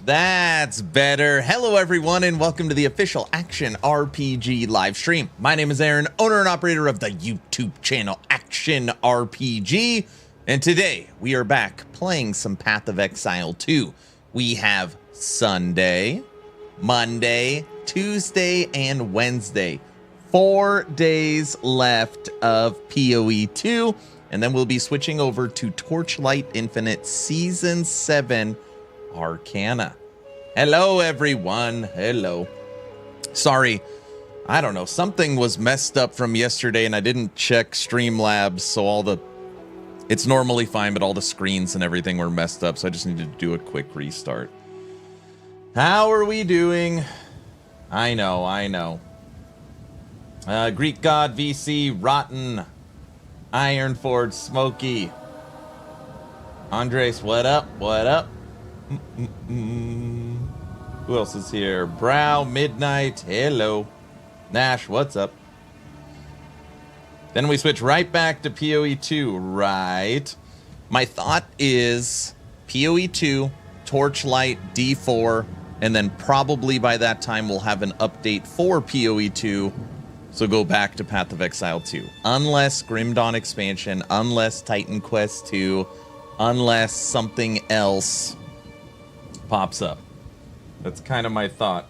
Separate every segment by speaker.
Speaker 1: That's better. Hello, everyone, and welcome to the official Action RPG live stream. My name is Aaron, owner and operator of the YouTube channel Action RPG, and today we are back playing some Path of Exile 2. We have Sunday, Monday, Tuesday, and Wednesday. 4 days left of POE 2, and then we'll be switching over to Torchlight Infinite Season 7 Arcana. Hello, everyone. Hello. Sorry, I don't know. Something was messed up from yesterday, and I didn't check Streamlabs, so it's normally fine, but all the screens and everything were messed up, so I just needed to do a quick restart. How are we doing? I know. Greek God, VC, Rotten, Ironford, Smokey, Andres, what up? What up? Who else is here? Brow, Midnight, hello. Nash, what's up? Then we switch right back to POE 2, right? My thought is POE 2, Torchlight, D4, and then probably by that time we'll have an update for POE 2, so go back to Path of Exile 2. Unless Grim Dawn expansion, unless Titan Quest 2, unless something else pops up. That's kind of my thought.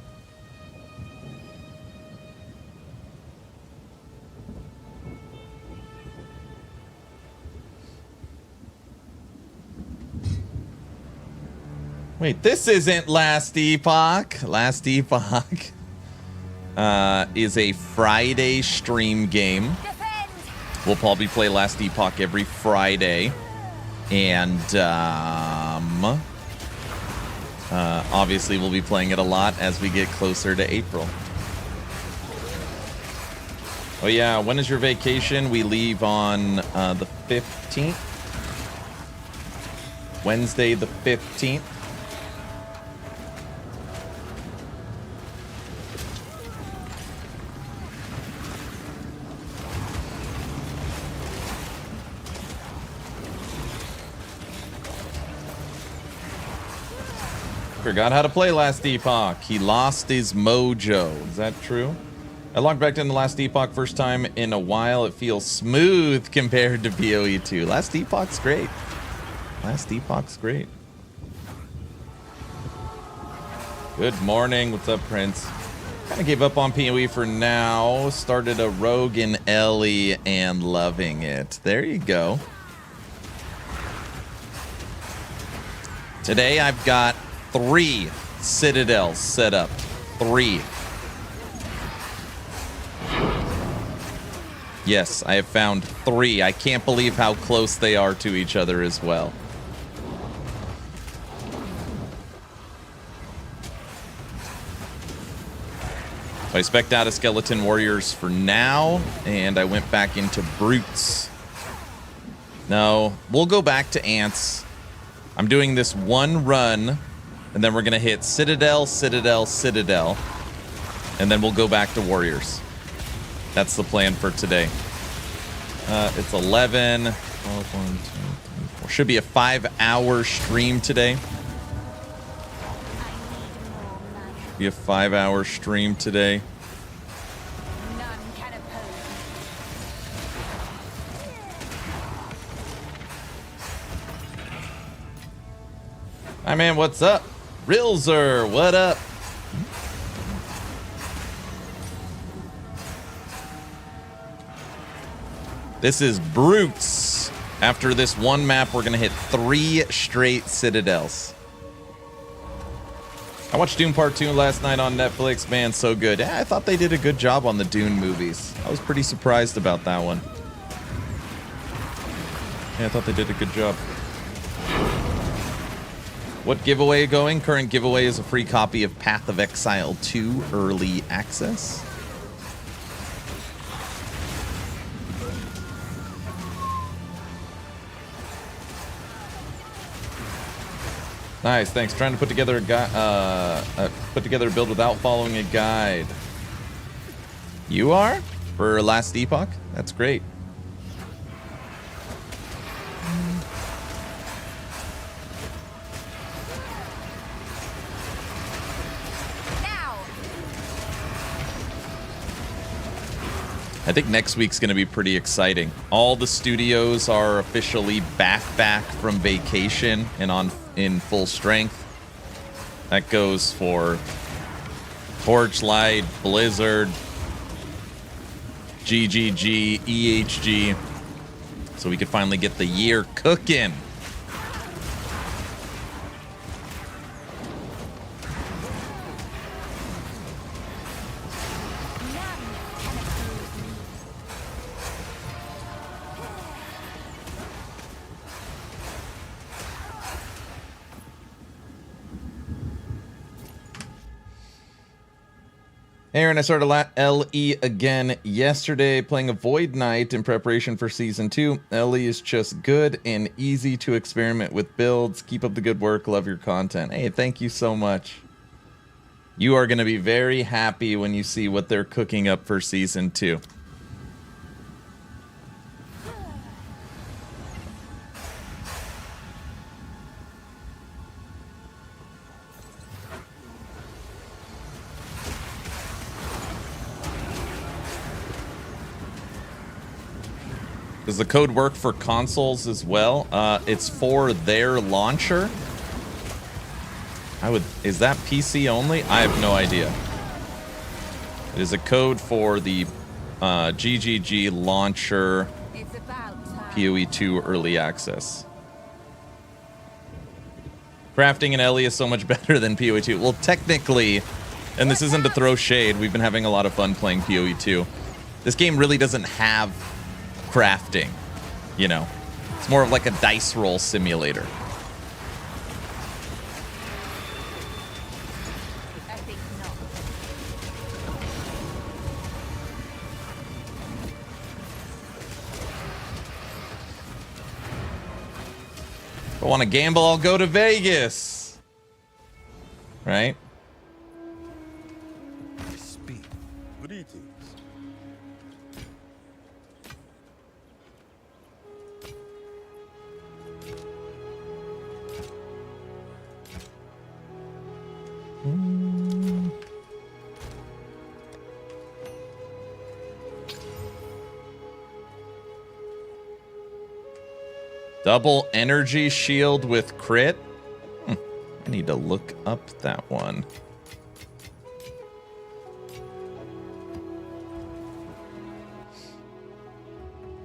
Speaker 1: Wait, this isn't Last Epoch. Last Epoch is a Friday stream game. We'll probably play Last Epoch every Friday. And obviously, we'll be playing it a lot as we get closer to April. Oh yeah, when is your vacation? We leave on the 15th. Wednesday the 15th. Forgot how to play Last Epoch. He lost his mojo. Is that true? I logged back into Last Epoch first time in a while. It feels smooth compared to POE 2. Last Epoch's great. Last Epoch's great. Good morning. What's up, Prince? Kind of gave up on POE for now. Started a Rogue in Ellie and loving it. There you go. Today I've got 3 Citadels set up. 3. Yes, I have found 3. I can't believe how close they are to each other as well. So I spec'd out a Skeleton Warriors for now, and I went back into Brutes. No, we'll go back to Ants. I'm doing this one run, and then we're going to hit Citadel, Citadel, Citadel. And then we'll go back to Warriors. That's the plan for today. It's 11. 12, 1, 2, 3, 4. Should be a 5-hour stream today. Be a 5-hour stream today. Hi, man. What's up? Rilzer, what up? This is Brutes. After this one map, we're going to hit 3 straight Citadels. I watched Dune Part 2 last night on Netflix. Man, so good. Yeah, I thought they did a good job on the Dune movies. I was pretty surprised about that one. Yeah, I thought they did a good job. What giveaway going? Current giveaway is a free copy of Path of Exile 2 Early Access. Nice, thanks. Trying to put together a build without following a guide. You are? For Last Epoch? That's great. I think next week's going to be pretty exciting. All the studios are officially back from vacation and in full strength. That goes for Torchlight, Blizzard, GGG, EHG. So we could finally get the year cooking. Aaron, I started LE again yesterday, playing a Void Knight in preparation for Season 2. LE is just good and easy to experiment with builds. Keep up the good work. Love your content. Hey, thank you so much. You are going to be very happy when you see what they're cooking up for Season 2. Does the code work for consoles as well? It's for their launcher. Is that PC only? I have no idea. It is a code for the GGG launcher POE 2 early access. Crafting in LE is so much better than POE 2. Well, technically, and this isn't to throw shade, we've been having a lot of fun playing POE 2. This game really doesn't have crafting, you know. It's more of like a dice roll simulator. If I want to gamble, I'll go to Vegas. Right?
Speaker 2: Speak. Greetings.
Speaker 1: Double energy shield with crit? I need to look up that one.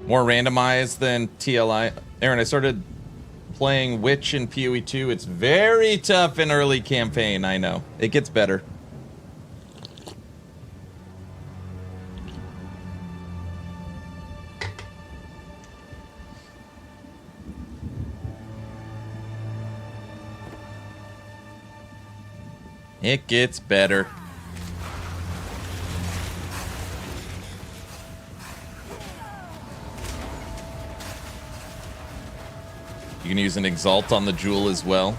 Speaker 1: More randomized than TLI. Aaron, I started playing Witch in PoE 2. It's very tough in early campaign, I know. It gets better. It gets better. You can use an Exalt on the Jewel as well.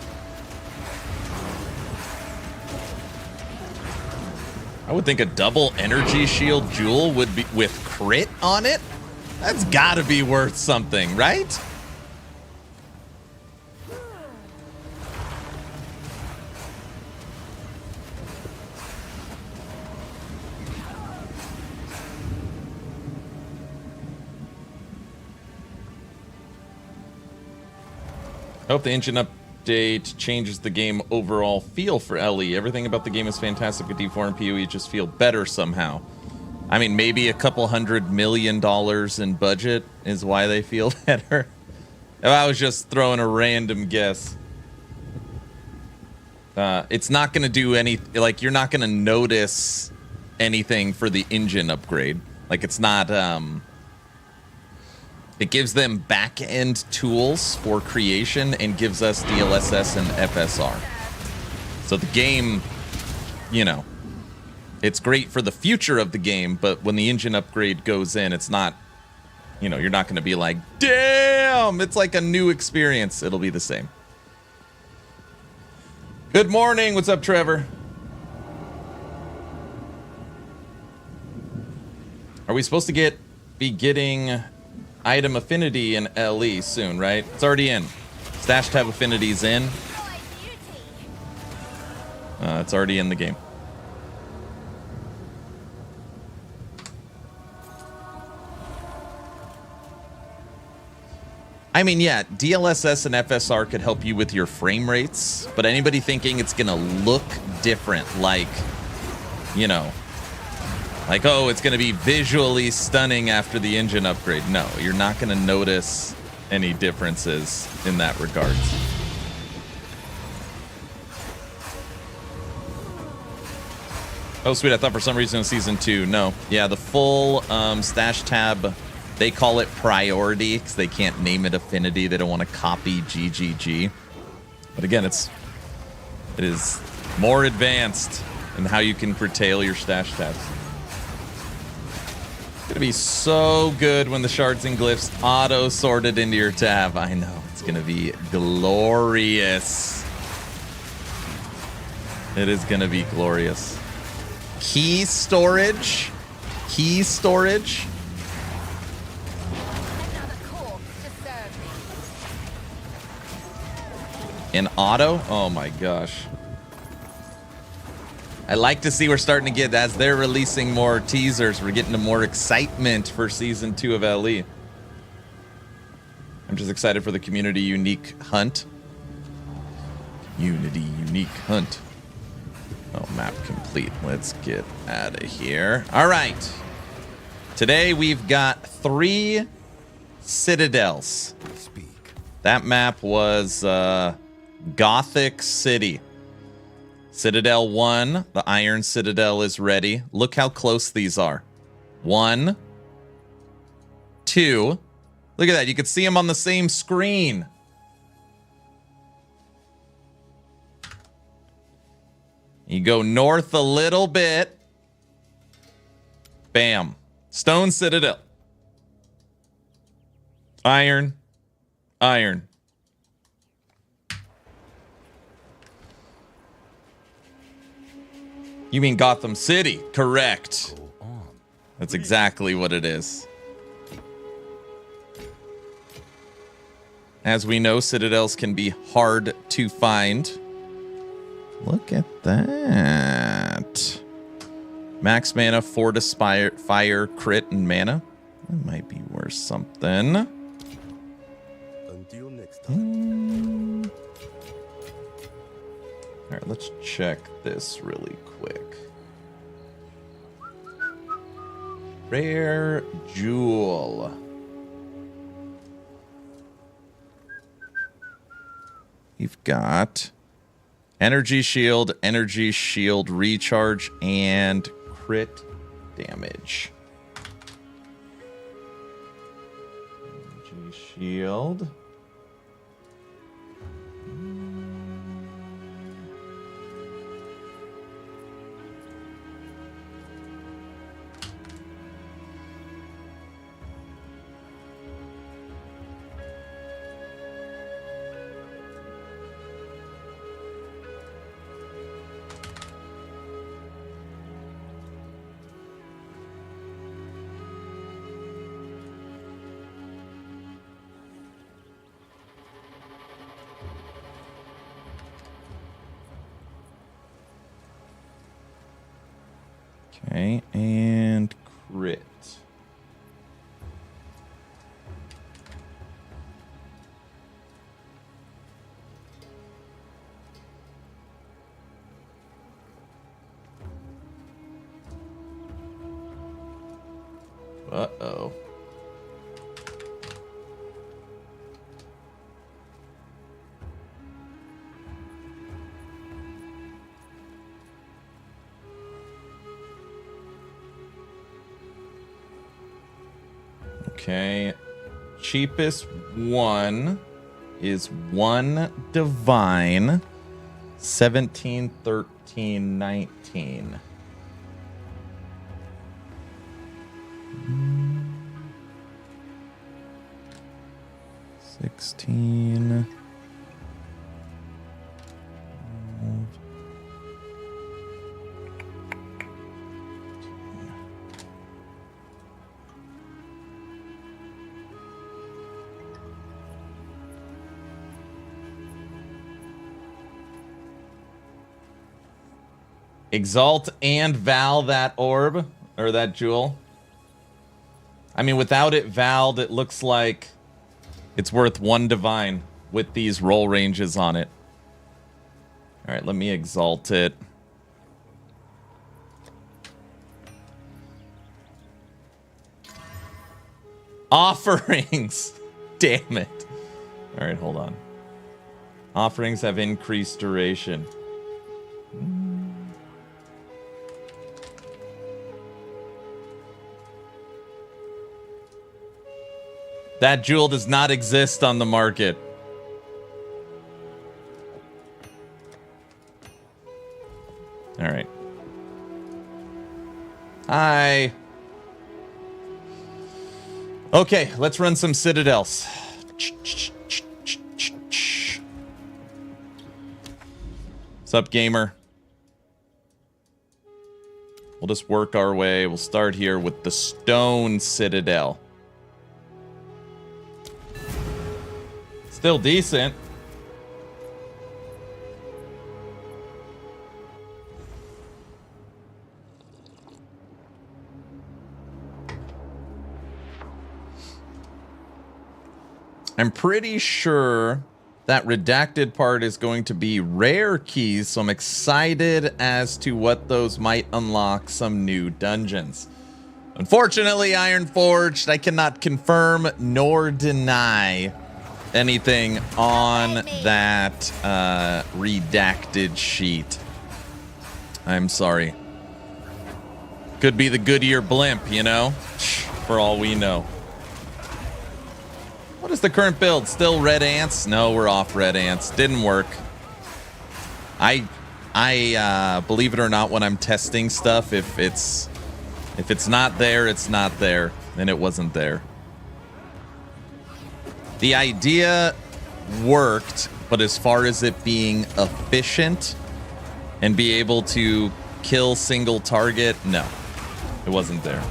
Speaker 1: I would think a double energy shield Jewel would be with crit on it. That's gotta be worth something, right? I hope the engine update changes the game overall feel for LE. Everything about the game is fantastic, but D4 and PoE just feel better somehow. I mean, maybe a couple $100 million in budget is why they feel better. If I was just throwing a random guess. It's not going to do any, like, you're not going to notice anything for the engine upgrade. Like, it's not, it gives them back-end tools for creation and gives us DLSS and FSR. So the game, you know, it's great for the future of the game, but when the engine upgrade goes in, it's not, you know, you're not going to be like, damn, it's like a new experience. It'll be the same. Good morning. What's up, Trevor? Are we supposed to be getting item affinity in LE soon, right? It's already in. Stash tab affinity's in. It's already in the game. I mean, yeah, DLSS and FSR could help you with your frame rates, but anybody thinking it's gonna look different, like, you know, like, oh, it's gonna be visually stunning after the engine upgrade. No, you're not gonna notice any differences in that regard. Oh, sweet. I thought for some reason in Season 2. No. Yeah, the full stash tab, they call it priority because they can't name it affinity. They don't want to copy GGG. But again, it is more advanced in how you can curtail your stash tabs. It's going to be so good when the shards and glyphs auto-sorted into your tab. I know. It's going to be glorious. It is going to be glorious. Key storage. Key storage. In auto? Oh my gosh. I like to see we're starting to get, as they're releasing more teasers, we're getting to more excitement for Season 2 of LE. I'm just excited for the community unique hunt. Unity unique hunt. Oh, map complete. Let's get out of here. All right. Today we've got 3 Citadels. That map was Gothic City. Citadel 1, the Iron Citadel is ready. Look how close these are. 1, 2. Look at that. You can see them on the same screen. You go north a little bit. Bam. Stone Citadel. Iron. Iron. You mean Gotham City? Correct. That's exactly what it is. As we know, Citadels can be hard to find. Look at that. Max mana, Fortify, Fire, Crit, and mana. That might be worth something.
Speaker 2: Until next time.
Speaker 1: All right, let's check this really quick. Rare Jewel. We've got energy shield recharge, and crit damage. Energy shield. Okay, and crit. Uh-oh. Okay, cheapest one is 1 divine, 17, 13, 19. Mm. 16. Exalt and Val that orb, or that jewel. I mean, without it valed, it looks like It's worth 1 divine with these roll ranges on it. All right, let me exalt it. Offerings! Damn it. All right, hold on. Offerings have increased duration. That jewel does not exist on the market. All right. Hi. Okay, let's run some Citadels. What's up, gamer? We'll just work our way. We'll start here with the Stone Citadel. Still decent. I'm pretty sure that redacted part is going to be rare keys, so I'm excited as to what those might unlock some new dungeons. Unfortunately, Ironforged, I cannot confirm nor deny anything on that redacted sheet. I'm sorry. Could be the Goodyear blimp, you know? For all we know. What is the current build? Still red ants? No, we're off red ants. Didn't work. I believe it or not, when I'm testing stuff, if it's not there, it's not there. And it wasn't there. The idea worked, but as far as it being efficient and be able to kill single target, no. It wasn't there.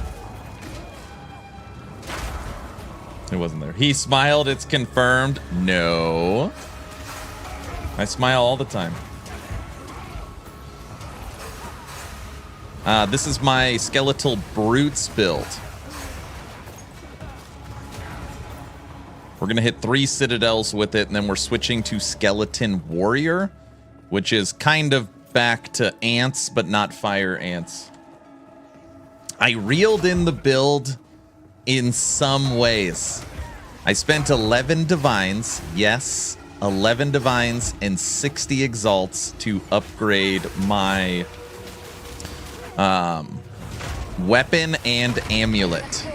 Speaker 1: It wasn't there. He smiled, it's confirmed. No. I smile all the time. This is my Skeletal Brutes build. We're going to hit 3 Citadels with it, and then we're switching to Skeleton Warrior, which is kind of back to ants, but not fire ants. I reeled in the build in some ways. I spent 11 divines, yes, 11 divines and 60 exalts to upgrade my weapon and amulet.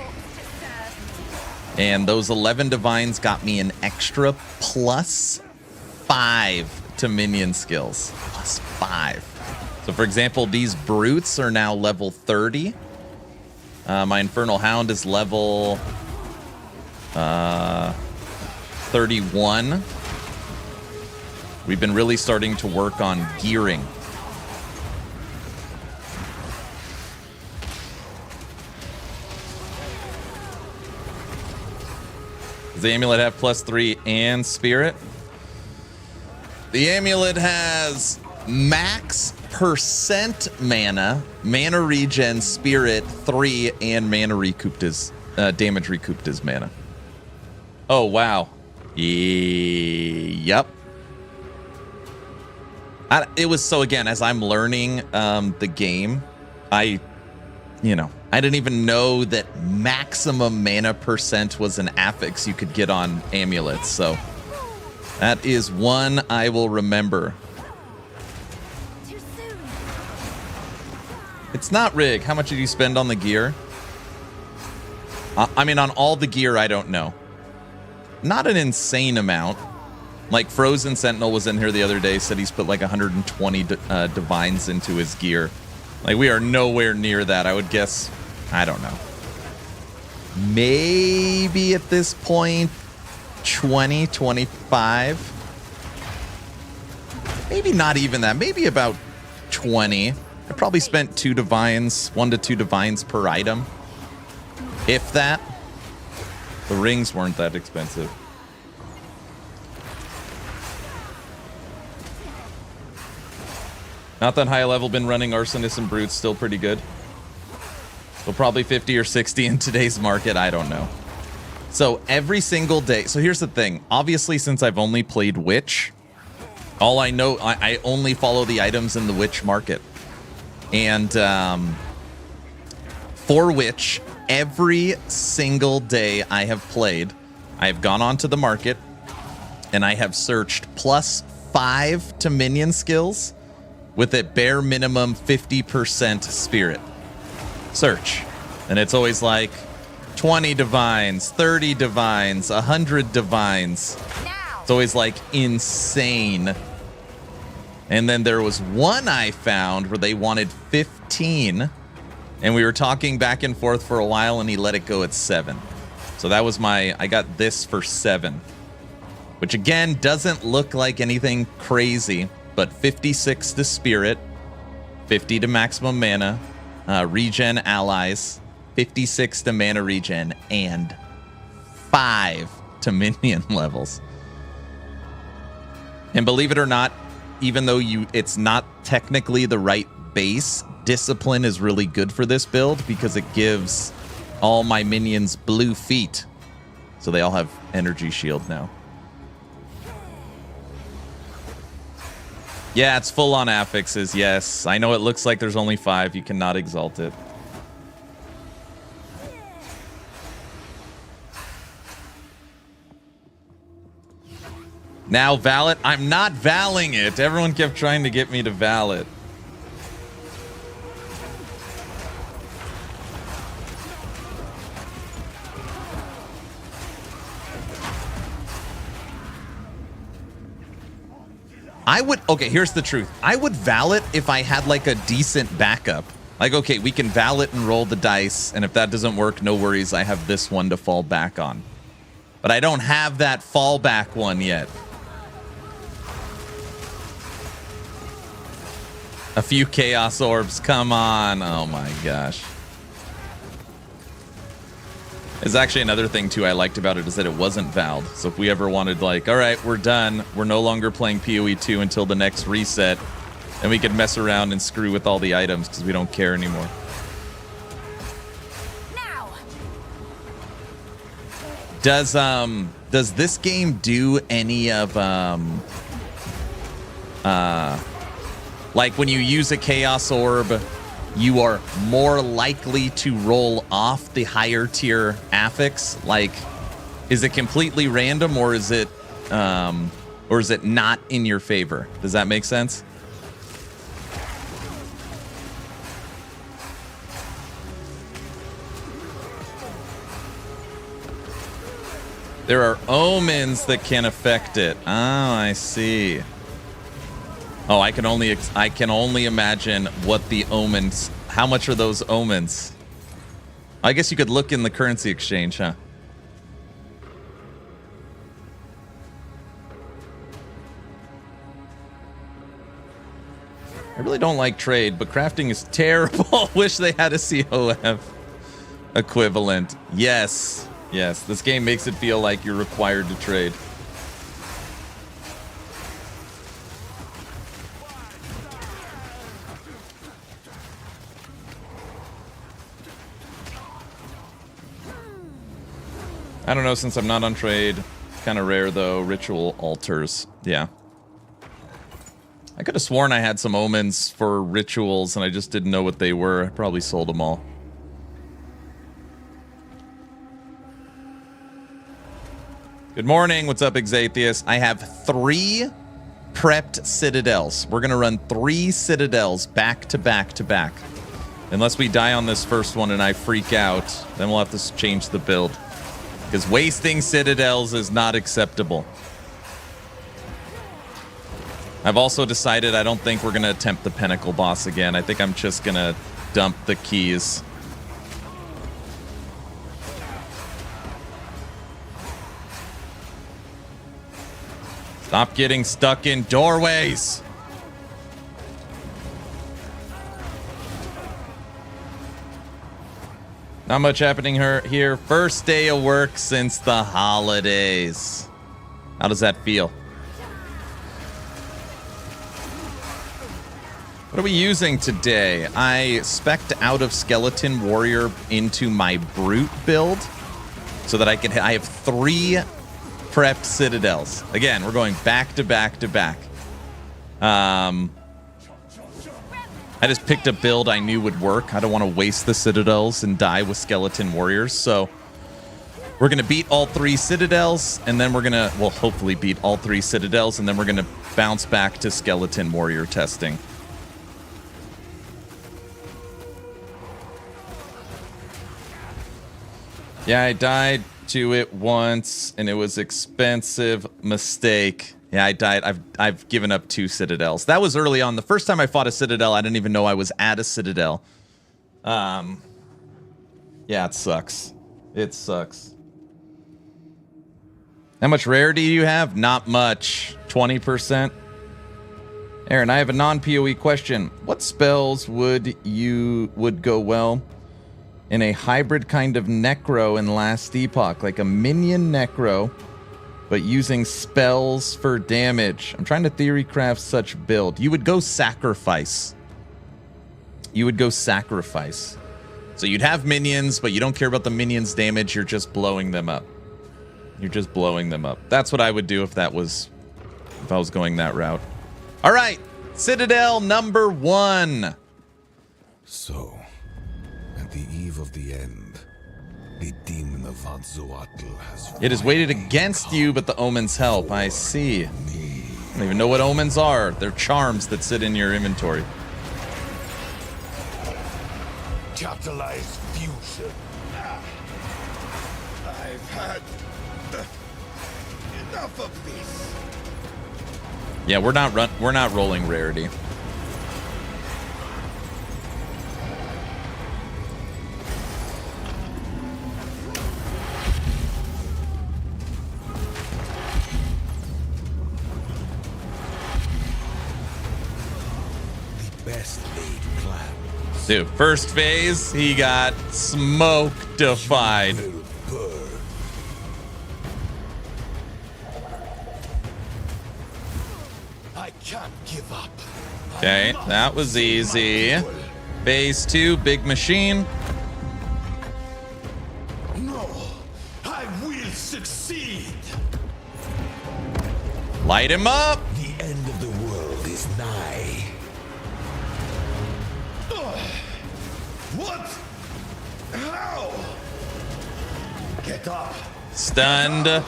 Speaker 1: And those 11 divines got me an extra +5 to minion skills. +5. So for example, these brutes are now level 30. My Infernal Hound is level 31. We've been really starting to work on gearing. Does the amulet have +3 and spirit? The amulet has max percent mana, mana regen, spirit 3, and mana recouped as damage recouped as mana. Oh wow. Yep. It was so, again, as I'm learning the game, I didn't even know that maximum mana percent was an affix you could get on amulets. So that is one I will remember. It's not rig. How much did you spend on the gear? I mean, on all the gear, I don't know. Not an insane amount. Like Frozen Sentinel was in here the other day, said he's put like 120 divines into his gear. Like, we are nowhere near that. I would guess, I don't know. Maybe at this point, 20, 25. Maybe not even that. Maybe about 20. I probably spent 2 divines, 1 to 2 divines per item. If that. The rings weren't that expensive. Not that high a level, been running Arsonist and Brutes, still pretty good. So probably 50 or 60 in today's market, I don't know. So every single day. So here's the thing. Obviously, since I've only played Witch, all I know, I only follow the items in the Witch market. And for Witch, every single day I have played, I have gone onto the market and I have searched +5 to minion skills with a bare minimum 50% spirit. Search. And it's always like 20 divines, 30 divines, 100 divines. It's always like insane. And then there was one I found where they wanted 15. And we were talking back and forth for a while and he let it go at 7. So that was I got this for 7. Which again, doesn't look like anything crazy, but 56 to spirit, 50 to maximum mana, regen allies, 56 to mana regen, and 5 to minion levels. And believe it or not, even though it's not technically the right base, discipline is really good for this build because it gives all my minions blue feet. So they all have energy shield now. Yeah, it's full on affixes, yes. I know it looks like there's only 5. You cannot exalt it. Now, Valet. I'm not valing it. Everyone kept trying to get me to val it. Okay, here's the truth. I would val it if I had like a decent backup. Like, okay, we can val it and roll the dice, and if that doesn't work, no worries, I have this one to fall back on. But I don't have that fallback one yet. A few chaos orbs, come on. Oh my gosh. There's actually another thing too I liked about it is that it wasn't valed. So if we ever wanted like, all right, we're done. We're no longer playing POE 2 until the next reset. And we could mess around and screw with all the items because we don't care anymore.
Speaker 3: Now.
Speaker 1: Does this game do any of like when you use a chaos orb, you are more likely to roll off the higher tier affix? Like, is it completely random or is it not in your favor? Does that make sense? There are omens that can affect it. Oh, I see. Oh, I can only imagine what the omens. How much are those omens? I guess you could look in the currency exchange, huh? I really don't like trade, but crafting is terrible. Wish they had a COF equivalent. Yes. Yes, this game makes it feel like you're required to trade. I don't know, since I'm not on trade. Kind of rare, though. Ritual altars. Yeah. I could have sworn I had some omens for rituals, and I just didn't know what they were. I probably sold them all. Good morning. What's up, Exatheus? I have 3 prepped Citadels. We're going to run 3 Citadels back to back to back. Unless we die on this first one and I freak out, then we'll have to change the build. Because wasting Citadels is not acceptable. I've also decided I don't think we're going to attempt the Pinnacle boss again. I think I'm just going to dump the keys. Stop getting stuck in doorways. Not much happening here. First day of work since the holidays. How does that feel? What are we using today? I spec'd out of Skeleton Warrior into my Brute build. so that I have 3 prepped Citadels. Again, we're going back to back to back. I just picked a build I knew would work. I don't want to waste the Citadels and die with Skeleton Warriors, so we're going to beat all 3 Citadels, and then we're going to, well, hopefully beat all 3 Citadels, and then we're going to bounce back to Skeleton Warrior testing. Yeah, I died to it once, and it was expensive. Mistake. Yeah, I died. I've given up 2 Citadels. That was early on. The first time I fought a Citadel, I didn't even know I was at a Citadel. Yeah, it sucks. It sucks. How much rarity do you have? Not much. 20%. Aaron, I have a non-POE question. What spells would go well in a hybrid kind of Necro in Last Epoch? Like a Minion Necro, but using spells for damage. I'm trying to theory craft such build. You would go Sacrifice. You would go Sacrifice. So you'd have minions, but you don't care about the minions' damage. You're just blowing them up. You're just blowing them up. That's what I would do if I was going that route. All right, Citadel number 1.
Speaker 3: So, at the eve of the end, the demon of Vatzoatl has...
Speaker 1: It is weighted against you, but the omens help. I see. I don't even know what omens are. They're charms that sit in your inventory.
Speaker 3: Catalyzed fusion. I've had enough of this.
Speaker 1: Yeah, we're not rolling rarity.
Speaker 3: The best laid plan.
Speaker 1: Dude, first phase, he got smoke-defied.
Speaker 3: I can't give up.
Speaker 1: Okay, that was easy. Phase 2, big machine.
Speaker 3: No, I will succeed.
Speaker 1: Light him up.
Speaker 3: The end of the world is nigh. What? How? Get up.
Speaker 1: Stunned.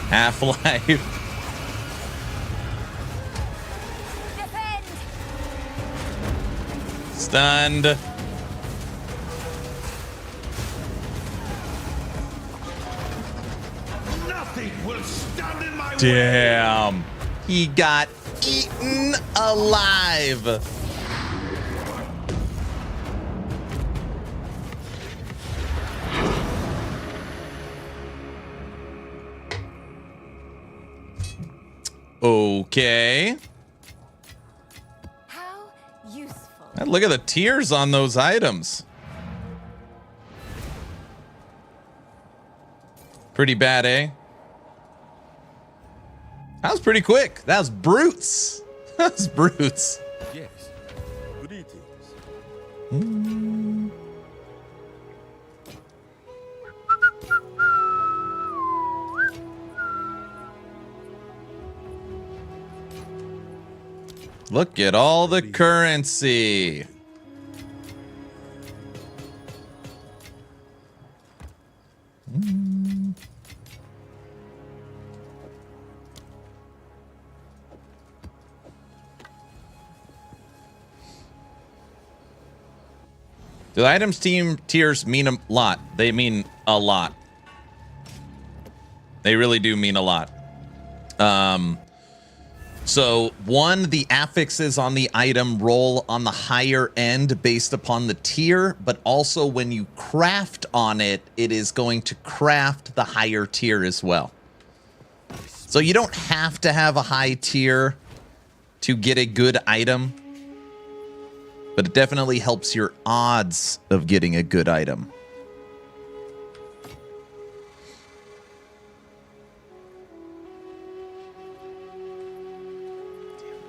Speaker 1: Half-life. Stunned.
Speaker 3: Nothing will stand in my way.
Speaker 1: Damn. He got eaten alive. Okay.
Speaker 4: How useful.
Speaker 1: And look at the tiers on those items. Pretty bad, eh? That was pretty quick. That was brutes. That was brutes.
Speaker 3: Yes. Greetings.
Speaker 1: Look at all the currency. The items team tiers mean a lot. They mean a lot. They really do mean a lot. So, 1, the affixes on the item roll on the higher end based upon the tier, but also when you craft on it, it is going to craft the higher tier as well. So you don't have to have a high tier to get a good item, but it definitely helps your odds of getting a good item.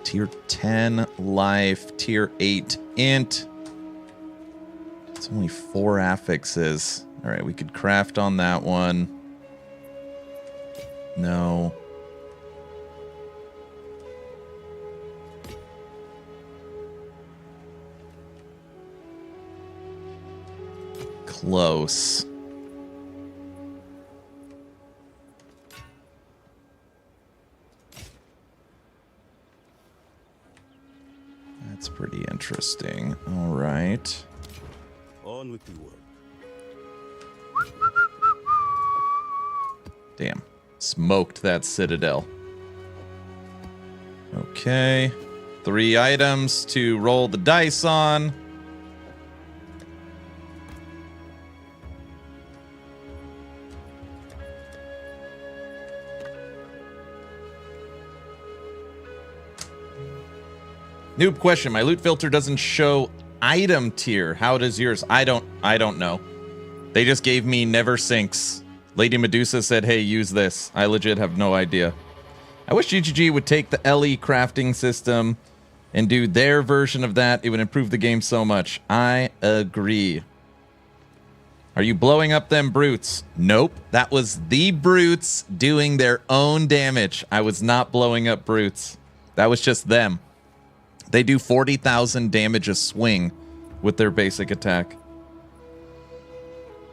Speaker 1: Tier 10 life, tier 8 int. only 4 affixes. All right, we could craft on that one. No. Close. That's pretty interesting. All right.
Speaker 2: On with the work.
Speaker 1: Damn. Smoked that Citadel. Okay. 3 items to roll the dice on. Noob question. My loot filter doesn't show item tier. How does yours? I don't know. They just gave me never sinks. Lady Medusa said, hey, use this. I legit have no idea. I wish GGG would take the LE crafting system and do their version of that. It would improve the game so much. I agree. Are you blowing up them brutes? Nope. That was the brutes doing their own damage. I was not blowing up brutes. That was just them. They do 40,000 damage a swing with their basic attack.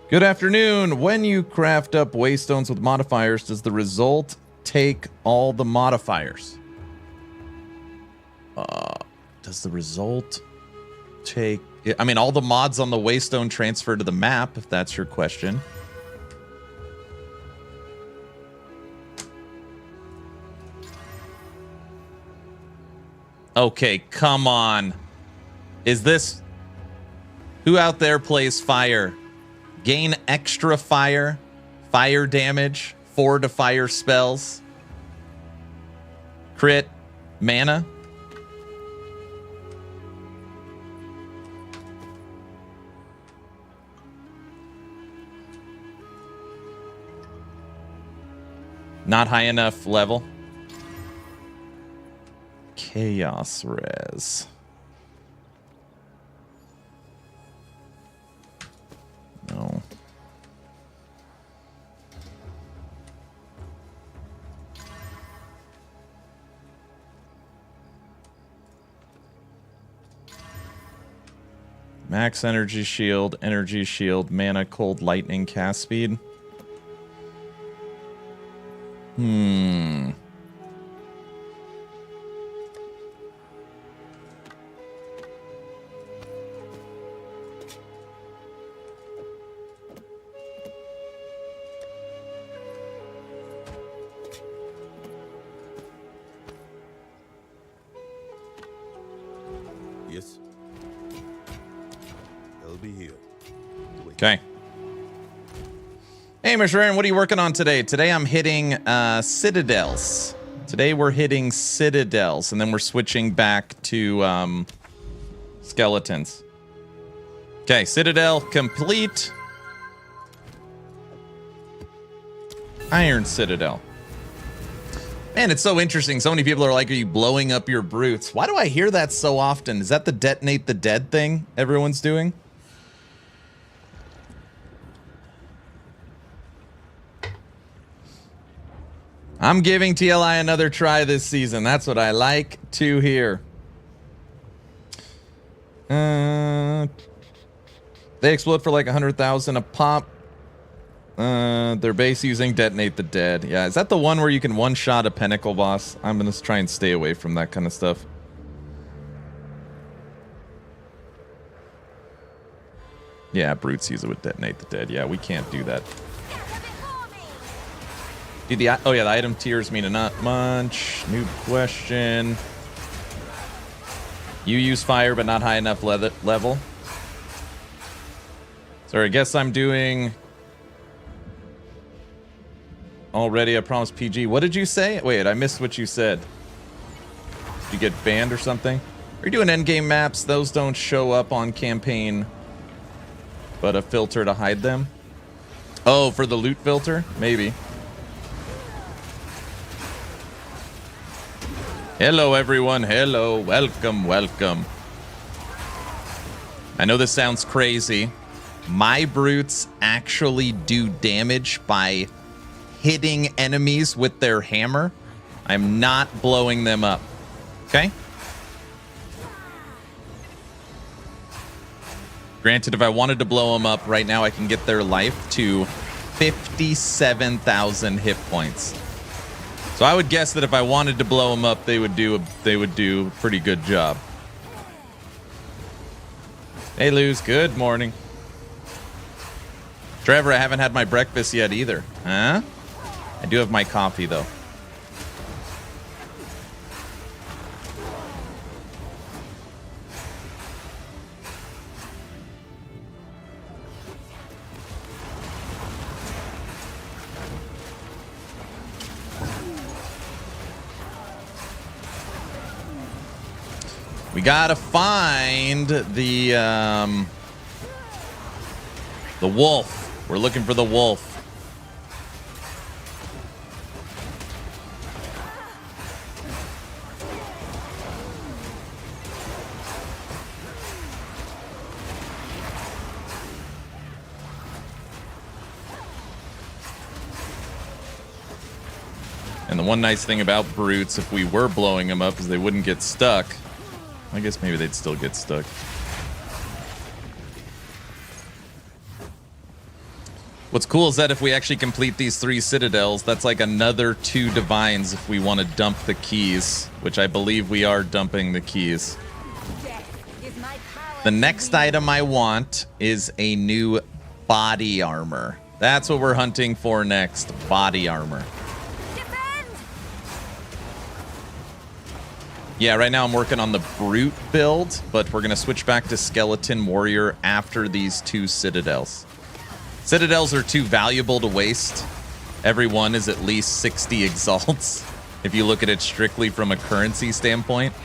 Speaker 1: Good afternoon. When you craft up waystones with modifiers, does the result take all the modifiers? Does the result take... I mean, all the mods on the waystone transfer to the map, if that's your question. Okay, come on. Is this... Who out there plays fire? Gain extra fire, fire damage, 4 to fire spells, crit, mana. Not high enough level. Chaos res. No. Max energy shield, mana, cold, lightning, cast speed.
Speaker 2: Yes. They'll be here.
Speaker 1: Okay. Hey, Mr. Aaron, what are you working on today? Today I'm hitting Citadels. Today we're hitting Citadels, and then we're switching back to skeletons. Okay, Citadel complete. Iron Citadel. Man, it's so interesting. So many people are like, are you blowing up your brutes? Why do I hear that so often? Is that the detonate the dead thing everyone's doing? I'm giving TLI another try this season. That's what I like to hear. They explode for like 100,000 a pop. Their base using detonate the dead. Yeah, is that the one where you can one-shot a pinnacle boss? I'm gonna try and stay away from that kind of stuff. Yeah, brutes use it with detonate the dead. Yeah, we can't do that. Dude, oh yeah, the item tiers mean a not much. New question. You use fire, but not high enough level. Sorry, I guess I'm doing already. I promised PG. What did you say? Wait, I missed what you said. Did you get banned or something? Are you doing endgame maps? Those don't show up on campaign, but a filter to hide them. Oh, for the loot filter? Maybe. Hello, everyone. Hello. Welcome, welcome. I know this sounds crazy, my brutes actually do damage by hitting enemies with their hammer. I'm not blowing them up. Okay? Granted, if I wanted to blow them up right now, I can get their life to 57,000 hit points. So I would guess that if I wanted to blow them up, they would do a pretty good job. Hey, Luz. Good morning. Trevor, I haven't had my breakfast yet either. Huh? I do have my coffee, though. We gotta find the wolf. We're looking for the wolf. And the one nice thing about brutes, if we were blowing them up, is they wouldn't get stuck. I guess maybe they'd still get stuck. What's cool is that if we actually complete these 3 citadels, that's like another 2 divines if we want to dump the keys, which I believe we are dumping the keys. The next item I want is a new body armor. That's what we're hunting for next, body armor. Yeah, right now I'm working on the brute build, but we're going to switch back to skeleton warrior after these 2 citadels. Citadels are too valuable to waste. Every one is at least 60 exalts, if you look at it strictly from a currency standpoint.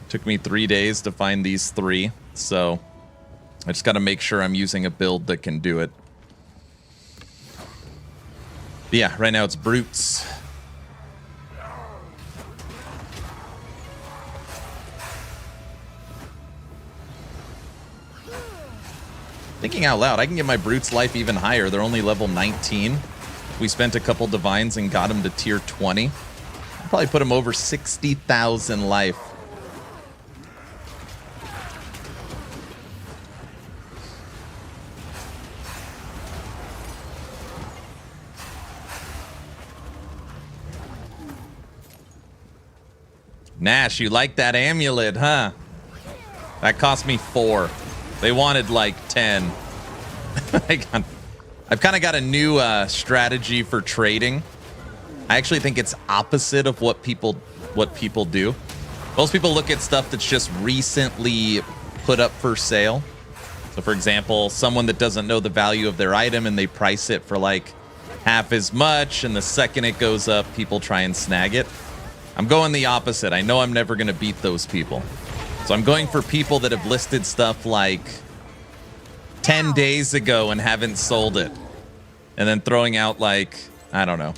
Speaker 1: Took me 3 days to find these 3, so I just got to make sure I'm using a build that can do it. But yeah, right now it's brutes. Thinking out loud, I can get my brute's life even higher. They're only level 19. We spent a couple divines and got them to tier 20. I'd probably put them over 60,000 life. Nash, you like that amulet, huh? That cost me 4. They wanted like 10. I've kind of got a new strategy for trading. I actually think it's opposite of what people do. Most people look at stuff that's just recently put up for sale. So for example, someone that doesn't know the value of their item and they price it for like half as much, and the second it goes up, people try and snag it. I'm going the opposite. I know I'm never going to beat those people. So I'm going for people that have listed stuff like 10 days ago and haven't sold it. And then throwing out like, I don't know.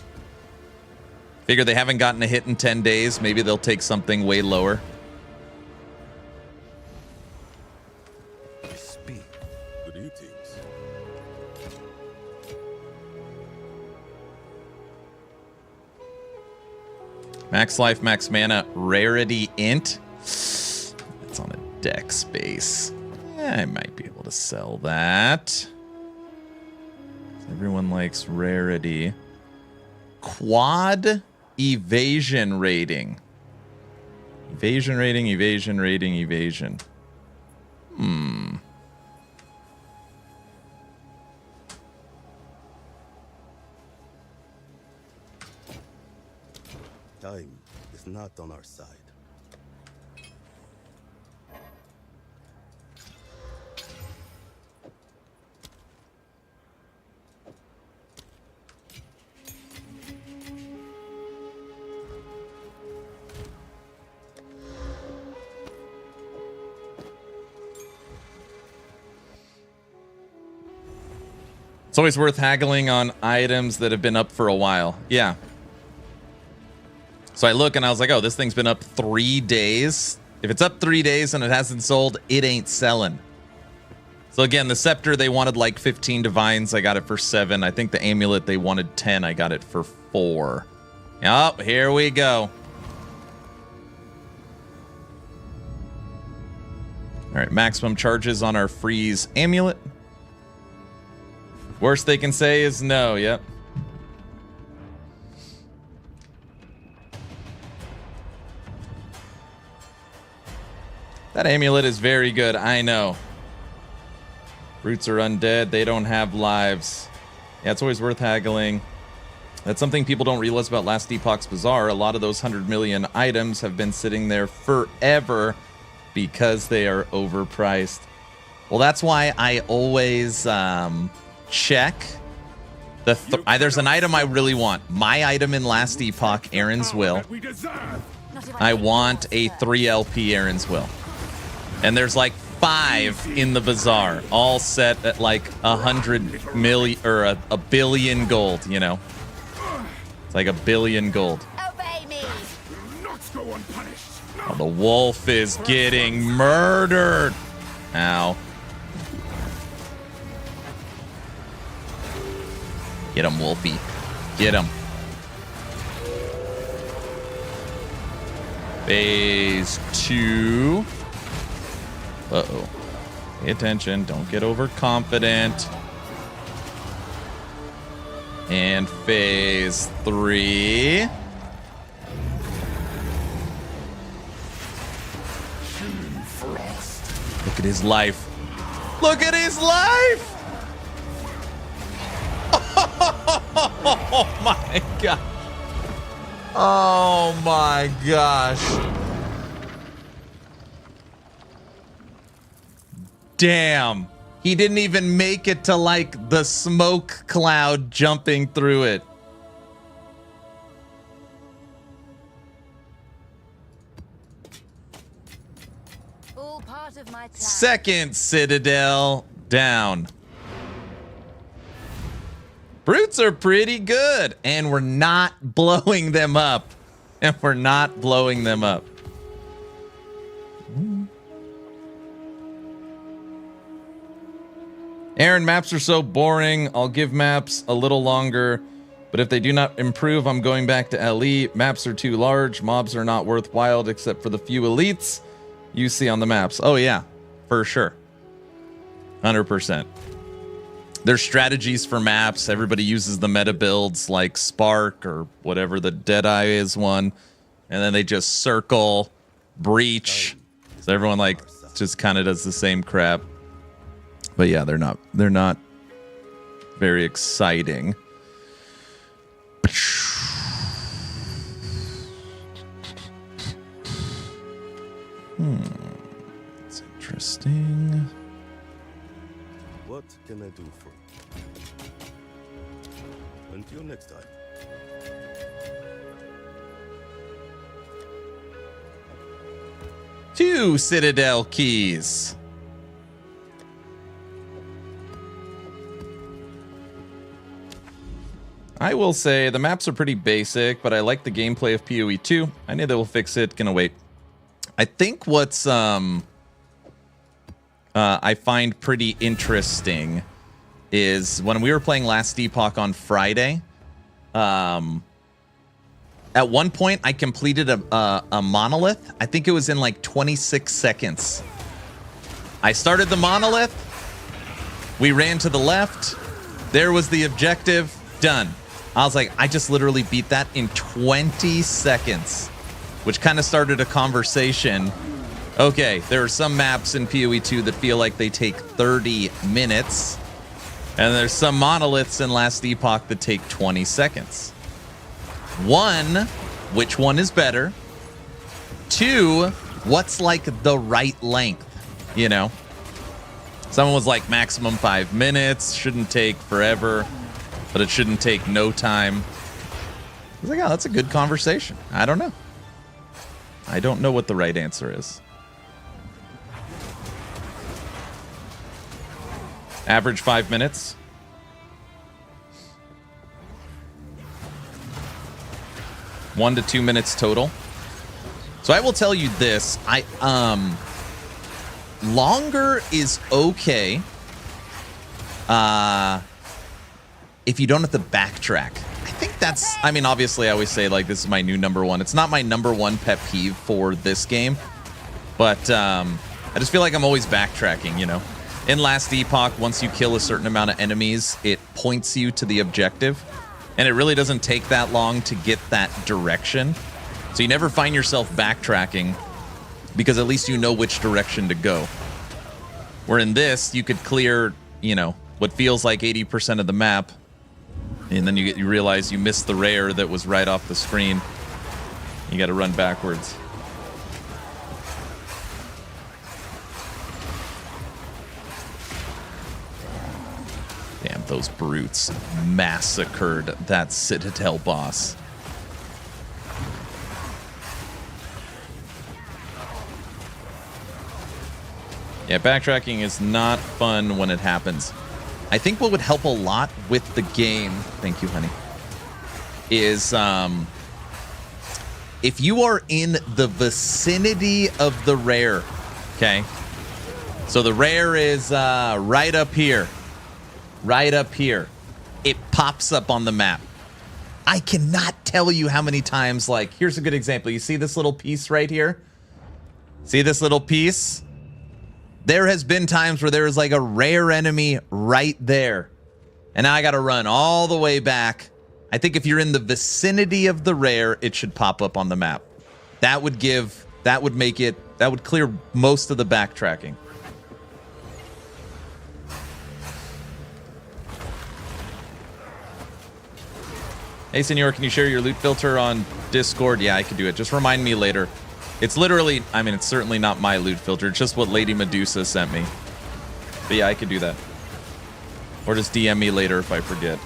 Speaker 1: Figure they haven't gotten a hit in 10 days. Maybe they'll take something way lower.
Speaker 2: Speak. Greetings.
Speaker 1: Max life, max mana, rarity int. It's on a deck space. Yeah, I might be able to sell that. Everyone likes rarity. Quad evasion rating. Evasion rating, evasion rating, evasion.
Speaker 2: Time is not on our side.
Speaker 1: It's always worth haggling on items that have been up for a while. Yeah. So I look and I was like, oh, this thing's been up 3 days. If it's up 3 days and it hasn't sold, it ain't selling. So again, the scepter, they wanted like 15 divines. I got it for 7. I think the amulet, they wanted 10. I got it for 4. Oh, here we go. All right, maximum charges on our freeze amulet. Worst they can say is no. Yep. That amulet is very good. I know. Roots are undead. They don't have lives. Yeah, it's always worth haggling. That's something people don't realize about Last Epoch's Bazaar. A lot of those 100 million items have been sitting there forever because they are overpriced. Well, that's why I always check. There's an item I really want. My item in Last Epoch, Aaron's Will. I want a 3 LP Aaron's Will. And there's like 5 in the bazaar, all set at like 100 million or a billion gold, you know. It's like a billion gold.
Speaker 4: Obey me.
Speaker 2: Not go unpunished.
Speaker 1: Oh, the wolf is getting murdered. Ow. Get him, Wolfie. Get him. Phase 2. Uh-oh. Pay attention. Don't get overconfident. And phase 3. Look at his life. Look at his life! Oh my god. Oh my gosh. Damn. He didn't even make it to like the smoke cloud jumping through it.
Speaker 4: All part of my plan.
Speaker 1: Second Citadel down. Brutes are pretty good, and we're not blowing them up. And we're not blowing them up. Aaron, maps are so boring. I'll give maps a little longer, but if they do not improve, I'm going back to LE. Maps are too large. Mobs are not worthwhile except for the few elites you see on the maps. Oh yeah, for sure. 100%. There's strategies for maps. Everybody uses the meta builds like Spark or whatever the Deadeye is one. And then they just circle, breach. So everyone like just kind of does the same crap. But yeah, they're not very exciting. That's interesting.
Speaker 2: What can I do for you? Until next time.
Speaker 1: Two Citadel keys. I will say the maps are pretty basic, but I like the gameplay of POE 2. I know they will fix it. Gonna wait. I think what's I find pretty interesting is when we were playing Last Epoch on Friday. At one point, I completed a monolith. I think it was in like 26 seconds. I started the monolith. We ran to the left. There was the objective. Done. I was like, I just literally beat that in 20 seconds, which kind of started a conversation. Okay, there are some maps in PoE 2 that feel like they take 30 minutes, and there's some monoliths in Last Epoch that take 20 seconds. One, which one is better? Two, what's like the right length? You know? Someone was like maximum 5 minutes, shouldn't take forever, but it shouldn't take no time. I was like, oh, that's a good conversation. I don't know. I don't know what the right answer is. Average 5 minutes. One to 2 minutes total. So I will tell you this. Longer is okay. if you don't have to backtrack. I think that's, I mean, obviously I always say like this is my new number one. It's not my number one pet peeve for this game, but I just feel like I'm always backtracking, you know. In Last Epoch, once you kill a certain amount of enemies, it points you to the objective, and it really doesn't take that long to get that direction. So you never find yourself backtracking because at least you know which direction to go. Where in this, you could clear, you know, what feels like 80% of the map, and then you realize you missed the rare that was right off the screen. You got to run backwards. Damn, those brutes massacred that Citadel boss. Yeah, backtracking is not fun when it happens. I think what would help a lot with the game, thank you, honey, is if you are in the vicinity of the rare, okay? So the rare is right up here. Right up here. It pops up on the map. I cannot tell you how many times, like, here's a good example. You see this little piece right here? See this little piece? There has been times where there is like a rare enemy right there. And now I got to run all the way back. I think if you're in the vicinity of the rare, it should pop up on the map. That would clear most of the backtracking. Hey, Senor, can you share your loot filter on Discord? Yeah, I could do it. Just remind me later. It's literally, I mean, it's certainly not my loot filter. It's just what Lady Medusa sent me. But yeah, I could do that. Or just DM me later if I forget.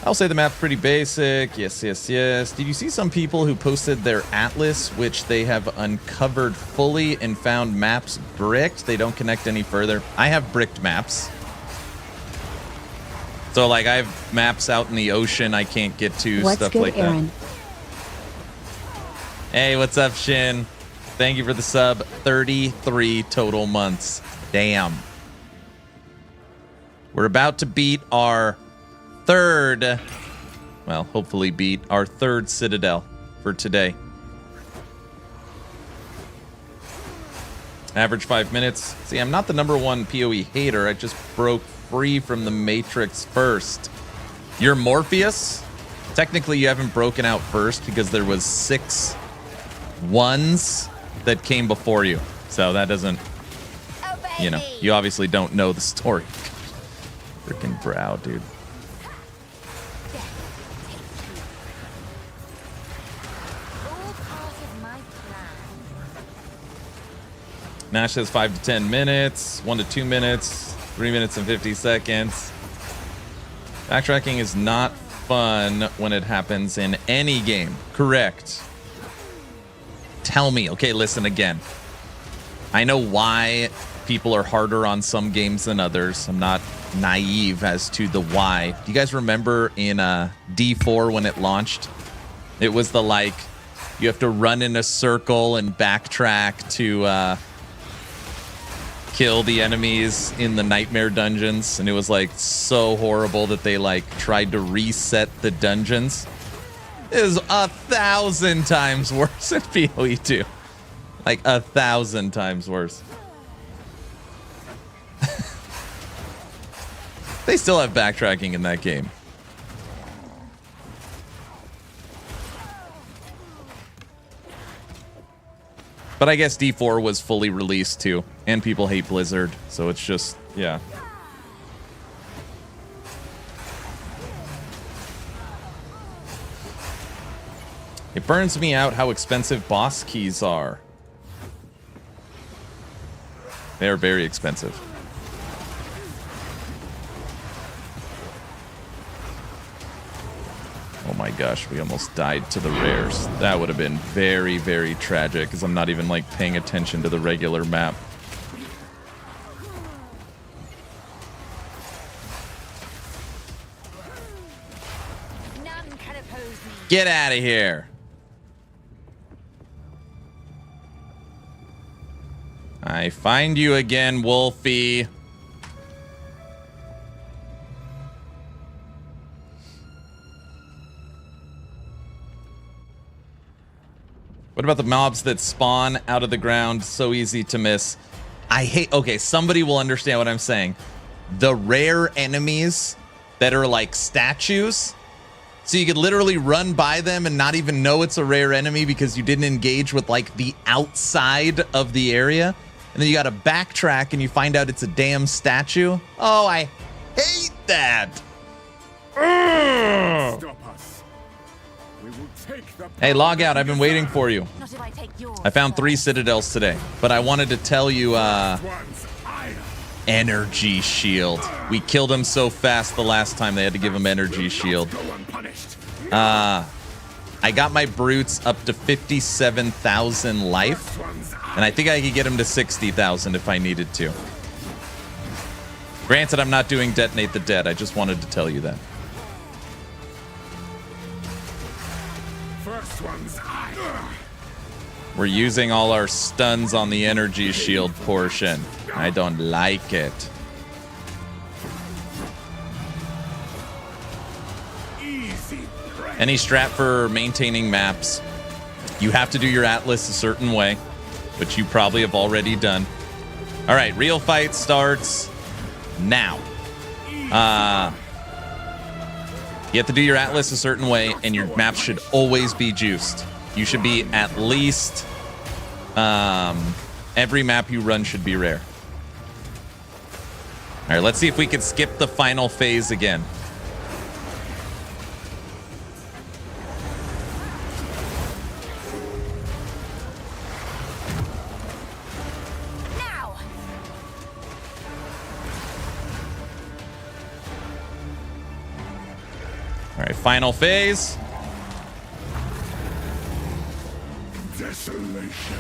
Speaker 1: I'll say the map's pretty basic. Yes, yes, yes. Did you see some people who posted their atlas, which they have uncovered fully and found maps bricked? They don't connect any further. I have bricked maps. So, like, I have maps out in the ocean I can't get to, stuff like that. Aaron? Hey, what's up, Shin? Thank you for the sub. 33 total months. Damn. We're about to beat our third, well, hopefully beat our third Citadel for today. Average 5 minutes. See, I'm not the #1 POE hater. I just broke free from the Matrix first. You're Morpheus? Technically, you haven't broken out first because there was 6 ones that came before you. So that doesn't, you know, you obviously don't know the story. Freaking brow, dude. Nash says 5 to 10 minutes, 1 to 2 minutes, 3 minutes and 50 seconds. Backtracking is not fun when it happens in any game. Correct. Tell me. Okay, listen again. I know why people are harder on some games than others. I'm not naive as to the why. Do you guys remember in D4 when it launched? It was the like, you have to run in a circle and backtrack to kill the enemies in the nightmare dungeons, and it was like so horrible that they like tried to reset the dungeons. It is 1,000 times worse than POE 2. Like 1,000 times worse. They still have backtracking in that game. But I guess D4 was fully released too, and people hate Blizzard, so it's just, yeah. It burns me out how expensive boss keys are. They are very expensive. Oh my gosh, we almost died to the rares. That would have been very, very tragic because I'm not even like paying attention to the regular map.
Speaker 4: None can oppose me.
Speaker 1: Get out of here. I find you again, Wolfie. What about the mobs that spawn out of the ground? So easy to miss. I hate... Okay, somebody will understand what I'm saying. The rare enemies that are like statues. So you could literally run by them and not even know it's a rare enemy because you didn't engage with like the outside of the area. And then you got to backtrack and you find out it's a damn statue. Oh, I hate that. Ugh.
Speaker 2: Stop us. We will take the
Speaker 1: Hey, log out. I've been waiting for you.
Speaker 4: Not if I take yours.
Speaker 1: I found 3 Citadels today, but I wanted to tell you,
Speaker 2: one's iron.
Speaker 1: energy shield. We killed him so fast the last time they had to give him energy shield.
Speaker 2: Go unpunished.
Speaker 1: I got my brutes up to 57,000 life, and I think I could get him to 60,000 if I needed to. Granted, I'm not doing Detonate the Dead. I just wanted to tell you that.
Speaker 2: First one's iron.
Speaker 1: We're using all our stuns on the energy shield portion. I don't like it.
Speaker 2: Easy.
Speaker 1: Any strat for maintaining maps, you have to do your atlas a certain way, which you probably have already done. All right, real fight starts now. You have to do your atlas a certain way, and your maps should always be juiced. You should be at least... every map you run should be rare. All right, let's see if we can skip the final phase again.
Speaker 4: Now.
Speaker 1: All right, final phase.
Speaker 2: Desolation.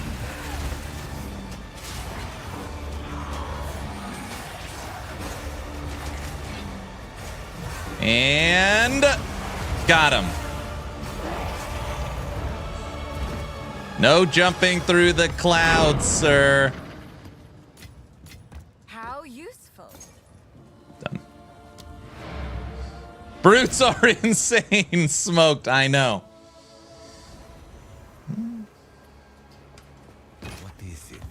Speaker 1: And got him. No jumping through the clouds, sir.
Speaker 4: How useful.
Speaker 1: Done. Brutes are insane. Smoked, I know.
Speaker 3: What is it?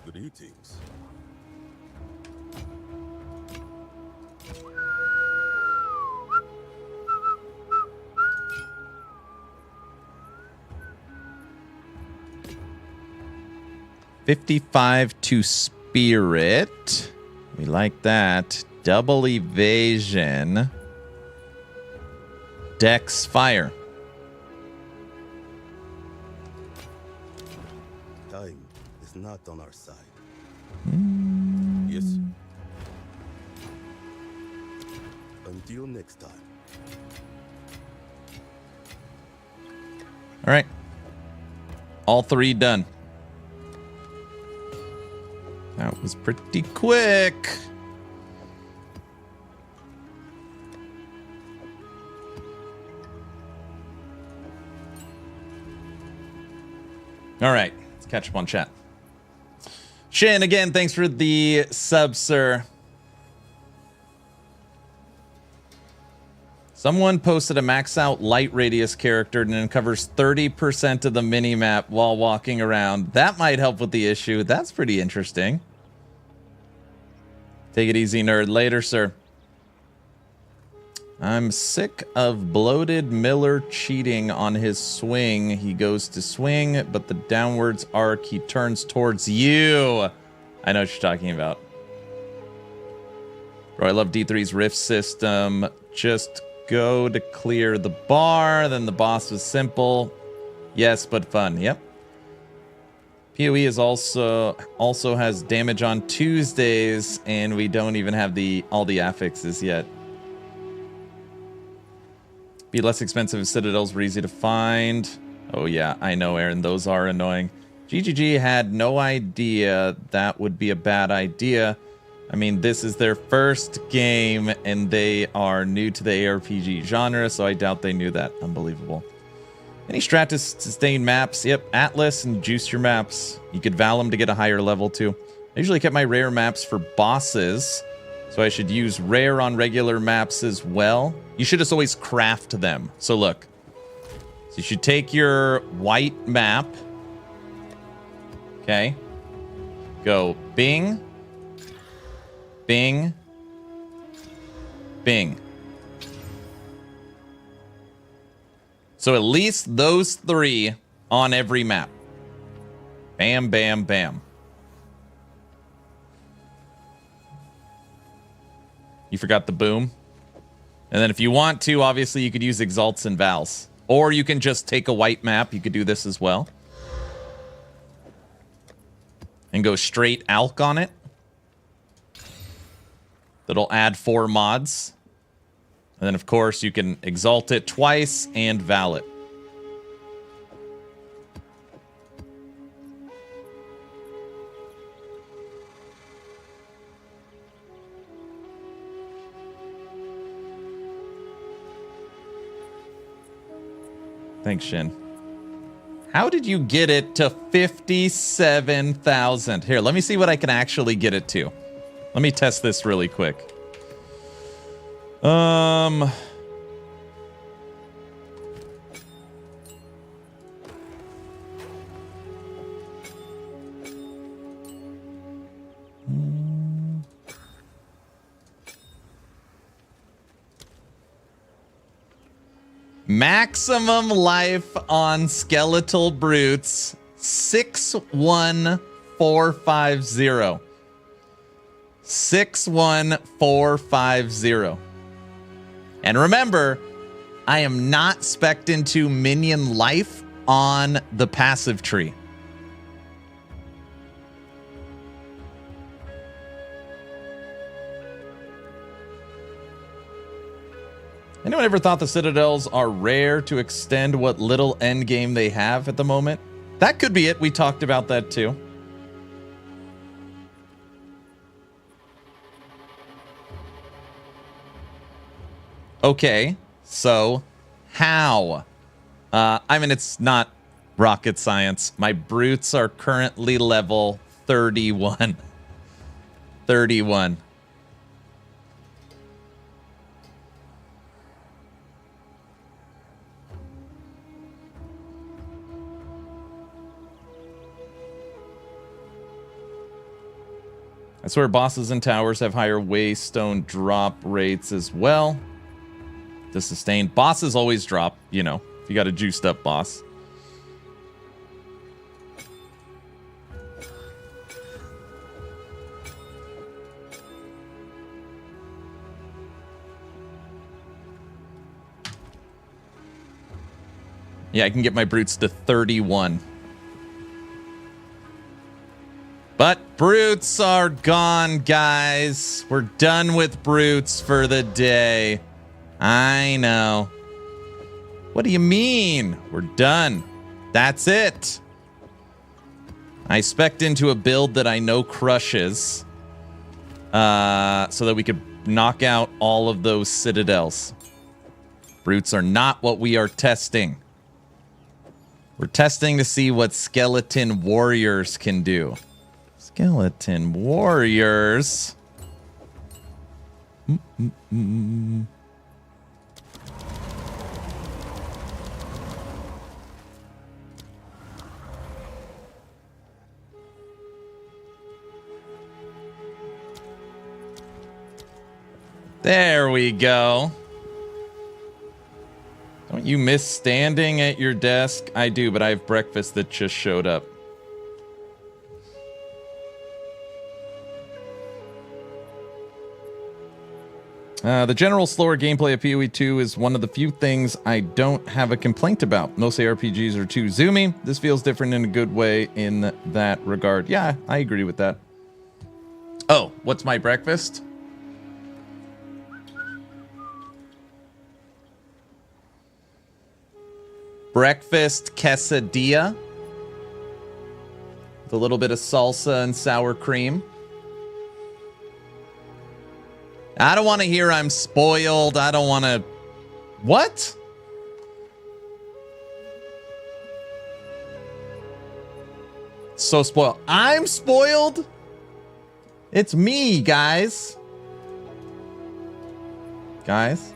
Speaker 2: Greetings.
Speaker 1: $55 to spirit. We like that. Double evasion. Dex fire.
Speaker 2: Time is not on our side. Yes. Until next time.
Speaker 1: All right. All 3 done. That was pretty quick. All right, let's catch up on chat. Shin, again, thanks for the sub, sir. Someone posted a max out light radius character and it covers 30% of the mini-map while walking around. That might help with the issue. That's pretty interesting. Take it easy, nerd. Later, sir. I'm sick of bloated Miller cheating on his swing. He goes to swing, but the downwards arc, he turns towards you. I know what you're talking about. Bro, I love D3's rift system. Just go to clear the bar. Then the boss was simple. Yes, but fun. Yep. POE is also has damage on Tuesdays, and we don't even have all the affixes yet. Be less expensive if Citadels were easy to find. Oh yeah, I know, Aaron. Those are annoying. GGG had no idea that would be a bad idea. I mean, this is their first game, and they are new to the ARPG genre, so I doubt they knew that. Unbelievable. Any strat to sustain maps? Yep, Atlas and juice your maps. You could Val them to get a higher level, too. I usually kept my rare maps for bosses, so I should use rare on regular maps as well. You should just always craft them. So look, So you should take your white map. Okay. Go bing, bing, bing. So at least those 3 on every map. Bam, bam, bam. You forgot the boom. And then if you want to, obviously you could use exalts and vals. Or you can just take a white map. You could do this as well. And go straight alk on it. That'll add 4 mods. And then, of course, you can exalt it twice and val it. Thanks, Shin. How did you get it to 57,000? Here, let me see what I can actually get it to. Let me test this really quick. Maximum life on skeletal brutes, 61450. 61450. And remember, I am not spec'd into minion life on the passive tree. Anyone ever thought the Citadels are rare to extend what little endgame they have at the moment? That could be it. We talked about that too. Okay, so how? I mean, it's not rocket science. My brutes are currently level 31. 31. I swear bosses and towers have higher waystone drop rates as well. The sustained bosses always drop, you know, if you got a juiced up boss. Yeah, I can get my brutes to 31. But brutes are gone, guys. We're done with brutes for the day. I know. What do you mean? We're done. That's it. I spec'd into a build that I know crushes. So that we could knock out all of those citadels. Brutes are not what we are testing. We're testing to see what skeleton warriors can do. Skeleton warriors. There we go. Don't you miss standing at your desk? I do, but I have breakfast that just showed up. The general slower gameplay of POE 2 is one of the few things I don't have a complaint about. Most ARPGs are too zoomy. This feels different in a good way in that regard. Yeah, I agree with that. Oh, what's my breakfast? Breakfast quesadilla with a little bit of salsa and sour cream. I don't want to hear I'm spoiled. I don't want to... What? So spoiled. I'm spoiled? It's me, guys. Guys?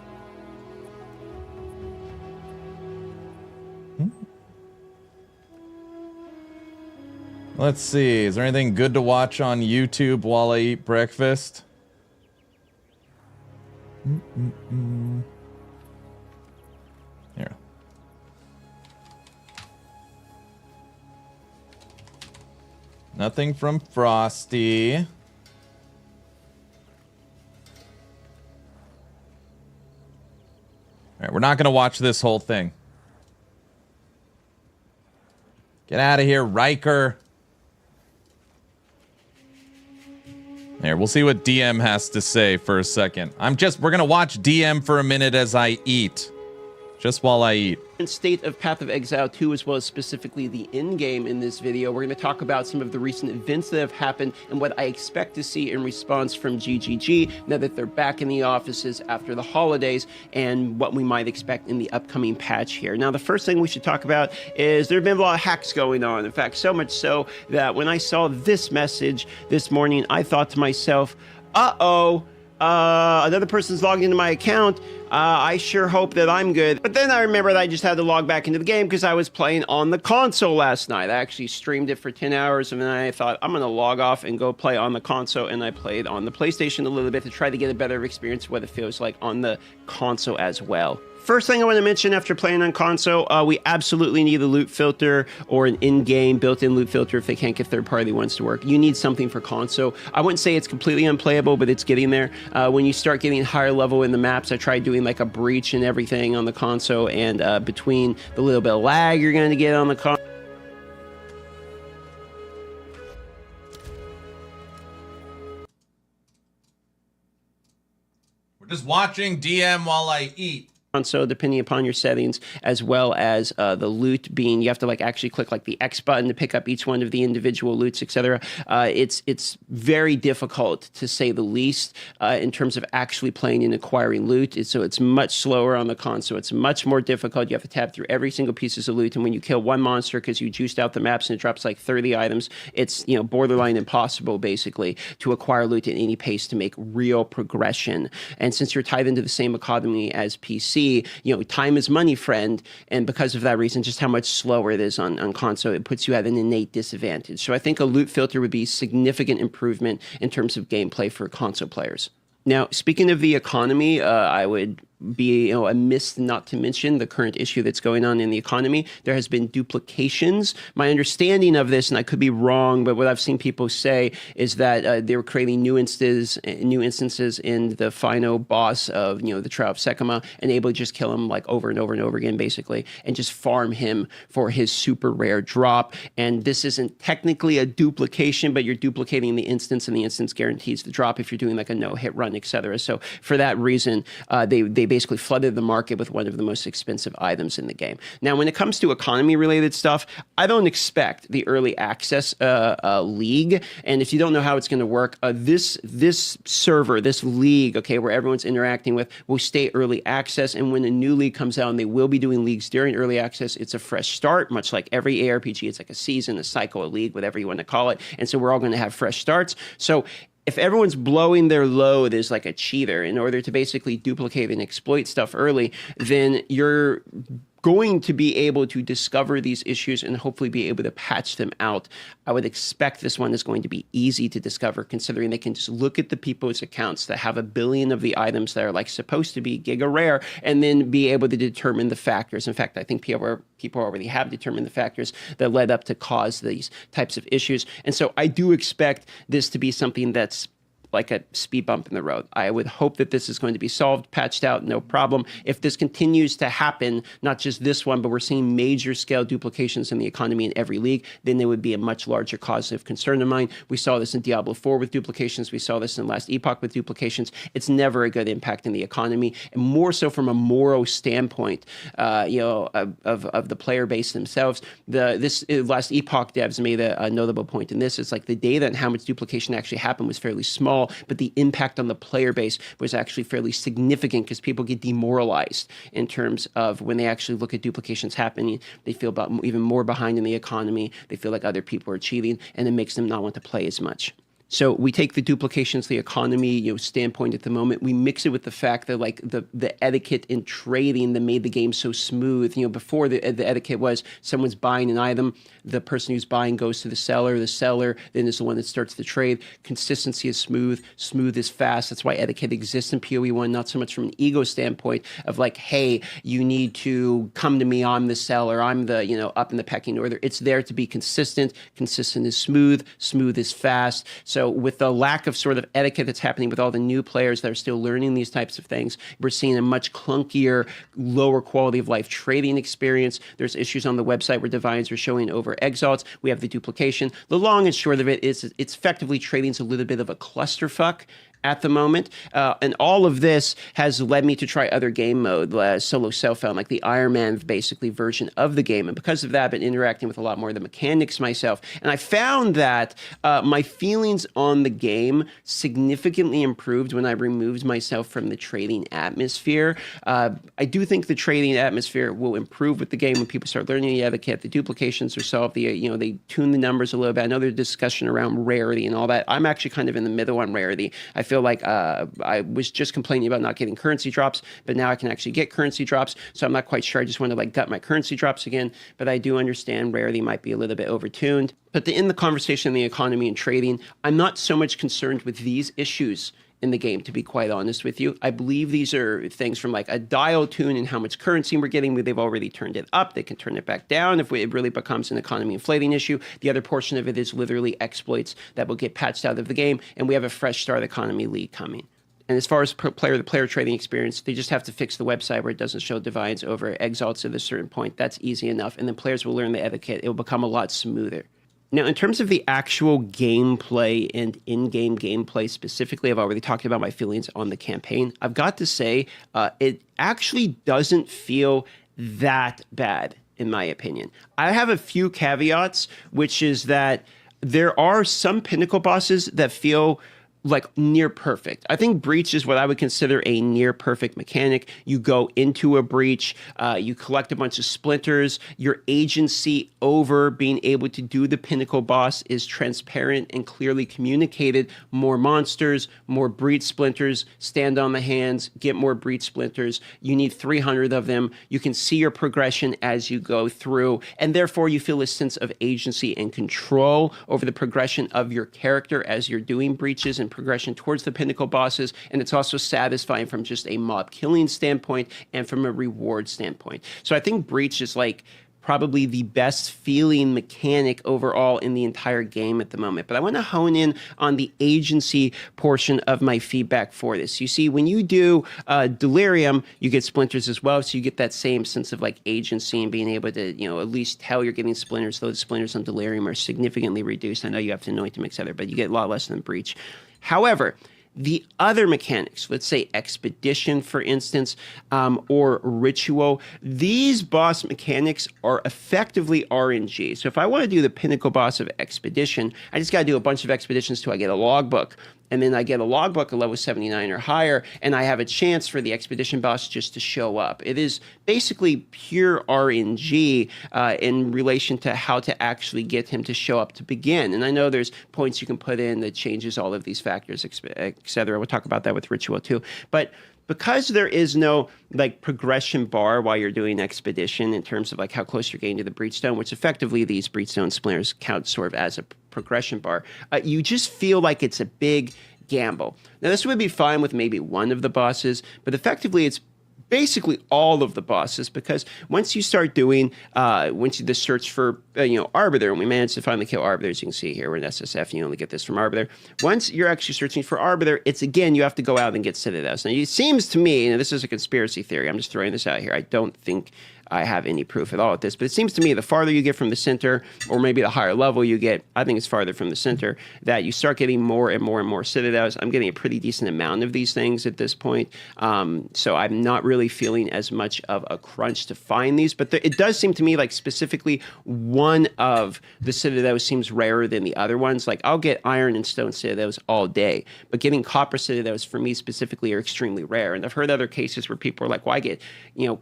Speaker 1: Let's see. Is there anything good to watch on YouTube while I eat breakfast? Here. Nothing from Frosty. All right, we're not going to watch this whole thing. Get out of here, Riker. Here, we'll see what DM has to say for a second. We're going to watch DM for a minute as I eat. Just while I eat.
Speaker 5: State of Path of Exile 2, as well as specifically the Endgame in this video. We're going to talk about some of the recent events that have happened and what I expect to see in response from GGG now that they're back in the offices after the holidays, and what we might expect in the upcoming patch here. Now, the first thing we should talk about is there have been a lot of hacks going on. In fact, so much so that when I saw this message this morning, I thought to myself, another person's logged into my account. I sure hope that I'm good. But then I remembered I just had to log back into the game because I was playing on the console last night. I actually streamed it for 10 hours, and then I thought, I'm going to log off and go play on the console, and I played on the PlayStation a little bit to try to get a better experience of what it feels like on the console as well. First thing I want to mention after playing on console, we absolutely need a loot filter or an in-game built-in loot filter if they can't get third-party ones to work. You need something for console. I wouldn't say it's completely unplayable, but it's getting there. When you start getting higher level in the maps, I tried doing like a breach and everything on the console, and between the little bit of lag you're going to get on the console,
Speaker 1: We're just watching DM while I eat.
Speaker 5: so depending upon your settings, as well as the loot being, you have to like actually click like the X button to pick up each one of the individual loots, etc. It's very difficult to say the least in terms of actually playing and acquiring loot. So it's much slower on the console. It's much more difficult. You have to tab through every single piece of loot, and when you kill one monster because you juiced out the maps and it drops like 30 items, it's borderline impossible basically to acquire loot at any pace to make real progression. And since you're tied into the same economy as PC, time is money, friend, and because of that reason, just how much slower it is on console, it puts you at an innate disadvantage. So I think a loot filter would be significant improvement in terms of gameplay for console players. Now, speaking of the economy, I would be amiss not to mention the current issue that's going on in the economy. There has been duplications. My understanding of this, and I could be wrong, but what I've seen people say is that they were creating new instances in the final boss of the Trial of Sekima, and able to just kill him like over and over and over again, basically, and just farm him for his super rare drop. And this isn't technically a duplication, but you're duplicating the instance, and the instance guarantees the drop if you're doing like a no-hit run, etc. So for that reason, they basically flooded the market with one of the most expensive items in the game. Now, when it comes to economy-related stuff, I don't expect the early access league. And if you don't know how it's going to work, this server, this league, okay, where everyone's interacting with, will stay early access. And when a new league comes out, and they will be doing leagues during early access, it's a fresh start, much like every ARPG. It's like a season, a cycle, a league, whatever you want to call it. And so we're all going to have fresh starts. So if everyone's blowing their load as like a cheater in order to basically duplicate and exploit stuff early, then you're going to be able to discover these issues and hopefully be able to patch them out. I would expect this one is going to be easy to discover, considering they can just look at the people's accounts that have 1 billion of the items that are like supposed to be giga rare, and then be able to determine the factors. In fact, I think people already have determined the factors that led up to cause these types of issues. And so I do expect this to be something that's like a speed bump in the road. I would hope that this is going to be solved, patched out, no problem. If this continues to happen, not just this one, but we're seeing major scale duplications in the economy in every league, then there would be a much larger cause of concern of mine. We saw this in Diablo 4 with duplications. We saw this in Last Epoch with duplications. It's never a good impact in the economy, and more so from a moral standpoint, of the player base themselves. This Last Epoch devs made a notable point in this. It's like the data and how much duplication actually happened was fairly small, but the impact on the player base was actually fairly significant because people get demoralized in terms of when they actually look at duplications happening. They feel even more behind in the economy. They feel like other people are cheating, and it makes them not want to play as much. So we take the duplications, the economy, standpoint at the moment. We mix it with the fact that like the etiquette in trading that made the game so smooth. Before the etiquette was someone's buying an item, the person who's buying goes to the seller then is the one that starts the trade. Consistency is smooth is fast. That's why etiquette exists in PoE 1, not so much from an ego standpoint of like, hey, you need to come to me, I'm the seller, I'm the, up in the pecking order. It's there to be consistent. Consistent is smooth is fast. So with the lack of sort of etiquette that's happening with all the new players that are still learning these types of things, we're seeing a much clunkier, lower quality of life trading experience. There's issues on the website where divines are showing over exalts. We have the duplication. The long and short of it is it's effectively trading's a little bit of a clusterfuck at the moment. And all of this has led me to try other game mode, solo self-found, like the Iron Man basically version of the game. And because of that, I've been interacting with a lot more of the mechanics myself. And I found that my feelings on the game significantly improved when I removed myself from the trading atmosphere. I do think the trading atmosphere will improve with the game when people start learning the etiquette, the duplications are solved, they tune the numbers a little bit. I know there's discussion around rarity and all that. I'm actually kind of in the middle on rarity. I feel like I was just complaining about not getting currency drops, but now I can actually get currency drops. So I'm not quite sure. I just want to gut my currency drops again. But I do understand rarity might be a little bit overtuned. But in the conversation, the economy and trading, I'm not so much concerned with these issues in the game, to be quite honest with you. I believe these are things from like a dial tune and how much currency we're getting. They've already turned it up. They can turn it back down if it really becomes an economy inflating issue. The other portion of it is literally exploits that will get patched out of the game. And we have a fresh start economy league coming. And as far as the player trading experience, they just have to fix the website where it doesn't show divines over exalts at a certain point. That's easy enough. And then players will learn the etiquette. It will become a lot smoother. Now, in terms of the actual gameplay and in-game gameplay specifically, I've already talked about my feelings on the campaign. I've got to say, it actually doesn't feel that bad, in my opinion. I have a few caveats, which is that there are some pinnacle bosses that feel like near perfect. I think breach is what I would consider a near perfect mechanic. You go into a breach, you collect a bunch of splinters. Your agency over being able to do the pinnacle boss is transparent and clearly communicated. More monsters, more breach splinters, stand on the hands, get more breach splinters. You need 300 of them. You can see your progression as you go through, and therefore you feel a sense of agency and control over the progression of your character as you're doing breaches and progression towards the pinnacle bosses. And it's also satisfying from just a mob killing standpoint and from a reward standpoint. So I think breach is like probably the best feeling mechanic overall in the entire game at the moment. But I want to hone in on the agency portion of my feedback for this. You see, when you do delirium, you get splinters as well. So you get that same sense of like agency and being able to, at least tell you're getting splinters, though the splinters on delirium are significantly reduced. I know you have to anoint them, etc., but you get a lot less than breach. However, the other mechanics, let's say expedition, for instance, or ritual, these boss mechanics are effectively RNG. So if I want to do the pinnacle boss of expedition, I just got to do a bunch of expeditions till I get a logbook. And then I get a logbook at level 79 or higher, and I have a chance for the expedition boss just to show up. It is basically pure RNG in relation to how to actually get him to show up to begin. And I know there's points you can put in that changes all of these factors, et cetera. We'll talk about that with Ritual too. But because there is no like progression bar while you're doing expedition in terms of like how close you're getting to the breachstone, which effectively these breachstone splinters count sort of as a progression bar, you just feel like it's a big gamble. Now this would be fine with maybe one of the bosses, but effectively it's basically all of the bosses, because once you start doing the search for Arbiter, and we managed to finally kill Arbiter, as you can see here, we're in SSF and you only get this from Arbiter. Once you're actually searching for Arbiter, it's again you have to go out and get Citadels. Now it seems to me, and this is a conspiracy theory, I'm just throwing this out here, I don't think I have any proof at all at this, but it seems to me the farther you get from the center, or maybe the higher level you get, I think it's farther from the center, that you start getting more and more and more Citadels. I'm getting a pretty decent amount of these things at this point, so I'm not really feeling as much of a crunch to find these, but it does seem to me like specifically one of the Citadels seems rarer than the other ones. Like I'll get iron and stone Citadels all day, but getting copper Citadels for me specifically are extremely rare. And I've heard other cases where people are like, well, I get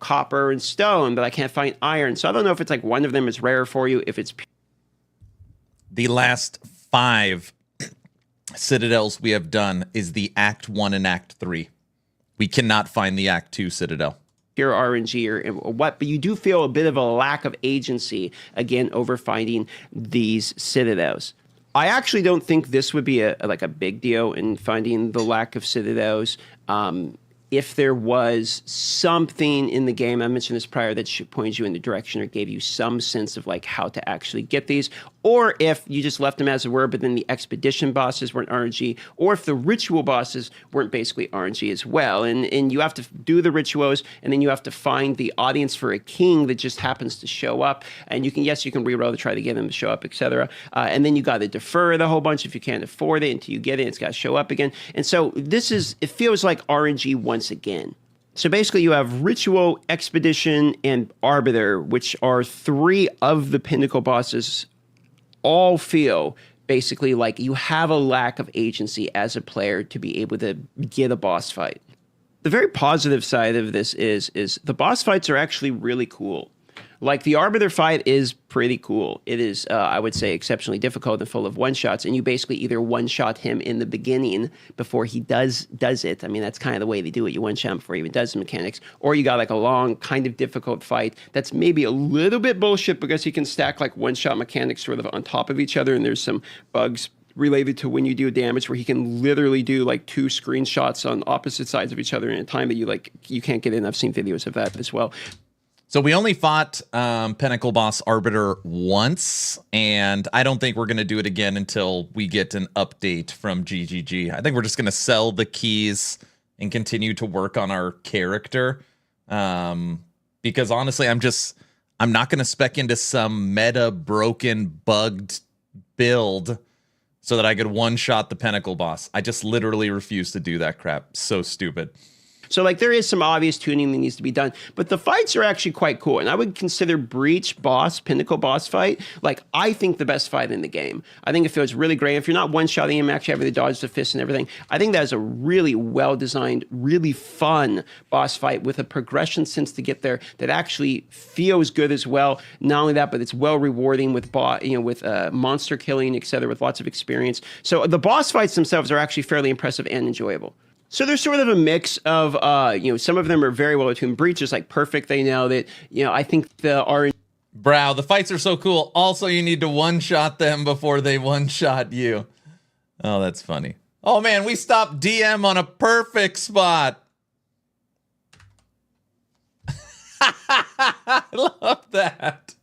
Speaker 5: copper and stone, but I can't find iron. So I don't know if it's like one of them is rare for you, if it's
Speaker 1: the last 5 Citadels we have done is the Act 1 and Act 3. We cannot find the Act 2 Citadel.
Speaker 5: Pure RNG or what, but you do feel a bit of a lack of agency, again, over finding these Citadels. I actually don't think this would be a big deal in finding the lack of Citadels. If there was something in the game, I mentioned this prior, that should point you in the direction or gave you some sense of like how to actually get these, or if you just left them as they were, but then the expedition bosses weren't RNG, or if the ritual bosses weren't basically RNG as well. And you have to do the rituals, and then you have to find the audience for a king that just happens to show up. And you can reroll to try to get them to show up, etc. And then you got to defer it a whole bunch if you can't afford it until you get it. It's got to show up again. And so it feels like RNG once again. So basically you have Ritual, Expedition, and Arbiter, which are 3 of the Pinnacle bosses, all feel basically like you have a lack of agency as a player to be able to get a boss fight. The very positive side of this is the boss fights are actually really cool. Like, the Arbiter fight is pretty cool. It is, I would say, exceptionally difficult and full of one-shots, and you basically either one-shot him in the beginning before he does it. I mean, that's kind of the way they do it. You one-shot him before he even does the mechanics. Or you got, like, a long, kind of difficult fight that's maybe a little bit bullshit because you can stack, like, one-shot mechanics sort of on top of each other, and there's some bugs related to when you do damage where he can literally do, like, 2 screenshots on opposite sides of each other in a time that you can't get in. I've seen videos of that as well.
Speaker 1: So we only fought Pinnacle Boss Arbiter once, and I don't think we're going to do it again until we get an update from GGG. I think we're just going to sell the keys and continue to work on our character. Because honestly, I'm not going to spec into some meta broken bugged build so that I could one-shot the Pinnacle Boss. I just literally refuse to do that crap. So stupid.
Speaker 5: So, like, there is some obvious tuning that needs to be done, but the fights are actually quite cool. And I would consider Breach boss, Pinnacle boss fight, like, I think the best fight in the game. I think it feels really great. If you're not one-shotting him, actually having to dodge the fist and everything, I think that is a really well-designed, really fun boss fight with a progression sense to get there that actually feels good as well. Not only that, but it's well rewarding with monster killing, etc., with lots of experience. So the boss fights themselves are actually fairly impressive and enjoyable. So there's sort of a mix of, some of them are very well attuned. Breach is like perfect. They nailed it. I think the RNG.
Speaker 1: Brow, the fights are so cool. Also, you need to one-shot them before they one-shot you. Oh, that's funny. Oh, man, we stopped DM on a perfect spot. I love that.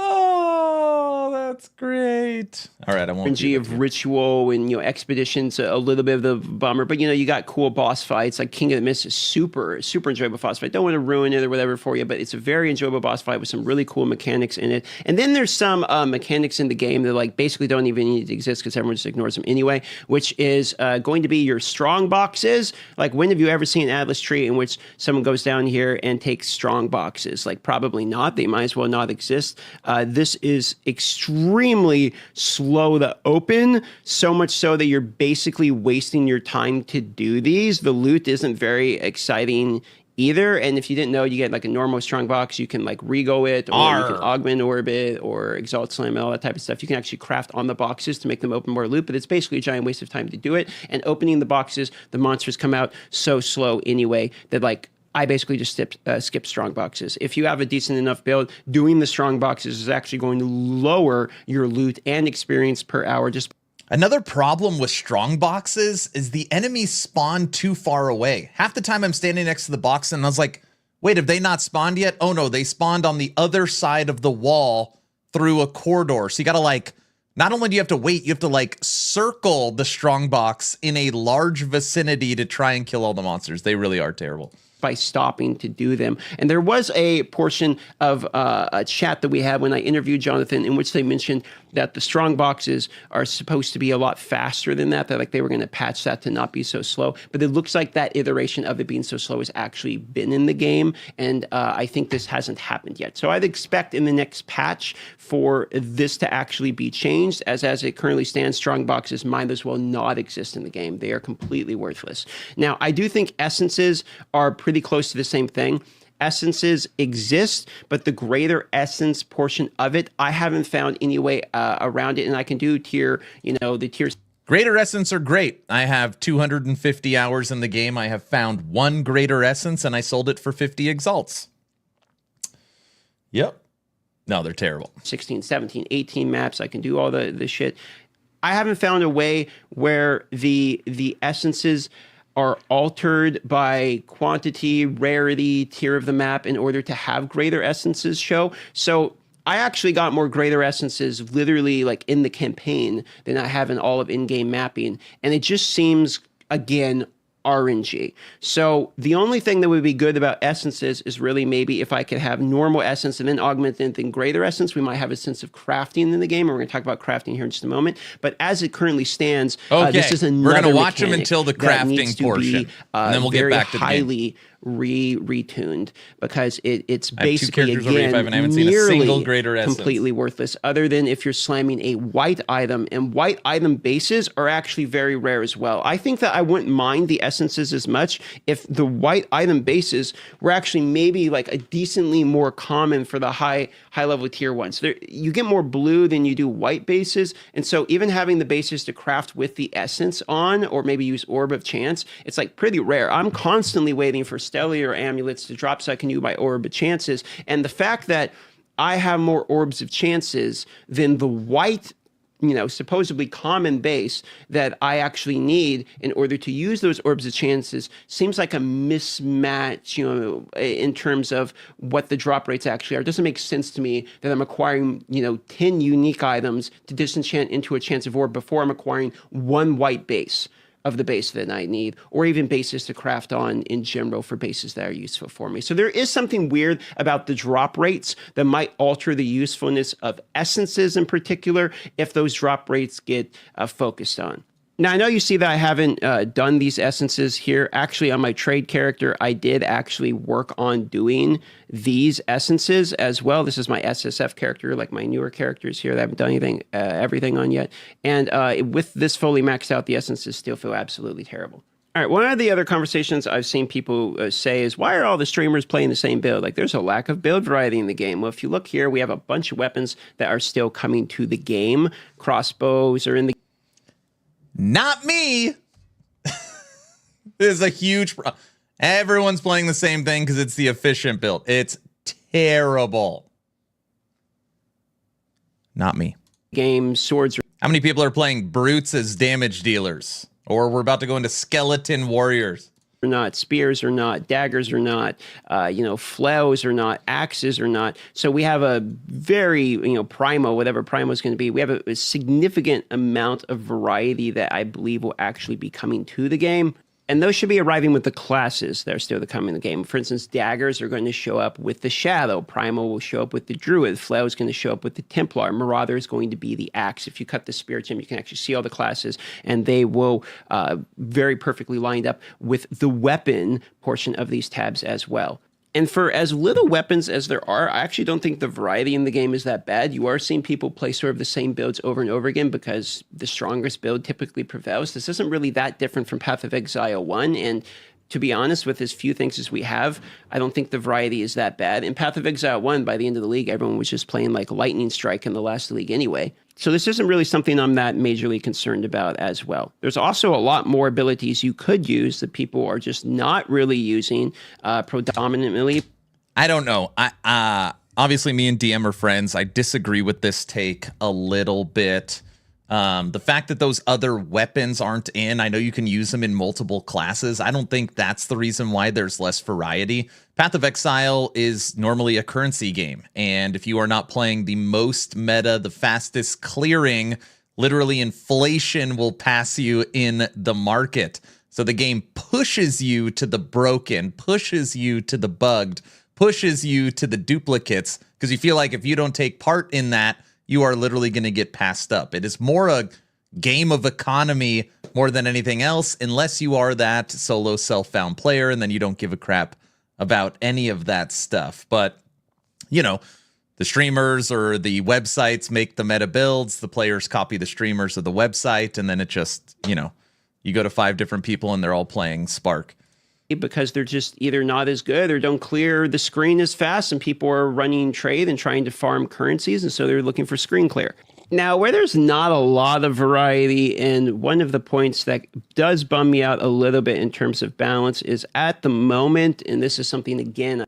Speaker 1: Oh, that's great. All right, I won't.
Speaker 5: RNG of Ritual and Expedition's a little bit of the bummer, but you got cool boss fights like King of the Mist is super enjoyable boss fight. Don't want to ruin it or whatever for you, but it's a very enjoyable boss fight with some really cool mechanics in it. And then there's some mechanics in the game that like basically don't even need to exist because everyone just ignores them anyway, which is going to be your strong boxes. Like, when have you ever seen an Atlas tree in which someone goes down here and takes strong boxes? Like, probably not. They might as well not exist. This is extremely slow to open, so much so that you're basically wasting your time to do these. The loot isn't very exciting either, and if you didn't know, you get like a normal strong box, you can like rego it, or you can augment orbit, or exalt slam, and all that type of stuff. You can actually craft on the boxes to make them open more loot, but it's basically a giant waste of time to do it. And opening the boxes, the monsters come out so slow anyway that like I basically just skip strong boxes. If you have a decent enough build, doing the strong boxes is actually going to lower your loot and experience per hour.
Speaker 1: Another problem with strong boxes is the enemies spawn too far away. Half the time I'm standing next to the box and I was like, wait, have they not spawned yet? Oh no, they spawned on the other side of the wall through a corridor. So you gotta like, not only do you have to wait, you have to like circle the strong box in a large vicinity to try and kill all the monsters. They really are terrible.
Speaker 5: By stopping to do them. And there was a portion of a chat that we had when I interviewed Jonathan in which they mentioned that the strong boxes are supposed to be a lot faster than that. Like they were going to patch that to not be so slow. But it looks like that iteration of it being so slow has actually been in the game. And I think this hasn't happened yet. So I'd expect in the next patch for this to actually be changed. As it currently stands, strong boxes might as well not exist in the game. They are completely worthless. Now, I do think essences are pretty close to the same thing. Essences exist, but the greater essence portion of it, I haven't found any way around it. And I can do the tiers.
Speaker 1: Greater Essence are great. I have 250 hours in the game. I have found one Greater Essence, and I sold it for 50 Exalts. Yep. No, they're terrible.
Speaker 5: 16, 17, 18 maps. I can do all the shit. I haven't found a way where the essences are altered by quantity, rarity, tier of the map in order to have greater essences show. So I actually got more greater essences literally like in the campaign than I have in all of in-game mapping. And it just seems, again, RNG. So the only thing that would be good about essences is really maybe if I could have normal essence and then augment it in greater essence, we might have a sense of crafting in the game. And we're going to talk about crafting here in just a moment. But as it currently stands, this is another
Speaker 1: we're going to watch them until the crafting portion, and then we'll get back to the game.
Speaker 5: Retuned because it's basically
Speaker 1: again I haven't seen a single greater essence.
Speaker 5: Completely worthless other than if you're slamming a white item, and white item bases are actually very rare as well. I think that I wouldn't mind the essences as much if the white item bases were actually maybe like a decently more common for the high level tier ones. You get more blue than you do white bases, and so even having the bases to craft with the essence on, or maybe use Orb of Chance, it's like pretty rare. I'm constantly waiting for stellar amulets to drop so I can use my Orb of Chances, and the fact that I have more Orbs of Chances than the white, supposedly common base that I actually need in order to use those Orbs of Chances seems like a mismatch, in terms of what the drop rates actually are. It doesn't make sense to me that I'm acquiring, 10 unique items to disenchant into a Chance of Orb before I'm acquiring one white base of the base that I need, or even bases to craft on in general for bases that are useful for me. So there is something weird about the drop rates that might alter the usefulness of essences in particular if those drop rates get focused on. Now, I know you see that I haven't done these essences here. Actually, on my trade character, I did actually work on doing these essences as well. This is my SSF character, like my newer characters here that I haven't done everything on yet. And with this fully maxed out, the essences still feel absolutely terrible. All right, one of the other conversations I've seen people say is, why are all the streamers playing the same build? Like, there's a lack of build variety in the game. Well, if you look here, we have a bunch of weapons that are still coming to the game. Crossbows are in the
Speaker 1: Not me. This is a huge problem. Everyone's playing the same thing because it's the efficient build. It's terrible. Not me.
Speaker 5: game. Swords
Speaker 1: How many people are playing brutes as damage dealers? Or we're about to go into skeleton warriors.
Speaker 5: or not, spears or not, daggers or not, flails or not, axes or not. So we have a very, primo, whatever primo is going to be. We have a significant amount of variety that I believe will actually be coming to the game. And those should be arriving with the classes that are still to come in the game. For instance, daggers are going to show up with the Shadow. Primal will show up with the Druid. Flail is going to show up with the Templar. Marauder is going to be the Axe. If you cut the Spirit Gem, you can actually see all the classes, and they will very perfectly lined up with the weapon portion of these tabs as well. And for as little weapons as there are, I actually don't think the variety in the game is that bad. You are seeing people play sort of the same builds over and over again because the strongest build typically prevails. This isn't really that different from Path of Exile 1, and to be honest, with as few things as we have, I don't think the variety is that bad. In Path of Exile 1, by the end of the league, everyone was just playing like Lightning Strike in the last league anyway. So this isn't really something I'm that majorly concerned about as well. There's also a lot more abilities you could use that people are just not really using predominantly.
Speaker 1: I don't know. Obviously, me and DM are friends. I disagree with this take a little bit. The fact that those other weapons aren't in, I know you can use them in multiple classes. I don't think that's the reason why there's less variety. Path of Exile is normally a currency game, and if you are not playing the most meta, the fastest clearing, literally inflation will pass you in the market. So the game pushes you to the broken, pushes you to the bugged, pushes you to the duplicates, because you feel like if you don't take part in that, you are literally going to get passed up. It is more a game of economy more than anything else, unless you are that solo self-found player, and then you don't give a crap about any of that stuff. But, the streamers or the websites make the meta builds, the players copy the streamers or the website, and then it just, you go to 5 different people and they're all playing Spark.
Speaker 5: Because they're just either not as good or don't clear the screen as fast, and people are running trade and trying to farm currencies, and so they're looking for screen clear. Now, where there's not a lot of variety, and one of the points that does bum me out a little bit in terms of balance is at the moment, and this is something, again,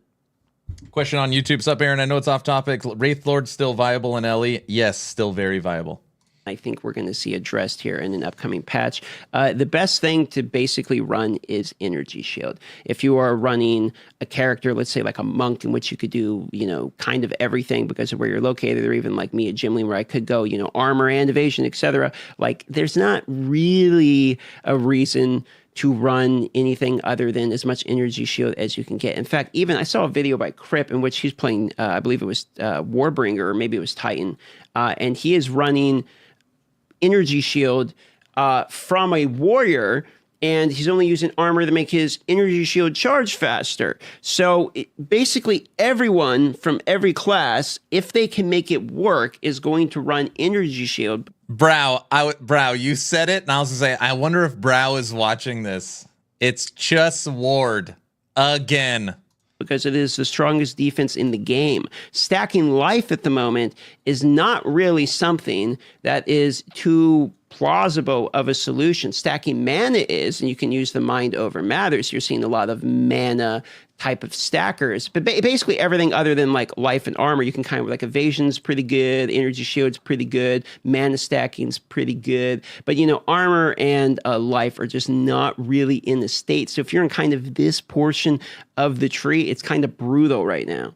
Speaker 1: Question on YouTube's up, Aaron. I know it's off topic. Wraith Lord still viable in Ellie? Yes, still very viable.
Speaker 5: I think we're going to see addressed here in an upcoming patch. The best thing to basically run is Energy Shield. If you are running a character, let's say like a monk, in which you could do, you know, kind of everything because of where you're located, or even like me, a Gymling, where I could go, you know, armor and evasion, etc. Like, there's not really a reason to run anything other than as much Energy Shield as you can get. In fact, even I saw a video by Crip in which he's playing, I believe it was Warbringer, or maybe it was Titan, and he is running Energy Shield from a warrior, and he's only using armor to make his Energy Shield charge faster. So basically everyone from every class, if they can make it work, is going to run Energy Shield.
Speaker 1: Brow, you said it, and I was gonna say, I wonder if Brow is watching this. It's just Ward again.
Speaker 5: Because it is the strongest defense in the game. Stacking life at the moment is not really something that is too plausible of a solution. Stacking mana is, and you can use the mind over matter. So you're seeing a lot of mana type of stackers, but basically everything other than like life and armor, you can kind of, like, evasion's pretty good, energy shield's pretty good, mana stacking's pretty good, but you know, armor and life are just not really in the state. So if you're in kind of this portion of the tree, it's kind of brutal right now.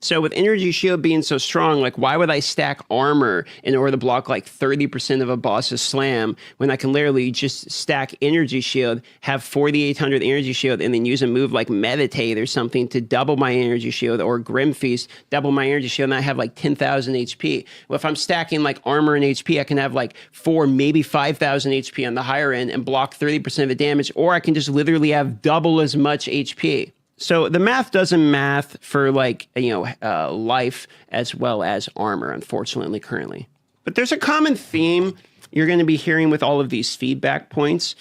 Speaker 5: So with Energy Shield being so strong, like, why would I stack armor in order to block like 30% of a boss's slam when I can literally just stack Energy Shield, have 4,800 Energy Shield, and then use a move like Meditate or something to double my Energy Shield, or Grim Feast, double my Energy Shield, and I have like 10,000 HP. Well, if I'm stacking like armor and HP, I can have like 4, maybe 5,000 HP on the higher end and block 30% of the damage, or I can just literally have double as much HP. So the math doesn't math for, like, you know, life as well as armor, unfortunately, currently. But there's a common theme you're going to be hearing with all of these feedback points,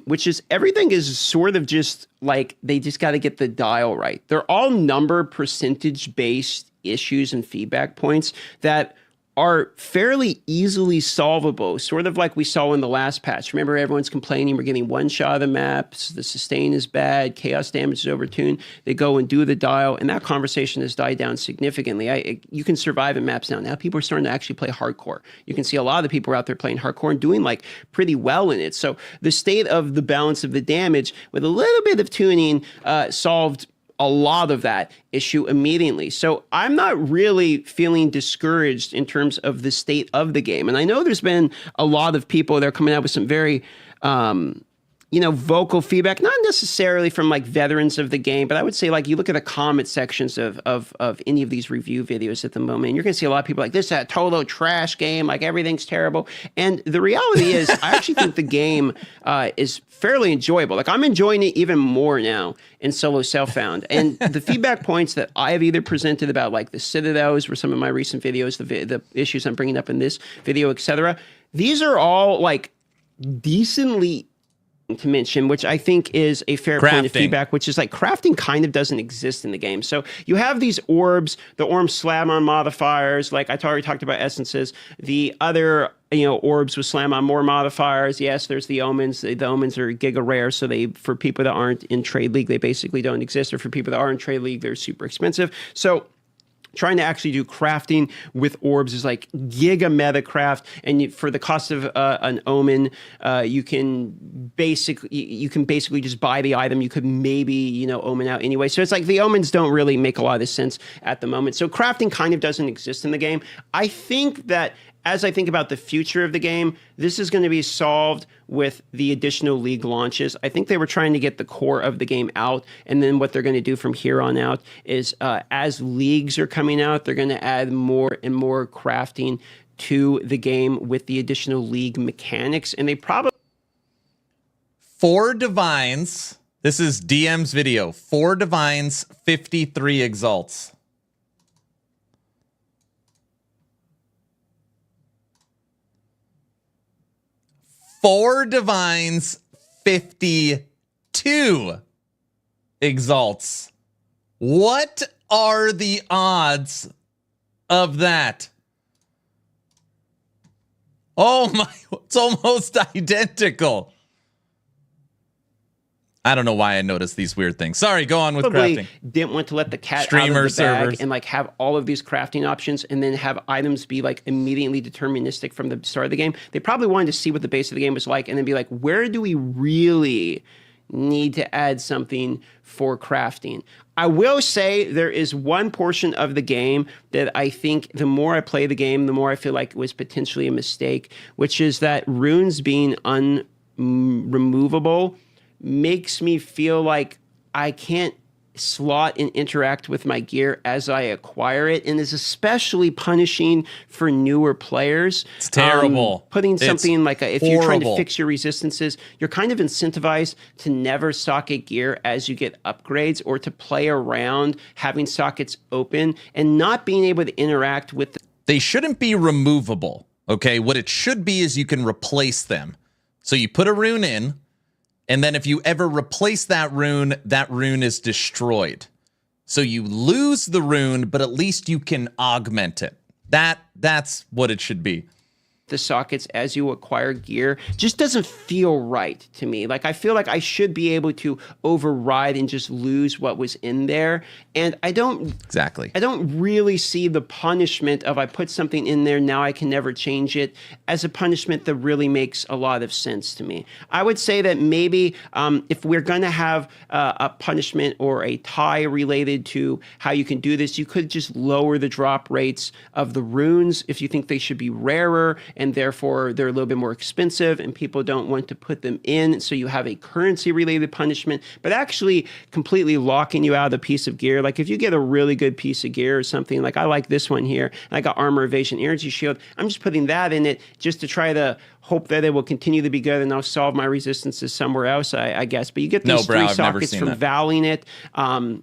Speaker 5: which is everything is sort of just like they just got to get the dial right. They're all number percentage-based issues and feedback points that are fairly easily solvable, sort of like we saw in the last patch. Remember, everyone's complaining we're getting one shot of the maps, the sustain is bad, chaos damage is overtuned. They go and do the dial, and that conversation has died down significantly. You can survive in maps now. Now people are starting to actually play hardcore. You can see a lot of the people are out there playing hardcore and doing like pretty well in it. So the state of the balance of the damage with a little bit of tuning solved a lot of that issue immediately. So I'm not really feeling discouraged in terms of the state of the game. And I know there's been a lot of people that are coming out with some very, you know, vocal feedback, not necessarily from like veterans of the game, but I would say, like, you look at the comment sections of any of these review videos at the moment, and you're going to see a lot of people like, this is a total trash game, like everything's terrible. And the reality is, I actually think the game is fairly enjoyable. Like, I'm enjoying it even more now in solo self-found. And the feedback points that I have either presented about, like the Citadels were some of my recent videos, the issues I'm bringing up in this video, etc. These are all like decently to mention, which I think is a fair point of feedback, which is like crafting kind of doesn't exist in the game. So you have these orbs, the orbs slam on modifiers, like I already talked about essences. The other, you know, orbs with slam on more modifiers. Yes, there's the omens. The omens are giga rare, so they, for people that aren't in Trade League, they basically don't exist. Or for people that are in Trade League, they're super expensive. So trying to actually do crafting with orbs is like giga meta craft, and for the cost of an omen, you can basically just buy the item. You could maybe, you know, omen out anyway. So it's like the omens don't really make a lot of sense at the moment. So crafting kind of doesn't exist in the game. I think that as I think about the future of the game, this is going to be solved with the additional league launches. I think they were trying to get the core of the game out, and then what they're going to do from here on out is as leagues are coming out, they're going to add more and more crafting to the game with the additional league mechanics. And they probably...
Speaker 1: 4 divines. This is DM's video. 4 divines, 53 exalts. 4 divines, 52 exalts. What are the odds of that? Oh my, it's almost identical. I don't know why I noticed these weird things. Sorry, go on with
Speaker 5: Probably
Speaker 1: crafting.
Speaker 5: didn't want to let the cat
Speaker 1: Streamer
Speaker 5: out of the bag
Speaker 1: servers.
Speaker 5: and like have all of these crafting options and then have items be like immediately deterministic from the start of the game. They probably wanted to see what the base of the game was like and then be like, where do we really need to add something for crafting? I will say there is one portion of the game that I think the more I play the game, the more I feel like it was potentially a mistake, which is that runes being unremovable makes me feel like I can't slot and interact with my gear as I acquire it, and is especially punishing for newer players.
Speaker 1: It's terrible.
Speaker 5: Putting
Speaker 1: It's
Speaker 5: something like if you're trying to
Speaker 1: horrible.
Speaker 5: fix your resistances, you're kind of incentivized to never socket gear as you get upgrades, or to play around having sockets open and not being able to interact with
Speaker 1: They shouldn't be removable, okay? What it should be is you can replace them. So you put a rune in, and then if you ever replace that rune is destroyed. So you lose the rune, but at least you can augment it. That's what it should be.
Speaker 5: the sockets as you acquire gear just doesn't feel right to me. Like, I feel like I should be able to override and just lose what was in there. And I don't really see the punishment of I put something in there, now I can never change it, as a punishment that really makes a lot of sense to me. I would say that maybe if we're going to have a punishment or a tie related to how you can do this, you could just lower the drop rates of the runes if you think they should be rarer and therefore they're a little bit more expensive and people don't want to put them in. So you have a currency related punishment, but actually completely locking you out of the piece of gear. Like if you get a really good piece of gear or something, like I like this one here, and I got armor evasion energy shield, I'm just putting that in it just to try to hope that it will continue to be good and I'll solve my resistances somewhere else, I guess. But you get these three sockets from vowing it.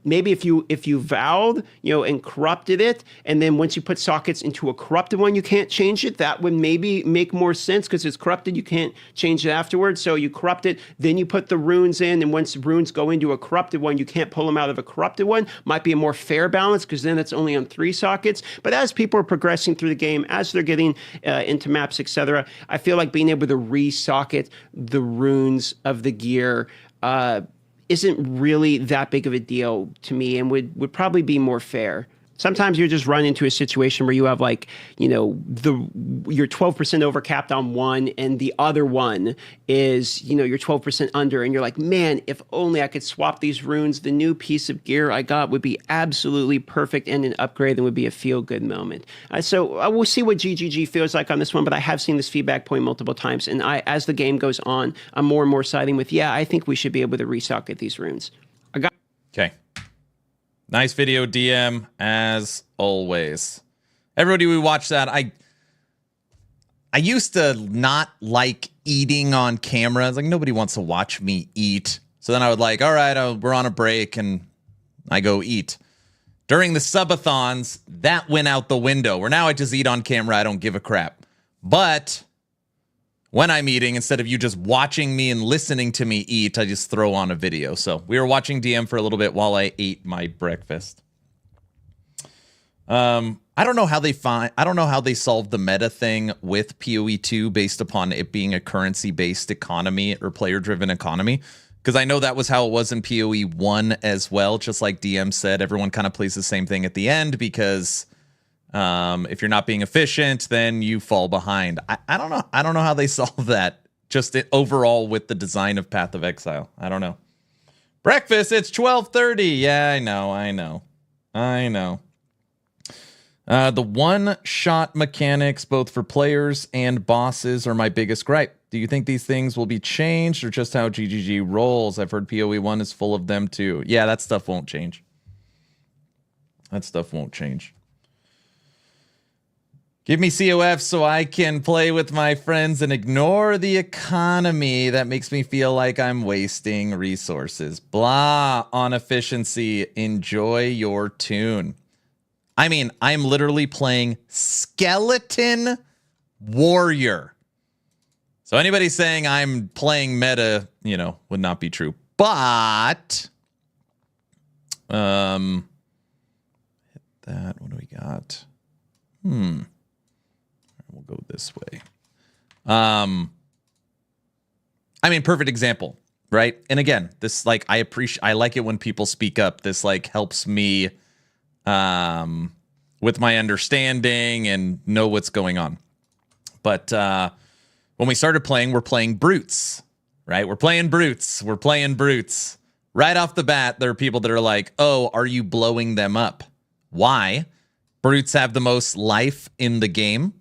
Speaker 5: Maybe if you vowed, and corrupted it, and then once you put sockets into a corrupted one, you can't change it. That would maybe make more sense because it's corrupted. You can't change it afterwards. So you corrupt it, then you put the runes in, and once runes go into a corrupted one, you can't pull them out of a corrupted one. Might be a more fair balance because then it's only on 3 sockets. But as people are progressing through the game, as they're getting into maps, etc., I feel like being able to re-socket the runes of the gear isn't really that big of a deal to me and would probably be more fair. Sometimes you just run into a situation where you have you're 12% overcapped on one and the other one is, you're 12% under and you're like, man, if only I could swap these runes, the new piece of gear I got would be absolutely perfect and an upgrade and would be a feel-good moment. So we'll see what GGG feels like on this one, but I have seen this feedback point multiple times, and as the game goes on, I'm more and more siding with, I think we should be able to resocket these runes.
Speaker 1: Okay. Nice video, DM, as always. Everybody, we watched that. I used to not like eating on camera. It's like, nobody wants to watch me eat. So then I would all right, we're on a break, and I go eat. During the subathons, that went out the window, where now I just eat on camera. I don't give a crap. But when I'm eating, instead of you just watching me and listening to me eat, I just throw on a video. So we were watching DM for a little bit while I ate my breakfast. I don't know how they solved the meta thing with PoE 2 based upon it being a currency-based economy or player-driven economy. Because I know that was how it was in PoE 1 as well. Just like DM said, everyone kind of plays the same thing at the end because if you're not being efficient, then you fall behind. I don't know. I don't know how they solve that. Just overall with the design of Path of Exile. I don't know. Breakfast, it's 12:30. Yeah, I know. The one-shot mechanics, both for players and bosses, are my biggest gripe. Do you think these things will be changed or just how GGG rolls? I've heard PoE 1 is full of them too. Yeah, that stuff won't change. Give me COF so I can play with my friends and ignore the economy that makes me feel like I'm wasting resources. Blah on efficiency. Enjoy your tune. I mean, I'm literally playing Skeleton Warrior. So anybody saying I'm playing meta, would not be true. But hit that. What do we got? We'll go this way. I mean, perfect example, right? And again, this like I like it when people speak up. This like helps me with my understanding and know what's going on. But when we started playing, we're playing brutes, right? We're playing brutes. Right off the bat, there are people that are like, "Oh, are you blowing them up?" Why? Brutes have the most life in the game.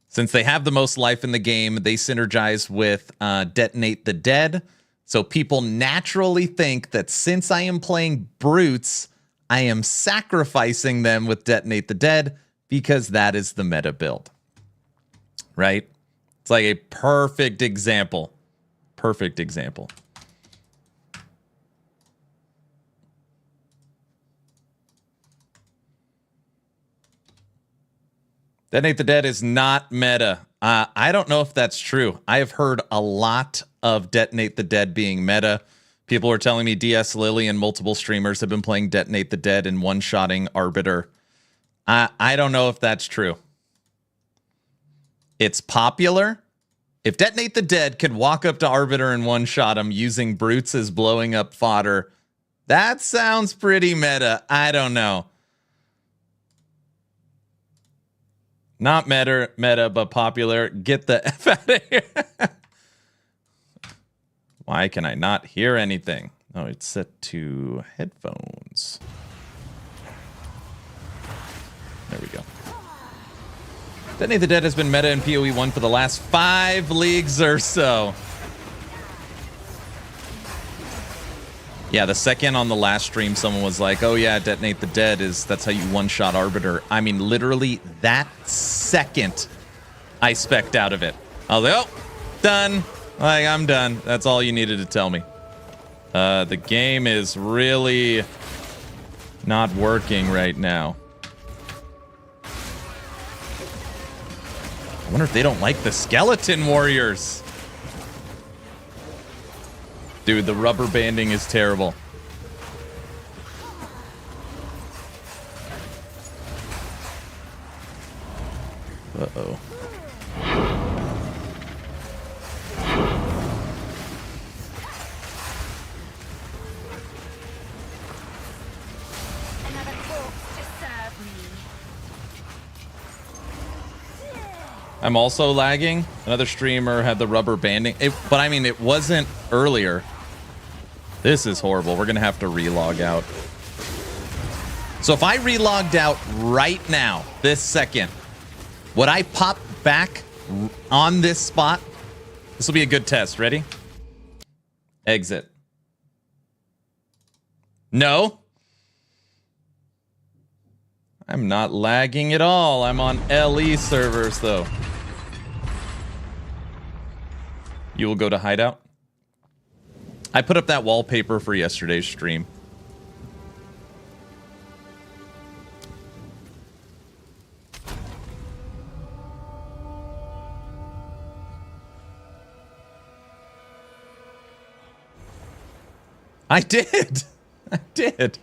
Speaker 1: Since they have the most life in the game, they synergize with Detonate the Dead. So people naturally think that since I am playing brutes, I am sacrificing them with Detonate the Dead because that is the meta build. Right? It's like a perfect example. Perfect example. Detonate the Dead is not meta. I don't know if that's true. I have heard a lot of Detonate the Dead being meta. People are telling me DS Lily and multiple streamers have been playing Detonate the Dead and one-shotting Arbiter. I don't know if that's true. It's popular. If Detonate the Dead could walk up to Arbiter and one-shot him using brutes as blowing up fodder, that sounds pretty meta. I don't know. Not meta, but popular. Get the F out of here. Why can I not hear anything? Oh, it's set to headphones. There we go. Detonate the Dead has been meta in POE 1 for the last 5 leagues or so. Yeah, the second on the last stream, someone was like, "Oh yeah, Detonate the Dead that's how you one-shot Arbiter." I mean, literally that second I spec'd out of it. I was like, "Oh, done. Like, I'm done." That's all you needed to tell me. The game is really not working right now. I wonder if they don't like the skeleton warriors. Dude, the rubber banding is terrible. Uh-oh.
Speaker 4: Another corpse to serve me.
Speaker 1: I'm also lagging. Another streamer had the rubber banding. But I mean, it wasn't earlier. This is horrible. We're going to have to relog out. So if I relogged out right now, this second, would I pop back on this spot? This will be a good test. Ready? Exit. No. I'm not lagging at all. I'm on LE servers, though. You will go to hideout. I put up that wallpaper for yesterday's stream. I did. I did.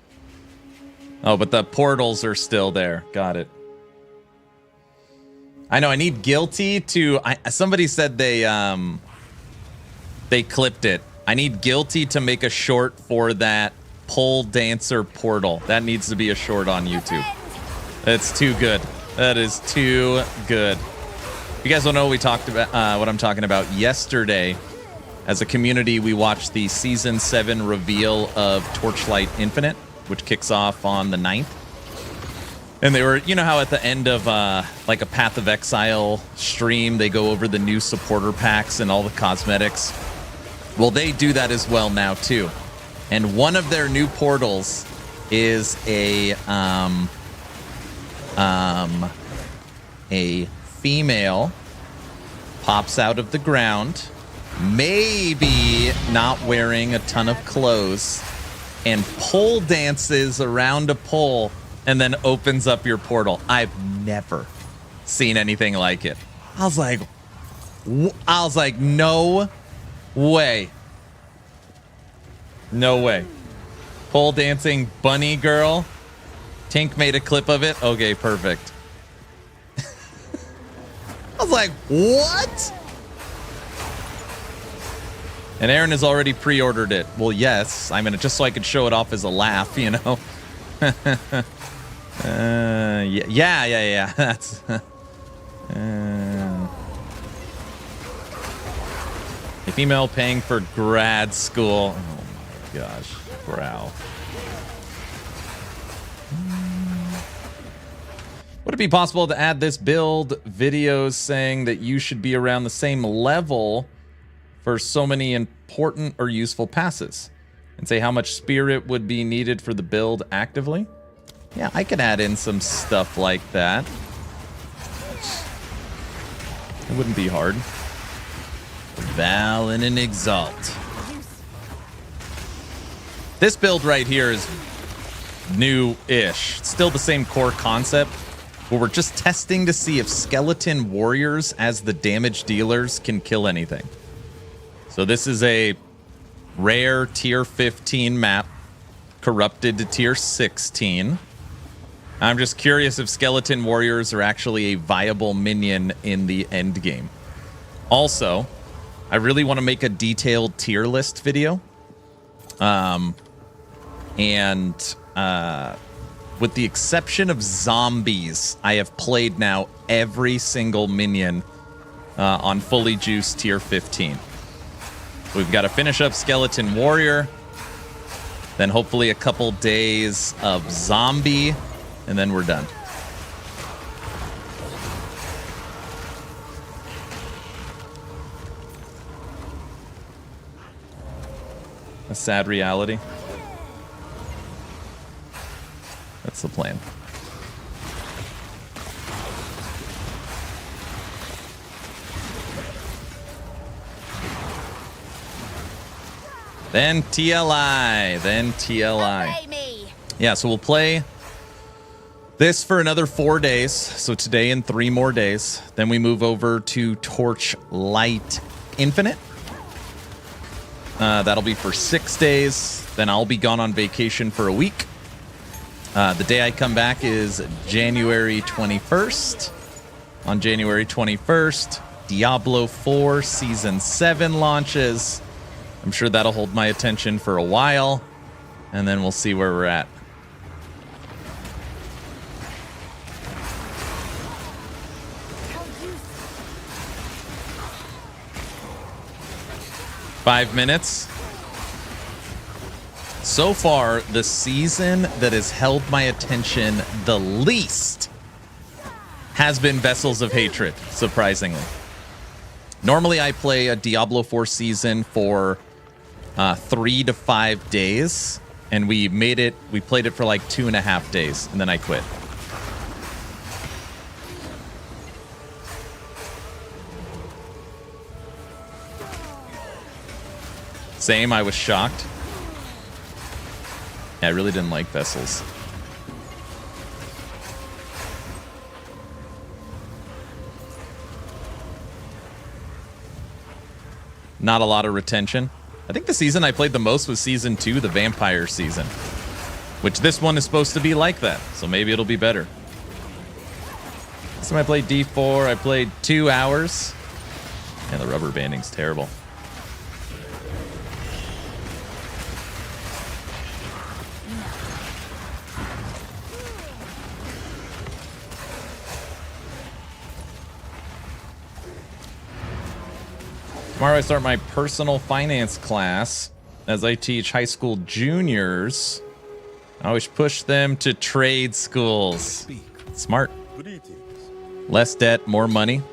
Speaker 1: Oh, but the portals are still there. Got it. I know. I need Guilty to. Somebody said they clipped it. I need Guilty to make a short for that pole dancer portal. That needs to be a short on YouTube. That's too good. That is too good. You guys don't know what we talked about, what I'm talking about. Yesterday, as a community, we watched the Season 7 reveal of Torchlight Infinite, which kicks off on the 9th. And they were, you know how at the end of like a Path of Exile stream, they go over the new supporter packs and all the cosmetics. Well, they do that as well now, too. And one of their new portals is a female pops out of the ground, maybe not wearing a ton of clothes, and pole dances around a pole and then opens up your portal. I've never seen anything like it. I was like, no way. No way. Pole dancing bunny girl. Tink made a clip of it. Okay, perfect. I was like, what? And Aaron has already pre-ordered it. Well, yes. I mean, just so I could show it off as a laugh, you know? Yeah. That's... a female paying for grad school. Oh my gosh. Brow. Would it be possible to add this build videos saying that you should be around the same level for so many important or useful passes? And say how much spirit would be needed for the build actively? Yeah, I could add in some stuff like that. It wouldn't be hard. Val and an Exalt. This build right here is new-ish. Still the same core concept, but we're just testing to see if skeleton warriors as the damage dealers can kill anything. So this is a rare tier 15 map, corrupted to tier 16. I'm just curious if skeleton warriors are actually a viable minion in the end game. Also, I really want to make a detailed tier list video. With the exception of zombies, I have played now every single minion on fully juiced tier 15. We've got to finish up Skeleton Warrior, then hopefully a couple days of zombie, and then we're done. A sad reality. That's the plan. Then TLI. Then TLI. Yeah, so we'll play this for another 4 days. So today and 3 more days. Then we move over to Torchlight Infinite. That'll be for 6 days. Then I'll be gone on vacation for a week. The day I come back is January 21st. On January 21st, Diablo 4 Season 7 launches. I'm sure that'll hold my attention for a while, and then we'll see where we're at. Five minutes. So far, the season that has held my attention the least has been Vessels of Hatred, surprisingly. Normally, I play a Diablo 4 season for 3 to 5 days, and we played it for like 2.5 days, and then I quit. Same, I was shocked. Yeah, I really didn't like Vessels. Not a lot of retention. I think the season I played the most was Season 2, the Vampire season. Which this one is supposed to be like that, so maybe it'll be better. This time I played D4, I played 2 hours. And the rubber banding's terrible. Tomorrow I start my personal finance class as I teach high school juniors. I always push them to trade schools. Smart. Less debt, more money.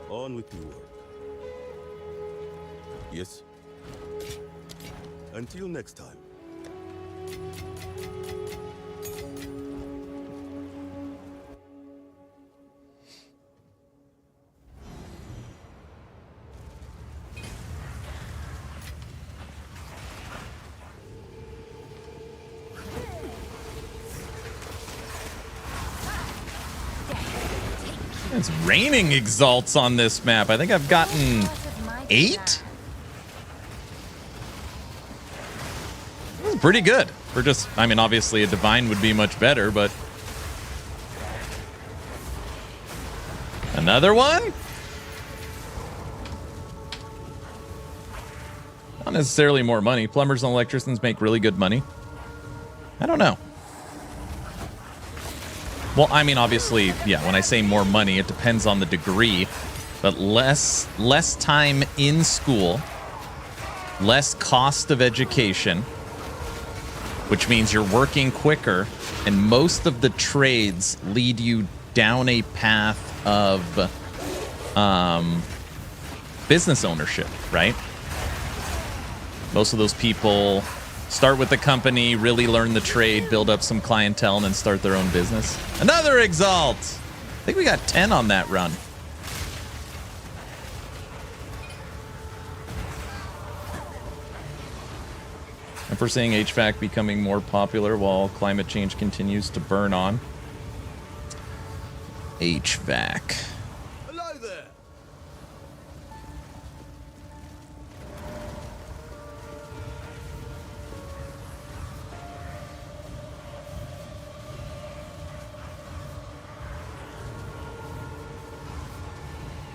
Speaker 2: On with your work. Yes. Until next time.
Speaker 1: It's raining exalts on this map. I think I've gotten 8. pretty good. For just, I mean, obviously a divine would be much better, but another one? Not necessarily more money. Plumbers and electricians make really good money. I don't know. Well, I mean, obviously, yeah, when I say more money, it depends on the degree, but less time in school, less cost of education, which means you're working quicker, and most of the trades lead you down a path of business ownership, right? Most of those people start with the company, really learn the trade, build up some clientele, and then start their own business. Another Exalt! I think we got 10 on that run. And we're seeing HVAC becoming more popular while climate change continues to burn on. HVAC.
Speaker 2: Hello there.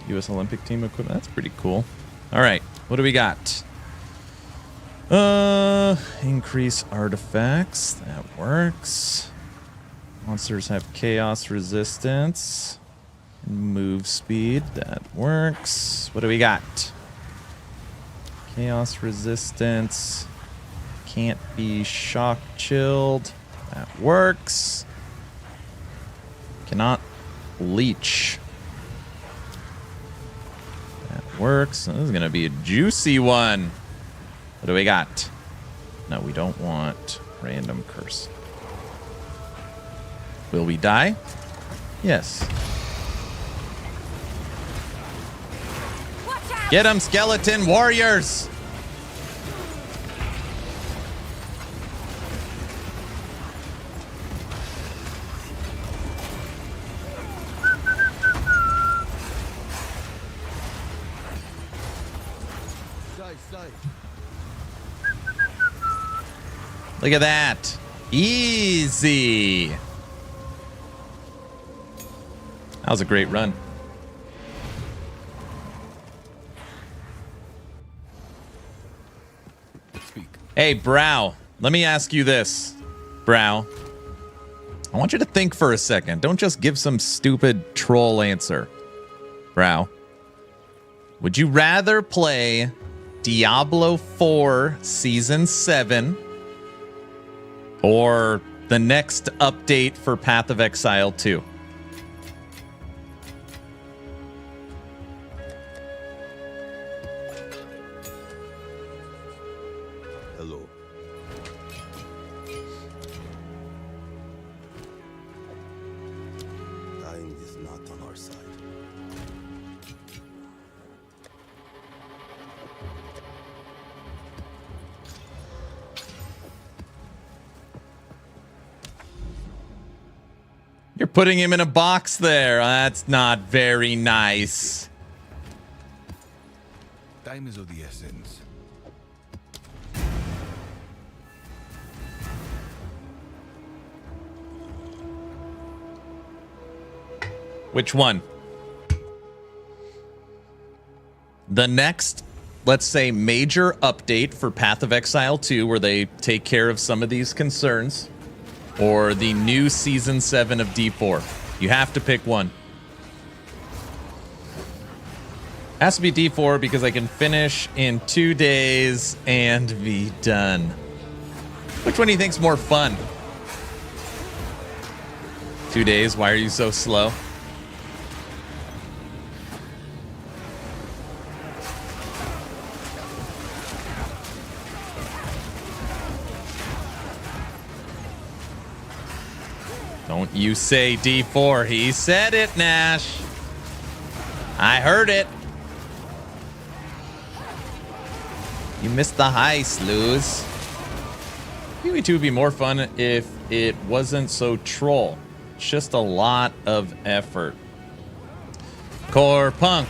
Speaker 1: U.S. Olympic team equipment. That's pretty cool. All right. What do we got? Increase artifacts. That works. Monsters have chaos resistance. Move speed. That works. What do we got? Chaos resistance. Can't be shock chilled. That works. Cannot leech. That works. This is going to be a juicy one. What do we got? No, we don't want random curse. Will we die? Yes. Get them, skeleton warriors! Look at that. Easy. That was a great run.
Speaker 3: Speak.
Speaker 1: Hey, Brow. Let me ask you this. Brow. I want you to think for a second. Don't just give some stupid troll answer. Brow. Would you rather play Diablo 4 Season 7 or the next update for Path of Exile 2?
Speaker 2: Hello. Dying is not on our side.
Speaker 1: You're putting him in a box there. That's not very nice.
Speaker 3: Time is of the essence.
Speaker 1: Which one? The next, let's say, major update for Path of Exile 2, where they take care of some of these concerns, or the new Season 7 of D4. You have to pick one. Has to be D4 because I can finish in 2 days and be done. Which one do you think's more fun? 2 days? Why are you so slow? Don't you say D4. He said it, Nash. I heard it. You missed the heist, Luz. POE 2 would be more fun if it wasn't so troll. It's just a lot of effort. Core Punk.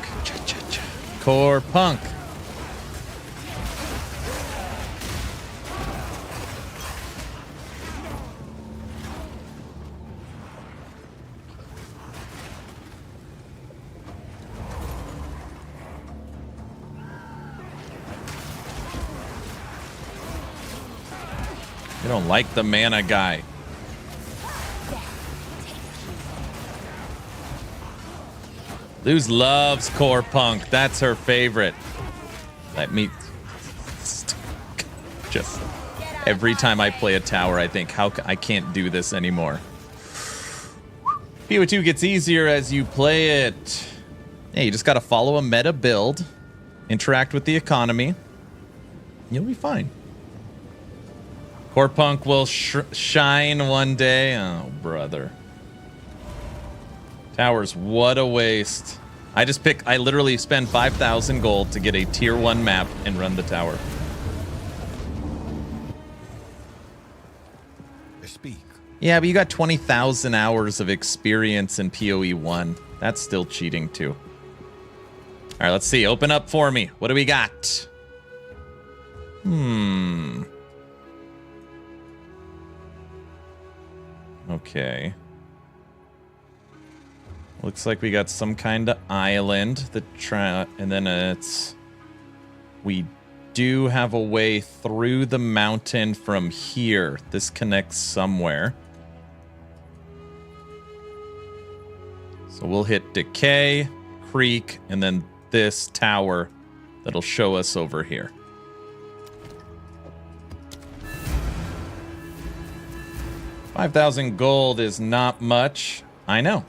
Speaker 1: Core Punk. don't like the mana guy. Luz loves core punk. That's her favorite. Let me just every time I play a tower, I think I can't do this anymore. POE2 gets easier as you play it. Yeah, you just got to follow a meta build, interact with the economy. You'll be fine. Core punk will shine one day. Oh, brother. Towers, what a waste. I literally spend 5,000 gold to get a tier 1 map and run the tower.
Speaker 3: I speak.
Speaker 1: Yeah, but you got 20,000 hours of experience in POE 1. That's still cheating too. All right, let's see. Open up for me. What do we got? Okay. Looks like we got some kind of island and then we do have a way through the mountain from here. This connects somewhere. So we'll hit Decay, Creek, and then this tower that'll show us over here. $5,000 gold is not much. I know.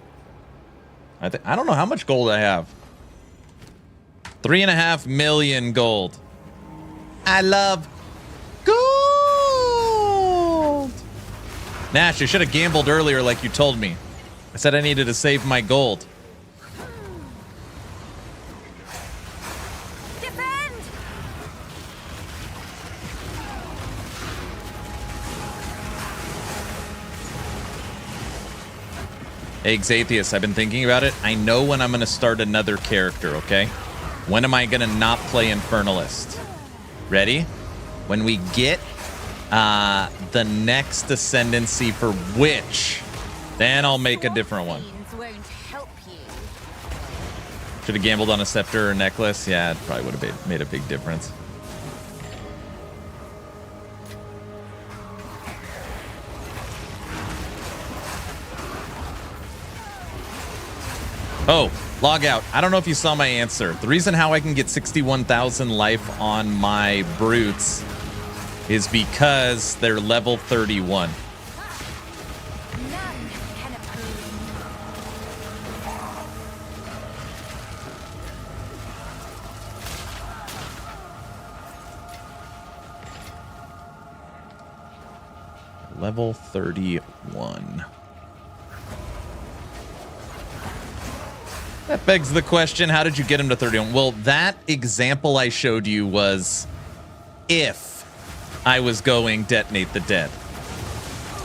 Speaker 1: I don't know how much gold I have. 3.5 million gold. I love gold. Nash, you should have gambled earlier like you told me. I said I needed to save my gold.
Speaker 4: Defend!
Speaker 1: Eggs Atheist, I've been thinking about it. I know when I'm going to start another character, okay? When am I going to not play Infernalist? Ready? When we get the next Ascendancy for Witch, then I'll make a different one.
Speaker 4: Won't help you.
Speaker 1: Should have gambled on a scepter or necklace. Yeah, it probably would have made a big difference. Oh, log out. I don't know if you saw my answer. The reason how I can get 61,000 life on my brutes is because they're level 31.
Speaker 4: None can approve.
Speaker 1: Level 31. That begs the question, how did you get him to 31? Well, that example I showed you was if I was going Detonate the Dead.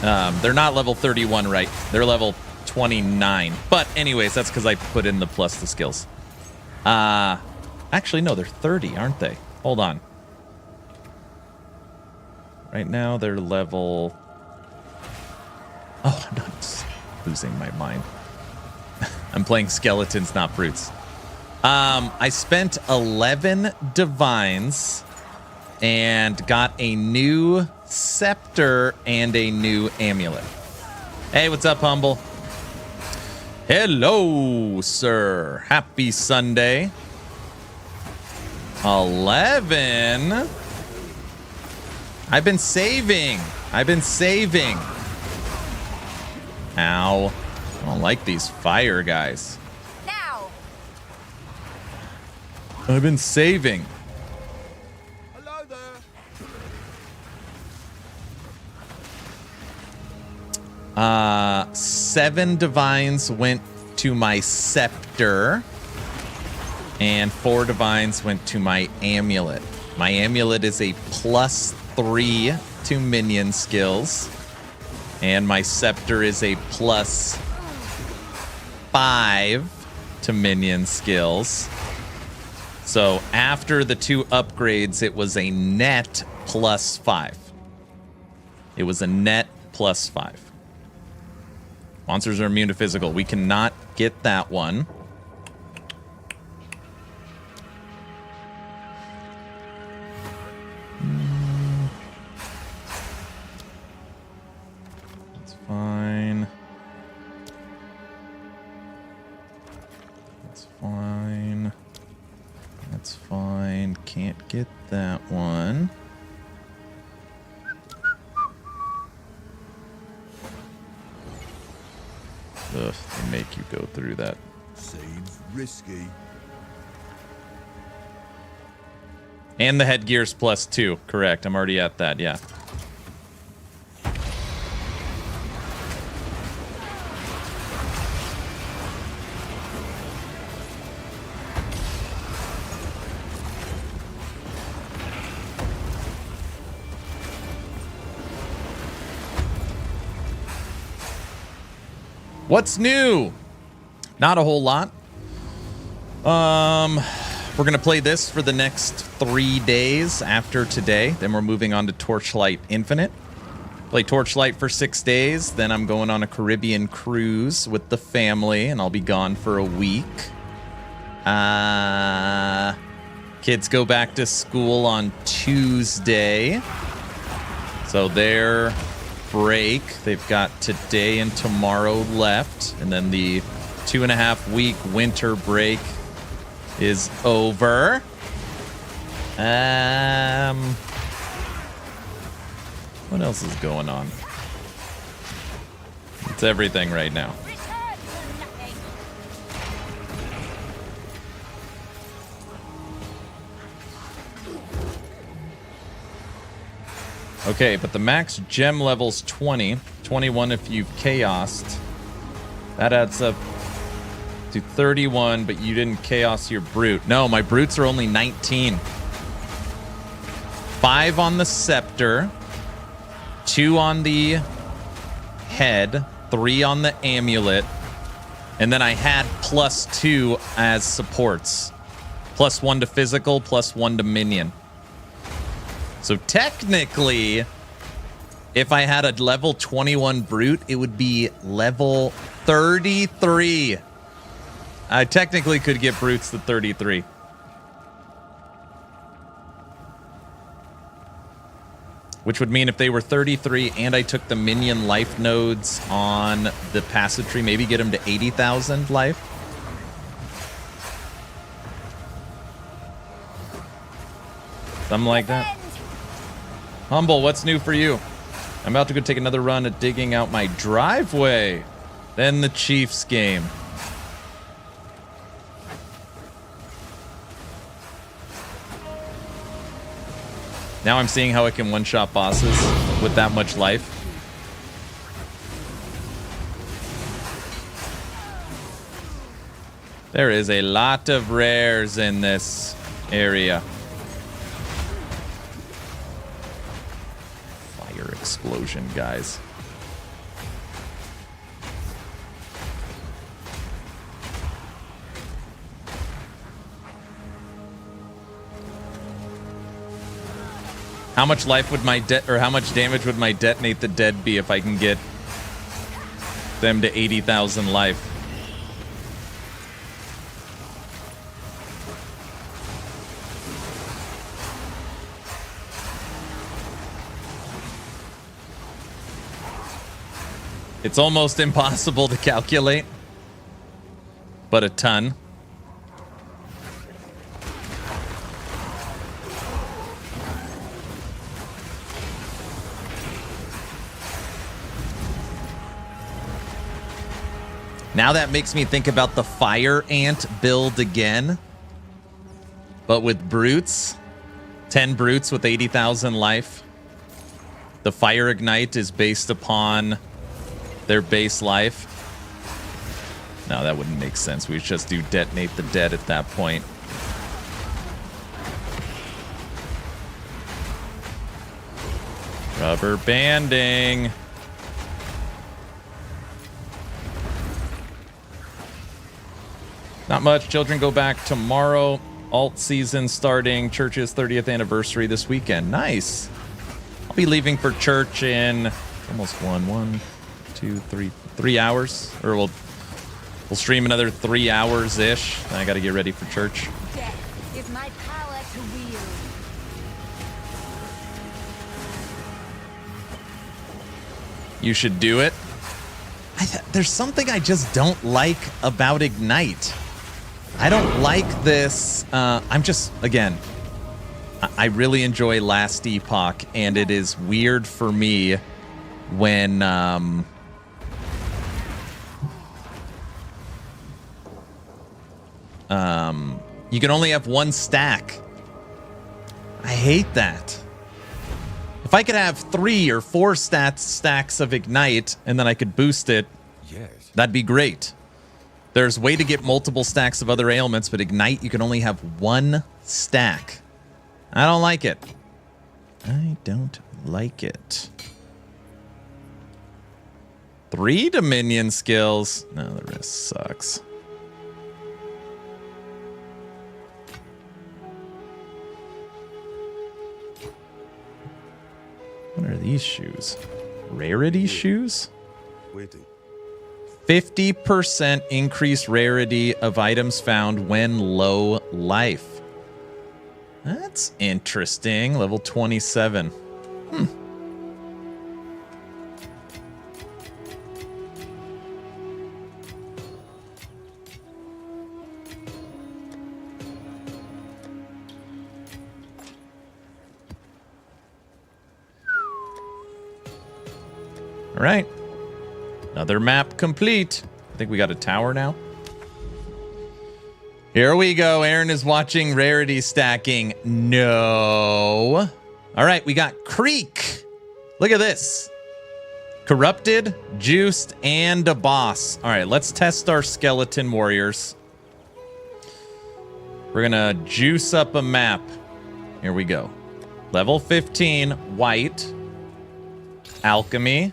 Speaker 1: They're not level 31, right? They're level 29. But anyways, that's because I put in the plus the skills. Actually, no, they're 30, aren't they? Hold on. Right now, they're level... Oh, I'm not losing my mind. I'm playing skeletons, not brutes. I spent 11 divines and got a new scepter and a new amulet. Hey, what's up, Humble? Hello, sir. Happy Sunday. 11. I've been saving. Ow. I don't like these fire guys.
Speaker 4: Now!
Speaker 1: I've been saving.
Speaker 2: Hello there.
Speaker 1: 7 divines went to my scepter, and 4 divines went to my amulet. My amulet is a +3 to minion skills, and my scepter is a +5 to minion skills. So after the 2 upgrades, it was a net +5. It was a net +5. Monsters are immune to physical. We cannot get that one. get that one. Ugh, they make you go through that.
Speaker 2: Seems risky.
Speaker 1: And the headgear's +2, correct. I'm already at that, yeah. What's new? Not a whole lot. We're gonna play this for the next 3 days after today. Then we're moving on to Torchlight Infinite. Play Torchlight for 6 days. Then I'm going on a Caribbean cruise with the family, and I'll be gone for a week. Kids go back to school on Tuesday. So they're break. They've got today and tomorrow left, and then the 2.5-week winter break is over. What else is going on? It's everything right now.
Speaker 4: Return to nothing.
Speaker 1: Okay, but the max gem level's 20. 21 if you've chaosed. That adds up to 31, but you didn't chaos your brute. No, my brutes are only 19. 5 on the scepter, 2 on the head, 3 on the amulet, and then I had +2 as supports. +1 to physical, +1 to minion. So technically, if I had a level 21 brute, it would be level 33. I technically could get brutes to 33. Which would mean if they were 33 and I took the minion life nodes on the passive tree, maybe get them to 80,000 life. Something like that. Humble, what's new for you? I'm about to go take another run at digging out my driveway. Then the Chiefs game. Now I'm seeing how I can one-shot bosses with that much life. There is a lot of rares in this area. Fire explosion, guys. How much life would my how much damage would my detonate the dead be if I can get them to 80,000 life? It's almost impossible to calculate, but a ton. Now that makes me think about the fire ant build again, but with brutes. 10 brutes with 80,000 life. The fire ignite is based upon their base life. No, that wouldn't make sense. We just do detonate the dead at that point. Rubber banding. Not much. Children go back tomorrow. Alt season starting. Church's 30th anniversary this weekend. Nice. I'll be leaving for church in almost 3 hours. Or we'll stream another 3 hours ish. Then I got to get ready for church.
Speaker 4: Death is my power to wield.
Speaker 1: You should do it. There's something I just don't like about Ignite. I don't like this. I'm just, again, I really enjoy Last Epoch, and it is weird for me when you can only have one stack. I hate that. If I could have 3 or 4 stacks of Ignite and then I could boost it,
Speaker 3: Yes.
Speaker 1: that'd be great. There's a way to get multiple stacks of other ailments, but Ignite, you can only have 1 stack. I don't like it. I don't like it. 3 Dominion skills. No, the risk sucks. What are these shoes? Rarity shoes?
Speaker 2: Waiting.
Speaker 1: 50% increased rarity of items found when low life. That's interesting. Level 27. All right. Another map complete. I think we got a tower now. Here we go. Aaron is watching rarity stacking. No. All right, we got Creek. Look at this. Corrupted, juiced, and a boss. All right, let's test our skeleton warriors. We're going to juice up a map. Here we go. Level 15, white. Alchemy.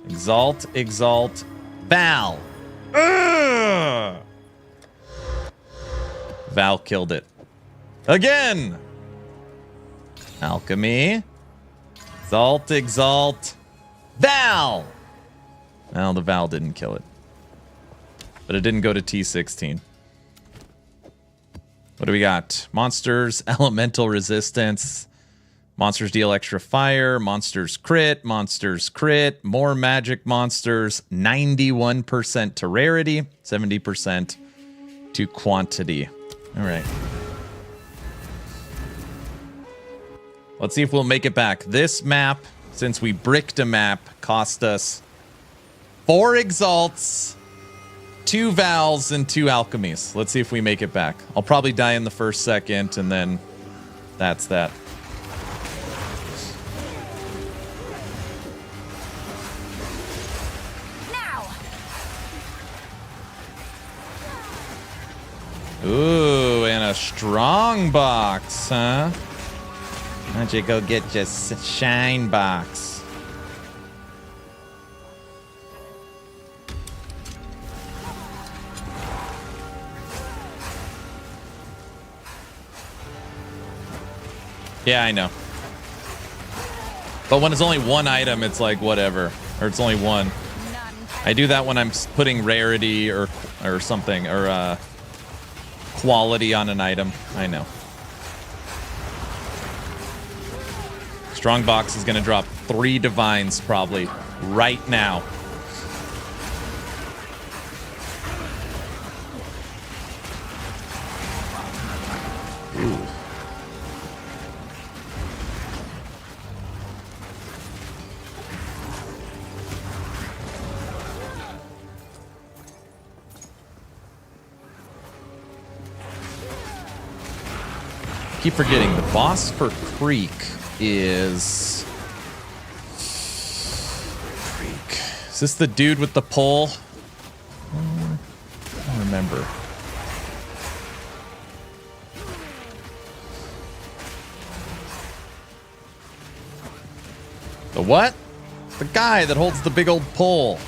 Speaker 1: Exalt, exalt, Val. Ugh! Val killed it. Again! Alchemy. Exalt, exalt, Val! Well, the Val didn't kill it. But it didn't go to T16. What do we got? Monsters, elemental resistance. Monsters deal extra fire. Monsters crit. Monsters crit. More magic monsters. 91% to rarity. 70% to quantity. All right. Let's see if we'll make it back. This map, since we bricked a map, cost us 4 exalts, 2 vals, and 2 alchemies. Let's see if we make it back. I'll probably die in the first second, and then that's that. Ooh, and a strong box, huh? Why don't you go get your shine box? Yeah, I know. But when it's only one item, it's like whatever. Or it's only one. I do that when I'm putting rarity or something, or quality on an item. I know. Strongbox is going to drop 3 divines probably right now. Ooh. Keep forgetting the boss for Creek is Creek. Is this the dude with the pole? I don't remember. The what? The guy that holds the big old pole.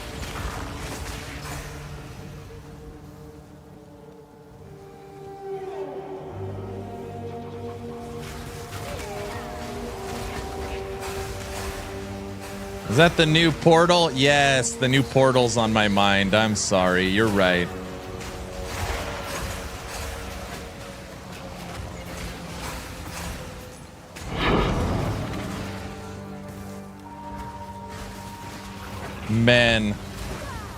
Speaker 1: Is that the new portal? Yes, the new portal's on my mind. I'm sorry. You're right. Man.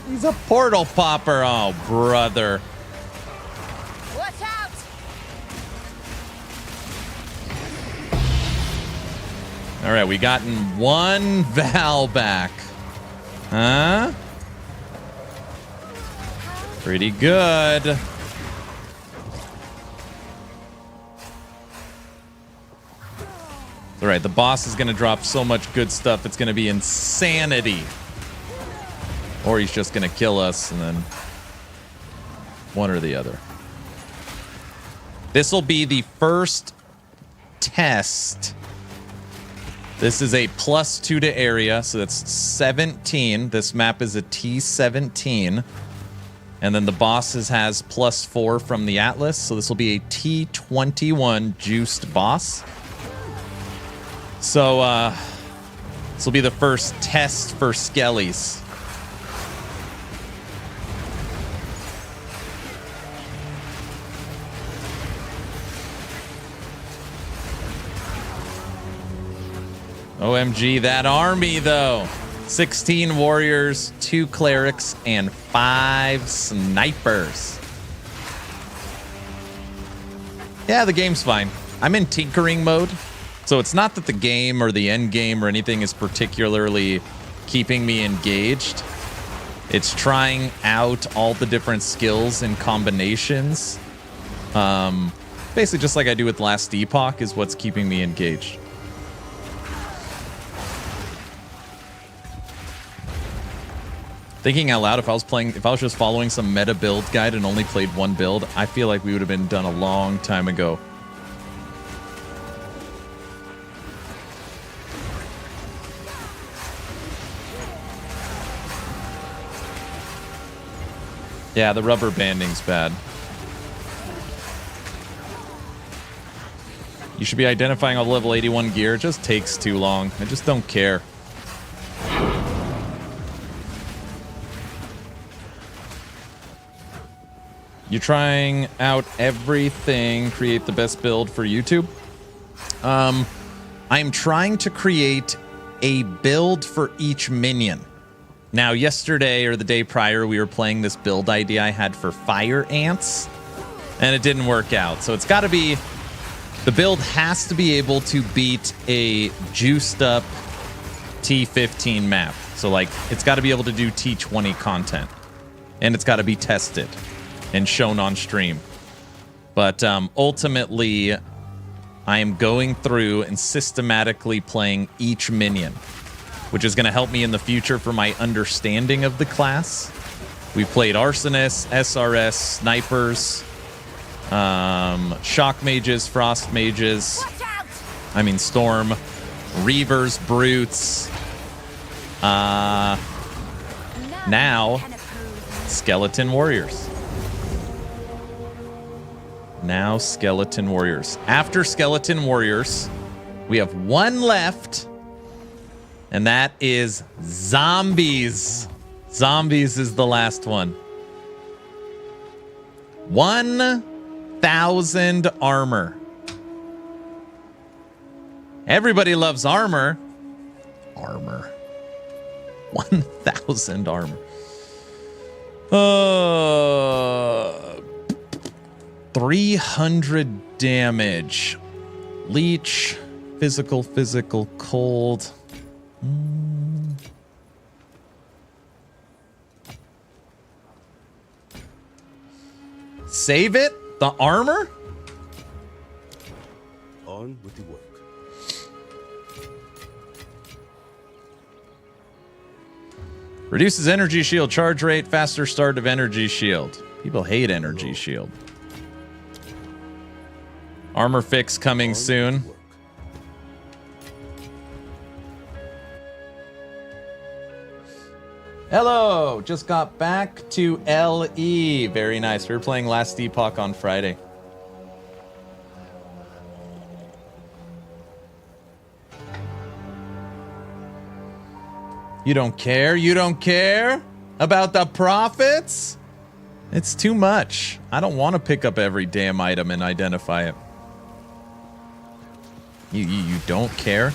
Speaker 1: He's a portal popper. Oh, brother.
Speaker 4: Watch out!
Speaker 1: All right, we gotten one Val back. Huh? Pretty good. All right, the boss is going to drop so much good stuff. It's going to be insanity. Or he's just going to kill us and then one or the other. This will be the first test. This is a +2 to area, so that's 17. This map is a T17. And then the bosses has +4 from the Atlas, so this will be a T21 juiced boss. So, this will be the first test for Skellies. OMG, that army, though. 16 warriors, 2 clerics, and 5 snipers. Yeah, the game's fine. I'm in tinkering mode. So it's not that the game or the end game or anything is particularly keeping me engaged. It's trying out all the different skills and combinations. Basically just like I do with Last Epoch is what's keeping me engaged. Thinking out loud, if I was just following some meta build guide and only played one build, I feel like we would have been done a long time ago. Yeah, the rubber banding's bad. You should be identifying all level 81 gear. It just takes too long. I just don't care. You're trying out everything, create the best build for YouTube. I'm trying to create a build for each minion. Now, yesterday or the day prior, we were playing this build idea I had for fire ants, and it didn't work out. So it's got to be, the build has to be able to beat a juiced up T15 map. So like, it's got to be able to do T20 content, and it's got to be tested and shown on stream. But ultimately, I am going through and systematically playing each minion, which is going to help me in the future for my understanding of the class. We've played Arsonists, SRS, Snipers, Shock Mages, Frost Mages, I mean Storm, Reavers, Brutes, now Skeleton Warriors. Now Skeleton Warriors. After Skeleton Warriors, we have one left, and that is Zombies. Zombies is the last one. 1,000 armor. Everybody loves armor. Armor. 1,000 armor. 300 damage. Leech. Physical, cold. Save it? The armor?
Speaker 2: On with the work.
Speaker 1: Reduces energy shield charge rate, faster start of energy shield. People hate energy shield. Armor fix coming soon. Hello, just got back to LE. Very nice. We were playing Last Epoch on Friday. You don't care? You don't care about the profits? It's too much. I don't want to pick up every damn item and identify it. You don't care?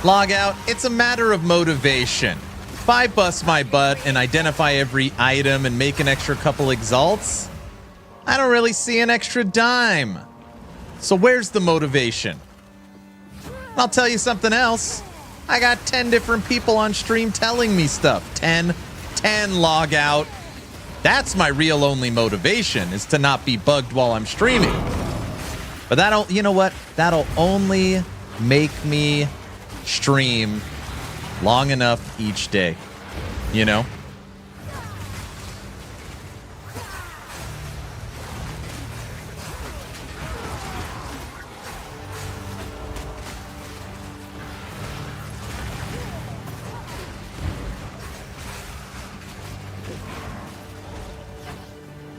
Speaker 1: Log out. It's a matter of motivation. If I bust my butt and identify every item and make an extra couple exalts, I don't really see an extra dime. So where's the motivation? I'll tell you something else. I got 10 different people on stream telling me stuff. 10 log out. That's my real only motivation, is to not be bugged while I'm streaming. But that'll, you know what? That'll only make me stream long enough each day, you know?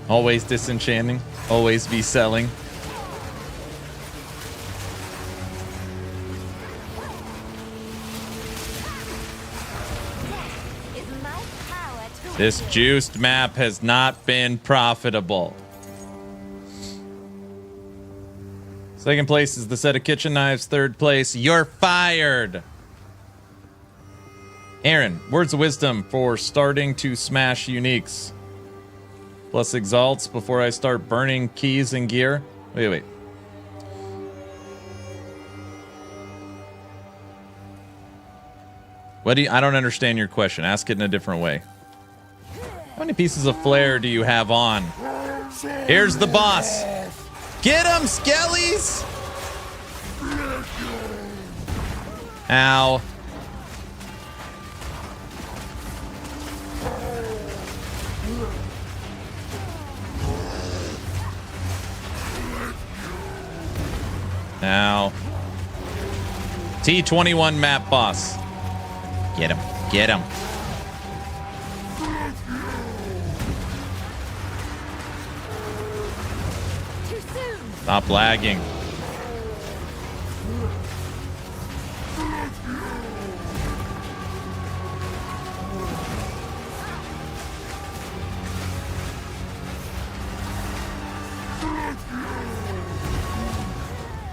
Speaker 1: Always disenchanting, always be selling.
Speaker 4: Is my power to
Speaker 1: This juiced map has not been profitable. Second place is the set of kitchen knives. Third place, you're fired. Aaron, words of wisdom for starting to smash uniques. Plus exalts before I start burning keys and gear. Wait. What do you, I don't understand your question. Ask it in a different way. How many pieces of flare do you have on? Here's the boss. Get him, Skellies! Ow. Now, T21 map boss. Get him. Get him.
Speaker 4: too soon.
Speaker 1: Stop lagging.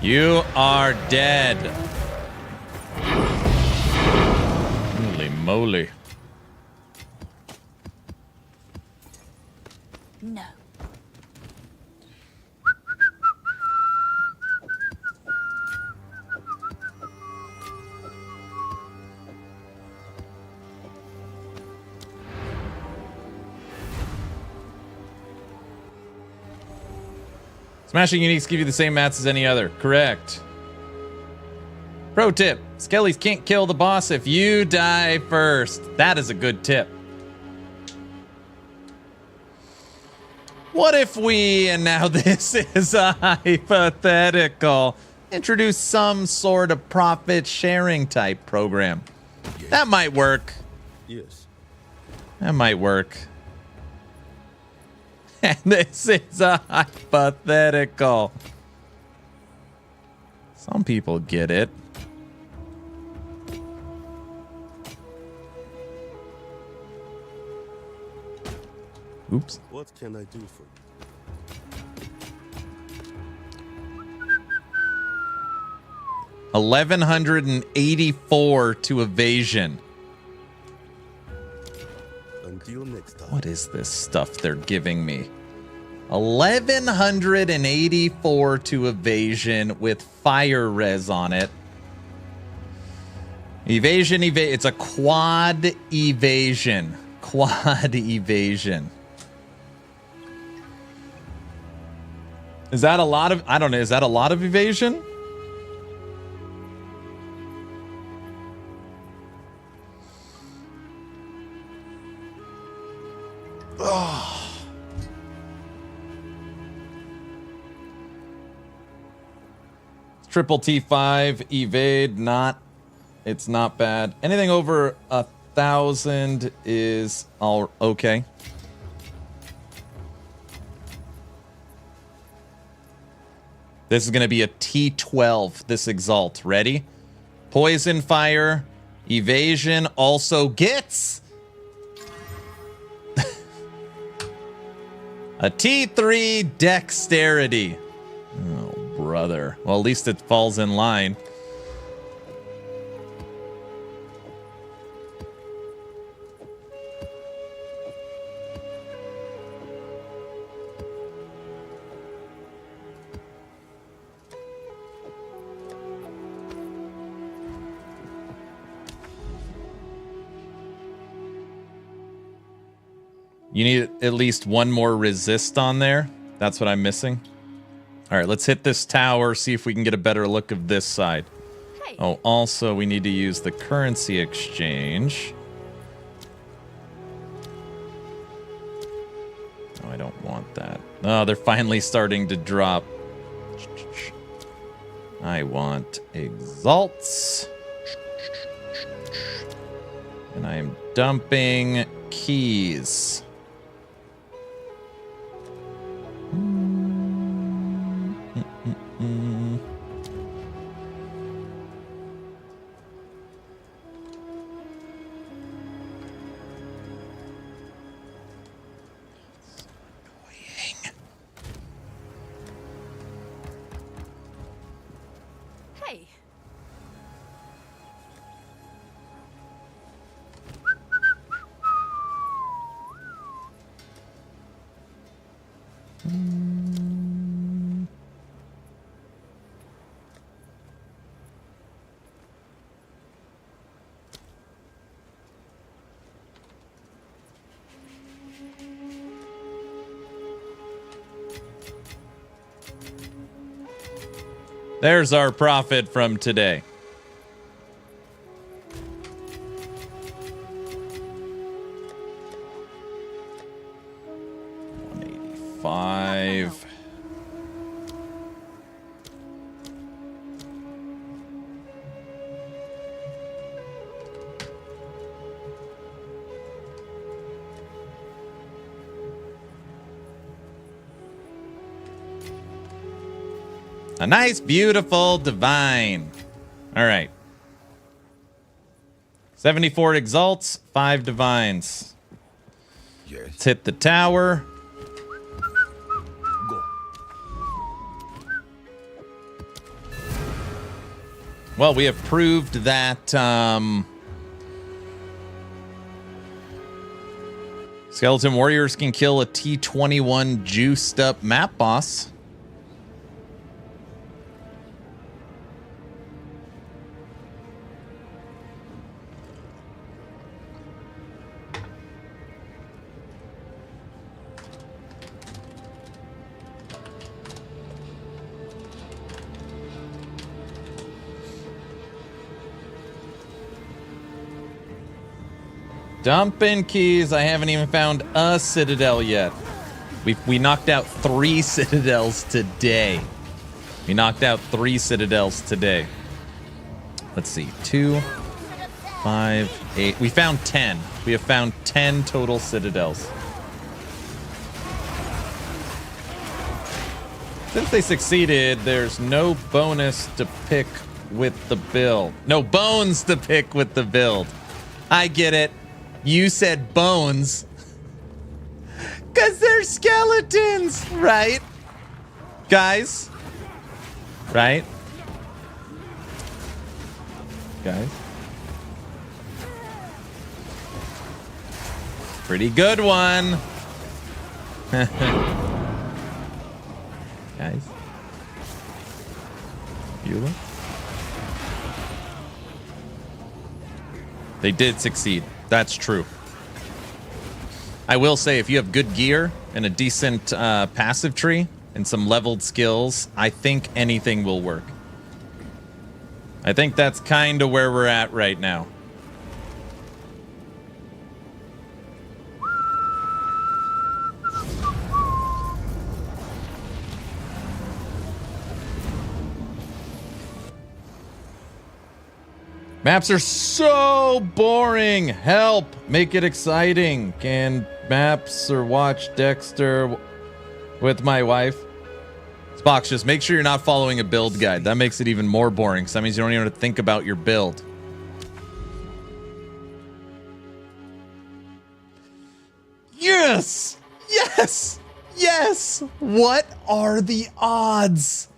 Speaker 1: You are dead. Holy moly.
Speaker 4: No.
Speaker 1: Smashing uniques give you the same mats as any other. Correct. Pro tip. Skellies can't kill the boss if you die first. That is a good tip. What if we, and now this is a hypothetical, introduce some sort of profit sharing type program? That might work.
Speaker 2: Yes.
Speaker 1: That might work. And this is a hypothetical. Some people get it. Oops.
Speaker 2: What can I do for you?
Speaker 1: 1184 to evasion.
Speaker 2: Until next time.
Speaker 1: What is this stuff they're giving me? 1184 to evasion with fire res on it. Evasion, it's a quad evasion. Quad evasion. Is that a lot of, I don't know, is that a lot of evasion? Triple T5 evade, it's not bad. Anything over 1,000 is all okay. This is going to be a T12, this exalt. Ready? Poison fire, evasion also gets a T3 dexterity. Oh, brother. Well, at least it falls in line. You need at least one more resist on there. That's what I'm missing. All right, let's hit this tower, see if we can get a better look of this side.
Speaker 4: Hey.
Speaker 1: Oh, also, we need to use the currency exchange. Oh, I don't want that. Oh, they're finally starting to drop. I want exalts. And I am dumping keys.
Speaker 4: Hey.
Speaker 1: There's our profit from today. $185. A nice, beautiful divine. All right. 74 exalts, 5 divines.
Speaker 3: Yes.
Speaker 1: Let's hit the tower.
Speaker 3: Go.
Speaker 1: Well, we have proved that skeleton warriors can kill a T21 juiced up map boss. Dumping keys. I haven't even found a Citadel yet. We knocked out 3 Citadels today. We knocked out 3 Citadels today. Let's see. 2, 5, 8. We found 10. We have found 10 total Citadels. Since they succeeded, there's no bonus to pick with the build. No bones to pick with the build. I get it. You said bones. Because they're skeletons, right? Guys? Right? Guys? Pretty good one. Guys? Bueller? They did succeed. That's true. I will say, if you have good gear and a decent passive tree and some leveled skills, I think anything will work. I think that's kind of where we're at right now. Maps are so boring. Help. Make it exciting. Can maps or watch Dexter with my wife? Spox, just make sure you're not following a build guide. That makes it even more boring, because that means you don't even have to think about your build. Yes! Yes! Yes! What are the odds?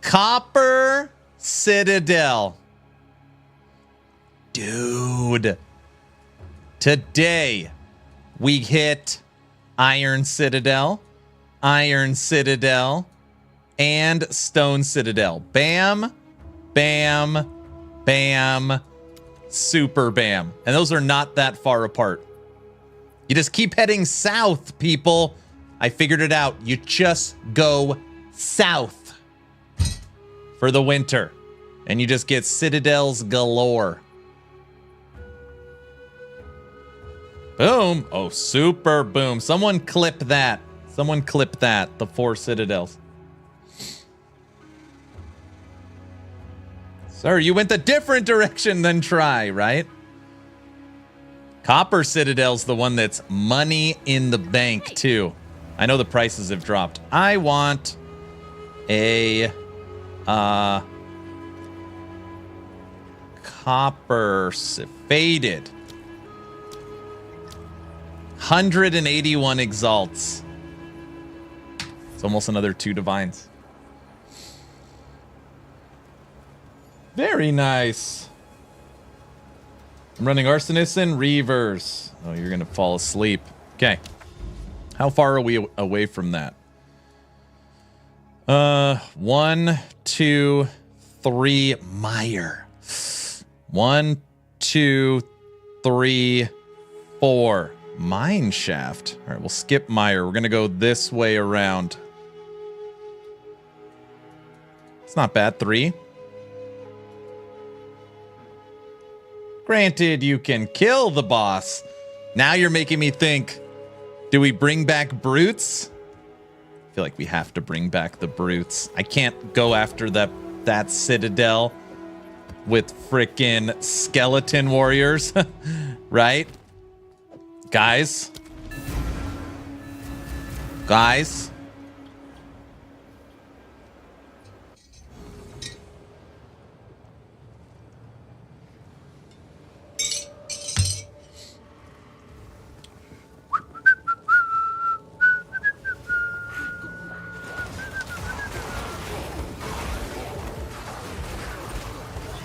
Speaker 1: Copper Citadel. Dude, today we hit Iron Citadel, and Stone Citadel. Bam, bam, bam, super bam. And those are not that far apart. You just keep heading south, people. I figured it out. You just go south for the winter. And you just get Citadels galore. Boom. Oh, super boom. Someone clip that. Someone clip that. The 4 Citadels. Sir, you went a different direction than try, right? Copper Citadel's the one that's money in the bank, too. I know the prices have dropped. I want a copper faded. 181 exalts. It's almost another 2 divines. Very nice. I'm running Arsonist and Reavers. Oh, you're going to fall asleep. Okay. How far are we away from that? 1, 2, 3. Mire. 1, 2, 3, 4. Mine shaft. All right, we'll skip Mire. We're going to go this way around. It's not bad. 3. Granted, you can kill the boss. Now you're making me think, do we bring back brutes? I feel like we have to bring back the brutes. I can't go after that Citadel with frickin' skeleton warriors, right? Guys? Guys?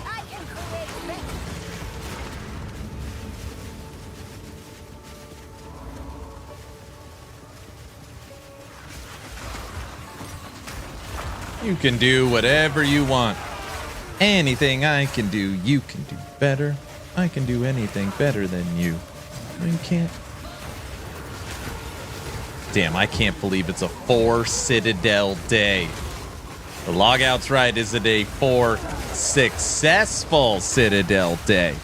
Speaker 4: I can create space.
Speaker 1: You can do whatever you want. Anything I can do, you can do better. I can do anything better than you. No, you can't. Damn, I can't believe it's a 4 Citadel day. The logout's right. Is it a 4 successful Citadel day?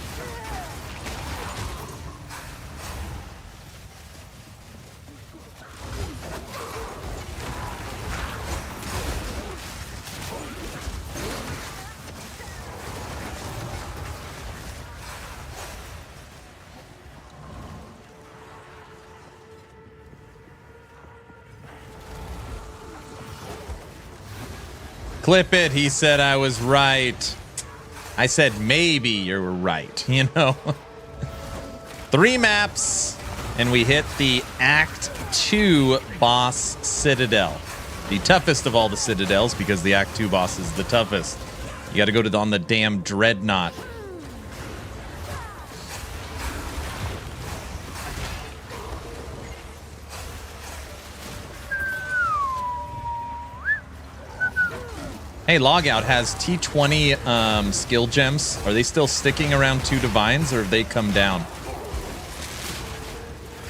Speaker 1: Clip it. He said I was right. I said maybe you were right, you know? 3 maps, and we hit the Act 2 boss Citadel. The toughest of all the Citadels, because the Act 2 boss is the toughest. You gotta go on the damn Dreadnought. Hey, Logout has T20 skill gems. Are they still sticking around 2 divines, or have they come down?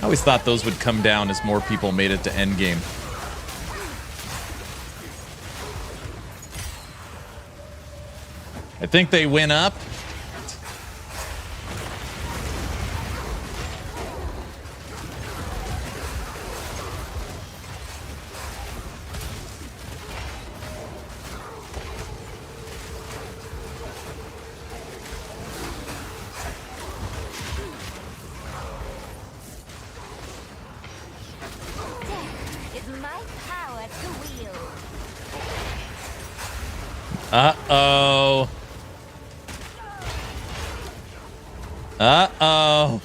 Speaker 1: I always thought those would come down as more people made it to Endgame. I think they went up. Uh-oh. Uh-oh.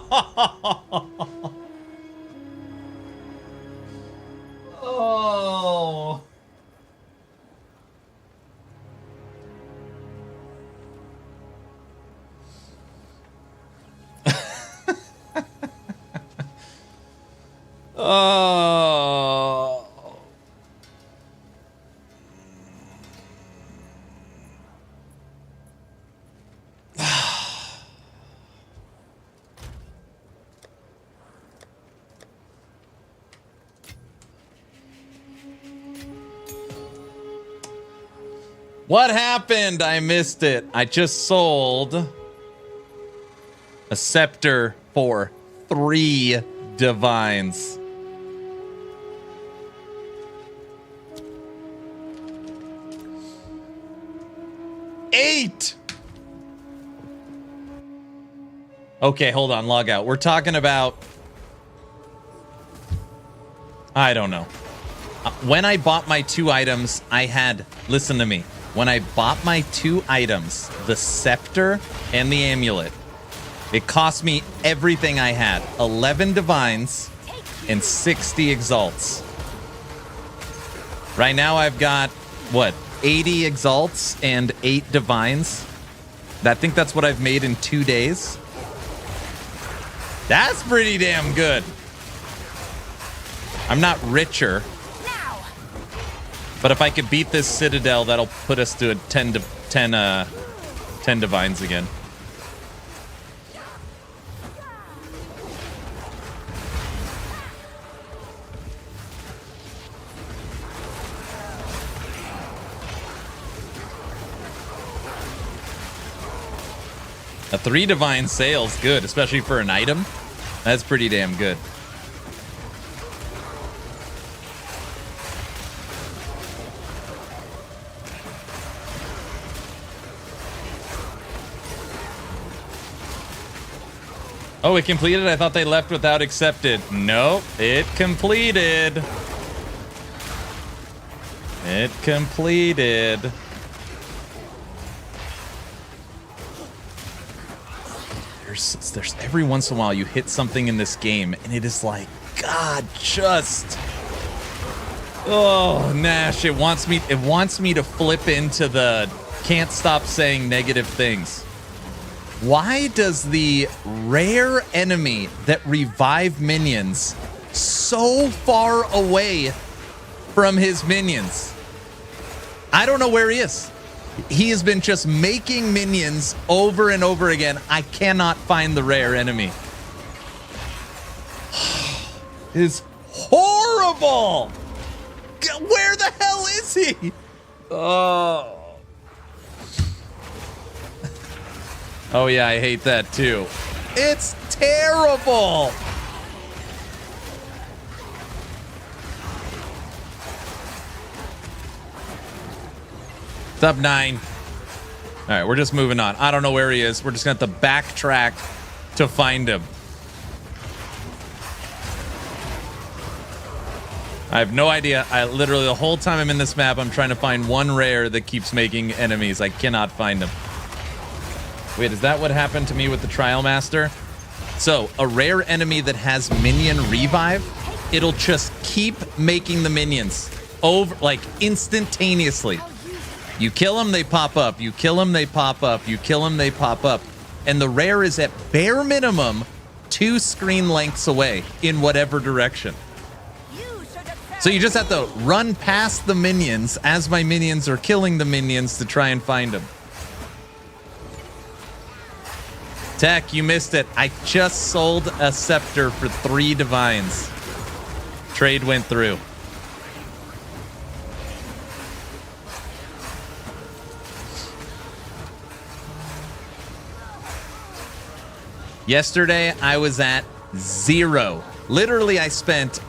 Speaker 1: Oh. Oh. What happened? I missed it. I just sold a scepter for 3 divines. Eight. Okay, hold on. Log out. We're talking about... I don't know. When I bought my 2 items, I had... Listen to me. When I bought my 2 items, the scepter and the amulet, it cost me everything I had. 11 divines and 60 exalts. Right now I've got, what, 80 exalts and 8 divines. I think that's what I've made in 2 days. That's pretty damn good. I'm not richer. But if I could beat this Citadel, that'll put us to a 10 divines again. A 3 divine sale's good, especially for an item. That's pretty damn good. Oh, it completed? I thought they left without accepted. Nope, it completed. It completed. There's every once in a while you hit something in this game and it is like, God, just... Oh, Nash, it wants me to flip into the can't stop saying negative things. Why does the rare enemy that revive minions so far away from his minions? I don't know where he is. He has been just making minions over and over again. I cannot find the rare enemy. It is horrible. Where the hell is he? Oh. Oh yeah, I hate that too. It's terrible. It's up 9. All right, we're just moving on. I don't know where he is. We're just going to have to backtrack to find him. I have no idea. I literally, the whole time I'm in this map, I'm trying to find one rare that keeps making enemies. I cannot find him. Wait, is that what happened to me with the Trial Master? So, a rare enemy that has minion revive, it'll just keep making the minions over, like, instantaneously. You kill them, they pop up. You kill them, they pop up. You kill them, they pop up. And the rare is at bare minimum 2 screen lengths away in whatever direction. So you just have to run past the minions as my minions are killing the minions to try and find them. Tech, you missed it. I just sold a scepter for 3 divines. Trade went through. Yesterday, I was at 0. Literally, I spent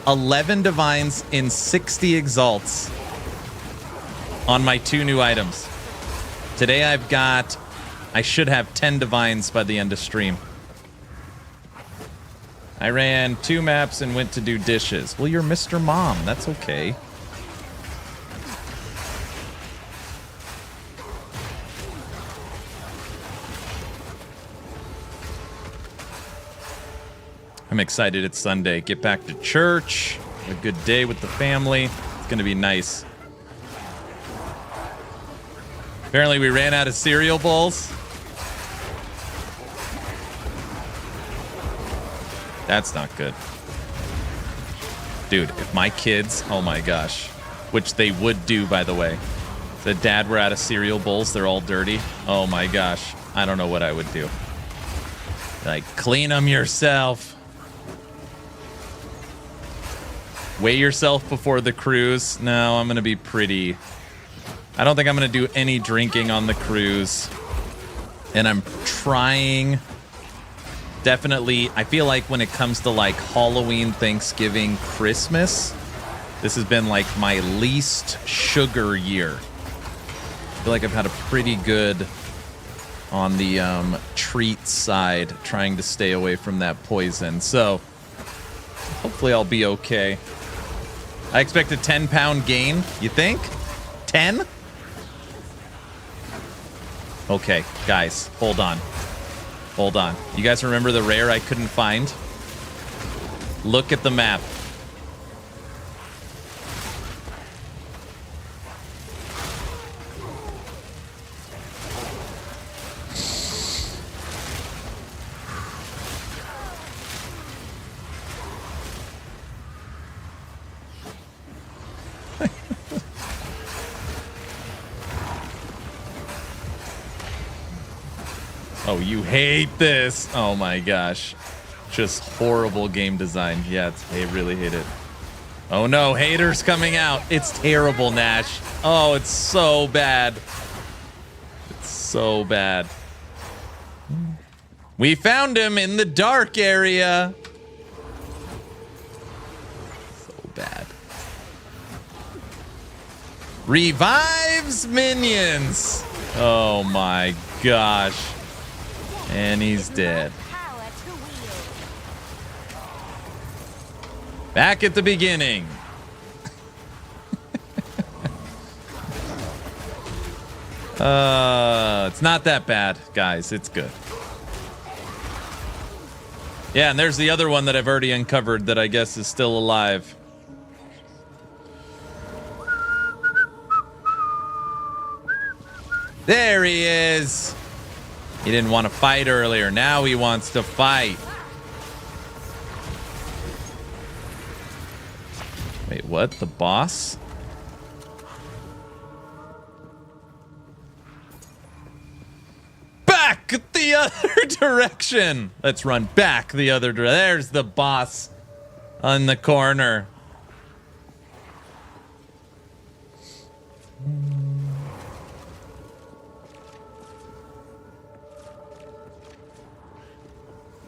Speaker 1: 11 divines in 60 exalts on my 2 new items. Today, I should have 10 divines by the end of stream. I ran 2 maps and went to do dishes. Well, you're Mr. Mom. That's okay. I'm excited it's Sunday. Get back to church. A good day with the family. It's going to be nice. Apparently we ran out of cereal bowls. That's not good. Dude, if my kids, oh my gosh, which they would do, by the way. Said, Dad, we're out of cereal bowls. They're all dirty. Oh my gosh. I don't know what I would do. Like, clean them yourself. Weigh yourself before the cruise. No, I'm going to be pretty. I don't think I'm going to do any drinking on the cruise. And I'm trying. Definitely, I feel like when it comes to like Halloween, Thanksgiving, Christmas, this has been like my least sugar year. I feel like I've had a pretty good on the treat side, trying to stay away from that poison. So hopefully I'll be okay. I expect a 10-pound gain. You think? 10? Okay, guys, hold on. Hold on. You guys remember the rare I couldn't find? Look at the map. Oh, you hate this. Oh my gosh. Just horrible game design. Yeah, I really hate it. Oh no, haters coming out. It's terrible, Nash. Oh, it's so bad. It's so bad. We found him in the dark area. So bad. Revives minions. Oh my gosh. And he's dead. Back at the beginning. It's not that bad, guys. It's good. Yeah, and there's the other one that I've already uncovered that I guess is still alive. There he is. He didn't want to fight earlier. Now he wants to fight. Wait, what? The boss? Back the other direction. Let's run back the other direction. There's the boss on the corner.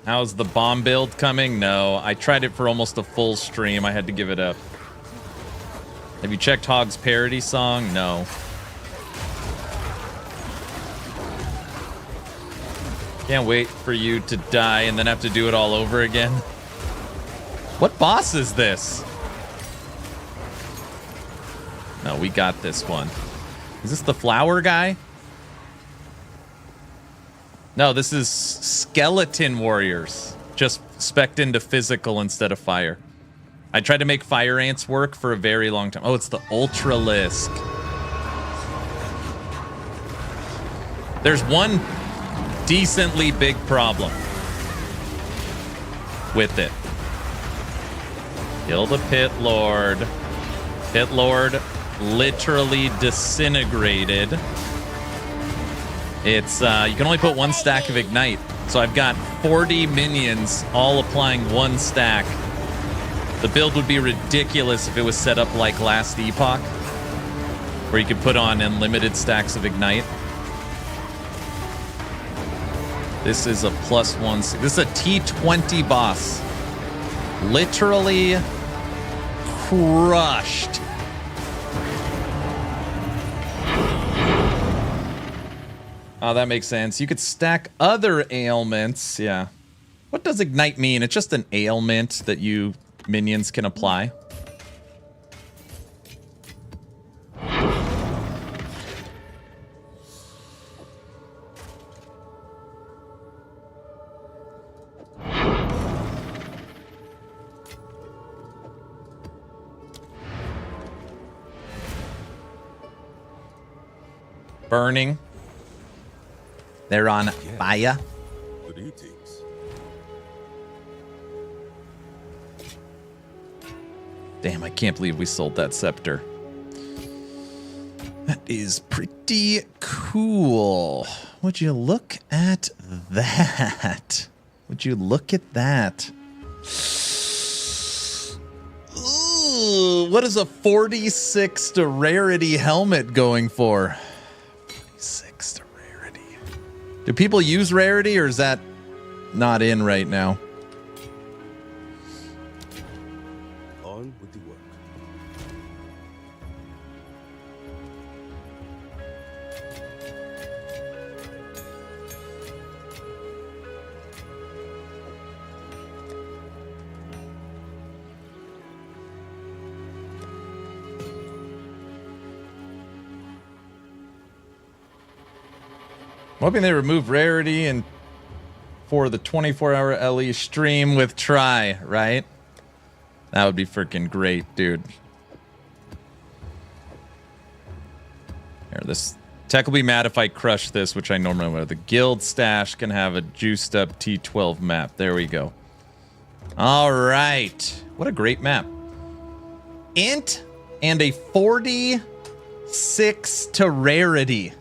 Speaker 1: How's the bomb build coming? No, I tried it for almost a full stream. I had to give it up. Have you checked Hog's parody song? No. Can't wait for you to die and then have to do it all over again. What boss is this? No, we got this one. Is this the flower guy? No, this is skeleton warriors. Just spec'd into physical instead of fire. I tried to make fire ants work for a very long time. Oh, it's the Ultralisk. There's one decently big problem with it. Kill the Pit Lord. Pit Lord literally disintegrated. It's, you can only put one stack of Ignite. So I've got 40 minions all applying one stack. The build would be ridiculous if it was set up like last Epoch, where you could put on unlimited stacks of Ignite. This is a +1. This is a T20 boss. Literally crushed. Oh, that makes sense. You could stack other ailments. Yeah. What does Ignite mean? It's just an ailment that you minions can apply. burning. They're on fire.
Speaker 2: Greetings.
Speaker 1: Damn, I can't believe we sold that scepter. That is pretty cool. Would you look at that? Would you look at that? Ooh, what is a 46 to rarity helmet going for? 46 to rarity. Do people use rarity, or is that not in right now?
Speaker 2: On with the work.
Speaker 1: I'm hoping they remove rarity and for the 24-hour LE stream with try, right? That would be freaking great, dude. Here, this tech will be mad if I crush this, which I normally would. The guild stash can have a juiced up T12 map. There we go. All right. What a great map. Int and a 46 to rarity.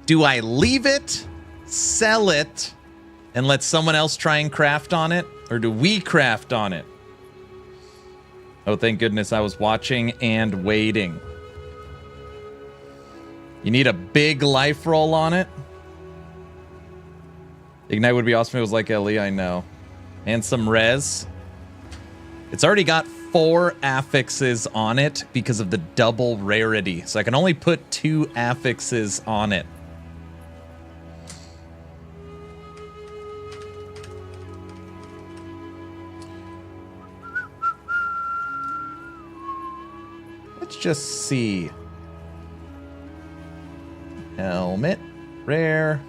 Speaker 1: Do I leave it, sell it, and let someone else try and craft on it? Or do we craft on it? Oh, thank goodness I was watching and waiting. You need a big life roll on it? Ignite would be awesome if it was like LE, I know. And some res. It's already got 4 affixes on it because of the double rarity. So I can only put 2 affixes on it. Let's just see. Helmet. Rare.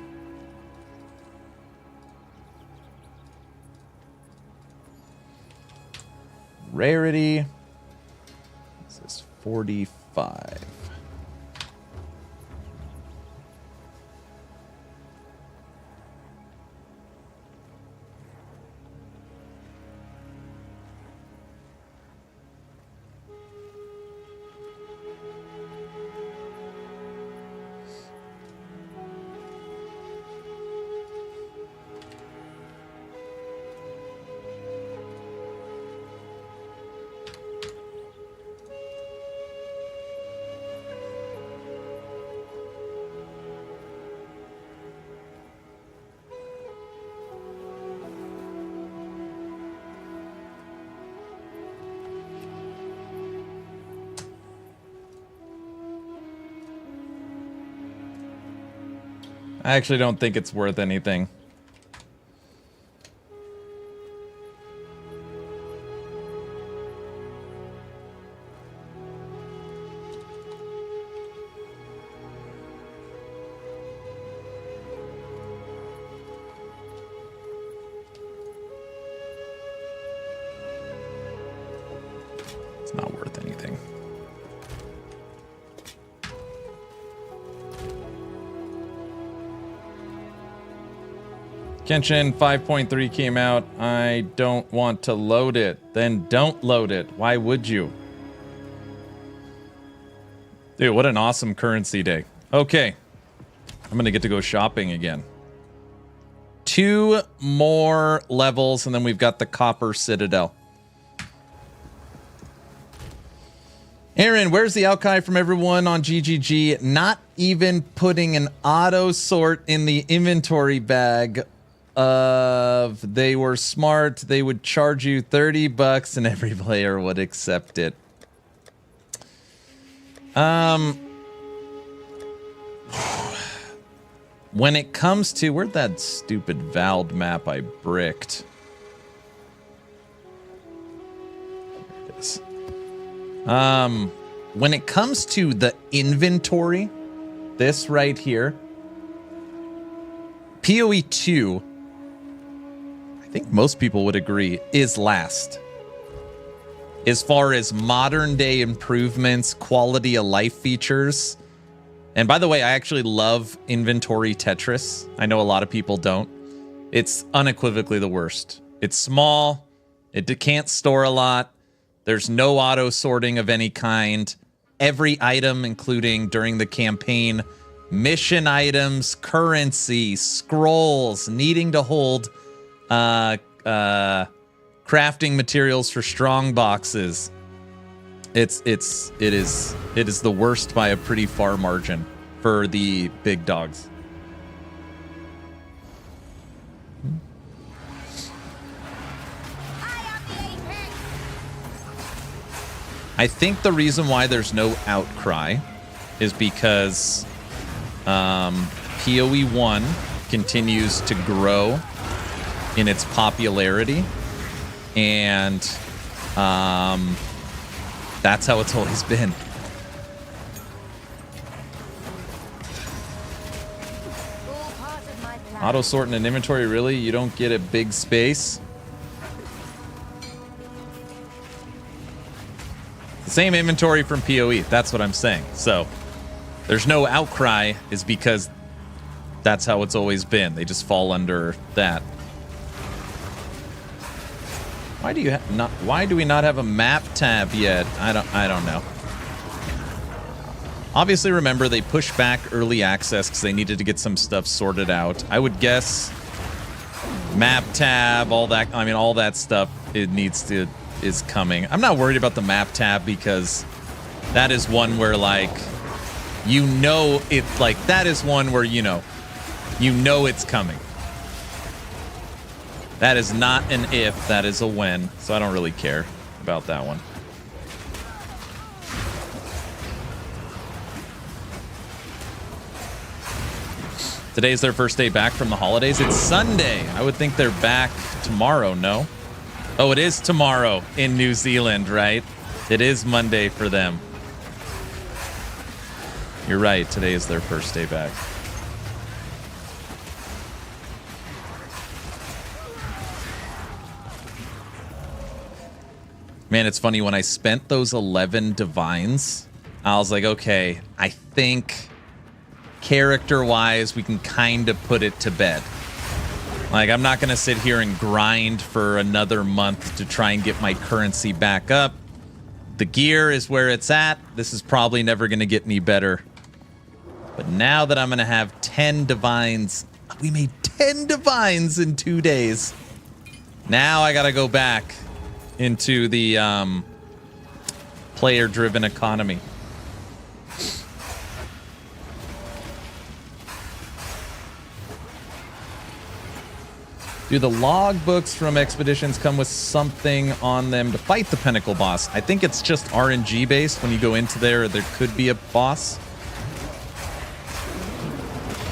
Speaker 1: Rarity. This is 45. I actually don't think it's worth anything. It's not worth anything. Kenshin 5.3 came out. I don't want to load it. Then don't load it. Why would you? Dude, what an awesome currency day. Okay. I'm going to get to go shopping again. 2 more levels, and then we've got the Copper Citadel. Aaron, where's the outcry from everyone on GGG? Not even putting an auto sort in the inventory bag of they were smart, they would charge you $30 and every player would accept it. When it comes to, where'd that stupid Vald map I bricked? There it is. When it comes to the inventory, this right here, POE 2, I think most people would agree, is last. As far as modern day improvements, quality of life features, And by the way, I actually love inventory Tetris. I know a lot of people don't. It's unequivocally the worst. It's small. It can't store a lot. There's no auto sorting of any kind. Every item, including during the campaign, mission items, currency, scrolls, needing to hold crafting materials for strong boxes. It is the worst by a pretty far margin for the big dogs. I think the reason why there's no outcry is because POE 1 continues to grow in its popularity, and that's how it's always been. Auto sort in an inventory, really? You don't get a big space? The same inventory from POE, that's what I'm saying. So there's no outcry is because that's how it's always been. They just fall under that. Why do we not have a map tab yet? I don't know. Obviously, remember, they pushed back early access because they needed to get some stuff sorted out. I would guess map tab, all that, I mean, all that stuff, is coming. I'm not worried about the map tab because that is one where, like, that is one where, you know it's coming. That is not an if, that is a when. So I don't really care about that one. Today's their first day back from the holidays. It's Sunday. I would think they're back tomorrow, no? Oh, it is tomorrow in New Zealand, right? It is Monday for them. You're right. Today is their first day back. Man, it's funny. When I spent those 11 divines, I was like, okay, I think character-wise, we can kind of put it to bed. Like, I'm not going to sit here and grind for another month to try and get my currency back up. The gear is where it's at. This is probably never going to get any better. But now that I'm going to have 10 divines, we made 10 divines in 2 days. Now I got to go back into the player-driven economy. Do the logbooks from expeditions come with something on them to fight the Pinnacle boss? I think it's just RNG based. When you go into there could be a boss.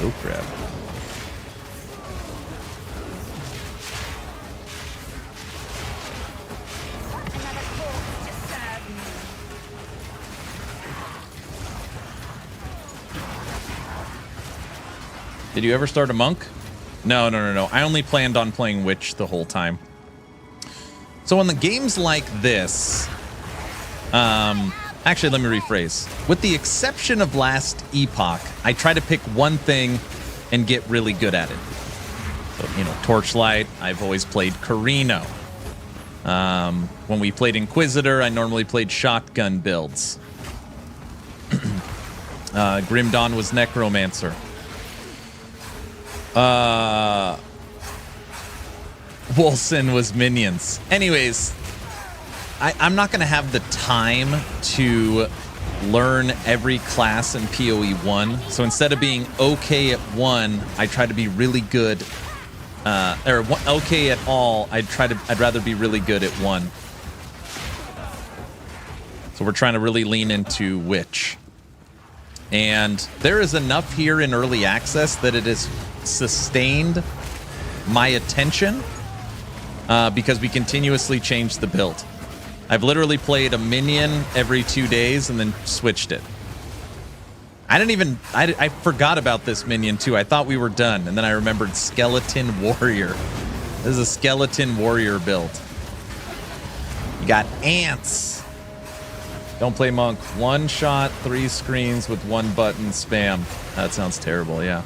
Speaker 1: Oh, crap. Did you ever start a monk? No. I only planned on playing Witch the whole time. So in the games like this, actually, let me rephrase. With the exception of Last Epoch, I try to pick one thing and get really good at it. So, Torchlight, I've always played Carino. When we played Inquisitor, I normally played shotgun builds. Grim Dawn was Necromancer. Wilson was Minions. Anyways, I'm not going to have the time to learn every class in POE 1. So instead of being okay at 1, I try to be really good. Or okay at all, I'd rather be really good at 1. So we're trying to really lean into Witch. And there is enough here in early access that it has sustained my attention because we continuously change the build. I've literally played a minion every 2 days and then switched it. I forgot about this minion too. I thought we were done, and then I remembered Skeleton Warrior. This is a Skeleton Warrior build. You got ants. Don't play monk. One shot, 3 screens with 1 button spam. That sounds terrible, yeah.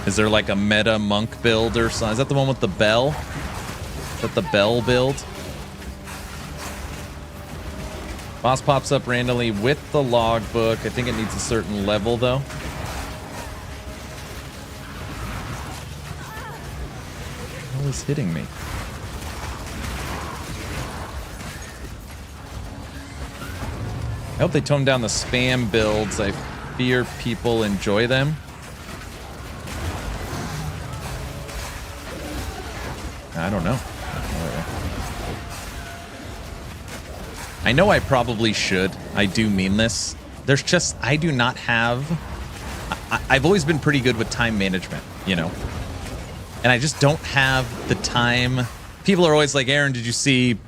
Speaker 1: Is there like a meta monk build or something? Is that the one with the bell? Is that the bell build? Boss pops up randomly with the logbook. I think it needs a certain level though. What is hitting me? I hope they tone down the spam builds. I fear people enjoy them. I don't know. I know I probably should. I do mean this. There's just, I do not have... I've always been pretty good with time management, you know? And I just don't have the time. People are always like, Aaron, did you see...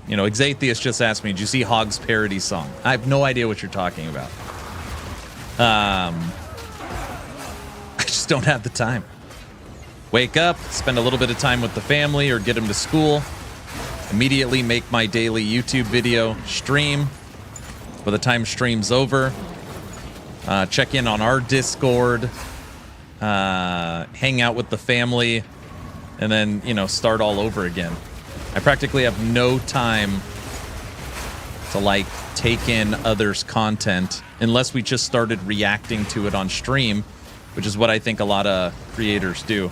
Speaker 1: You know, Exatheus just asked me, did you see Hog's parody song? I have no idea what you're talking about. I just don't have the time. Wake up, spend a little bit of time with the family or get them to school. Immediately make my daily YouTube video, stream. By the time stream's over, check in on our Discord, hang out with the family, and then, you know, start all over again. I practically have no time to, like, take in others' content unless we just started reacting to it on stream, which is what I think a lot of creators do.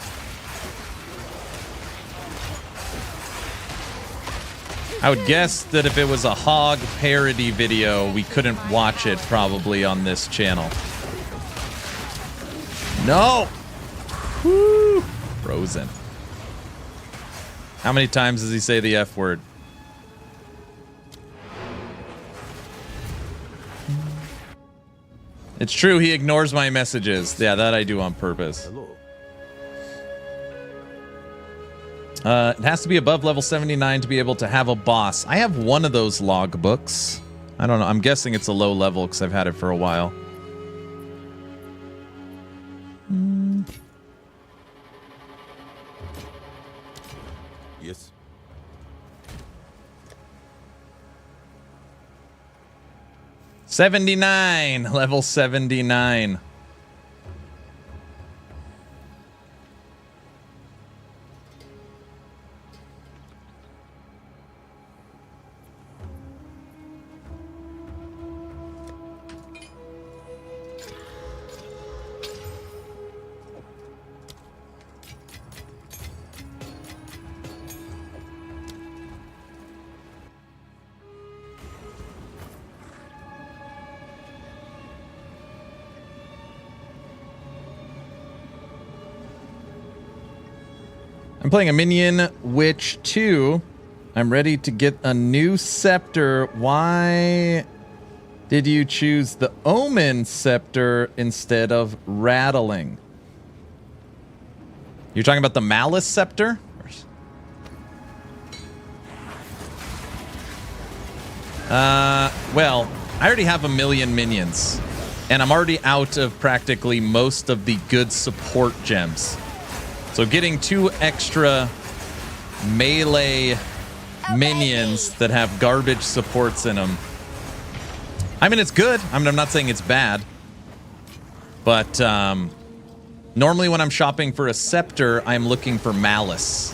Speaker 1: I would guess that if it was a Hog parody video, we couldn't watch it probably on this channel. No! Woo! Frozen. How many times does he say the F word? It's true, he ignores my messages. Yeah, that I do on purpose.
Speaker 2: Hello.
Speaker 1: It has to be above level 79 to be able to have a boss. I have one of those logbooks. I don't know. I'm guessing it's a low level because I've had it for a while.
Speaker 2: Yes.
Speaker 1: '79, level 79. I'm playing a Minion Witch 2. I'm ready to get a new scepter. Why did you choose the Omen scepter instead of Rattling? You're talking about the Malice scepter? Well, I already have 1,000,000 minions. And I'm already out of practically most of the good support gems. So getting 2 extra melee minions that have garbage supports in them. I mean, it's good. I mean, I'm not saying it's bad. But normally when I'm shopping for a scepter, I'm looking for Malice.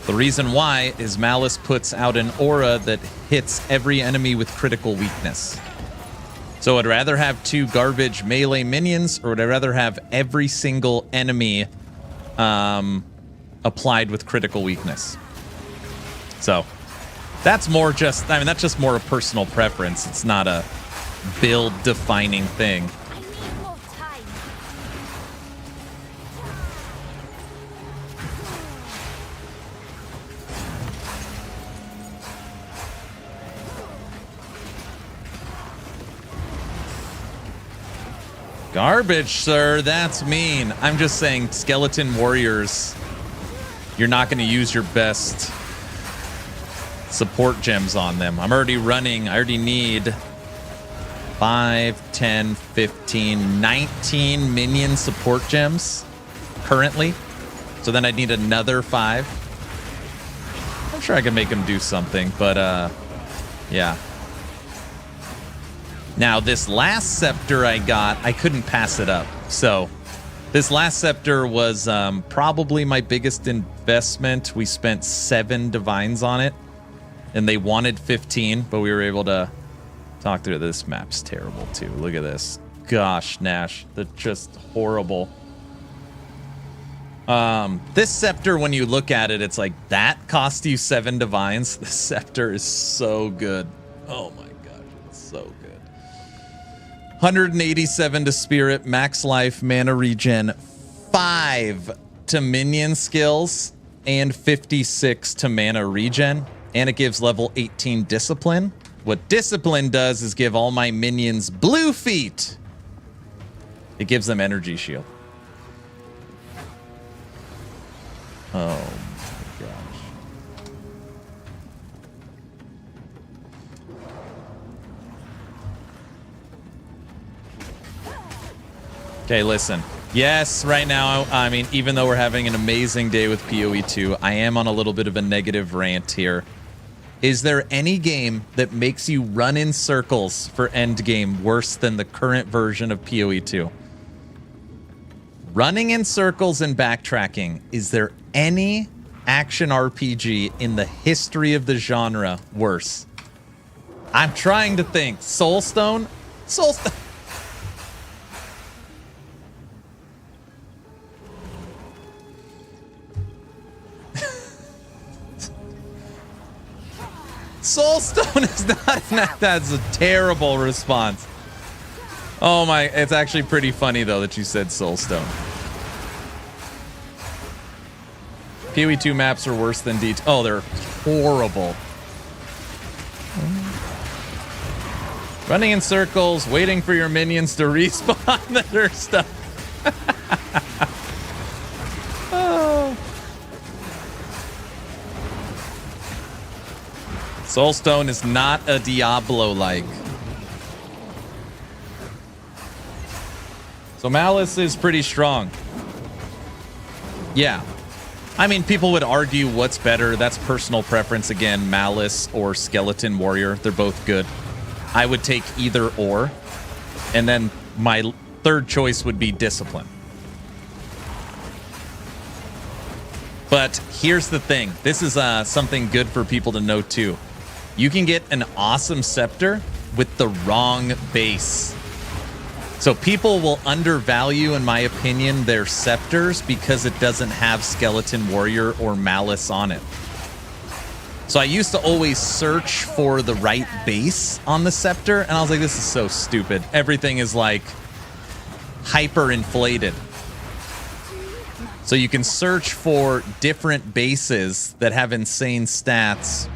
Speaker 1: The reason why is Malice puts out an aura that hits every enemy with critical weakness. So I'd rather have 2 garbage melee minions, or would I rather have every single enemy applied with critical weakness? So that's more just, I mean, that's just more a personal preference. It's not a build defining thing.
Speaker 4: I need more time.
Speaker 1: Garbage, sir. That's mean. I'm just saying, skeleton warriors, you're not going to use your best support gems on them. I'm already running. I already need 5, 10, 15, 19 minion support gems currently. So then I'd need another 5. I'm sure I can make him do something, but yeah. Now, this last scepter I got, I couldn't pass it up. So this last scepter was probably my biggest investment. We spent 7 divines on it, and they wanted 15, but we were able to talk through. This map's terrible too. Look at this. Gosh, Nash, that's just horrible. This scepter, when you look at it, it's like, that cost you 7 divines. The scepter is so good. Oh my gosh, it's so good. 187 to spirit, max life, mana regen, 5 to minion skills, and 56 to mana regen. And it gives level 18 discipline. What discipline does is give all my minions blue feet. It gives them energy shield. Oh my gosh. Okay, listen. Yes, right now, I mean, even though we're having an amazing day with PoE 2, I am on a little bit of a negative rant here. Is there any game that makes you run in circles for Endgame worse than the current version of PoE 2? Running in circles and backtracking, is there any action RPG in the history of the genre worse? I'm trying to think. Soulstone? Soulstone. Soulstone is not. That's a terrible response. Oh my, it's actually pretty funny though that you said Soulstone. PoE 2 maps are worse than D2. Oh, they're horrible. Running in circles, waiting for your minions to respawn that are stuck. Oh. Soulstone is not a Diablo-like. So Malice is pretty strong. Yeah. I mean, people would argue what's better. That's personal preference again, Malice or Skeleton Warrior. They're both good. I would take either or. And then my third choice would be Discipline. But here's the thing. This is something good for people to know too. You can get an awesome scepter with the wrong base. So people will undervalue, in my opinion, their scepters because it doesn't have Skeleton Warrior or Malice on it. So I used to always search for the right base on the scepter, and I was like, this is so stupid. Everything is like hyper inflated. So you can search for different bases that have insane stats,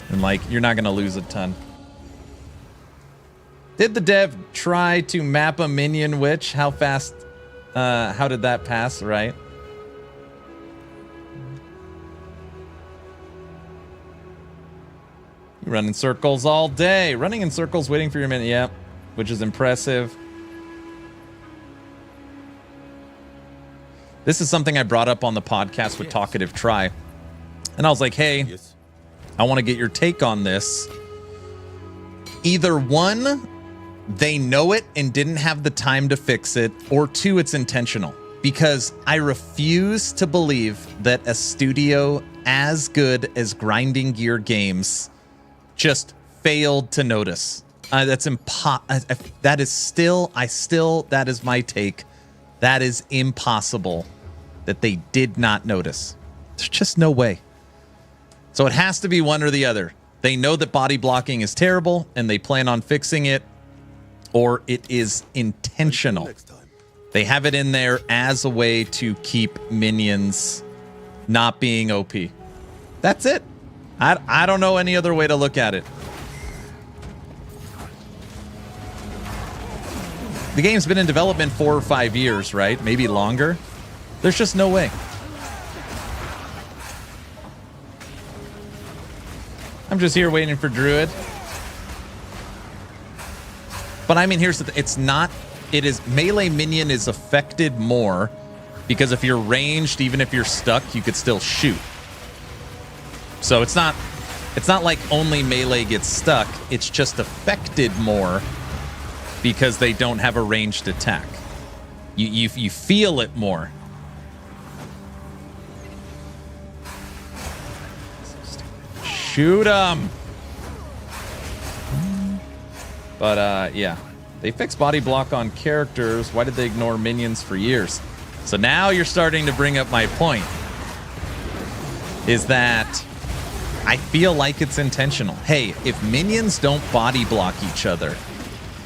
Speaker 1: and like, you're not going to lose a ton. Did the dev try to map a minion witch? How fast? How did that pass? Right. You run in circles all day. Running in circles, waiting for your minion. Yep, which is impressive. This is something I brought up on the podcast with Talkative Try, and I was like, "Hey,
Speaker 2: Yes.
Speaker 1: I want to get your take on this." Either one, they know it and didn't have the time to fix it, or 2, it's intentional. Because I refuse to believe that a studio as good as Grinding Gear Games just failed to notice. That's that is my take. That is impossible that they did not notice. There's just no way. So it has to be one or the other. They know that body blocking is terrible and they plan on fixing it, or it is intentional. They have it in there as a way to keep minions not being OP. That's it. I don't know any other way to look at it. The game's been in development 4 or 5 years, right? Maybe longer. There's just no way. I'm just here waiting for Druid. But I mean, here's the thing. It's not, it is, melee minion is affected more because if you're ranged, even if you're stuck, you could still shoot. So it's not like only melee gets stuck. It's just affected more because they don't have a ranged attack. You feel it more. Shoot them. But yeah, they fixed body block on characters. Why did they ignore minions for years? So now you're starting to bring up my point. Is that I feel like it's intentional. Hey, if minions don't body block each other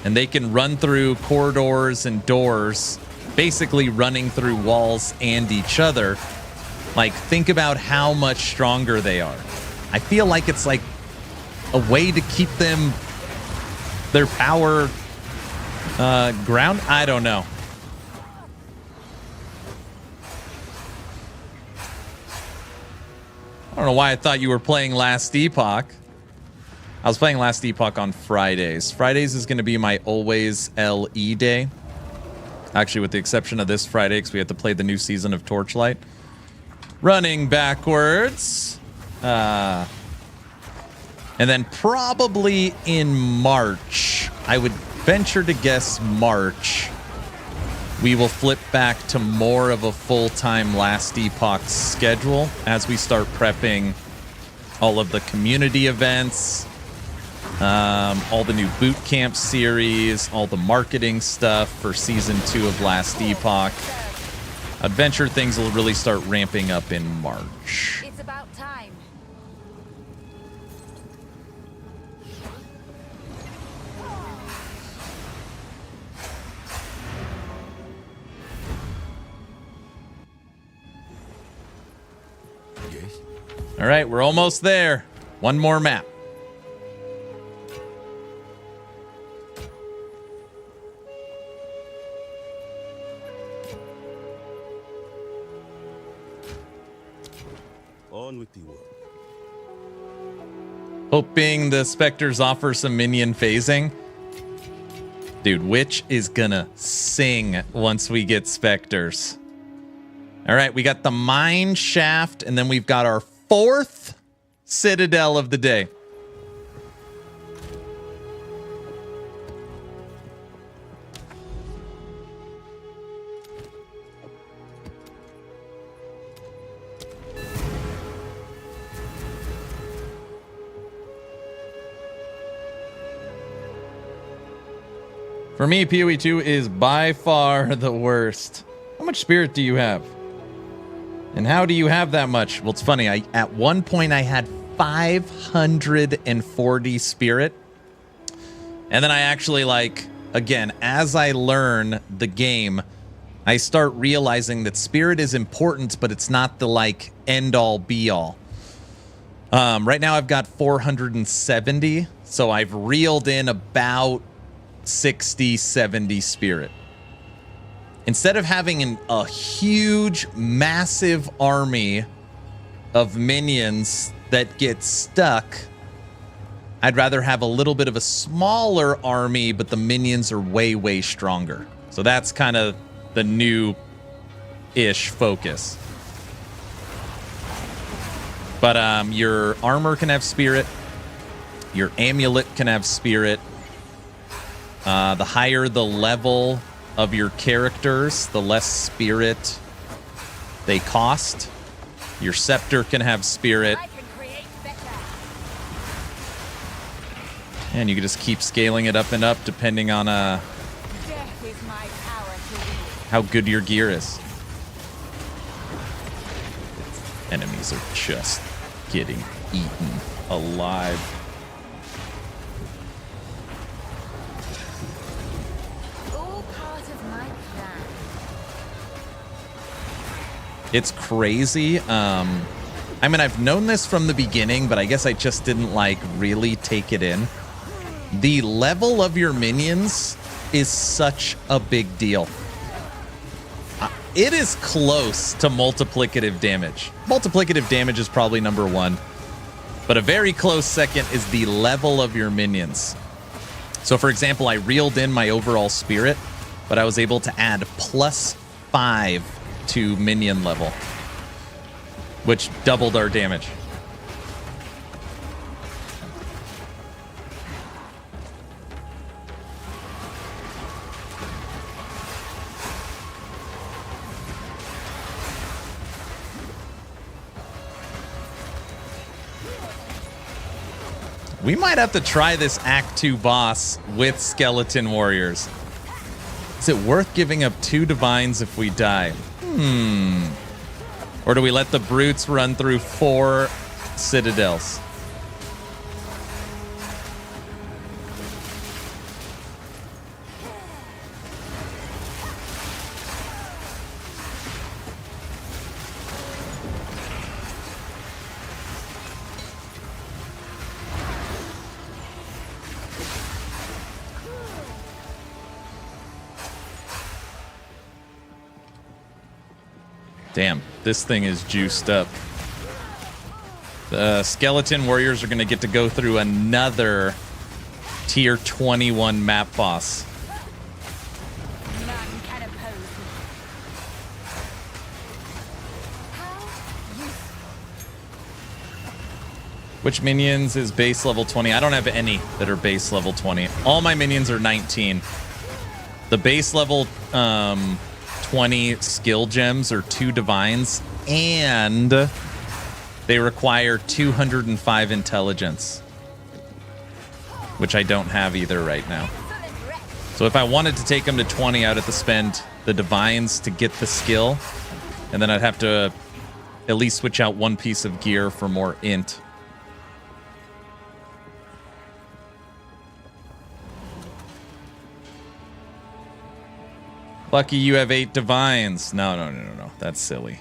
Speaker 1: and they can run through corridors and doors, basically running through walls and each other, like think about how much stronger they are. I feel like it's like a way to keep them, their power ground. I don't know. I don't know why I thought you were playing Last Epoch. I was playing Last Epoch on Fridays. Fridays is going to be my always LE day. Actually, with the exception of this Friday, because we have to play the new season of Torchlight. Running backwards. And then probably in March, I would venture to guess March, we will flip back to more of a full-time Last Epoch schedule as we start prepping all of the community events, all the new boot camp series, all the marketing stuff for season 2 of Last Epoch. I'd venture things will really start ramping up in March.
Speaker 4: It's about time.
Speaker 2: Yes.
Speaker 1: All right, we're almost there. One more map.
Speaker 2: On with the work.
Speaker 1: Hoping the Spectres offer some minion phasing. Dude, Witch is gonna sing once we get Spectres. All right, we got the Mine Shaft, and then we've got our 4th Citadel of the day. For me, POE 2 is by far the worst. How much spirit do you have? And how do you have that much? Well, it's funny. At one point, I had 540 spirit. And then I actually, like, again, as I learn the game, I start realizing that spirit is important, but it's not the, like, end-all, be-all. Right now, I've got 470. So I've reeled in about 60, 70 spirit. Instead of having a huge, massive army of minions that get stuck, I'd rather have a little bit of a smaller army, but the minions are way, way stronger. So that's kind of the new-ish focus. But your armor can have spirit. Your amulet can have spirit. The higher the level of your characters, the less spirit they cost. Your scepter can have spirit.
Speaker 4: I can create better.
Speaker 1: And you can just keep scaling it up and up depending on
Speaker 4: Death is my power to wield.
Speaker 1: how good your gear is. Enemies are just getting eaten alive.
Speaker 4: All part of my plan.
Speaker 1: It's crazy. I mean, I've known this from the beginning, but I guess I just didn't, like, really take it in. The level of your minions is such a big deal. It is close to multiplicative damage. Multiplicative damage is probably number 1. But a very close second is the level of your minions. So, for example, I reeled in my overall spirit, but I was able to add +5 to minion level, which doubled our damage. We might have to try this Act 2 boss with skeleton warriors. Is it worth giving up 2 divines if we die? Or do we let the brutes run through 4 citadels? Damn, this thing is juiced up. The skeleton warriors are going to get to go through another tier 21 map boss.
Speaker 4: None can oppose me. How useful.
Speaker 1: Which minions is base level 20? I don't have any that are base level 20. All my minions are 19. The base level 20 skill gems are 2 divines, and they require 205 intelligence, which I don't have either right now. So if I wanted to take them to 20, I'd have to spend the divines to get the skill, and then I'd have to at least switch out 1 piece of gear for more int. Lucky you have 8 divines. No. That's silly.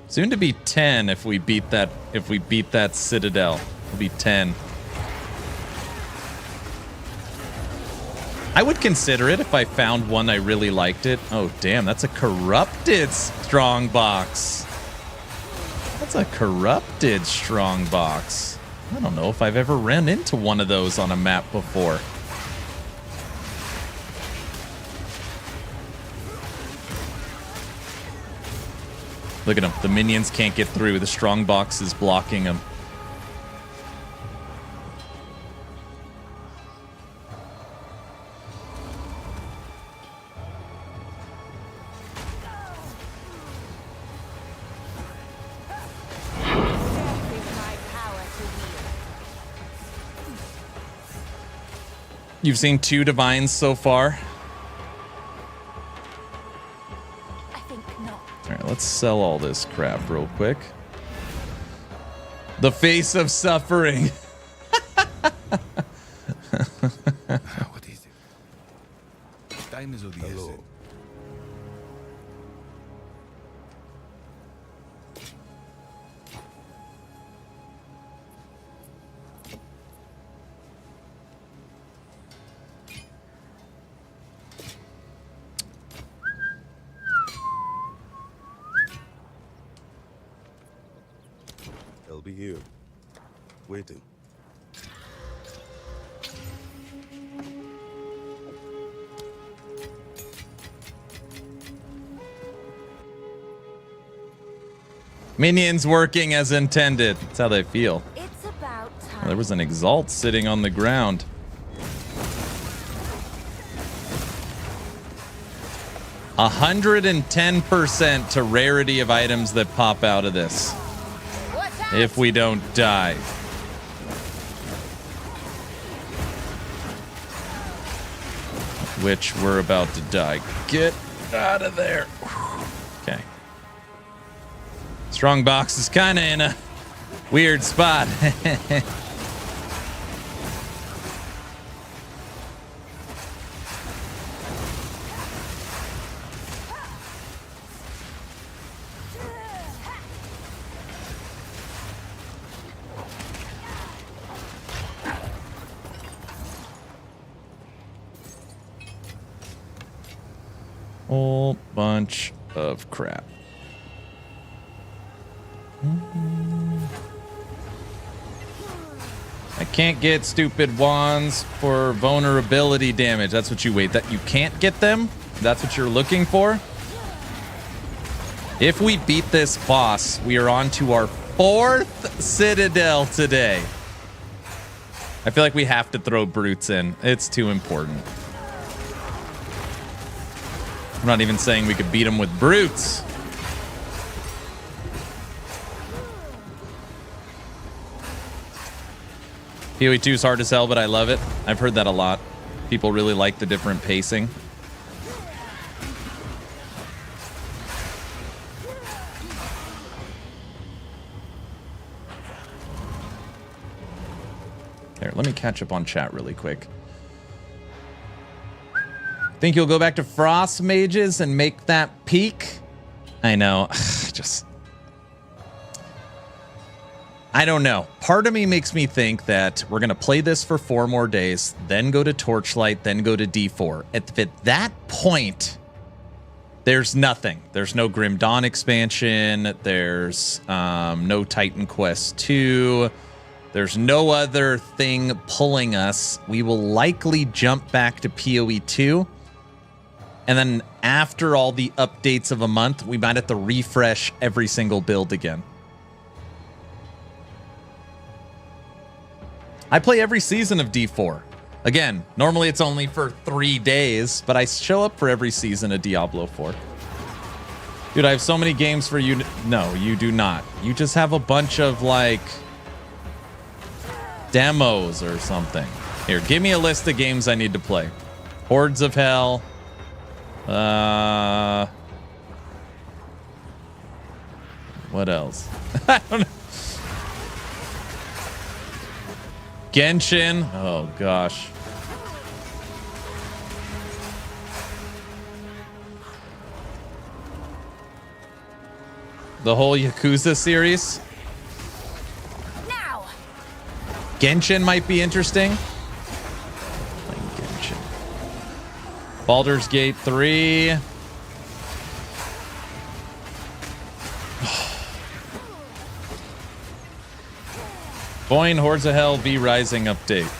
Speaker 1: Soon to be 10 if we beat that. If we beat that Citadel, it'll be 10. I would consider it if I found one I really liked it. Oh damn, that's a corrupted strong box. That's a corrupted strong box. I don't know if I've ever ran into one of those on a map before. Look at them. The minions can't get through. The strong box is blocking them.
Speaker 4: Death is my power to wield.
Speaker 1: You've seen 2 divines so far.
Speaker 4: I think not.
Speaker 1: All right, let's sell all this crap real quick. The face of suffering.
Speaker 3: What is it? Time is of the essence.
Speaker 2: I'll be here, waiting.
Speaker 1: Minions working as intended. That's how they feel.
Speaker 4: It's about time.
Speaker 1: Oh, there was an exalt sitting on the ground. A 110% to rarity of items that pop out of this.
Speaker 4: Watch out.
Speaker 1: If we don't die. Which we're about to die. Get out of there. Okay. Strong box is kind of in a weird spot. Whole bunch of crap. I can't get stupid wands for vulnerability damage. That's what you wait. That you can't get them? That's what you're looking for? If we beat this boss, we are on to our 4th Citadel today. I feel like we have to throw brutes in. It's too important. I'm not even saying we could beat them with brutes. POE 2 is hard as hell, but I love it. I've heard that a lot. People really like the different pacing. There, let me catch up on chat really quick. Think you'll go back to Frost Mages and make that peak? I know. I don't know. Part of me makes me think that we're going to play this for 4 more days, then go to Torchlight, then go to D4. At that point, there's nothing. There's no Grim Dawn expansion. There's no Titan Quest 2. There's no other thing pulling us. We will likely jump back to POE 2. And then after all the updates of a month, we might have to refresh every single build again. I play every season of D4. Again, normally it's only for 3 days, but I show up for every season of Diablo 4. Dude, I have so many games for you. No, you do not. You just have a bunch of, like, demos or something. Here, give me a list of games I need to play. Hordes of Hell. What else? I don't know. Genshin. Oh, gosh. The whole Yakuza series.
Speaker 4: Now.
Speaker 1: Genshin might be interesting. Genshin. Baldur's Gate 3. Boing, Hordes of Hell, V Rising update.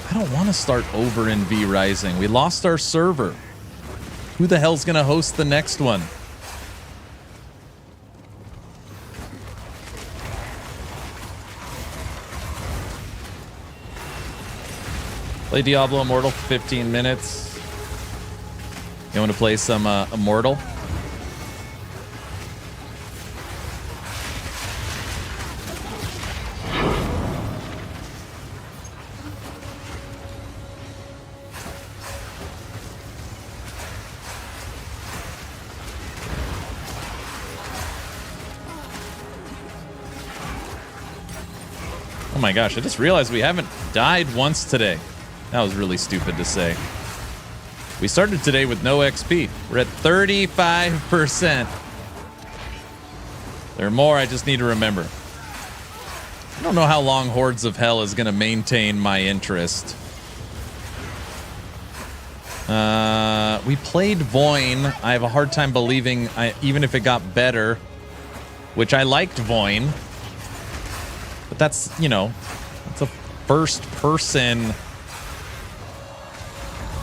Speaker 1: I don't want to start over in V Rising. We lost our server. Who the hell's going to host the next one? Play Diablo Immortal for 15 minutes. You want to play some Immortal? Oh my gosh, I just realized we haven't died once today. That was really stupid to say. We started today with no XP. We're at 35%. There are more, I just need to remember. I don't know how long Hordes of Hell is going to maintain my interest. We played Voin. I have a hard time believing, even if it got better, which I liked Voin. But that's, you know, it's a first-person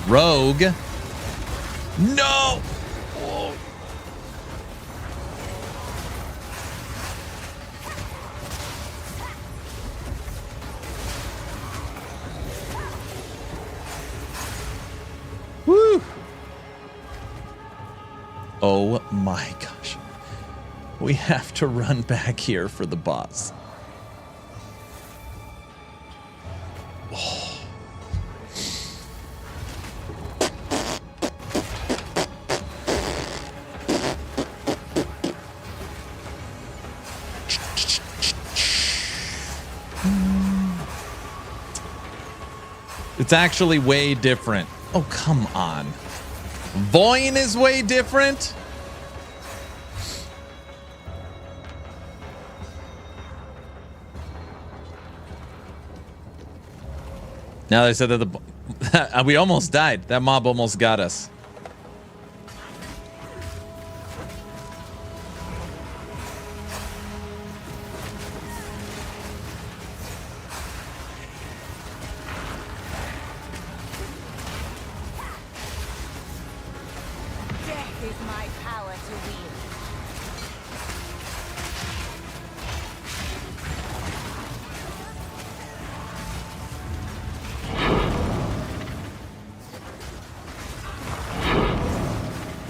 Speaker 1: rogue. No! Whoa. Woo! Oh my gosh. We have to run back here for the boss. It's actually way different. Oh, come on. Voin is way different? Now they said that the we almost died. That mob almost got us.
Speaker 4: Death is my power to wield.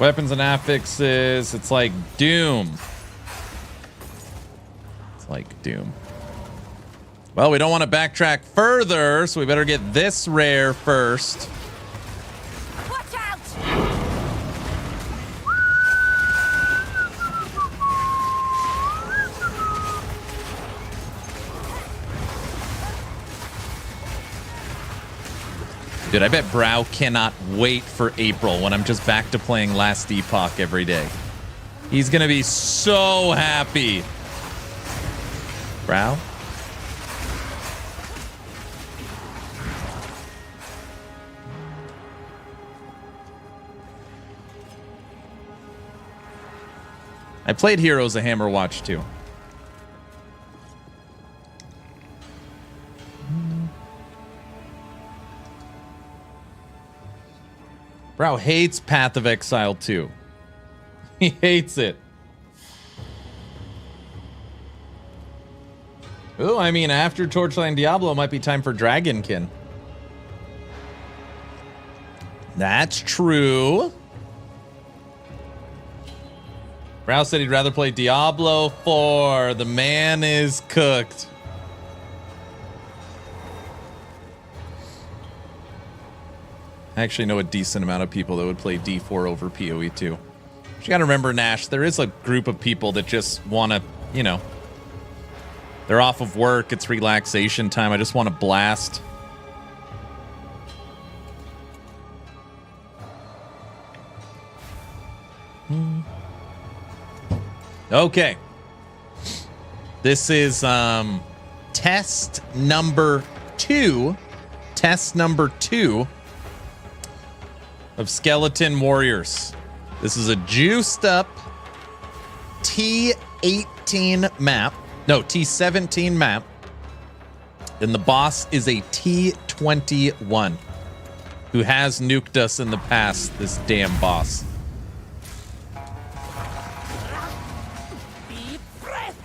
Speaker 1: Weapons and affixes. It's like Doom. It's like Doom. Well, we don't want to backtrack further, so we better get this rare first.
Speaker 4: Watch out!
Speaker 1: Dude, I bet Brow cannot wait for April when I'm just back to playing Last Epoch every day. He's gonna be so happy. Brow? I played Heroes of Hammerwatch too. Brow hates Path of Exile too. He hates it. Oh, I mean, after Torchlight Diablo, it might be time for Dragonkin. That's true. Brow said he'd rather play Diablo 4. The man is cooked. I actually know a decent amount of people that would play D4 over POE too. But you gotta remember, Nash, there is a group of people that just wanna, you know, they're off of work, it's relaxation time, I just wanna blast. Okay. This is test number 2. Test number 2 of Skeleton Warriors. This is a juiced up T18 map. No, T17 map. And the boss is a T21 who has nuked us in the past, this damn boss.
Speaker 4: Deep breath.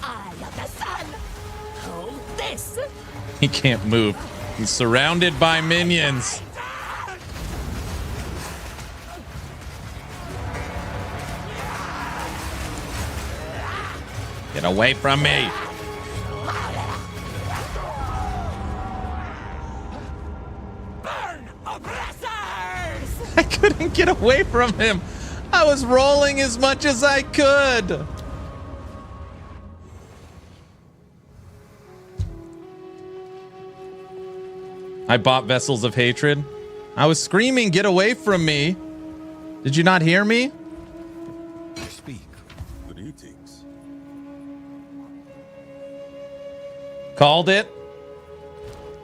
Speaker 4: Eye of the sun. Hold this.
Speaker 1: He can't move. He's surrounded by minions. Get away from me.
Speaker 4: Burn, oppressors!
Speaker 1: I couldn't get away from him. I was rolling as much as I could. I bought Vessels of Hatred. I was screaming, get away from me. Did you not hear me?
Speaker 2: Speak. Greetings.
Speaker 1: Called it.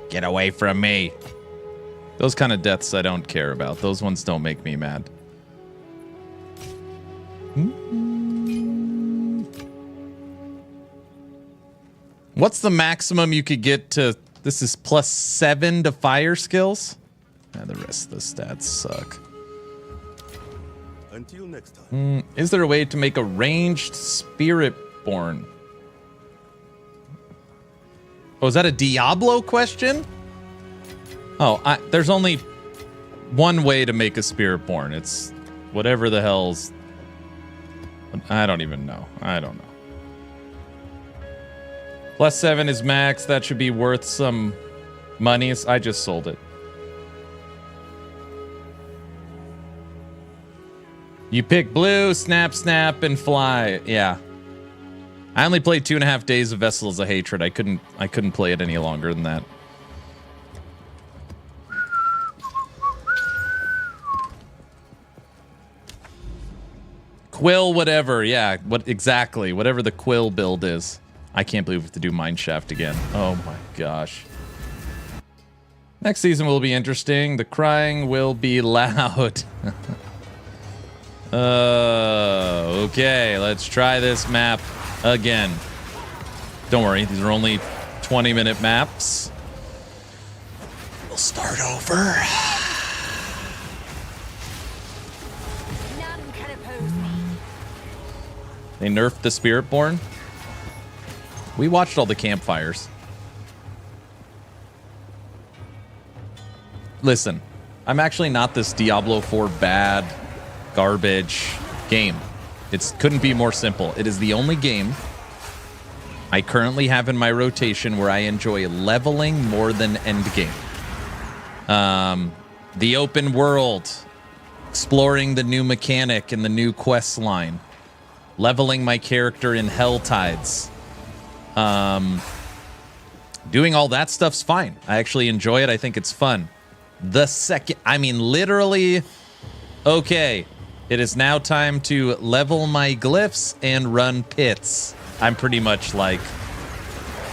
Speaker 1: Get away from me. Those kind of deaths I don't care about. Those ones don't make me mad. What's the maximum you could get to? This is +7 to fire skills. And the rest of the stats suck.
Speaker 2: Until next time.
Speaker 1: Is there a way to make a ranged Spiritborn? Oh, is that a Diablo question? Oh, there's only one way to make a Spiritborn. It's whatever the hell's... I don't even know. I don't know. +7 is max. That should be worth some monies. I just sold it. You pick blue, snap, snap, and fly. Yeah. I only played 2.5 days of Vessels of Hatred. I couldn't play it any longer than that. Quill, whatever. Yeah, exactly. Whatever the Quill build is. I can't believe we have to do Mineshaft again. Oh my gosh. Next season will be interesting. The crying will be loud. Okay, let's try this map again. Don't worry, these are only 20-minute maps. We'll start over.
Speaker 4: None can oppose me.
Speaker 1: They nerfed the Spiritborn. We watched all the campfires. Listen, I'm actually not this Diablo 4 bad garbage game. It couldn't be more simple. It is the only game I currently have in my rotation where I enjoy leveling more than Endgame. The open world, exploring the new mechanic and the new quest line, leveling my character in Helltides. Doing all that stuff's fine. I actually enjoy it. I think it's fun. The second, I mean, literally, okay, it is now time to level my glyphs and run pits. I'm pretty much like,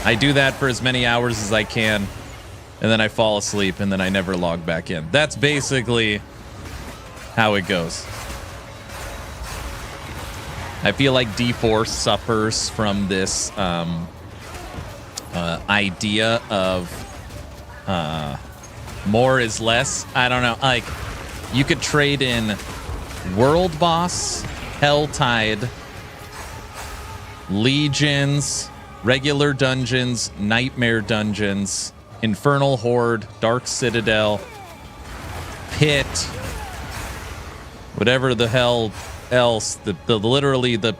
Speaker 1: I do that for as many hours as I can, and then I fall asleep, and then I never log back in. That's basically how it goes. I feel like D4 suffers from this idea of more is less. I don't know. Like, you could trade in World Boss, Helltide, Legions, regular dungeons, Nightmare dungeons, Infernal Horde, Dark Citadel, Pit, whatever the hell else, literally the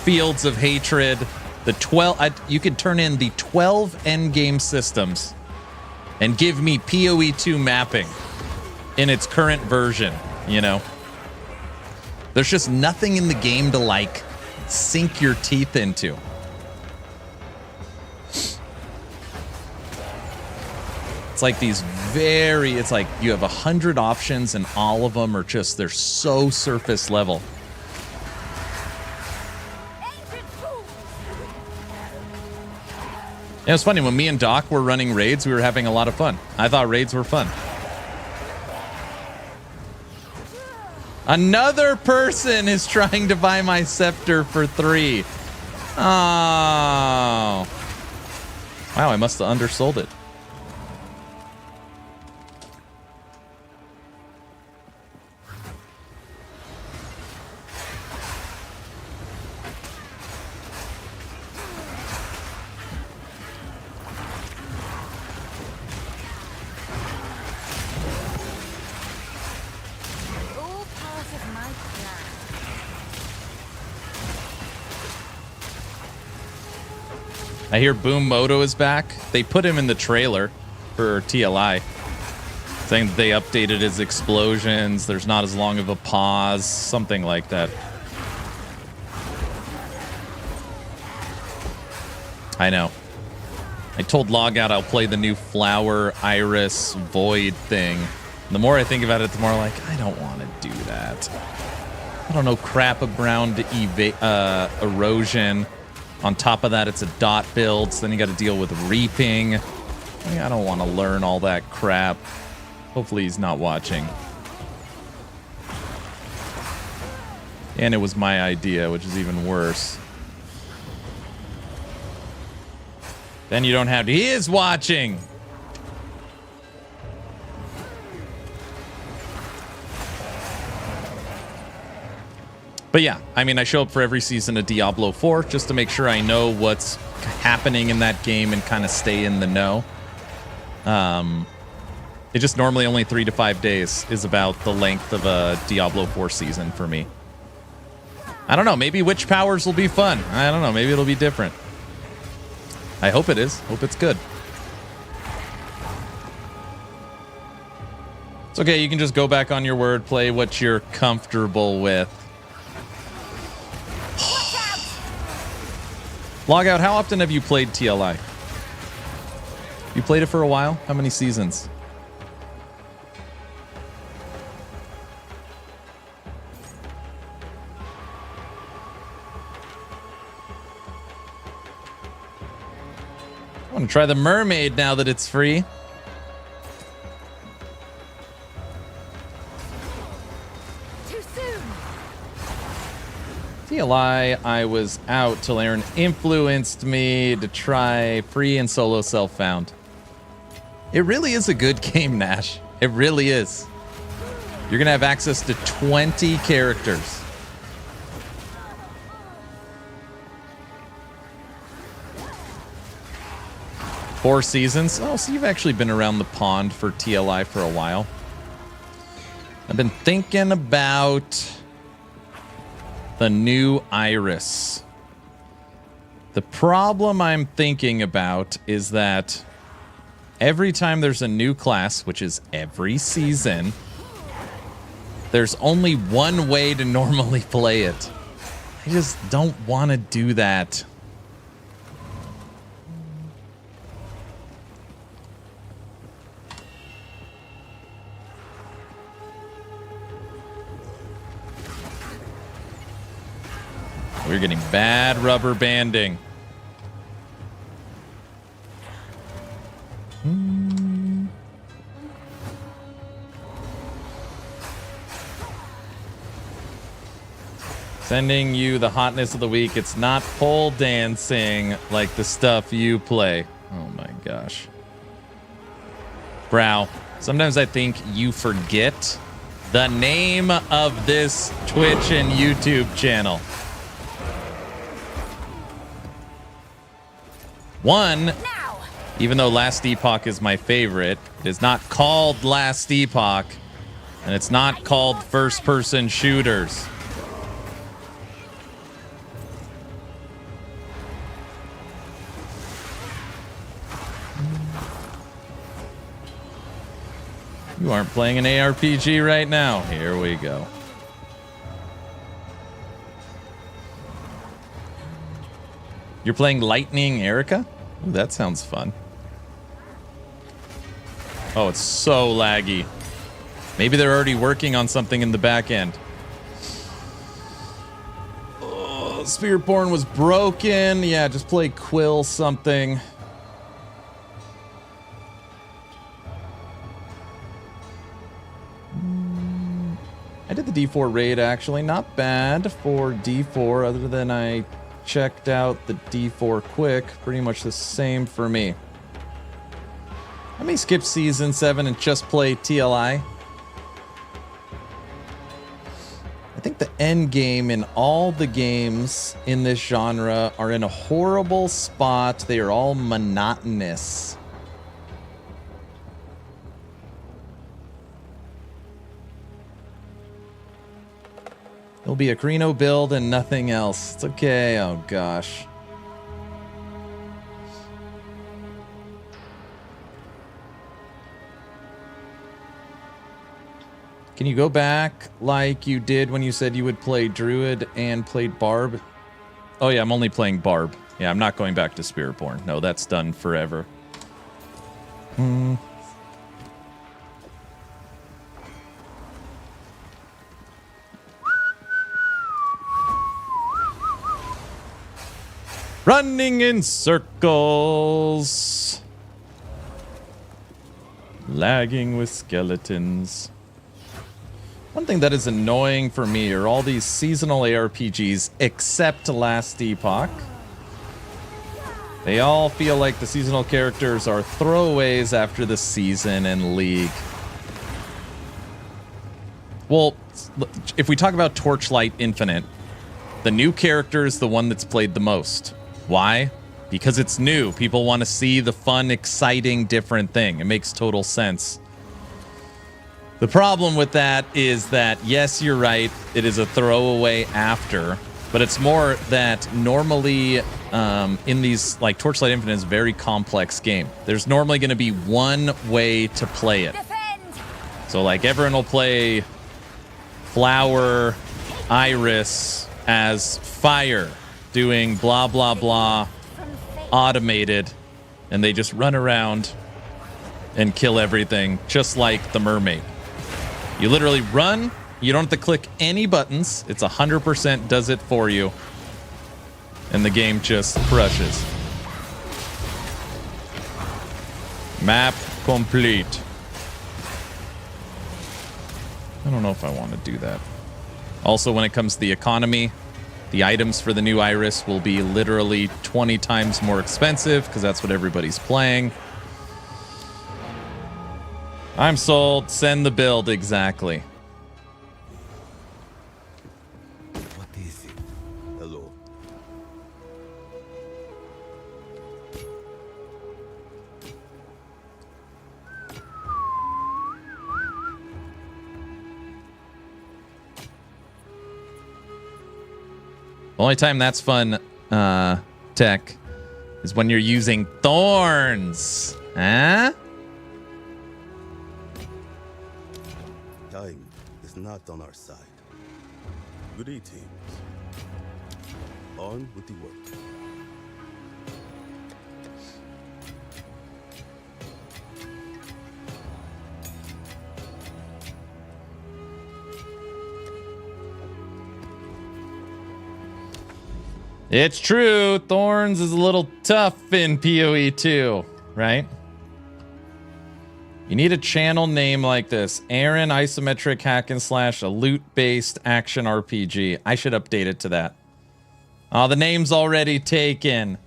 Speaker 1: Fields of Hatred, the 12, you could turn in the 12 endgame systems and give me POE 2 mapping in its current version, you know? There's just nothing in the game to, like, sink your teeth into. It's like these it's like you have 100 options and all of them are just, they're so surface level. It was funny, when me and Doc were running raids, we were having a lot of fun. I thought raids were fun. Another person is trying to buy my scepter for 3. Oh. Wow, I must have undersold it.
Speaker 4: All part of my plan.
Speaker 1: I hear Boom Moto is back. They put him in the trailer for TLI, saying that they updated his explosions. There's not as long of a pause, something like that. I know. I told Logout I'll play the new Flower Iris Void thing. The more I think about it, the more like, I don't want to do that. I don't know crap around erosion. On top of that, it's a dot build, so then you got to deal with reaping. I don't want to learn all that crap. Hopefully he's not watching. And it was my idea, which is even worse. Then you don't have to. He is watching! But yeah, I mean, I show up for every season of Diablo 4 just to make sure I know what's happening in that game and kind of stay in the know. It just normally only 3 to 5 days is about the length of a Diablo 4 season for me. I don't know. Maybe Witch Powers will be fun. I don't know. Maybe it'll be different. I hope it is. Hope it's good. It's okay. You can just go back on your word, play what you're comfortable with. Logout, how often have you played TLI? You played it for a while? How many seasons? I want to try the mermaid now that it's free. TLI, I was out till Aaron influenced me to try free and solo self-found. It really is a good game, Nash. It really is. You're going to have access to 20 characters. Four seasons. Oh, so you've actually been around the pond for TLI for a while. I've been thinking about the new Iris. The problem I'm thinking about is that every time there's a new class, which is every season, there's only one way to normally play it. I just don't want to do that. We're getting bad rubber banding. Sending you the hotness of the week. It's not pole dancing like the stuff you play. Oh my gosh. Brow, sometimes I think you forget the name of this Twitch and YouTube channel. One, even though Last Epoch is my favorite, it is not called Last Epoch, and it's not called first-person shooters. You aren't playing an ARPG right now. Here we go. You're playing Lightning Erica? Ooh, that sounds fun. Oh, it's so laggy. Maybe they're already working on something in the back end. Oh, Spearborn was broken. Yeah, just play Quill something. I did the D4 raid, actually. Not bad for D4, other than I checked out the D4 quick. Pretty much the same for me. I may skip Season 7 and just play TLI. I think the endgame in all the games in this genre are in a horrible spot. They are all monotonous. It'll be a Carino build and nothing else. It's okay. Oh, gosh. Can you go back like you did when you said you would play Druid and played Barb? Oh, yeah, I'm only playing Barb. Yeah, I'm not going back to Spiritborn. No, that's done forever. Running in circles. Lagging with skeletons. One thing that is annoying for me are all these seasonal ARPGs except Last Epoch. They all feel like the seasonal characters are throwaways after the season and League. Well, if we talk about Torchlight Infinite, the new character is the one that's played the most. Why? Because it's new. People want to see the fun, exciting, different thing. It makes total sense. The problem with that is that, yes, you're right, it is a throwaway after, but it's more that normally in these, like Torchlight Infinite is a very complex game. There's normally going to be one way to play it.
Speaker 4: Defend.
Speaker 1: So like everyone will play Flower, Iris as fire, doing blah, blah, blah, automated, and they just run around and kill everything, just like the mermaid. You literally run, you don't have to click any buttons, it's 100% does it for you, and the game just crushes. Map complete. I don't know if I want to do that. Also, when it comes to the economy, the items for the new Iris will be literally 20 times more expensive because that's what everybody's playing. I'm sold. Send the build. Exactly.
Speaker 2: What is it? Hello.
Speaker 1: The only time that's fun to tech is when you're using thorns. Huh?
Speaker 2: Time is not on our side. Greetings. On with the work.
Speaker 1: It's true. Thorns is a little tough in PoE 2, right? You need a channel name like this. Aaron Isometric Hack and Slash, a loot-based action RPG. I should update it to that. Oh, the name's already taken.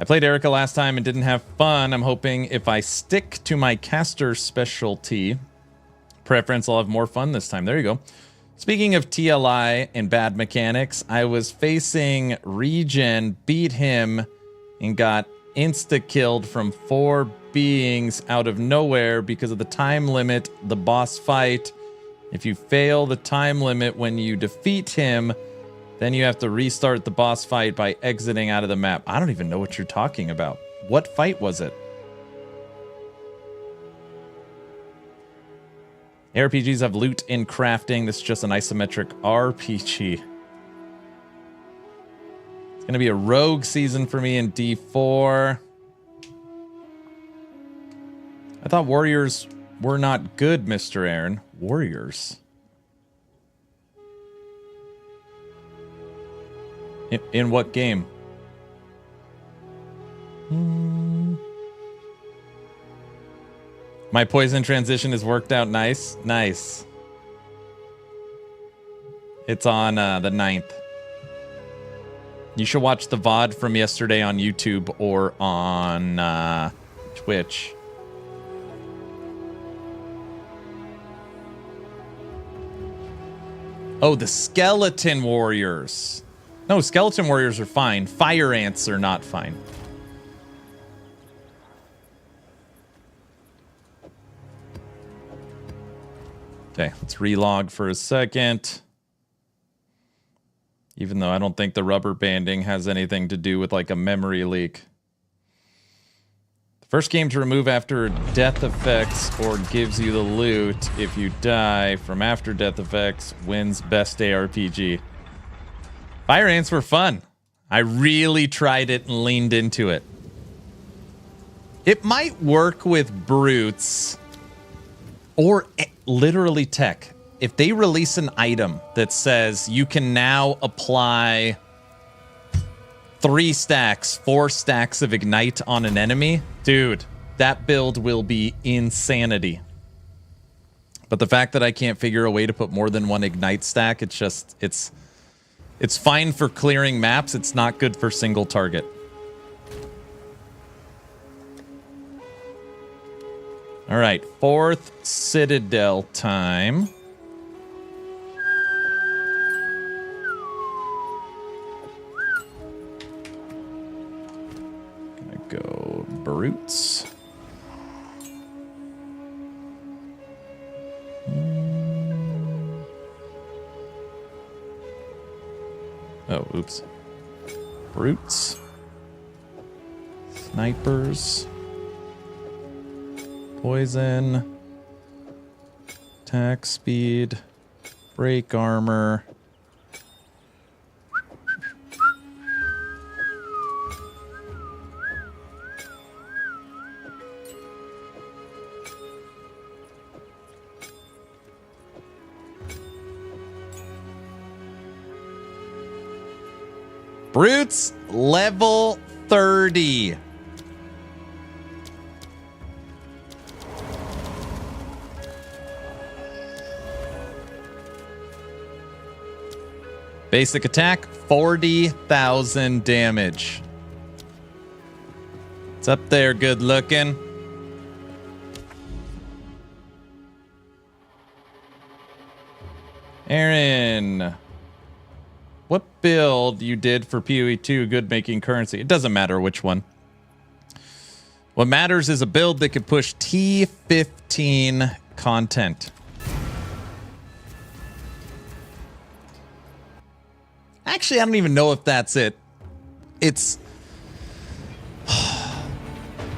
Speaker 1: I played Erica last time and didn't have fun. I'm hoping if I stick to my caster specialty preference, I'll have more fun this time. There you go. Speaking of TLI and bad mechanics, I was facing Regen, beat him, and got insta-killed from 4 beings out of nowhere because of the time limit, the boss fight. If you fail the time limit when you defeat him, then you have to restart the boss fight by exiting out of the map. I don't even know what you're talking about. What fight was it? RPGs have loot and crafting. This is just an isometric RPG. It's going to be a rogue season for me in D4. I thought warriors were not good, Mr. Aaron. Warriors? In what game? My poison transition has worked out nice. Nice. It's on the 9th. You should watch the VOD from yesterday on YouTube or on Twitch. Oh, the skeleton warriors. No, skeleton warriors are fine. Fire ants are not fine. Okay, let's relog for a second. Even though I don't think the rubber banding has anything to do with like a memory leak. The first game to remove after death effects or gives you the loot if you die from after death effects wins best ARPG. Fire ants were fun. I really tried it and leaned into it. It might work with brutes. Or literally tech. If they release an item that says you can now apply 3 stacks, 4 stacks of ignite on an enemy, dude, that build will be insanity. But the fact that I can't figure a way to put more than 1 ignite stack, it's fine for clearing maps. It's not good for single target. All right, 4th Citadel time. Gonna go brutes. Oh, oops. Brutes. Snipers. Poison, attack speed, break armor. Brutes, level 30. Basic attack, 40,000 damage. It's up there, good looking. Aaron, what build you did for PoE 2 good making currency? It doesn't matter which one. What matters is a build that could push T15 content. Actually, I don't even know if that's it. it's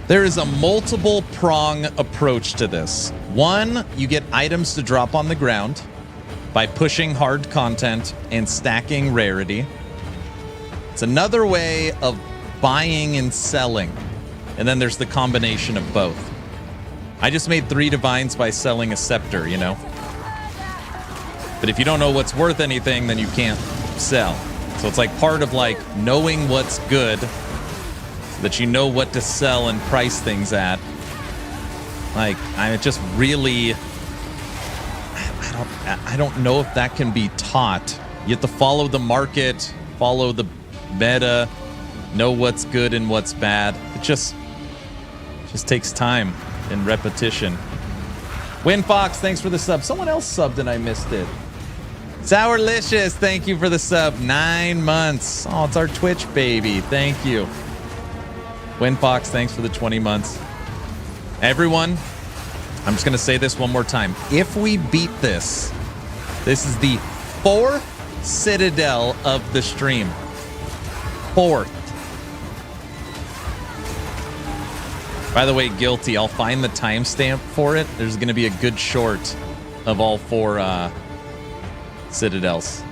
Speaker 1: there is a multiple prong approach to this. One, you get items to drop on the ground by pushing hard content and stacking rarity. It's another way of buying and selling. And then there's the combination of both. I just made 3 divines by selling a scepter, you know? But if you don't know what's worth anything, then you can't sell. So it's like part of like knowing what's good, so that you know what to sell and price things at. Like, I just really, I don't know if that can be taught. You have to follow the market, follow the meta, know what's good and what's bad. It just takes time and repetition. Winfox, thanks for the sub. Someone else subbed and I missed it. Sourlicious, thank you for the sub. 9 months. Oh, it's our Twitch baby. Thank you. Winfox, thanks for the 20 months. Everyone, I'm just going to say this one more time. If we beat this, this is the 4th Citadel of the stream. 4th. By the way, guilty. I'll find the timestamp for it. There's going to be a good short of all 4 Citadels.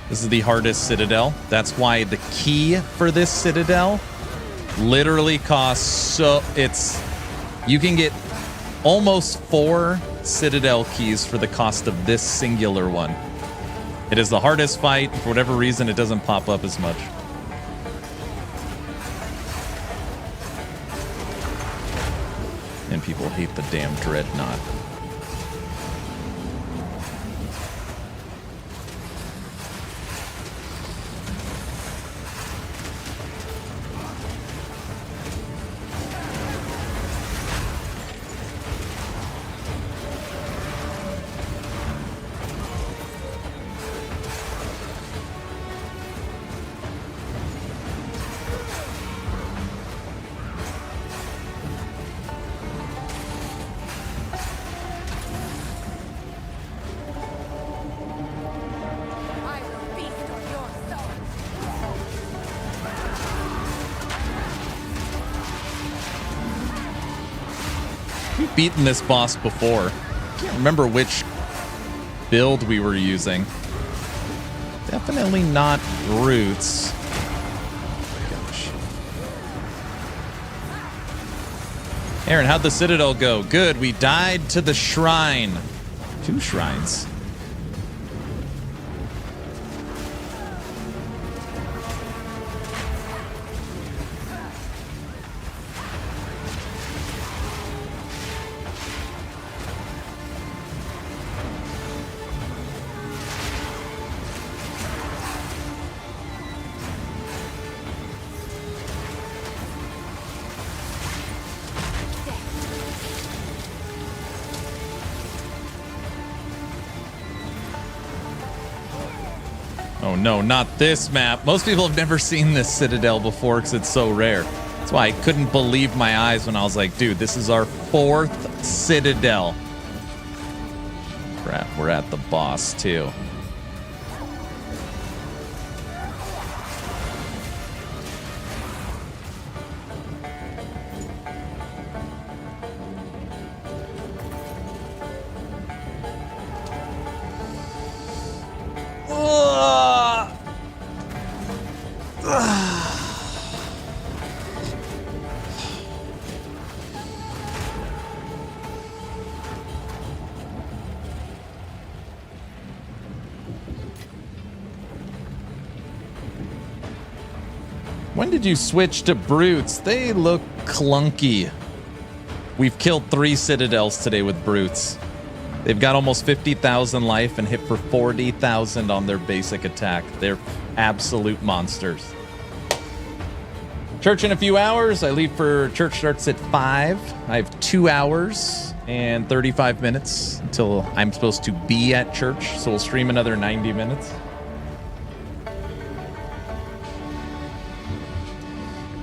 Speaker 1: This is the hardest Citadel. That's why the key for this Citadel literally costs you can get almost 4 Citadel keys for the cost of this singular one. It is the hardest fight. For whatever reason, it doesn't pop up as much. And people hate the damn Dreadnought.
Speaker 4: I will feast on your soul.
Speaker 1: We've beaten this boss before. Can't remember which build we were using. Definitely not Brutes. Gosh. Aaron, how'd the Citadel go? Good. We died to the shrine. 2 shrines. Oh no, not this map. Most people have never seen this Citadel before because it's so rare. That's why I couldn't believe my eyes when I was like, dude, this is our 4th Citadel. We're at the boss too. When did you switch to Brutes? They look clunky. We've killed 3 Citadels today with Brutes. They've got almost 50,000 life and hit for 40,000 on their basic attack. They're absolute monsters. Church in a few hours. I leave for church starts at 5. I have 2 hours and 35 minutes until I'm supposed to be at church. So we'll stream another 90 minutes.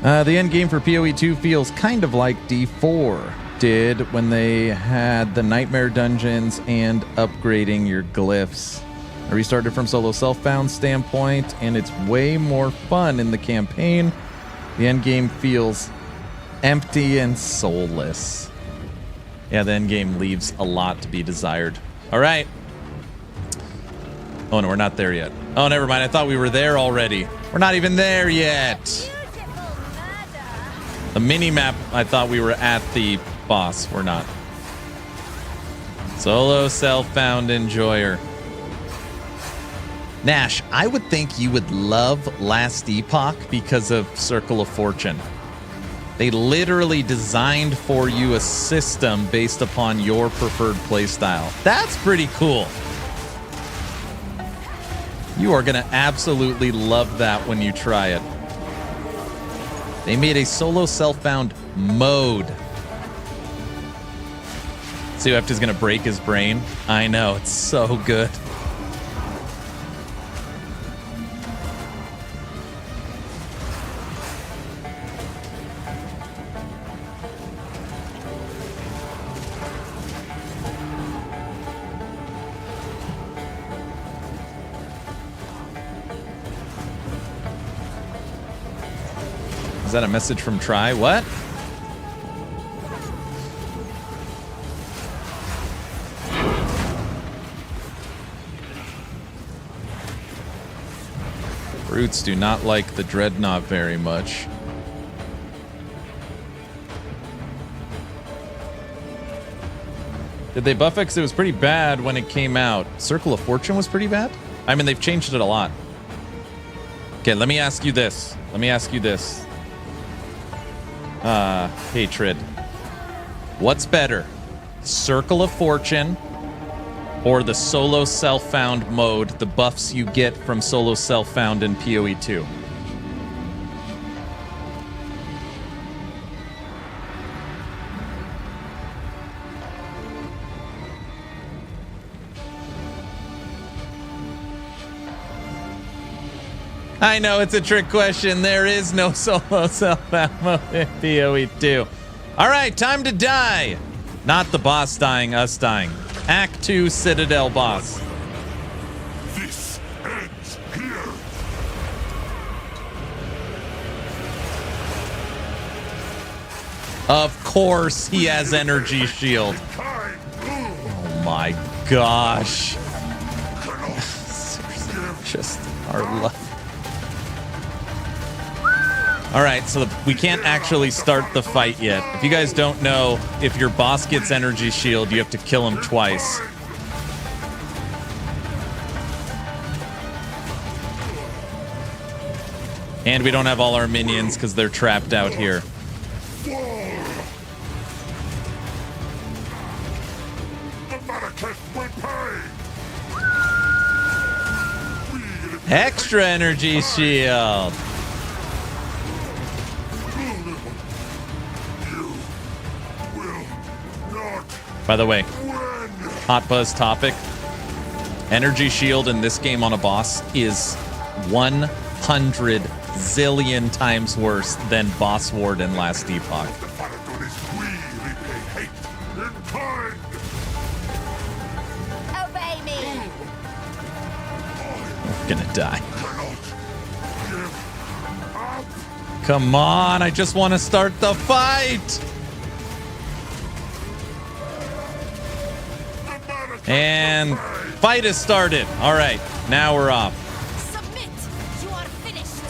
Speaker 1: The end game for PoE 2 feels kind of like D4 did when they had the nightmare dungeons and upgrading your glyphs. I restarted from solo self-found standpoint, and it's way more fun in the campaign. The end game feels empty and soulless. Yeah, the end game leaves a lot to be desired. All right. Oh, no, we're not there yet. Oh, never mind. I thought we were there already. We're not even there yet. The mini-map, I thought we were at the boss. We're not. Solo self-found enjoyer. Nash, I would think you would love Last Epoch because of Circle of Fortune. They literally designed for you a system based upon your preferred playstyle. That's pretty cool. You are going to absolutely love that when you try it. They made a solo self-found mode. Sueft is going to break his brain. I know, it's so good. Is that a message from Try? What? Brutes do not like the Dreadnought very much. Did they buff it? 'Cause it was pretty bad when it came out. Circle of Fortune was pretty bad? I mean, they've changed it a lot. Okay, let me ask you this. Hatred. What's better? Circle of Fortune or the solo self-found mode, the buffs you get from solo self-found in PoE 2? I know it's a trick question. There is no solo self-found mode in PoE 2. All right, time to die. Not the boss dying, us dying. Act 2 Citadel boss.
Speaker 3: This ends here.
Speaker 1: Of course he has energy shield. Oh my gosh. Seriously, just our luck. All right, so we can't actually start the fight yet. If you guys don't know, if your boss gets energy shield, you have to kill him twice. And we don't have all our minions because they're trapped out here. Extra energy shield. By the way, hot buzz topic. Energy shield in this game on a boss is 100 zillion times worse than boss ward in Last Epoch.
Speaker 4: Obey me.
Speaker 1: I'm gonna die. Come on, I just want to start the fight. And fight has started. All right, now we're off.
Speaker 4: Submit. You are finished.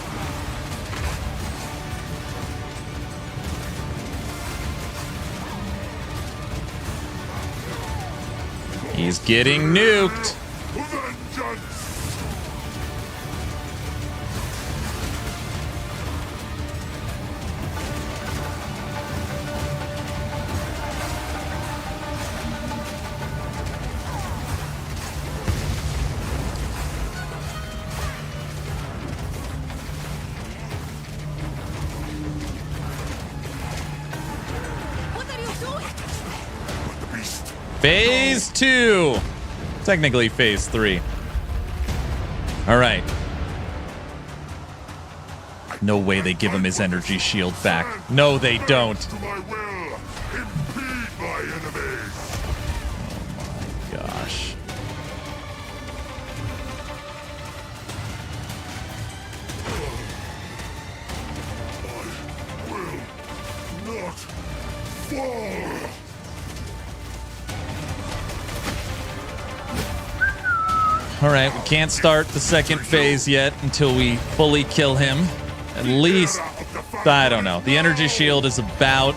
Speaker 1: He's getting nuked. Phase 2. Technically phase 3. All right.
Speaker 3: I
Speaker 1: No way they give him his energy shield back. No, they don't.
Speaker 3: To my will, impede my enemies.
Speaker 1: Gosh.
Speaker 3: Not fall.
Speaker 1: All right, we can't start the second phase yet until we fully kill him. At least, I don't know. The energy shield is about,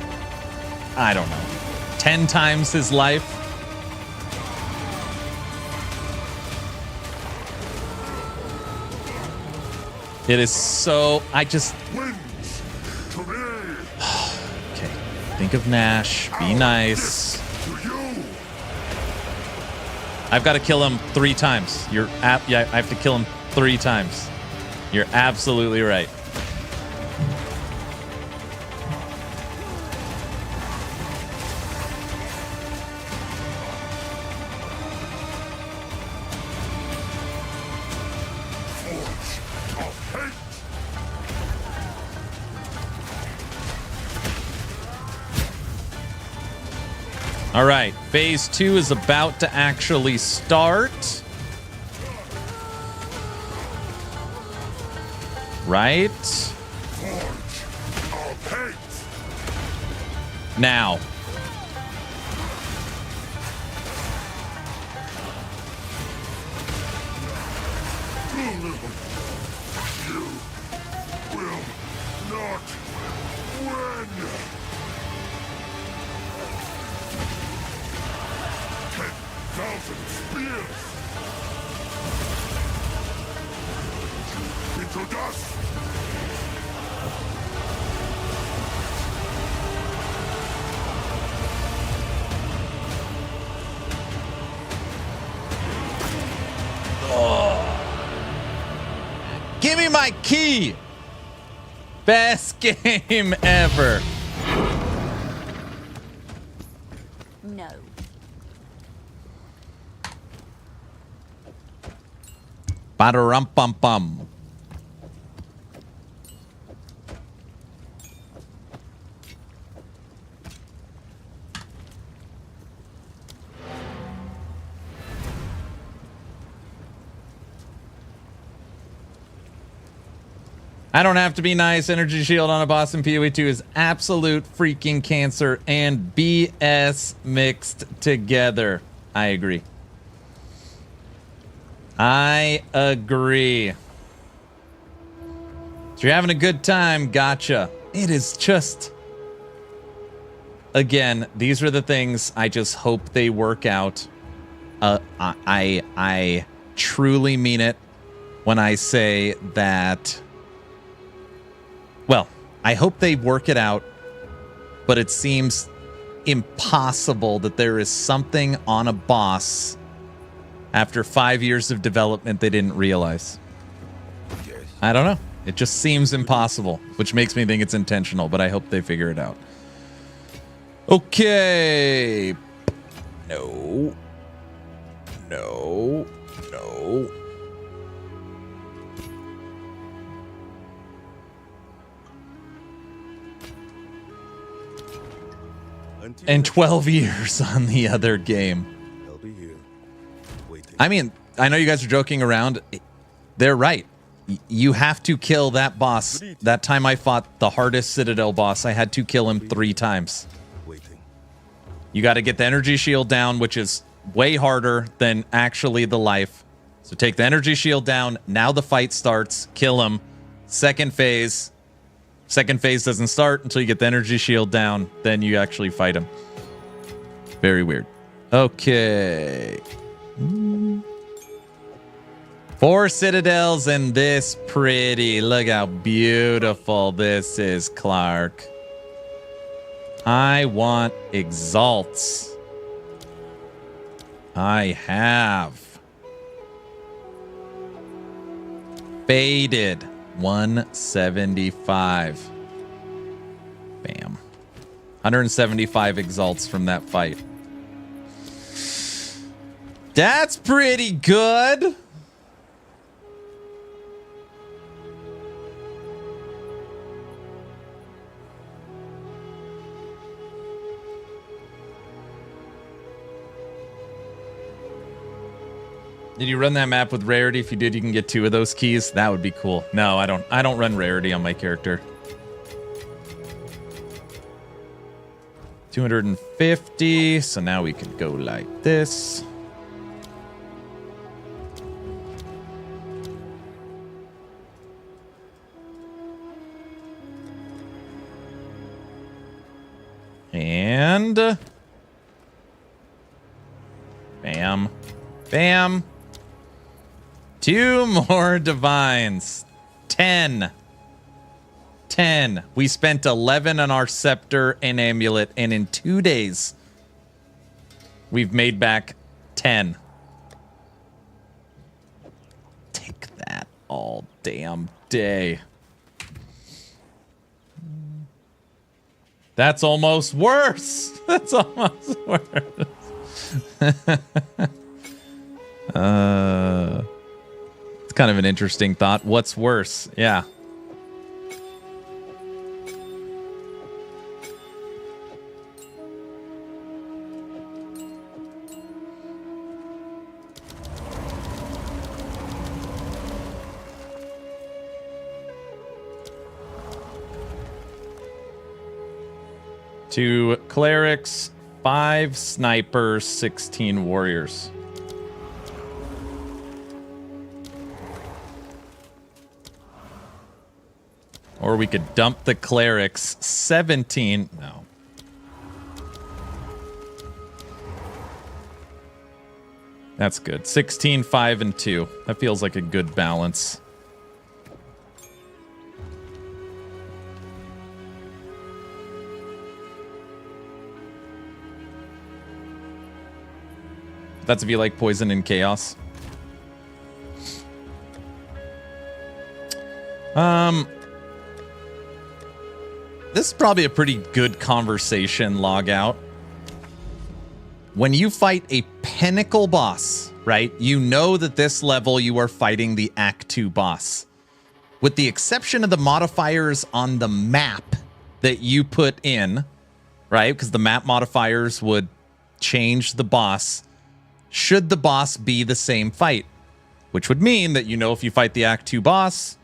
Speaker 1: I don't know, 10 times his life. It is so,
Speaker 3: Wins to me.
Speaker 1: okay. Think of Nash. Be nice.
Speaker 3: To you.
Speaker 1: I've got to kill him 3 times. Yeah, I have to kill him 3 times. You're absolutely right. All right, phase 2 is about to actually start. Right? Now.
Speaker 3: You will not win. 10,000 spears. Into dust.
Speaker 1: Give me my key. Best game ever.
Speaker 4: No.
Speaker 1: Ba-da-rum-pum-pum. I don't have to be nice. Energy shield on a boss in POE 2 is absolute freaking cancer and BS mixed together. I agree. I agree. So you're having a good time, gotcha. It is just... Again, these are the things I just hope they work out. I truly mean it when I say that... Well, I hope they work it out, but it seems impossible that there is something on a boss after 5 years of development they didn't realize. I don't know. It just seems impossible, which makes me think it's intentional, but I hope they figure it out. Okay. No. No. No. And 12 years on the other game.
Speaker 2: I'll be here, waiting.
Speaker 1: I mean, I know you guys are joking around. They're right. You have to kill that boss. That time I fought the hardest Citadel boss, I had to kill him 3 times.
Speaker 2: Waiting.
Speaker 1: You got to get the energy shield down, which is way harder than actually the life. So take the energy shield down. Now the fight starts. Kill him. Second phase. Second phase doesn't start until you get the energy shield down. Then you actually fight him. Very weird. Okay. 4 Citadels and this pretty. Look how beautiful this is, Clark. I want exalts. I have. Faded. 175. Bam. 175 exalts from that fight. That's pretty good. Did you run that map with rarity? If you did, you can get 2 of those keys. That would be cool. No, I don't. I don't run rarity on my character. 250. So now we can go like this. And bam, bam. 2 more divines. 10. 10. We spent 11 on our scepter and amulet, and in 2 days, we've made back 10. Take that all damn day. That's almost worse. That's almost worse. It's kind of an interesting thought. What's worse? Yeah. Two clerics, 5 snipers, 16 warriors. Or we could dump the clerics, 17. No. That's good. 16, 5, and 2. That feels like a good balance. That's if you like poison and chaos. This is probably a pretty good conversation log out. When you fight a pinnacle boss, right? You know that this level you are fighting the Act 2 boss. With the exception of the modifiers on the map that you put in, right? Because the map modifiers would change the boss. Should the boss be the same fight, which would mean that, you know, if you fight the Act 2 boss,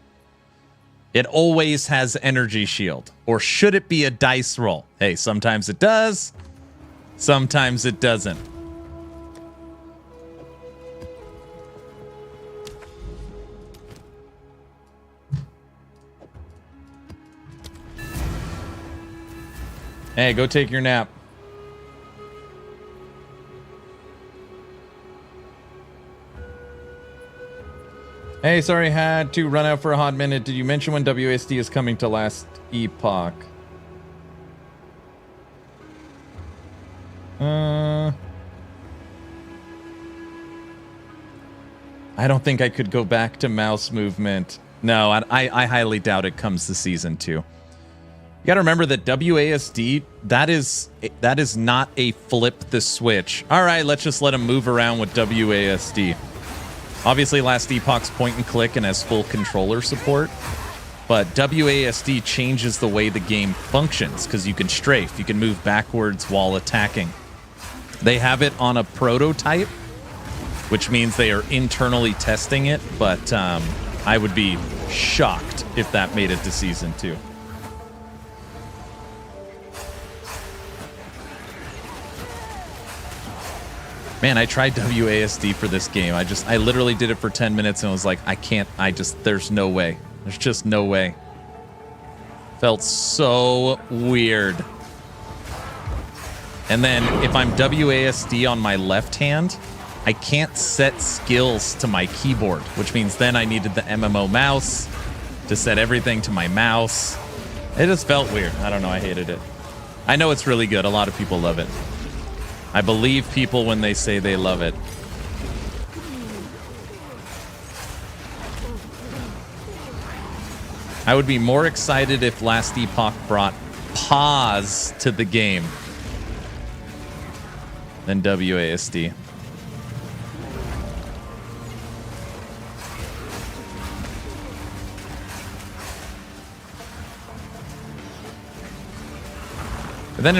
Speaker 1: it always has energy shield. Or should it be a dice roll? Hey, sometimes it does, sometimes it doesn't. Hey, go take your nap. Hey, sorry, had to run out for a hot minute. Did you mention when WASD is coming to last epoch? I don't think I could go back to mouse movement. No, I highly doubt it comes to season 2. You got to remember that WASD, that is not a flip the switch. All right, let's just let him move around with WASD. Obviously, Last Epoch's point and click and has full controller support, but WASD changes the way the game functions because you can strafe, you can move backwards while attacking. They have it on a prototype, which means they are internally testing it, but I would be shocked if that made it to season 2. Man, I tried WASD for this game. I literally did it for 10 minutes and was like, there's no way. There's just no way. Felt so weird. And then if I'm WASD on my left hand, I can't set skills to my keyboard, which means then I needed the MMO mouse to set everything to my mouse. It just felt weird. I don't know. I hated it. I know it's really good. A lot of people love it. I believe people when they say they love it. I would be more excited if Last Epoch brought pause to the game than WASD. But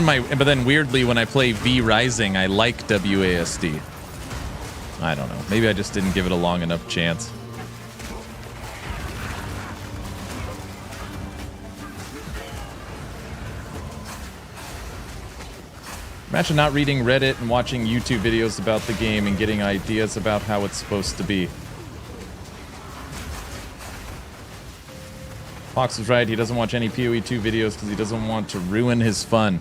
Speaker 1: then weirdly, when I play V Rising, I like WASD. I don't know. Maybe I just didn't give it a long enough chance. Imagine not reading Reddit and watching YouTube videos about the game and getting ideas about how it's supposed to be. Fox was right. He doesn't watch any POE 2 videos because he doesn't want to ruin his fun.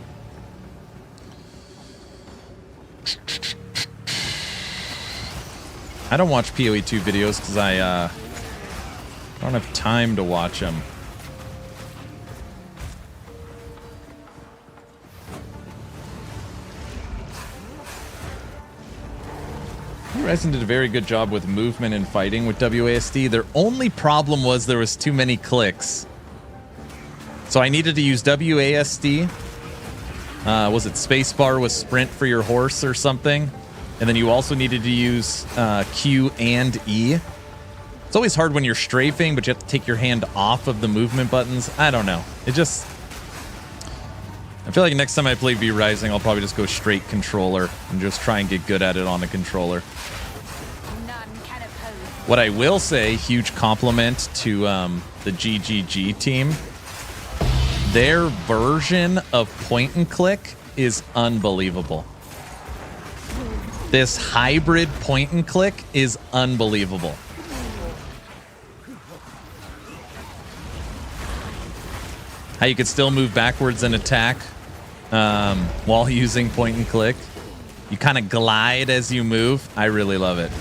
Speaker 1: I don't watch POE 2 videos because I don't have time to watch them. Horizon did a very good job with movement and fighting with WASD. Their only problem was there was too many clicks. So I needed to use WASD. Was it spacebar with sprint for your horse or something? And then you also needed to use Q and E. It's always hard when you're strafing, but you have to take your hand off of the movement buttons. I don't know. It just... I feel like next time I play V Rising, I'll probably just go straight controller and just try and get good at it on the controller. What I will say, huge compliment to the GGG team. Their version of point and click is unbelievable. This hybrid point and click is unbelievable. How you could still move backwards and attack while using point and click. You kind of glide as you move. I really love it.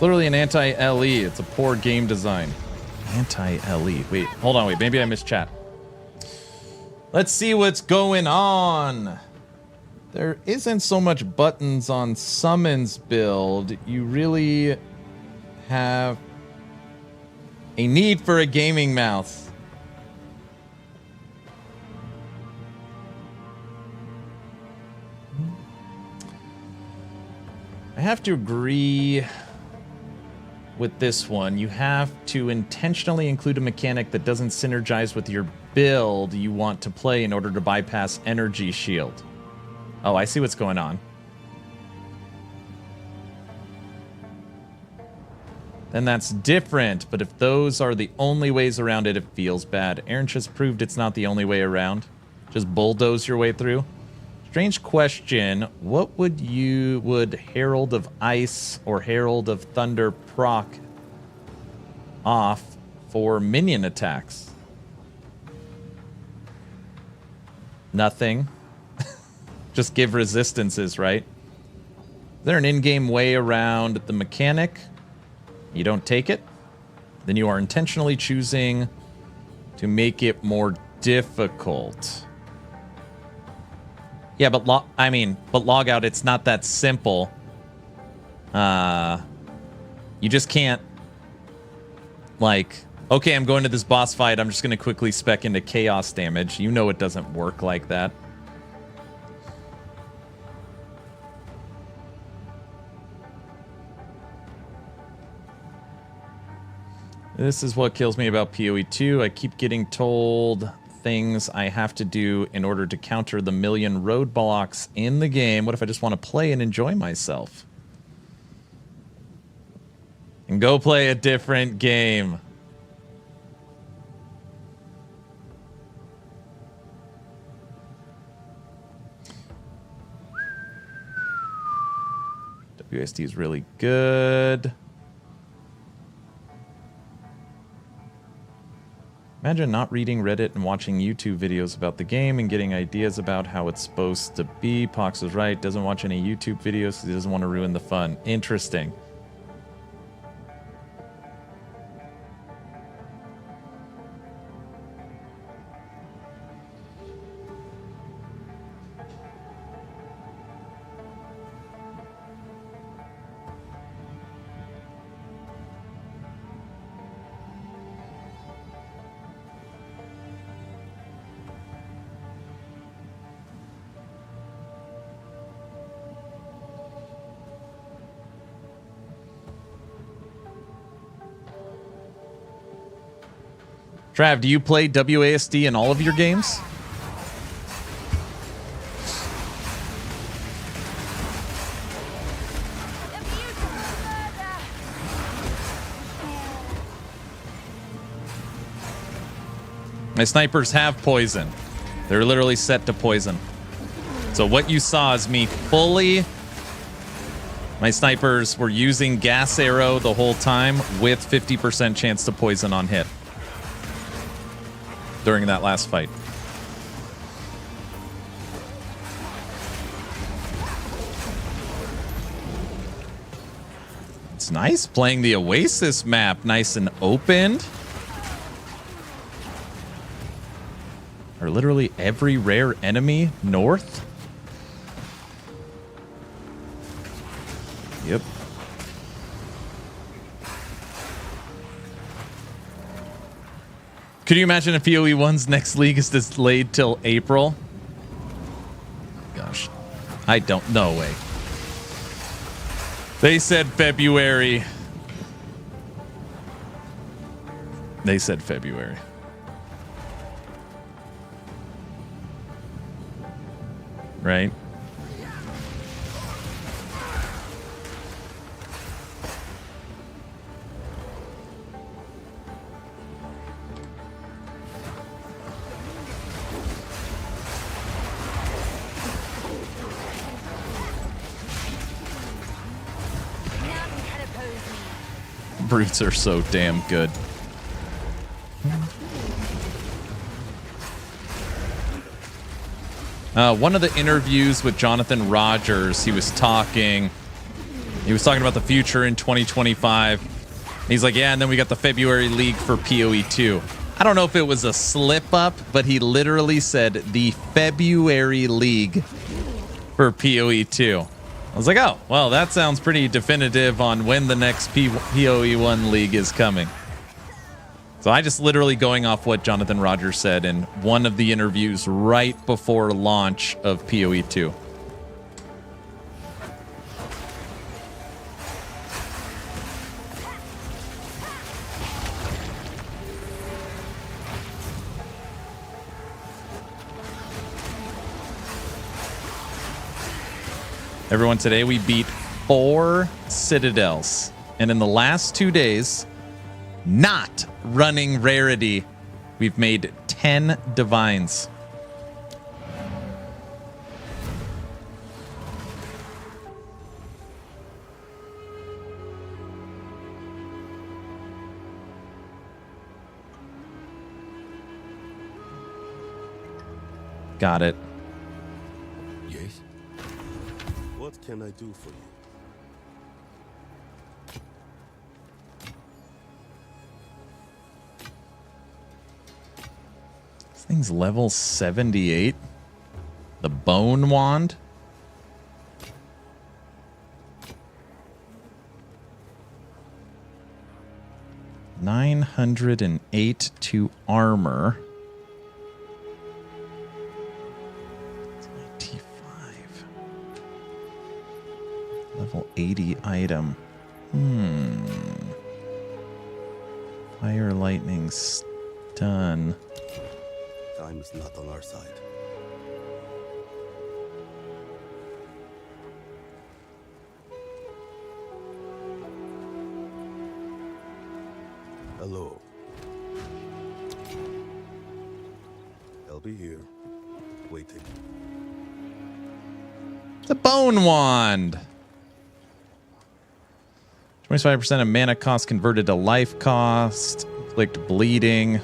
Speaker 1: Literally an anti-LE. It's a poor game design. Anti-LE. Wait, hold on. Wait, maybe I missed chat. Let's see what's going on. There isn't so much buttons on Summons build. You really have a need for a gaming mouse. I have to agree with this one. You have to intentionally include a mechanic that doesn't synergize with your build you want to play in order to bypass energy shield. Oh, I see what's going on. Then that's different, but if those are the only ways around it, it feels bad. Aaron just proved it's not the only way around. Just bulldoze your way through. Strange question. What would Herald of Ice or Herald of Thunder proc off for minion attacks? Nothing. Just give resistances, right? Is there an in-game way around the mechanic? You don't take it? Then you are intentionally choosing to make it more difficult. Yeah, but log out, it's not that simple. You just can't, like, okay, I'm going to this boss fight, I'm just going to quickly spec into chaos damage. You know it doesn't work like that. This is what kills me about PoE 2. I keep getting told things I have to do in order to counter the million roadblocks in the game. What if I just want to play and enjoy myself? And go play a different game. WSD is really good. Imagine not reading Reddit and watching YouTube videos about the game and getting ideas about how it's supposed to be. Pox was right. Doesn't watch any YouTube videos because he doesn't want to ruin the fun. Interesting. Trav, do you play WASD in all of your games? My snipers have poison. They're literally set to poison. So what you saw is me fully... My snipers were using gas arrow the whole time with 50% chance to poison on hit during that last fight. It's nice playing the Oasis map nice and opened. Are literally every rare enemy north? Yep. Could you imagine if POE 1's next league is delayed till April? Gosh. I don't know. Way. They said February. They said February. Right? Brutes are so damn good. One of the interviews with Jonathan Rogers, he was talking about the future in 2025. He's like, yeah, and then we got the February league for POE 2. I don't know if it was a slip up, but he literally said the February league for POE 2. I was like, oh, well, that sounds pretty definitive on when the next POE 1 league is coming. So I just literally going off what Jonathan Rogers said in one of the interviews right before launch of POE 2. Everyone, today we beat 4 Citadels. And in the last 2 days, not running rarity, we've made 10 divines. Got it.
Speaker 2: Yes? What can I do for you?
Speaker 1: This thing's level 78. The Bone Wand. $908 to armor. 95. Level 80 item. Fire, lightning, stun.
Speaker 2: Time is not on our side. Hello. I'll be here, waiting.
Speaker 1: The Bone Wand. 25% of mana cost converted to life cost. Inflict bleeding.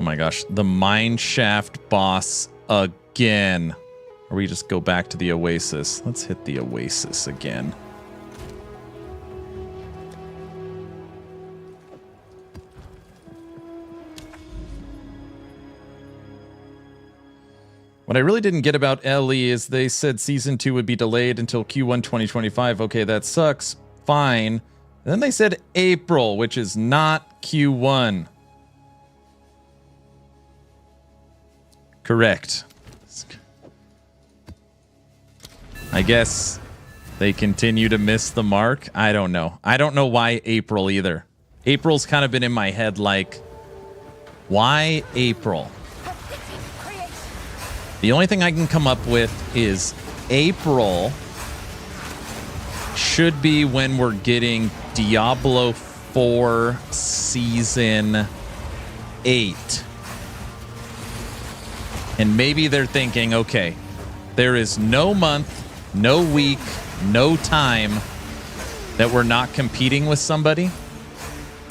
Speaker 1: Oh my gosh, the mine shaft boss again. Or we just go back to the Oasis. Let's hit the Oasis again. What I really didn't get about Ellie is they said Season 2 would be delayed until Q1 2025. Okay, that sucks. Fine. And then they said April, which is not Q1. Correct. I guess they continue to miss the mark. I don't know. I don't know why April either. April's kind of been in my head like, why April? The only thing I can come up with is April should be when we're getting Diablo 4 Season 8. And maybe they're thinking, okay, there is no month, no week, no time that we're not competing with somebody.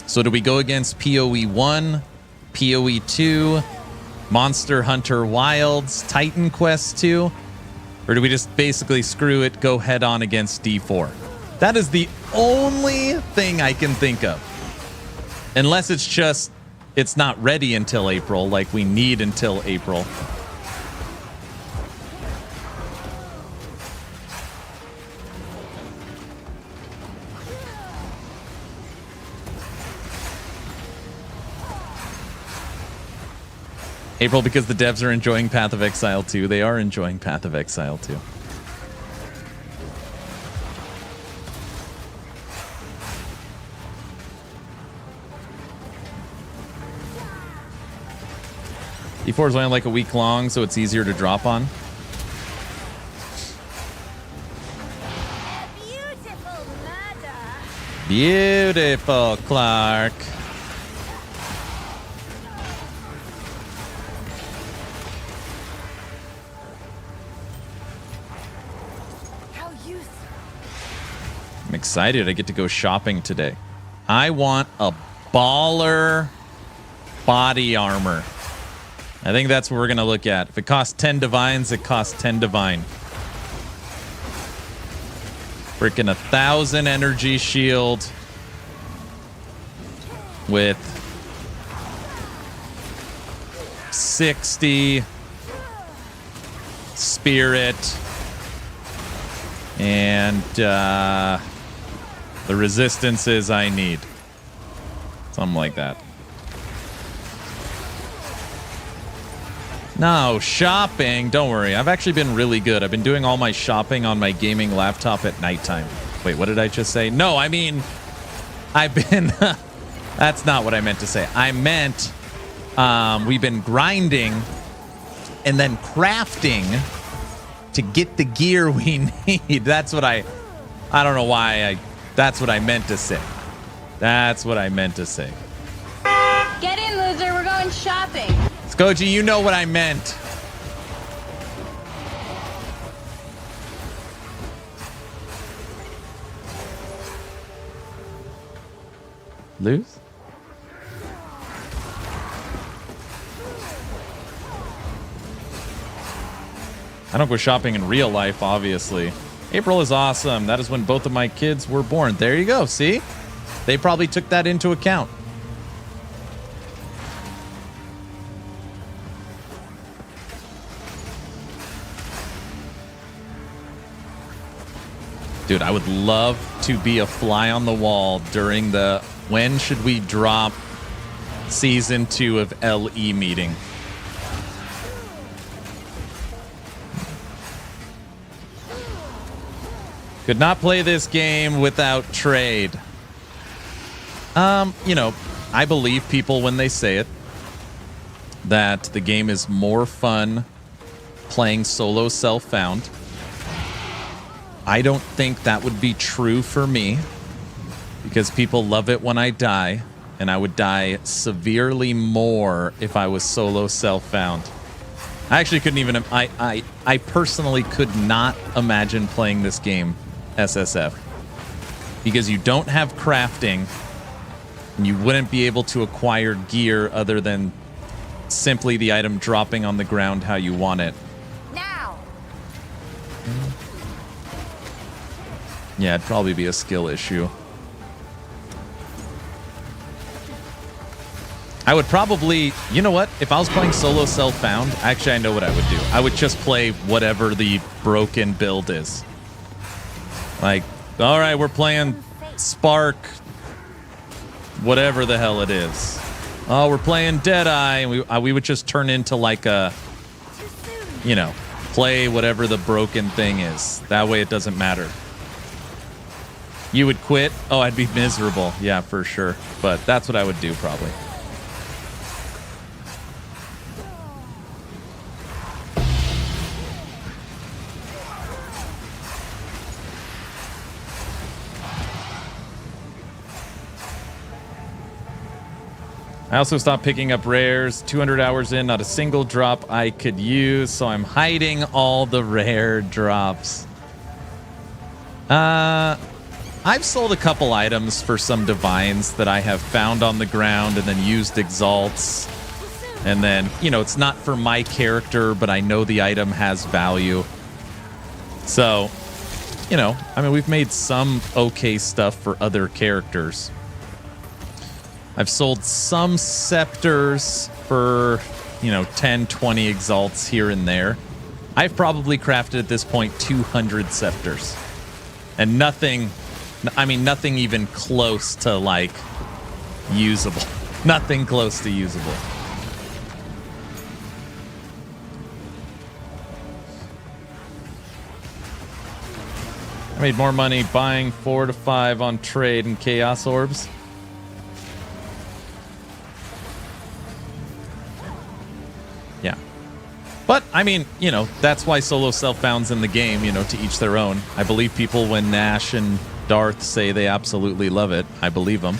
Speaker 1: So do we go against POE 1, POE 2, Monster Hunter Wilds, Titan Quest 2? Or do we just basically screw it, go head on against D4? That is the only thing I can think of. Unless it's just, it's not ready until April, like we need until April. April, because the devs are enjoying Path of Exile 2. They are enjoying Path of Exile 2. D4 is only like a week long, so it's easier to drop on.
Speaker 4: Beautiful murder.
Speaker 1: Beautiful, Clark. I'm excited I get to go shopping today. I want a baller body armor. I think that's what we're going to look at. If it costs 10 divines, it costs 10 divine. Freaking 1,000 energy shield with 60 spirit and the resistances I need. Something like that. No, shopping. Don't worry. I've actually been really good. I've been doing all my shopping on my gaming laptop at nighttime. Wait, what did I just say? No, I mean, I've been... That's not what I meant to say. I meant we've been grinding and then crafting to get the gear we need. That's what I don't know why that's what I meant to say. That's what I meant to say.
Speaker 4: Get in, loser. We're going shopping.
Speaker 1: Skoji, you know what I meant. Lose? I don't go shopping in real life, obviously. April is awesome. That is when both of my kids were born. There you go. See? They probably took that into account. Dude, I would love to be a fly on the wall during the when should we drop season 2 of LE meeting. Could not play this game without trade. You know, I believe people when they say it, that the game is more fun playing solo self-found. I don't think that would be true for me because people love it when I die, and I would die severely more if I was solo self-found. I actually couldn't even... I personally could not imagine playing this game SSF because you don't have crafting and you wouldn't be able to acquire gear other than simply the item dropping on the ground how you want it.
Speaker 4: Now.
Speaker 1: Yeah, it'd probably be a skill issue. I would probably, you know what? If I was playing solo self-found, actually I know what I would do. I would just play whatever the broken build is. Like, all right, we're playing Spark, whatever the hell it is. Oh, we're playing Deadeye, and we would just turn into like a you know, play whatever the broken thing is. That way it doesn't matter. You would quit? Oh, I'd be miserable. Yeah, for sure. But that's what I would do probably. I also stopped picking up rares. 200 hours in, not a single drop I could use, so I'm hiding all the rare drops. I've sold a couple items for some divines that I have found on the ground and then used exalts. And then, you know, it's not for my character, but I know the item has value. So, you know, I mean, we've made some okay stuff for other characters. I've sold some scepters for, you know, 10, 20 exalts here and there. I've probably crafted at this point 200 scepters. And nothing, I mean, nothing even close to, like, usable. Nothing close to usable. I made more money buying 4 to 5 on trade and chaos orbs. Yeah. But, I mean, you know, that's why solo self-bound's in the game, you know, to each their own. I believe people when Nash and Darth say they absolutely love it. I believe them.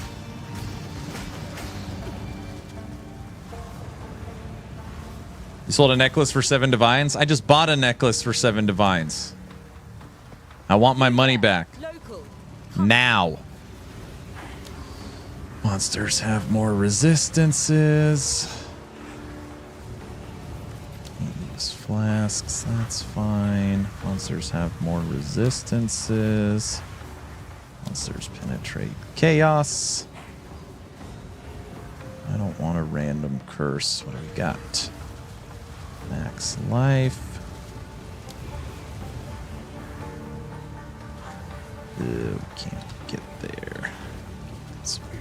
Speaker 1: You sold a necklace for 7 divines? I just bought a necklace for 7 divines. I want my money back. Now. Monsters have more resistances. Use flasks, that's fine. Monsters have more resistances. Monsters penetrate chaos. I don't want a random curse. What do we got? Max life. We can't get there. That's weird.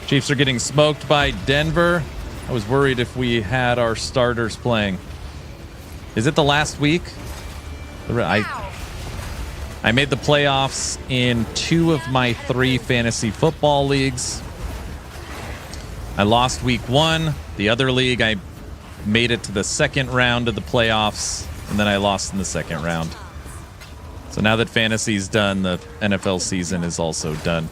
Speaker 1: Chiefs are getting smoked by Denver. I was worried if we had our starters playing. Is it the last week? I made the playoffs in 2 of my 3 fantasy football leagues. I lost week 1. The other league, I made it to the 2nd round of the playoffs, and then I lost in the 2nd round. So now that fantasy's done, the NFL season is also done.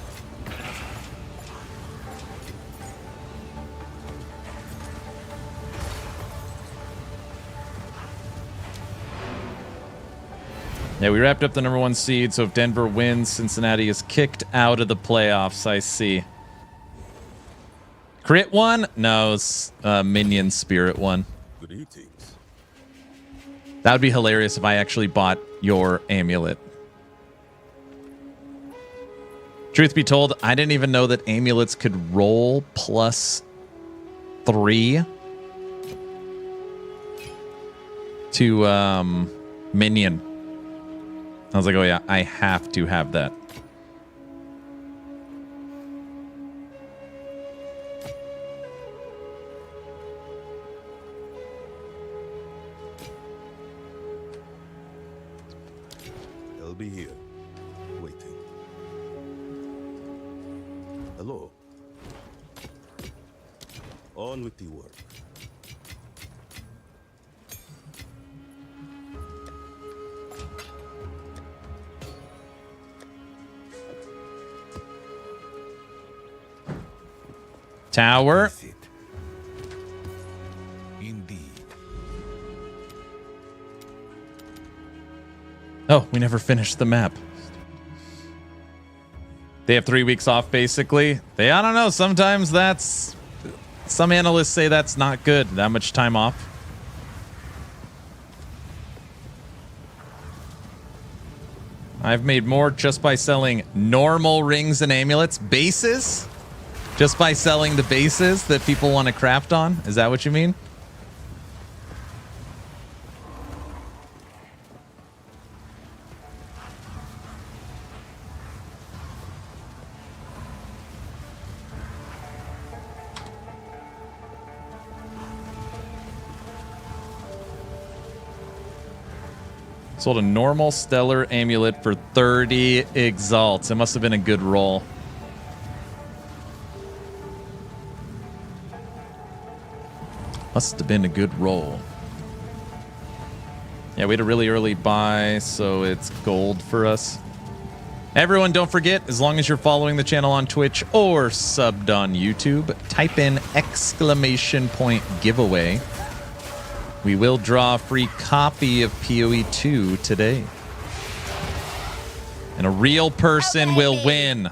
Speaker 1: Yeah, we wrapped up the number 1 seed, so if Denver wins, Cincinnati is kicked out of the playoffs. I see. Crit one? No, it's Minion Spirit one.
Speaker 2: Greetings.
Speaker 1: That would be hilarious if I actually bought your amulet. Truth be told, I didn't even know that amulets could roll +3 to Minion. I was like, oh yeah, I have to have that.
Speaker 2: I'll be here, waiting. Hello. On with the work.
Speaker 1: Tower.
Speaker 3: Is it? Indeed.
Speaker 1: Oh, we never finished the map. They have 3 weeks off, basically. I don't know. Sometimes that's... Some analysts say that's not good. That much time off. I've made more just by selling normal rings and amulets. Bases? Just by selling the bases that people want to craft on? Is that what you mean?
Speaker 6: Sold a normal stellar amulet for 30 exalts. It must have been a good roll. Must have been a good roll. Yeah, we had a really early buy, so it's gold for us. Everyone, don't forget, as long as you're following the channel on Twitch or subbed on YouTube, type in !giveaway. We will draw a free copy of POE 2 today. And a real person will win.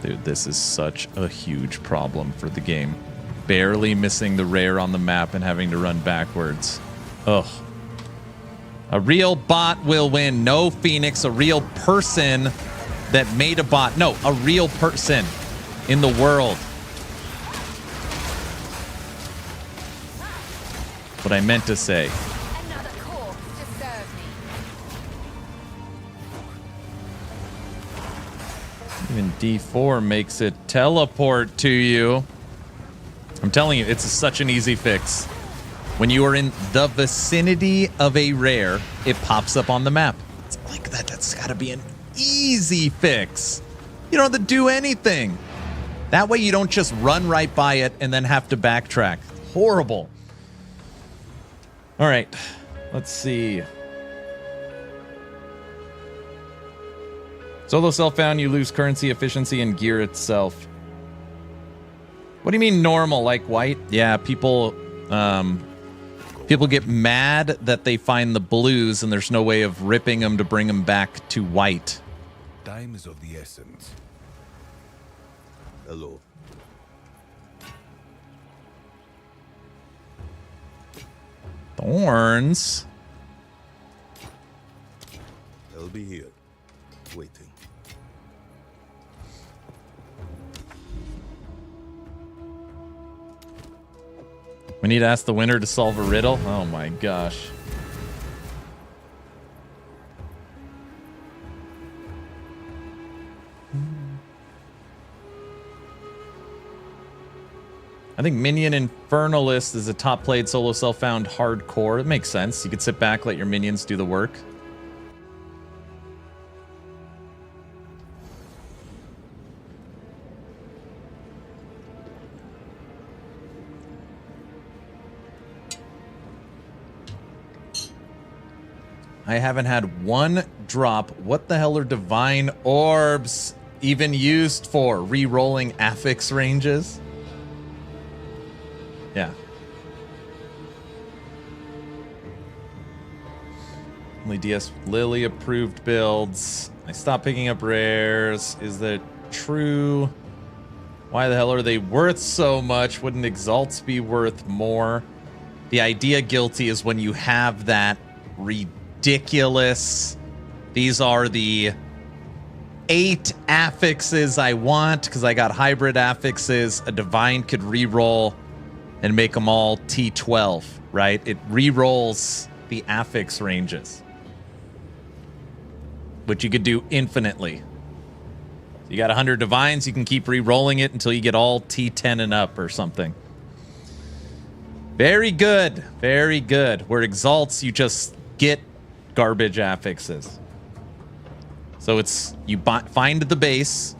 Speaker 6: Dude, this is such a huge problem for the game. Barely missing the rare on the map and having to run backwards. Ugh. A real bot will win. No, Phoenix, a real person that made a bot. No, a real person in the world. What I meant to say.
Speaker 4: Another corpse to serve me.
Speaker 6: Even D4 makes it teleport to you. I'm telling you, it's such an easy fix. When you are in the vicinity of a rare, it pops up on the map. It's like that. That's got to be an easy fix. You don't have to do anything. That way you don't just run right by it and then have to backtrack. Horrible. All right, let's see. Solo self-found, you lose currency, efficiency, and gear itself. What do you mean normal, like white? Yeah, people get mad that they find the blues and there's no way of ripping them to bring them back to white.
Speaker 3: Time is of the essence.
Speaker 2: Hello.
Speaker 6: Thorns?
Speaker 2: I'll be here, waiting.
Speaker 6: We need to ask the winner to solve a riddle? Oh my gosh. I think Minion Infernalist is a top played solo self-found hardcore. It makes sense. You could sit back, let your minions do the work. I haven't had one drop. What the hell are divine orbs even used for? Re-rolling affix ranges? Yeah. Only DS Lily approved builds. I stopped picking up rares. Is that true? Why the hell are they worth so much? Wouldn't exalts be worth more? The idea guilty is when you have that ridiculous. These are the 8 affixes I want because I got hybrid affixes. A divine could re-roll and make them all T12, right? It re-rolls the affix ranges, which you could do infinitely. You got 100 divines, you can keep re-rolling it until you get all T10 and up or something. Very good, very good. Where exalts, you just get garbage affixes. So it's, you find the base,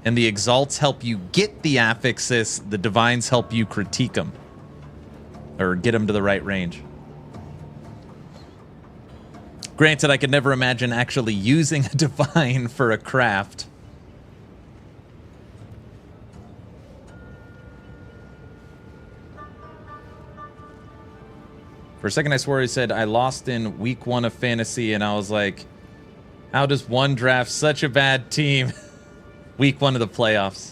Speaker 6: and the exalts help you get the affixes, the divines help you critique them. Or get them to the right range. Granted, I could never imagine actually using a divine for a craft. For a second I swore he said, I lost in week 1 of fantasy, and I was like, how does one draft such a bad team? Week 1 of the playoffs.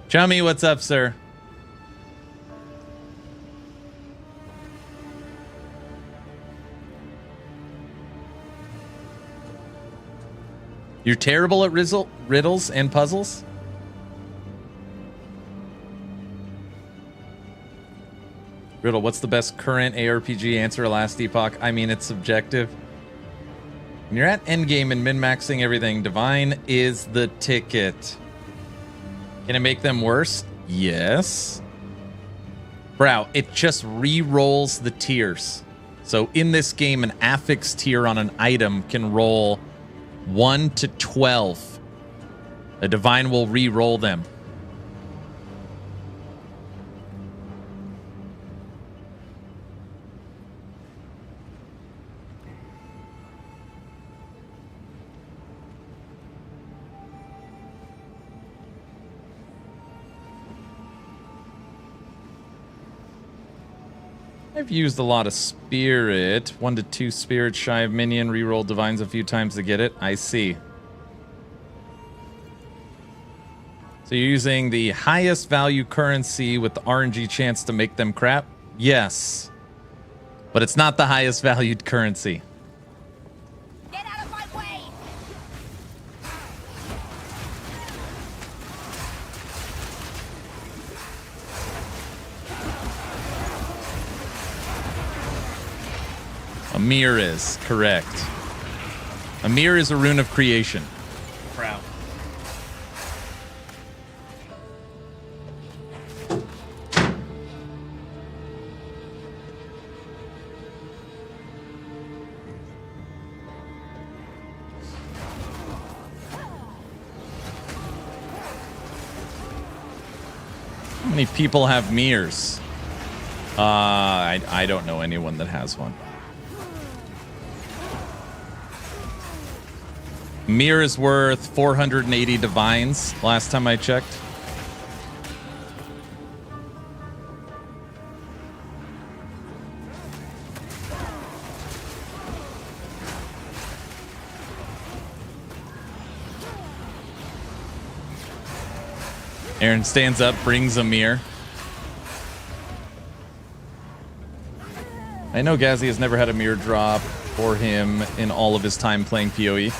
Speaker 6: Chummy, what's up, sir? You're terrible at riddles and puzzles? Riddle, what's the best current ARPG answer? Last Epoch? I mean, it's subjective. When you're at Endgame and min-maxing everything, Divine is the ticket. Can it make them worse? Yes. Bro, it just re-rolls the tiers. So in this game, an affix tier on an item can roll 1 to 12. A Divine will re-roll them. I've used a lot of spirit. 1 to 2 spirits shy of minion. Reroll divines a few times to get it. I see. So you're using the highest value currency with the RNG chance to make them crap? Yes. But it's not the highest valued currency.
Speaker 4: Get out of my way!
Speaker 6: Amir is correct. Amir is a rune of creation. Proud. How many people have mirrors? I don't know anyone that has one. Mir is worth 480 divines last time I checked. Aaron stands up, brings a mirror. I know Ghazi has never had a mirror drop for him in all of his time playing POE.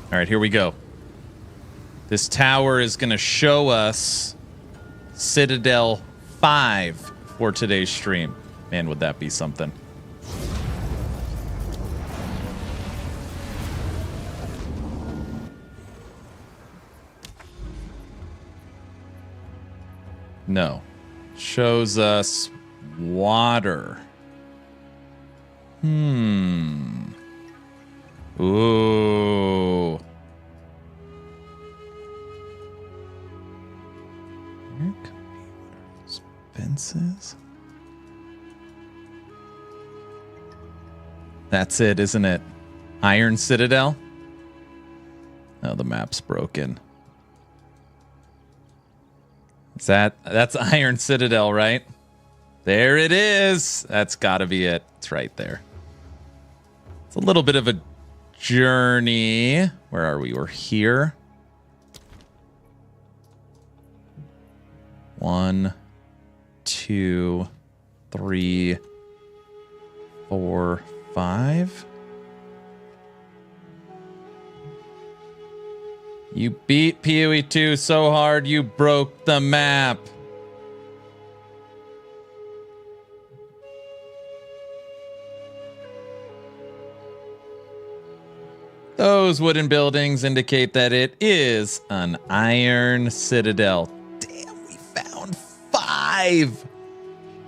Speaker 6: All right, here we go. This tower is going to show us Citadel 5 for today's stream. Man, would that be something. No. Shows us water. Ooh. Expenses. That's it, isn't it? Iron Citadel? Oh, the map's broken. That's Iron Citadel, right? There it is. That's got to be it. It's right there. It's a little bit of a journey. Where are we? We're here. 1, 2, 3, 4, 5. You beat POE 2 so hard you broke the map. Those wooden buildings indicate that it is an iron citadel. Damn, we found 5.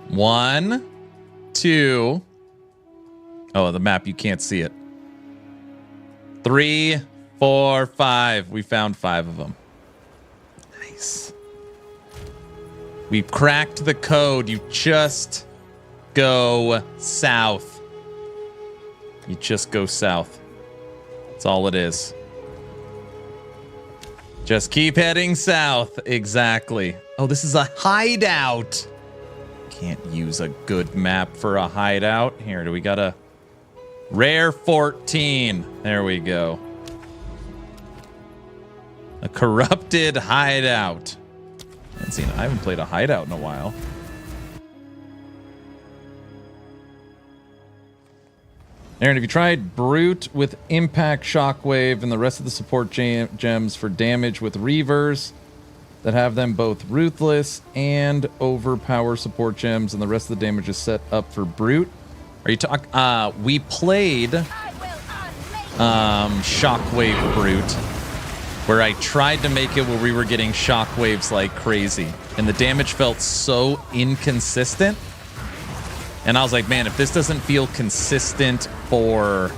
Speaker 6: 1, 2. Oh, the map, you can't see it. 3, 4, 5. We found 5 of them. Nice. We cracked the code. You just go south. You just go south. That's all it is. Just keep heading south. Exactly. Oh, this is a hideout. Can't use a good map for a hideout. Here, do we got a rare 14? There we go. A corrupted hideout. I haven't played a hideout in a while. Aaron, have you tried Brute with Impact, Shockwave, and the rest of the support gems for damage with Reavers that have them both Ruthless and Overpower support gems, and the rest of the damage is set up for Brute? Are you talking? We played Shockwave Brute, where I tried to make it where we were getting shockwaves like crazy, and the damage felt so inconsistent. And I was like, man, if this doesn't feel consistent for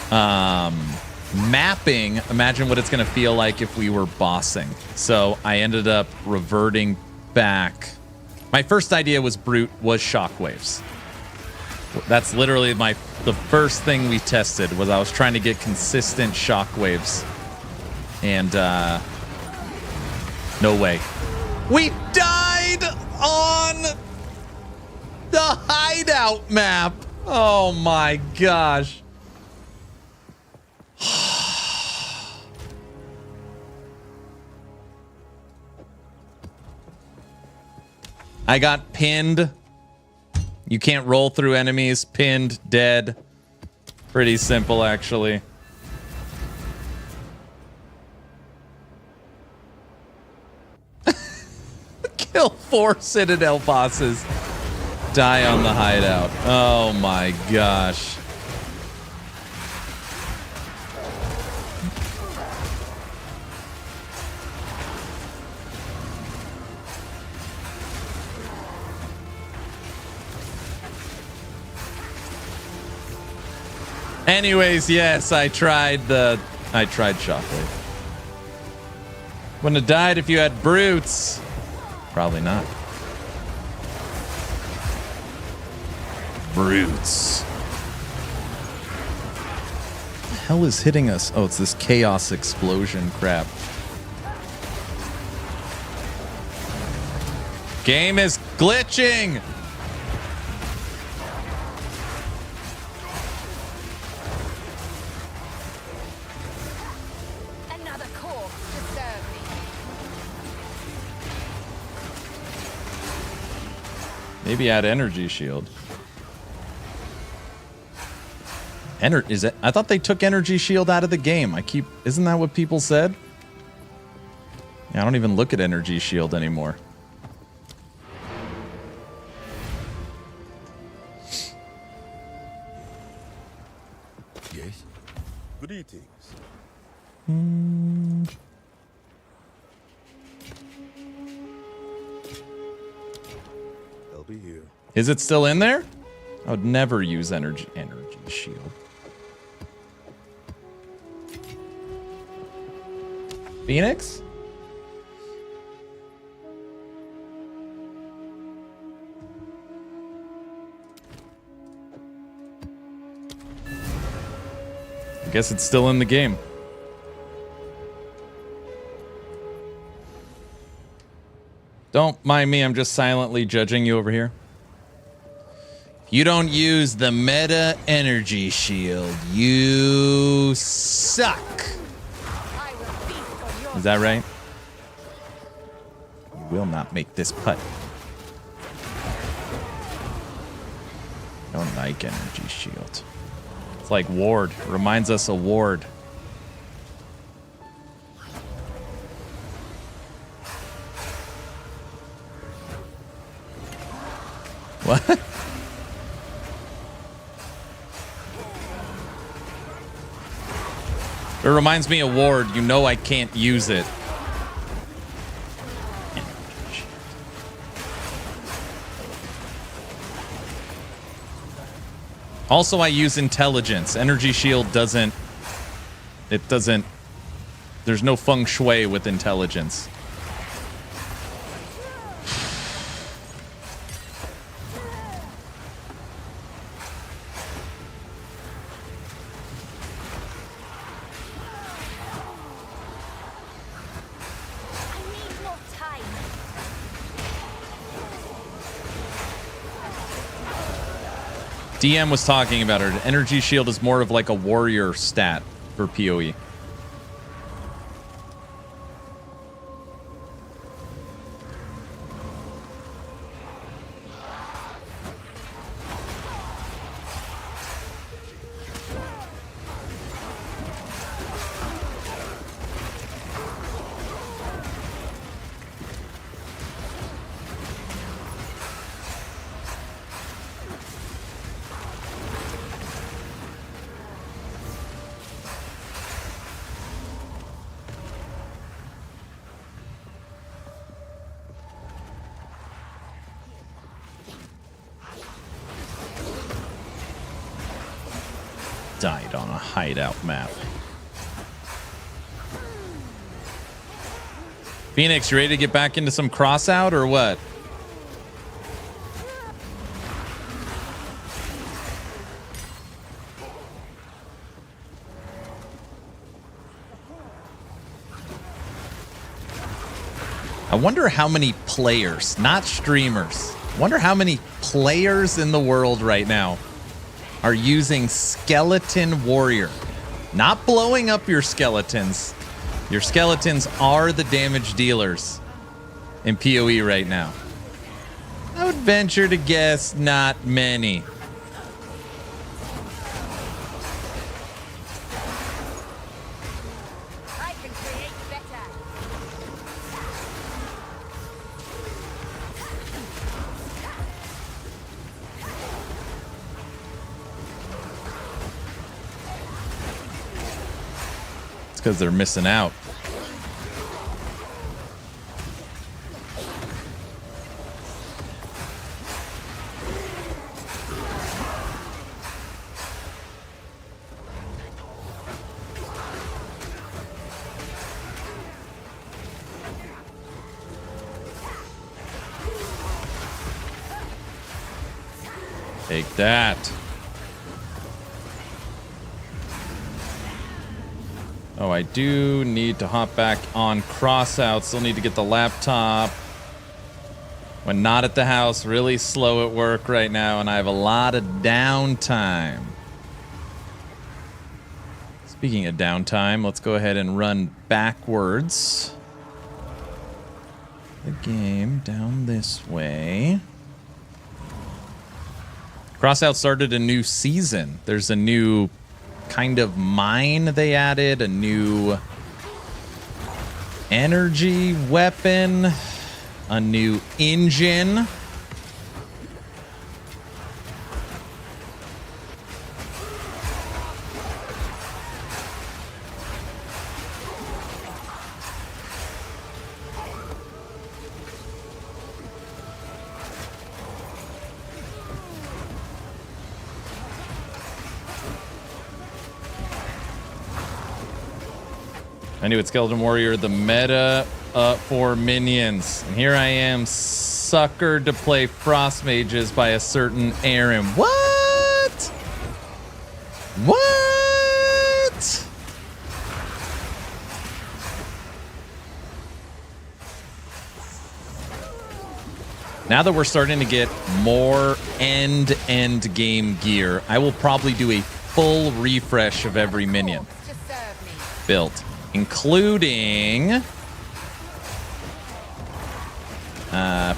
Speaker 6: mapping, imagine what it's going to feel like if we were bossing. So I ended up reverting back. My first idea was Brute was shockwaves. That's literally the first thing we tested was I was trying to get consistent shockwaves. And no way. We died on the hideout map. Oh my gosh. I got pinned. You can't roll through enemies. Pinned, dead. Pretty simple, actually. Kill 4 Citadel bosses. Die on the hideout. Oh my gosh. Anyways, yes, I tried Shockwave. Wouldn't have died if you had Brutes. Probably not. Brutes. What the hell is hitting us? Oh, it's this chaos explosion crap. Game is glitching.
Speaker 4: Another corpse to serve me.
Speaker 6: Maybe add energy shield. Is it? I thought they took energy shield out of the game. Isn't that what people said? Yeah, I don't even look at energy shield anymore.
Speaker 2: Yes. Greetings. I'll be here.
Speaker 6: Is it still in there? I would never use energy shield. Phoenix? I guess it's still in the game. Don't mind me, I'm just silently judging you over here. You don't use the meta energy shield. You suck. Is that right? You will not make this putt. Don't like energy shield. It's like Ward. Reminds us of Ward. What? It reminds me of Ward. You know I can't use it. Also, I use intelligence. Energy shield doesn't... It doesn't... There's no feng shui with intelligence. DM was talking about her. Energy shield is more of like a warrior stat for POE. died on a hideout map. Phoenix, you ready to get back into some crossout or what? I wonder how many players, not streamers, I wonder how many players in the world right now are using Skeleton Warrior. Not blowing up your skeletons. Your skeletons are the damage dealers in POE right now. I would venture to guess not many.
Speaker 4: I can create better.
Speaker 6: It's because they're missing out. Take that. Oh, I do need to hop back on crossout. Still need to get the laptop. When not at the house, really slow at work right now, and I have a lot of downtime. Speaking of downtime, let's go ahead and run backwards. The game down this way. Crossout started a new season. There's a new kind of mine they added, a new energy weapon, a new engine. I knew it, Skeleton Warrior, the meta for minions. And here I am, suckered to play Frost Mages by a certain Aaron. What? What? Now that we're starting to get more end game gear, I will probably do a full refresh of every minion built, including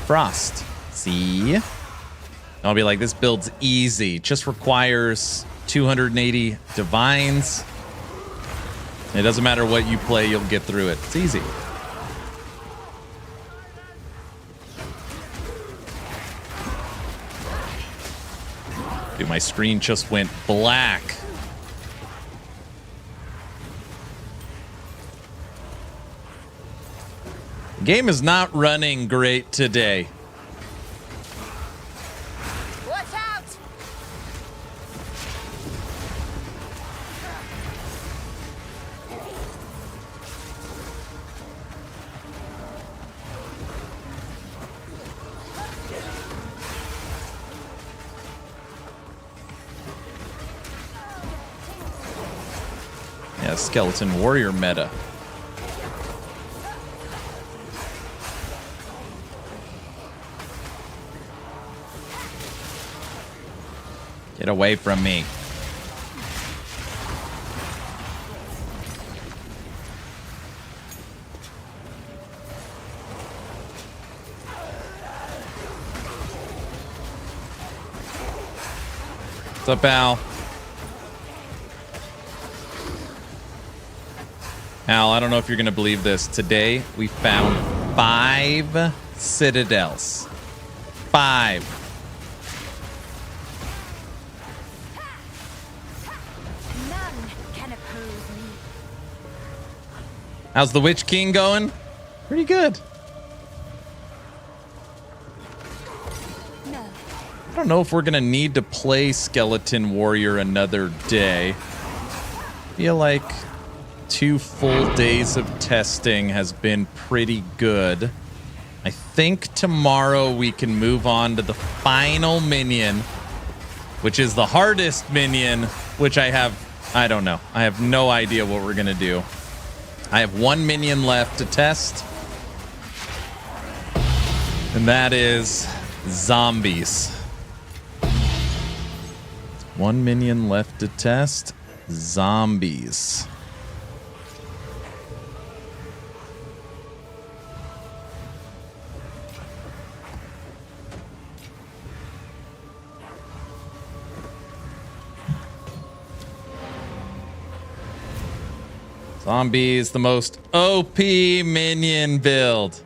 Speaker 6: Frost. See? I'll be like, this build's easy. Just requires 280 divines. It doesn't matter what you play, you'll get through it. It's easy. Dude, my screen just went black. Game is not running great today.
Speaker 4: Watch out!
Speaker 6: Yeah, Skeleton Warrior meta. Get away from me. What's up, Al? Al, I don't know if you're going to believe this. Today, we found 5 Citadels. 5. How's the Witch King going? Pretty good.
Speaker 4: No.
Speaker 6: I don't know if we're going to need to play Skeleton Warrior another day. feel like 2 full days of testing has been pretty good. I think tomorrow we can move on to the final minion, which is the hardest minion, which I don't know. I have no idea what we're going to do. I have 1 minion left to test, and that is zombies. 1 minion left to test, zombies. Zombies, the most OP minion build.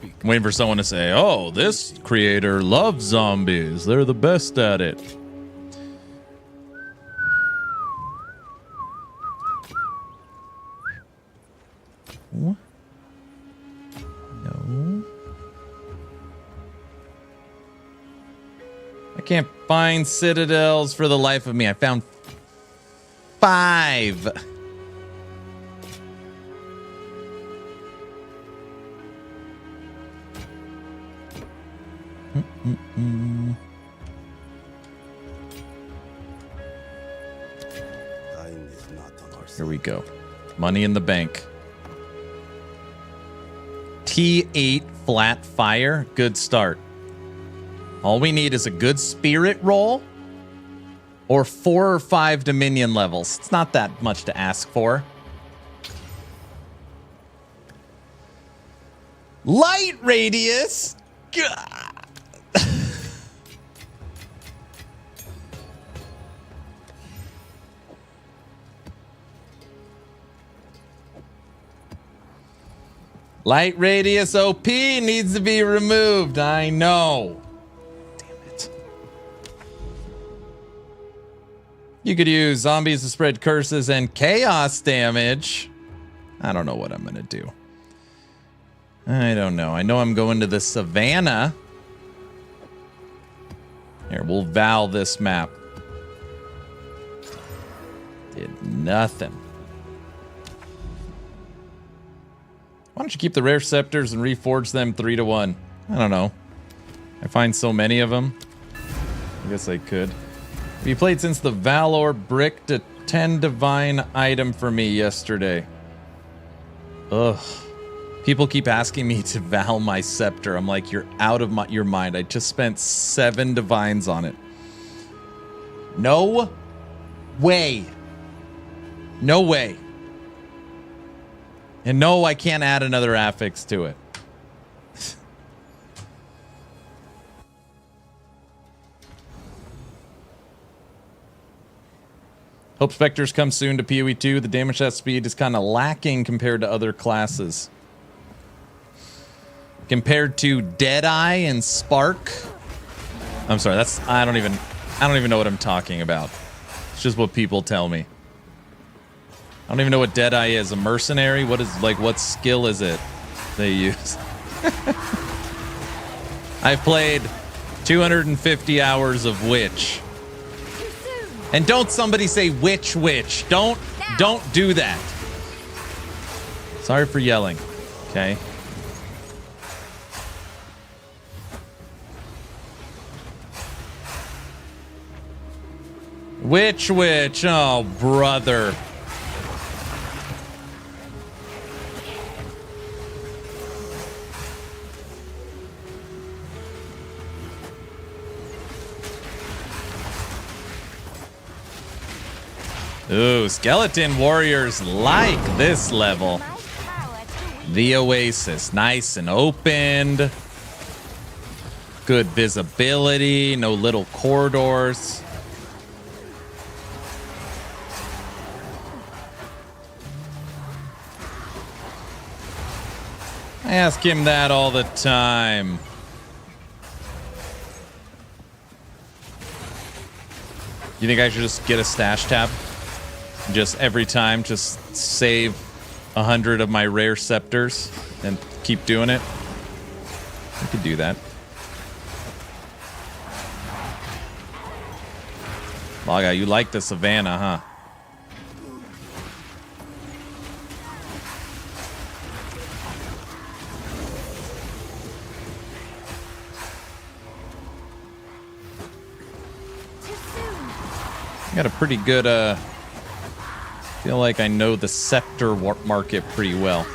Speaker 6: I'm waiting for someone to say, oh, this creator loves zombies. They're the best at it. No. I can't find Citadels for the life of me. I found 5.
Speaker 2: Time is not on our side.
Speaker 6: Here we go. Money in the bank. T8 flat fire. Good start. All we need is a good spirit roll or 4 or 5 Dominion levels. It's not that much to ask for. Light radius. God. Light radius OP needs to be removed. I know. Damn it. You could use zombies to spread curses and chaos damage. I don't know what I'm going to do. I don't know. I know I'm going to the savannah. Here, we'll Val this map. Did nothing. Why don't you keep the rare scepters and reforge them 3 to 1? I don't know. I find so many of them. I guess I could. Have you played since the Valor bricked a 10 divine item for me yesterday? Ugh. People keep asking me to Val my scepter. I'm like, you're out of your mind. I just spent 7 divines on it. No way. No way. And no, I can't add another affix to it. Hope Spectres come soon to POE 2. The damage at speed is kind of lacking compared to other classes. Compared to Deadeye and Spark. I'm sorry, I don't even know what I'm talking about. It's just what people tell me. I don't even know what Deadeye is. A mercenary? What skill is it they use? I've played 250 hours of Witch. And don't somebody say witch. Don't do that. Sorry for yelling. Okay. Witch. Oh, brother. Ooh, skeleton warriors like this level. The Oasis, nice and opened. Good visibility, no little corridors. I ask him that all the time. You think I should just get a stash tab? Just every time, just save 100 of my rare scepters and keep doing it? I could do that. Laga, you like the savannah, huh? Got a pretty good, feel like I know the scepter market pretty well.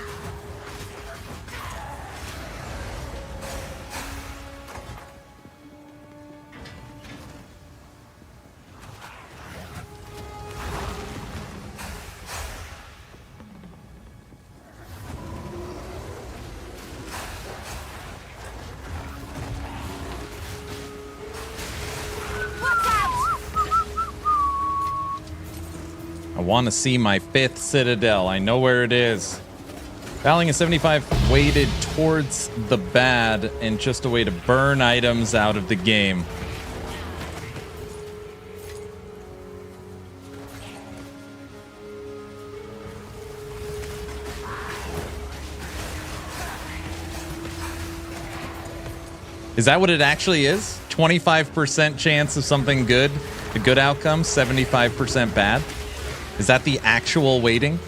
Speaker 6: I want to see my 5th Citadel. I know where it is. Battling a 75 weighted towards the bad and just a way to burn items out of the game. Is that what it actually is? 25% chance of something good, the good outcome, 75% bad? Is that the actual weighting?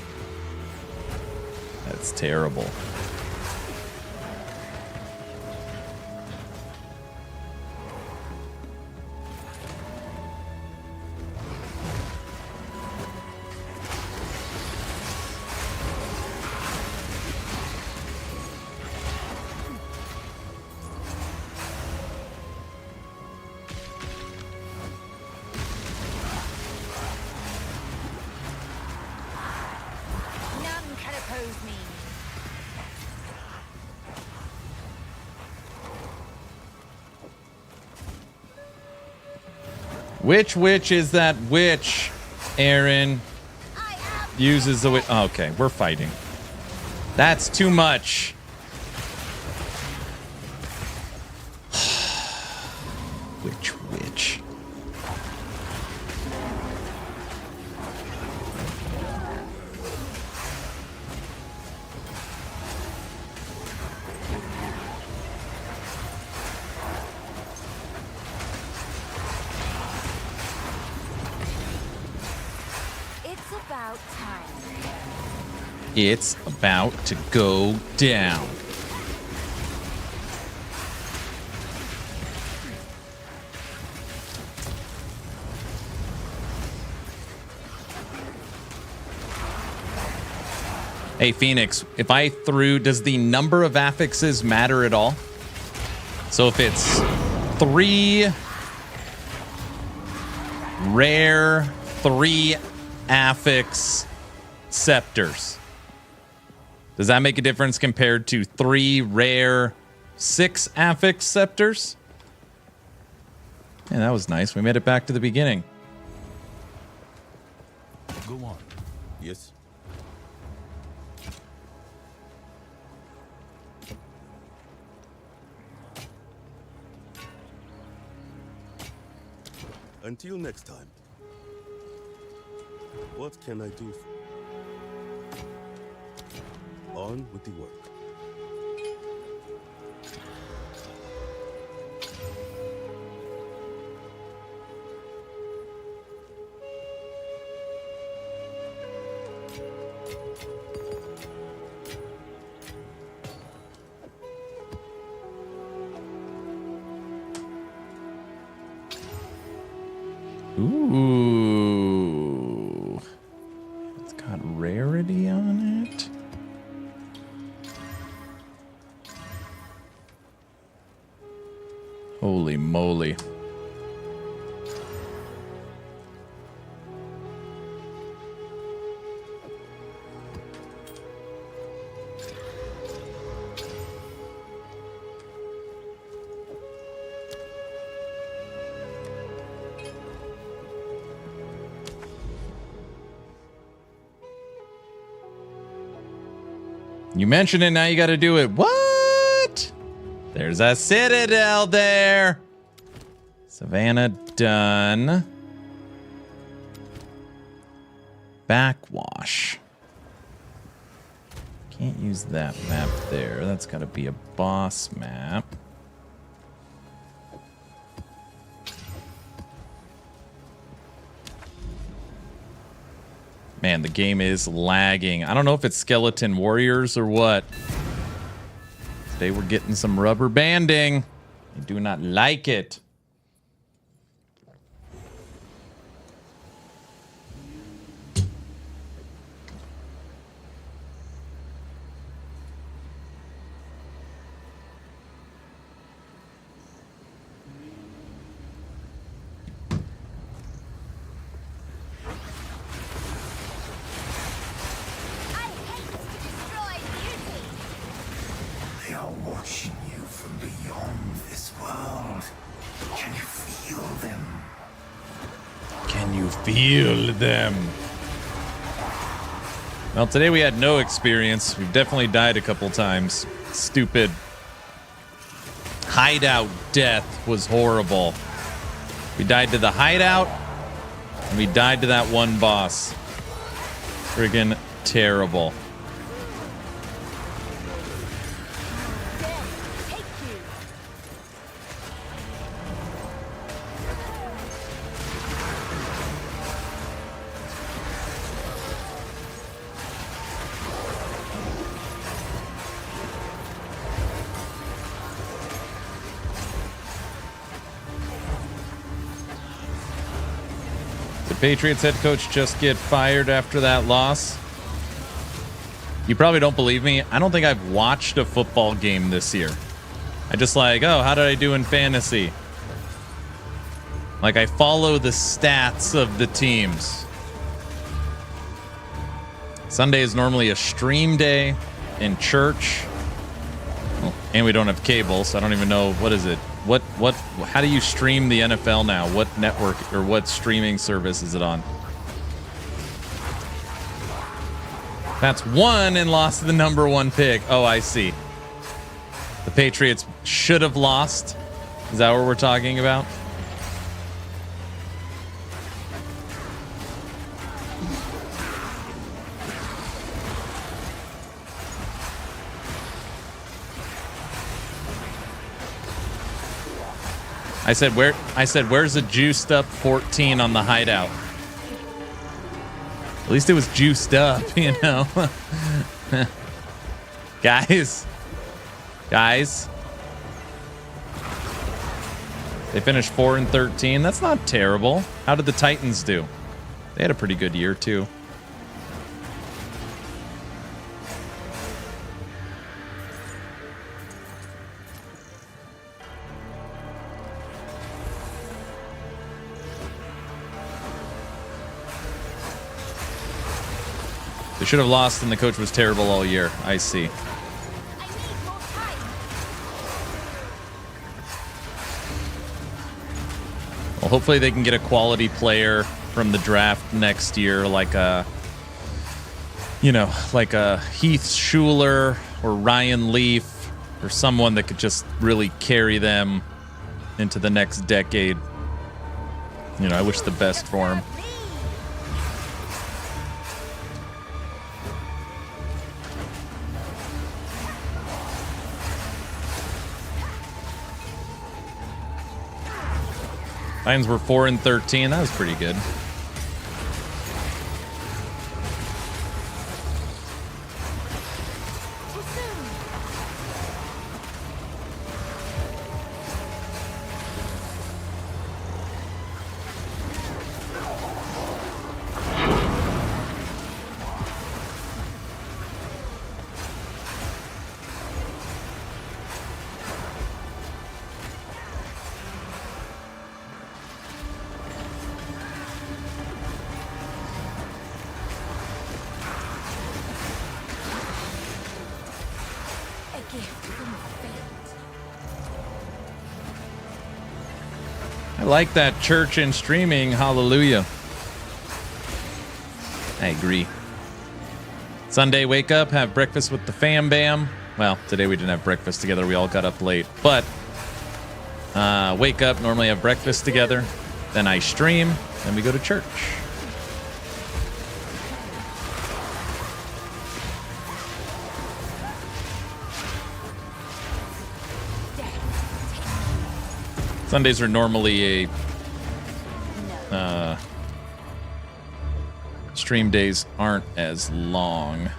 Speaker 6: That's terrible.
Speaker 4: None can oppose me.
Speaker 6: Which witch is that witch, Aaron? Uses the witch. Oh, okay, we're fighting. That's too much. Which witch?
Speaker 4: It's about time.
Speaker 6: It's about to go down. Hey, Phoenix, if I threw, does the number of affixes matter at all? So if it's 3 rare, 3 affix scepters, does that make a difference compared to 3 rare, 6 affix scepters? Yeah, that was nice. We made it back to the beginning.
Speaker 3: Go on.
Speaker 2: Yes. Until next time. What can I do? On with the work.
Speaker 6: Ooh. It's got rarity on it. Holy moly. You mentioned it, now you got to do it. What? There's a Citadel there. Savannah done. Backwash. Can't use that map there. That's got to be a boss map. Man, the game is lagging. I don't know if it's Skeleton Warriors or what. Today we're getting some rubber banding. I do not like it.
Speaker 3: beyond this world. Can you feel them?
Speaker 6: Can you feel them? Well, today we had no experience. We've definitely died a couple times. Stupid hideout death was horrible. We died to the hideout, and we died to that one boss. Friggin' terrible.
Speaker 4: Take you.
Speaker 6: The Patriots head coach just get fired after that loss. You probably don't believe me. I don't think I've watched a football game this year. I just like, oh, how did I do in fantasy? Like I follow the stats of the teams. Sunday is normally a stream day in church. And we don't have cable, so I don't even know, what is it? How do you stream the NFL now? What network or what streaming service is it on? That's won and lost to the number one pick. Oh, I see. The Patriots should have lost. Is that what we're talking about? I said where's a juiced up 14 on the hideout? At least it was juiced up, you know. Guys. They finished 4-13. That's not terrible. How did the Titans do? They had a pretty good year too. They should have lost and the coach was terrible all year. I see.
Speaker 4: I need more time.
Speaker 6: Well, hopefully they can get a quality player from the draft next year, like a Heath Schuler or Ryan Leaf or someone that could just really carry them into the next decade. You know, I wish the best for him. Lions were 4-13. That was pretty good. I like that church and streaming. Hallelujah. I agree. Sunday, wake up, have breakfast with the fam bam. Well, today we didn't have breakfast together. We all got up late. But wake up, normally have breakfast together. Then I stream. Then we go to church. Sundays are normally a stream days aren't as long.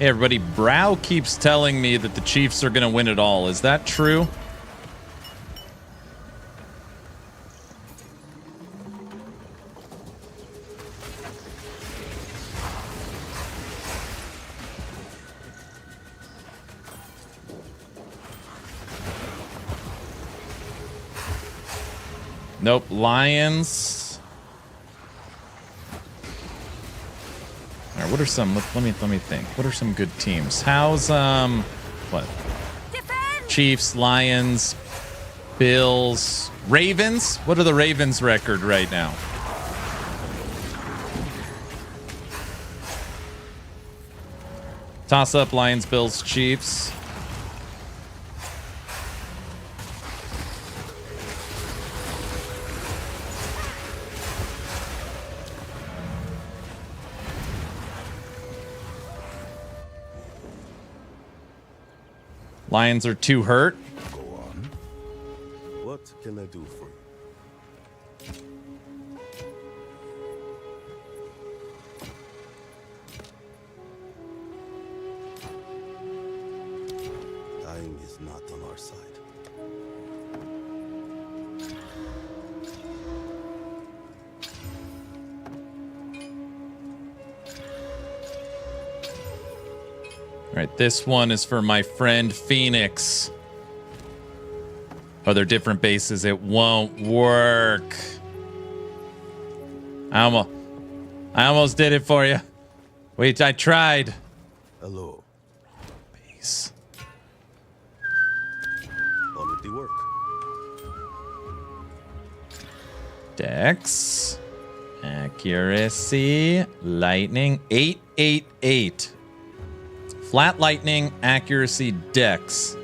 Speaker 6: Hey everybody, Brow keeps telling me that the Chiefs are going to win it all. Is that true? Nope, Lions. All right, what are some? Let me think. What are some good teams? How's what?
Speaker 4: Defend!
Speaker 6: Chiefs, Lions, Bills, Ravens. What are the Ravens' record right now? Toss up Lions, Bills, Chiefs. Lions are too hurt.
Speaker 2: Go on. What can I do for you? Dying is not on our side.
Speaker 6: All right, this one is for my friend Phoenix. Oh, they're different bases. It won't work. I almost did it for you. Wait, I tried.
Speaker 2: Hello.
Speaker 6: Base.
Speaker 2: On with the work.
Speaker 6: Dex. Accuracy. Lightning. 888. Flat lightning, accuracy, dex.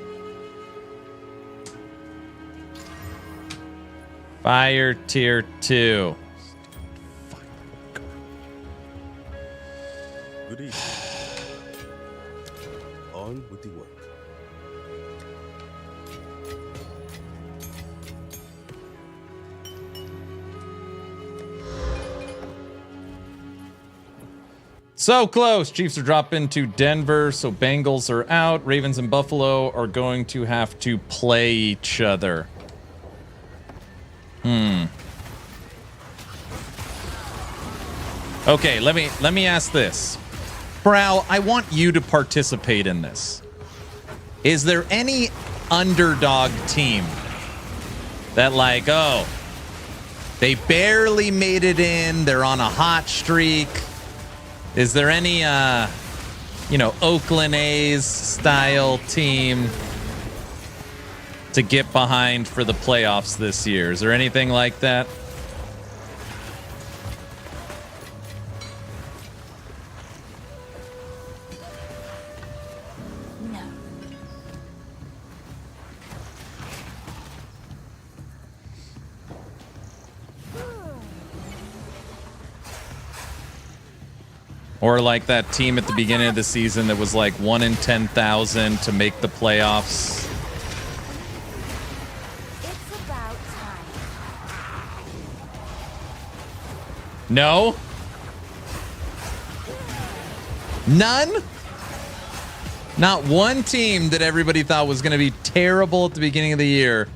Speaker 6: Fire tier 2.
Speaker 2: Good evening. On with the work.
Speaker 6: So close. Chiefs are dropping to Denver, so Bengals are out. Ravens and Buffalo are going to have to play each other. Okay, let me ask this. Brow, I want you to participate in this. Is there any underdog team that like, oh, they barely made it in, they're on a hot streak? Is there any, Oakland A's style team to get behind for the playoffs this year? Is there anything like that?
Speaker 4: No.
Speaker 6: Or like that team at the beginning of the season that was like 1 in 10,000 to make the playoffs?
Speaker 4: It's about time.
Speaker 6: No? None? Not one team that everybody thought was going to be terrible at the beginning of the year.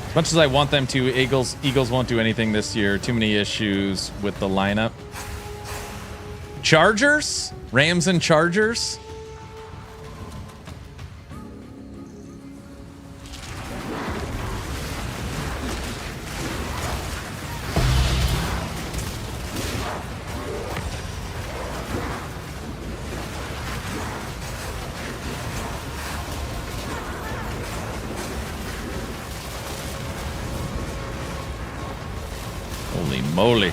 Speaker 6: As much as I want them to, Eagles won't do anything this year. Too many issues with the lineup. Chargers? Rams and Chargers? Holy moly.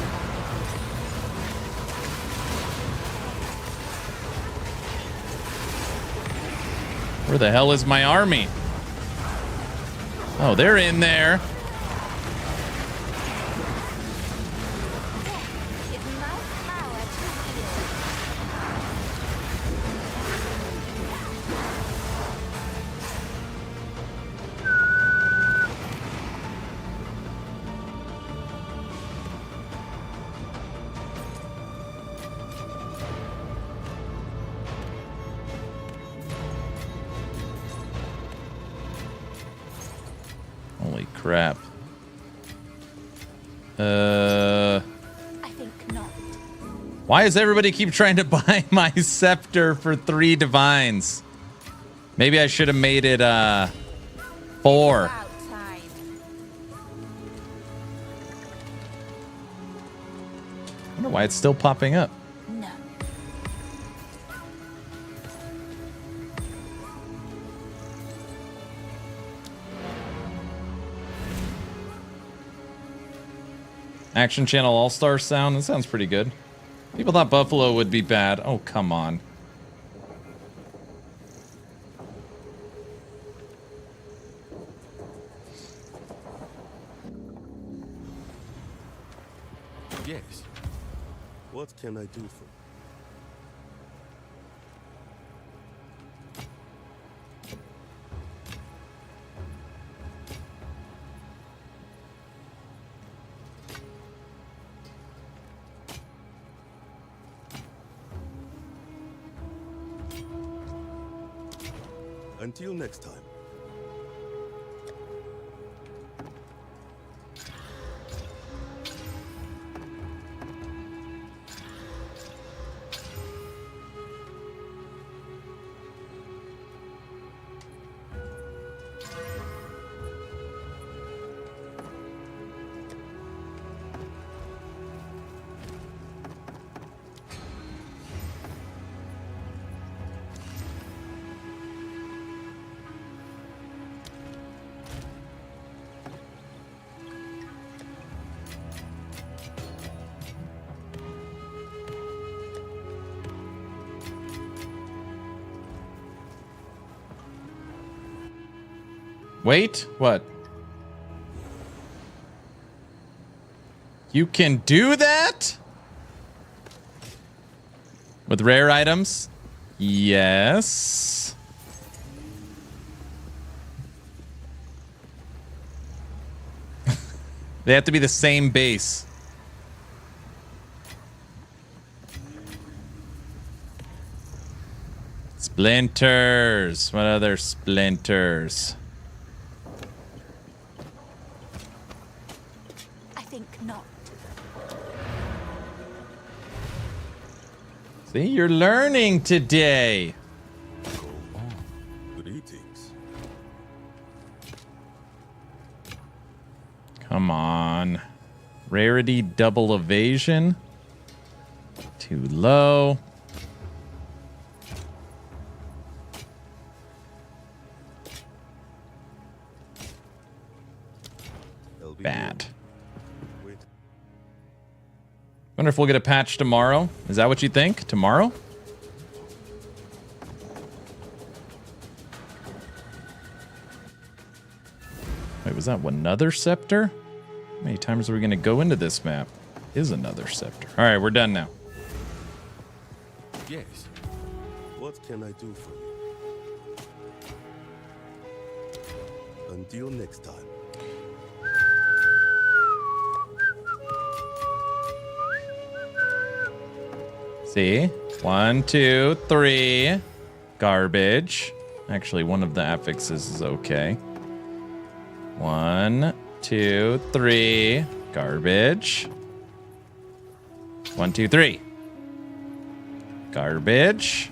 Speaker 6: Where the hell is my army? Oh, they're in there.
Speaker 4: It's my power to heal.
Speaker 6: Holy crap.
Speaker 4: I think not.
Speaker 6: Why does everybody keep trying to buy my scepter for 3 divines? Maybe I should have made it 4.
Speaker 4: About time.
Speaker 6: I wonder why it's still popping up.
Speaker 4: No.
Speaker 6: Action Channel All-Star sound. That sounds pretty good. People thought Buffalo would be bad. Oh, come on.
Speaker 2: Yes. What can I do for you? Until next time.
Speaker 6: Wait, what? You can do that? With rare items? Yes. They have to be the same base. Splinters. What other splinters?
Speaker 4: I think not.
Speaker 6: See, you're learning today.
Speaker 2: Go on. Greetings.
Speaker 6: Come on. Rarity double evasion. Too low.
Speaker 2: I'll be
Speaker 6: Bad.
Speaker 2: here. Wait.
Speaker 6: Wonder if we'll get a patch tomorrow. Is that what you think? Tomorrow? Wait, was that another scepter? How many times are we going to go into this map? Is another scepter. All right, we're done now.
Speaker 2: Yes. What can I do for you? Until next time.
Speaker 6: See? 1, 2, 3. Garbage. Actually, one of the affixes is okay. 1, 2, 3. Garbage. 1, 2, 3. Garbage.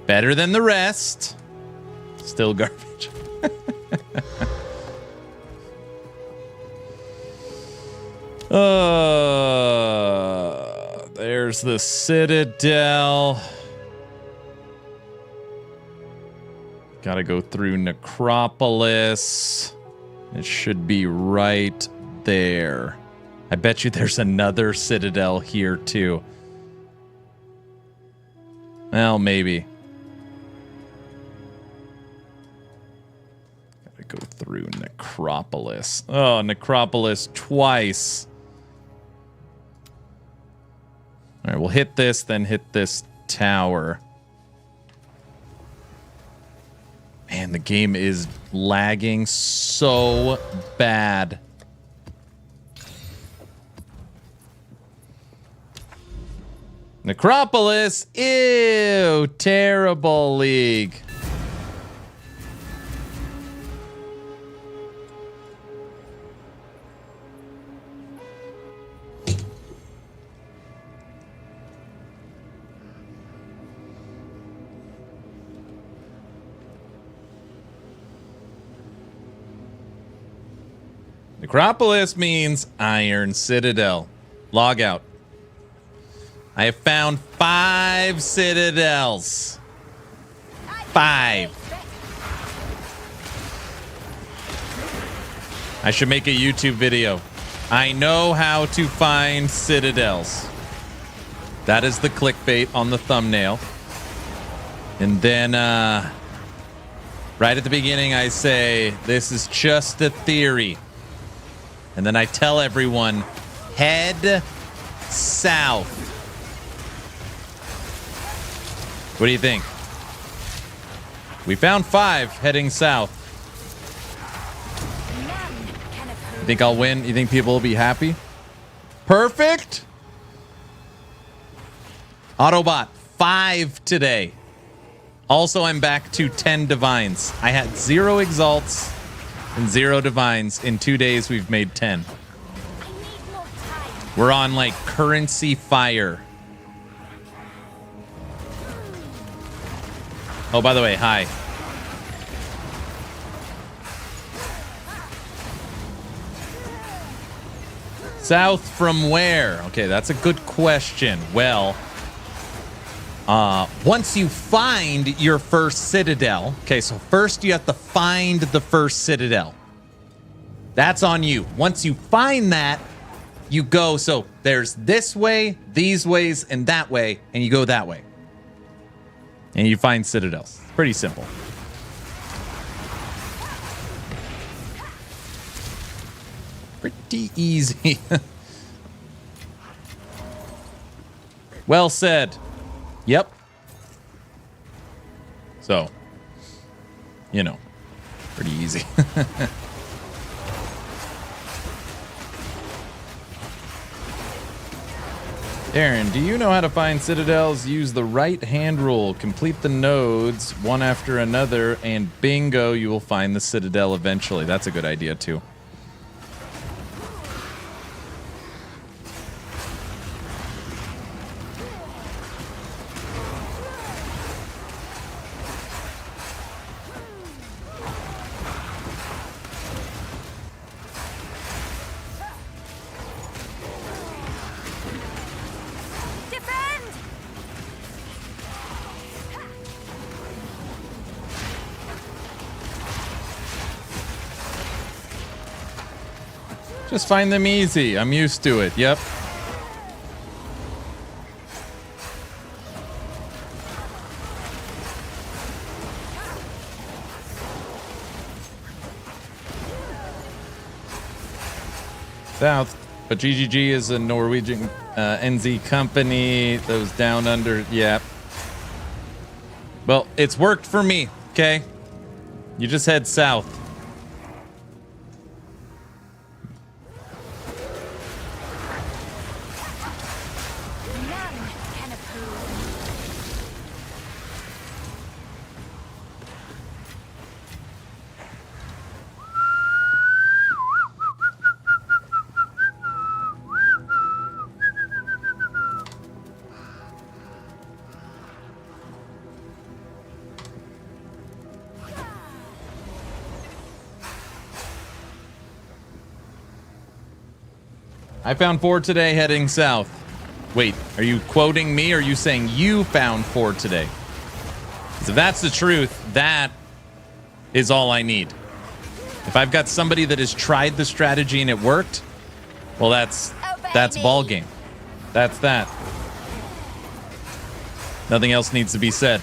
Speaker 6: Better than the rest. Still garbage. There's the Citadel. Gotta go through Necropolis. It should be right there. I bet you there's another Citadel here too. Well, maybe. Gotta go through Necropolis. Oh, Necropolis twice. All right, we'll hit this, then hit this tower. Man, the game is lagging so bad. Necropolis. Ew. Terrible league. Necropolis means Iron Citadel. Log out. I have found 5 Citadels. 5. I should make a YouTube video. I know how to find Citadels. That is the clickbait on the thumbnail. And then, right at the beginning, I say, this is just a theory. And then I tell everyone, head south. What do you think? We found 5 heading south. You think I'll win? You think people will be happy? Perfect. Autobot, 5 today. Also, I'm back to 10 divines. I had 0 exalts and 0 divines. In 2 days, we've made 10. We're on like currency fire. Oh, by the way, hi. South from where? Okay, that's a good question. Well, once you find your first Citadel, okay, so first you have to find the first Citadel. That's on you. Once you find that, you go, so there's this way, these ways, and that way, and you go that way. And you find Citadels. It's pretty simple. Pretty easy. Well said. Yep. So, you know, pretty easy. Aaron, do you know how to find Citadels? Use the right hand rule. Complete the nodes one after another, and bingo, you will find the Citadel eventually. That's a good idea, too. Just find them easy. I'm used to it. Yep. South. But GGG is a Norwegian NZ company. Those down under. Yep. Well, it's worked for me. Okay. You just head south. I found 4 today heading south. Wait, are you quoting me or are you saying you found 4 today? Because if that's the truth, that is all I need. If I've got somebody that has tried the strategy and it worked, well, that's ball game. That's that. Nothing else needs to be said.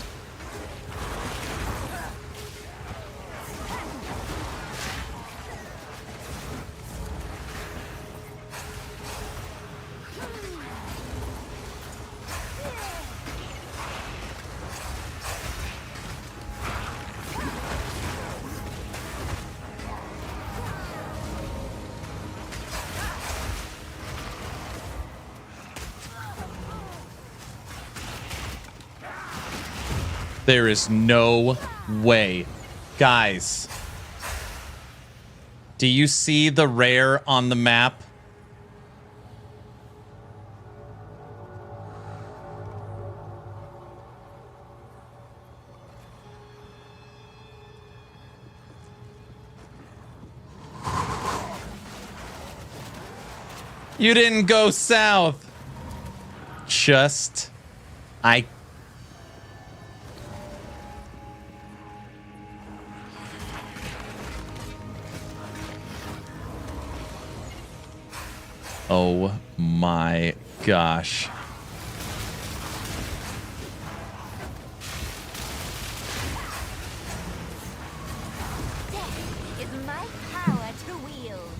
Speaker 6: There is no way. Guys, do you see the rare on the map? You didn't go south. Oh my gosh.
Speaker 4: Death is my power to wield.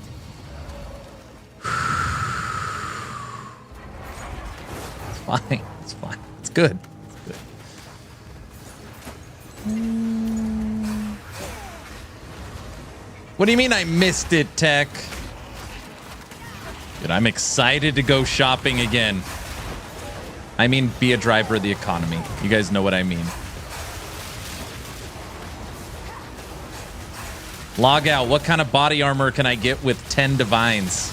Speaker 6: It's fine. It's fine. It's good. It's good. What do you mean I missed it, Tech? Dude, I'm excited to go shopping again. I mean, be a driver of the economy. You guys know what I mean. Log out. What kind of body armor can I get with 10 divines?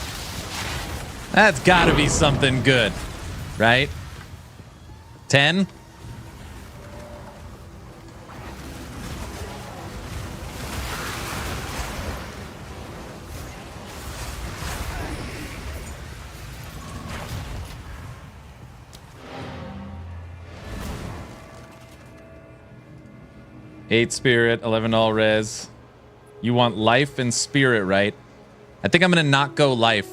Speaker 6: That's got to be something good, right? 10? $8 spirit, $11 res. You want life and spirit, right? I think I'm going to not go life.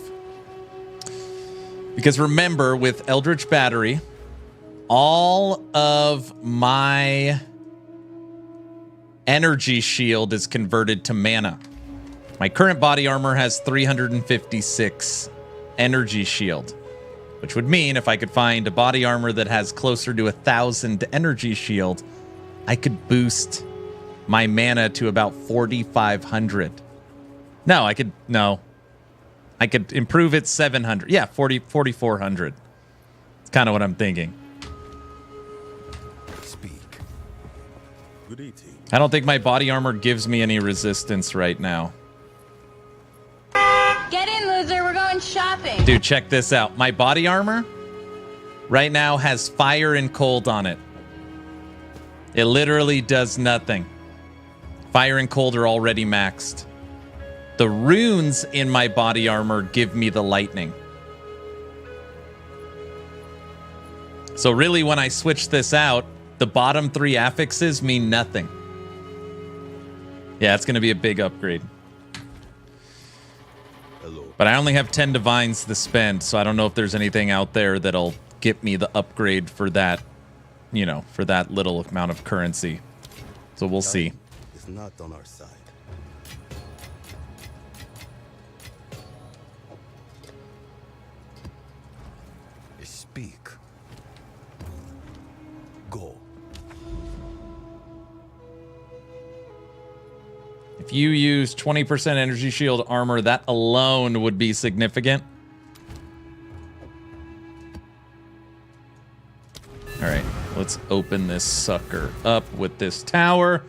Speaker 6: Because remember, with Eldritch Battery, all of my energy shield is converted to mana. My current body armor has 356 energy shield, which would mean if I could find a body armor that has closer to 1,000 energy shield, I could boost my mana to about 4,500. No, I could improve it 700. Yeah, 4,400. It's kind of what I'm thinking.
Speaker 3: Speak.
Speaker 2: Good eating.
Speaker 6: I don't think my body armor gives me any resistance right now.
Speaker 4: Get in, loser. We're going shopping.
Speaker 6: Dude, check this out. My body armor right now has fire and cold on it. It literally does nothing. Fire and cold are already maxed. The runes in my body armor give me the lightning. So really, when I switch this out, the bottom 3 affixes mean nothing. Yeah, it's going to be a big upgrade.
Speaker 2: Hello.
Speaker 6: But I only have 10 divines to spend, so I don't know if there's anything out there that'll get me the upgrade for that, you know, for that little amount of currency. So we'll see.
Speaker 2: It's not on our side.
Speaker 3: Speak. Go.
Speaker 6: If you use 20% energy shield armor, that alone would be significant. All right, let's open this sucker up with this tower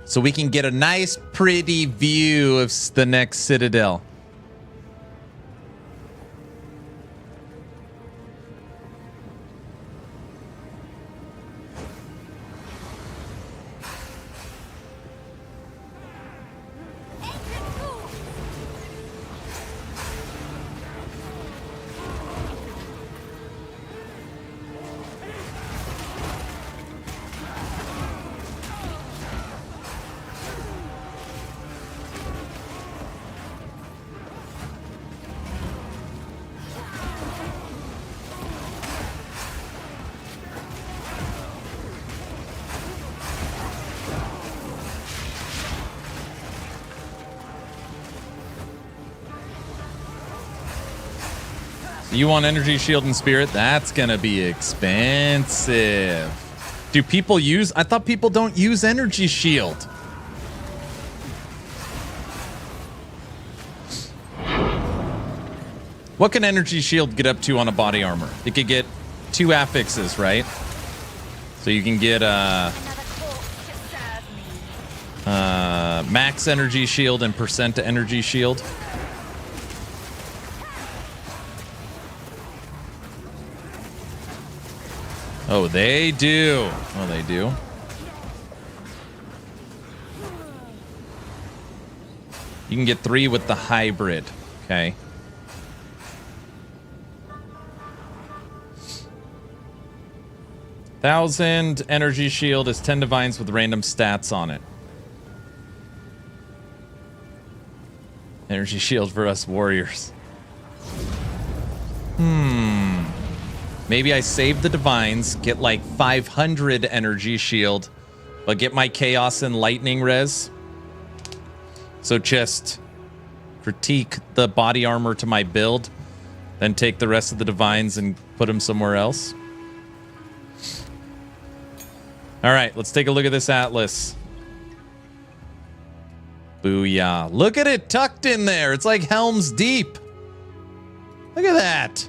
Speaker 6: so we can get a nice, pretty view of the next Citadel. You want energy shield and spirit? That's gonna be expensive. Do people use? I thought people don't use energy shield. What can energy shield get up to on a body armor? It could get 2 affixes, right? So you can get
Speaker 4: Another corpse to serve me.
Speaker 6: max energy shield and percent to energy shield. Oh, they do. Oh, they do. You can get 3 with the hybrid. Okay. $1,000 energy shield is 10 divines with random stats on it. Energy shield for us warriors. Maybe I save the divines, get like 500 energy shield, but get my chaos and lightning res. So just critique the body armor to my build, then take the rest of the divines and put them somewhere else. All right, let's take a look at this atlas. Booyah. Look at it tucked in there. It's like Helm's Deep. Look at that.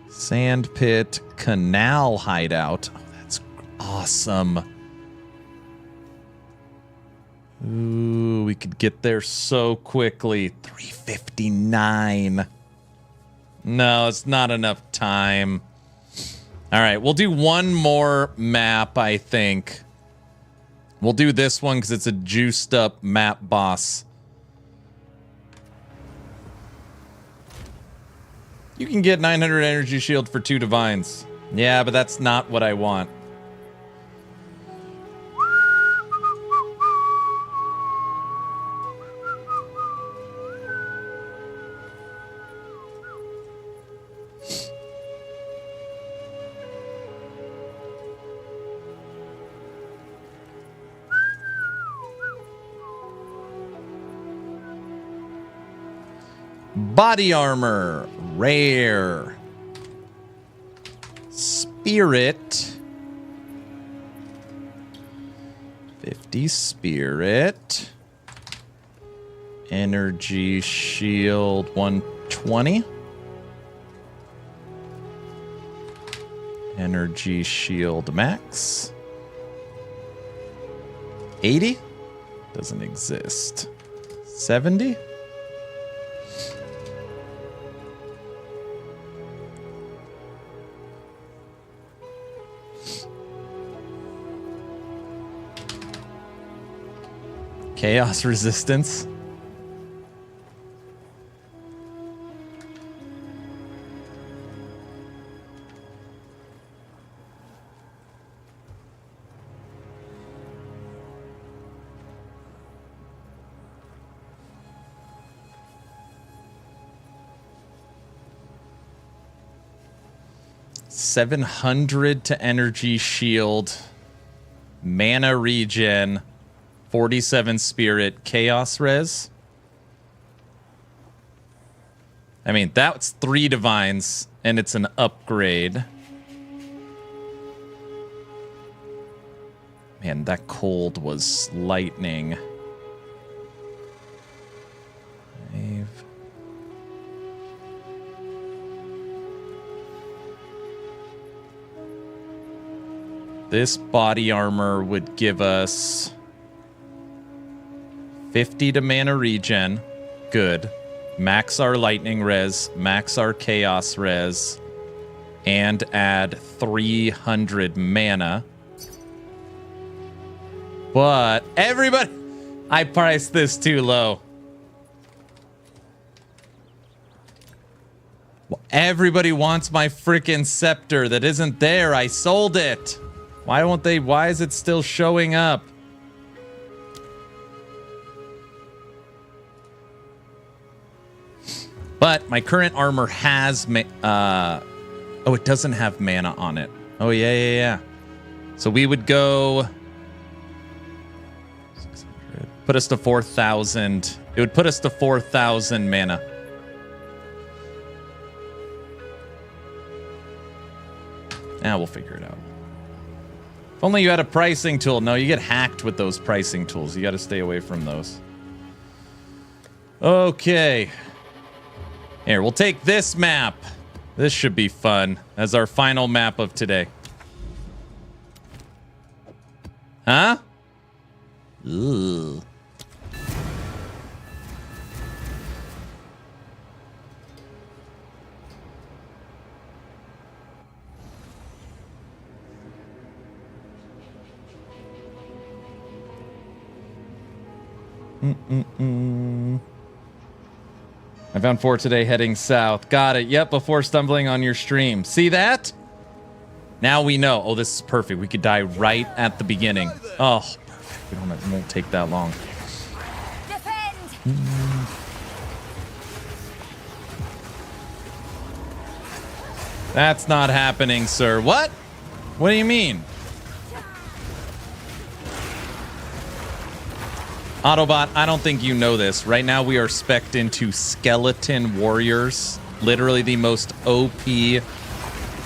Speaker 6: Sandpit Canal Hideout. Oh, that's awesome. Ooh, we could get there so quickly. 359. No, it's not enough time. All right, we'll do one more map, I think. We'll do this one because it's a juiced up map boss. You can get 900 energy shield for 2 divines. Yeah, but that's not what I want. Body armor, rare. Spirit. 50 spirit. Energy shield 120. Energy shield max. 80? Doesn't exist. 70? Chaos resistance. $700 to energy shield, mana regen, 47 spirit, chaos res. I mean, that's 3 divines, and it's an upgrade. Man, that cold was lightning. 5. This body armor would give us 50 to mana regen. Good. Max our lightning res, max our chaos res, and add 300 mana. But everybody, I priced this too low. Everybody wants my freaking scepter that isn't there. I sold it. Why won't they? Why is it still showing up? But my current armor has oh, it doesn't have mana on it. Oh, yeah. So we would go 600. Put us to 4,000. It would put us to 4,000 mana. We'll figure it out. If only you had a pricing tool. No, you get hacked with those pricing tools. You got to stay away from those. Okay. Here, we'll take this map. This should be fun as our final map of today. Huh? Ugh. I found 4 today heading south. Got it. Yep, before stumbling on your stream. See that? Now we know. Oh, this is perfect. We could die right at the beginning. Oh, perfect. It won't take that long.
Speaker 4: Defend!
Speaker 6: That's not happening, sir. What? What do you mean? Autobot, I don't think you know this. Right now we are spec'd into Skeleton Warriors. Literally the most OP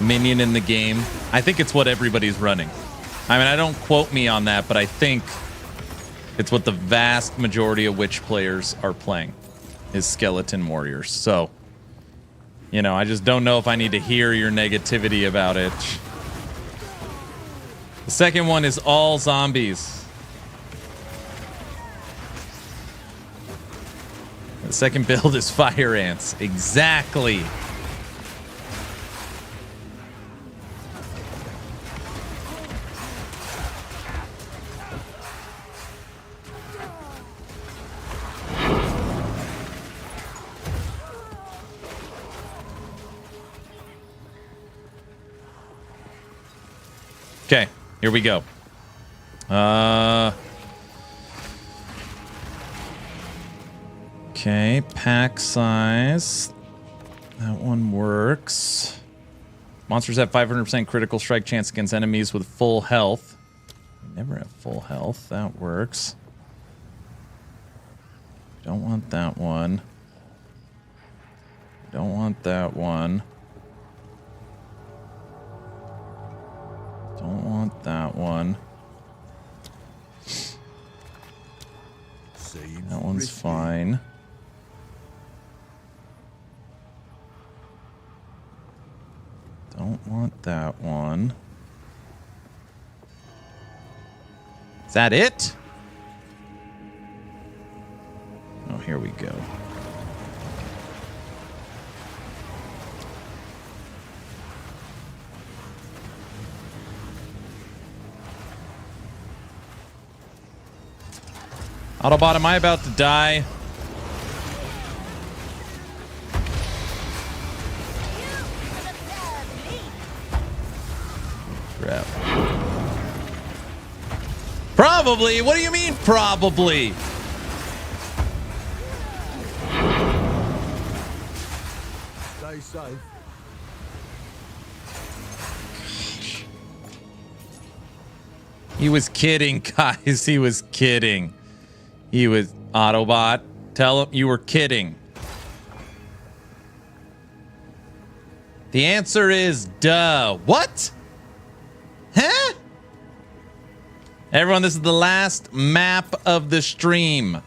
Speaker 6: minion in the game. I think it's what everybody's running. I mean, I don't quote me on that, but I think it's what the vast majority of Witch players are playing is Skeleton Warriors. So, you know, I just don't know if I need to hear your negativity about it. The second one is all zombies. The second build is fire ants. Exactly. Okay, here we go. Okay, pack size. That one works. Monsters have 500% critical strike chance against enemies with full health. We never have full health. That works. Don't want that one. Don't want that one. Don't want that one. That one's fine. Don't want that one. Is that it? Oh, here we go. Autobot, am I about to die? Crap. Probably? What do you mean, probably?
Speaker 2: Stay safe.
Speaker 6: He was kidding, guys. He was kidding. He was... Autobot, tell him you were kidding. The answer is duh. What? Huh? Everyone, this is the last map of the stream.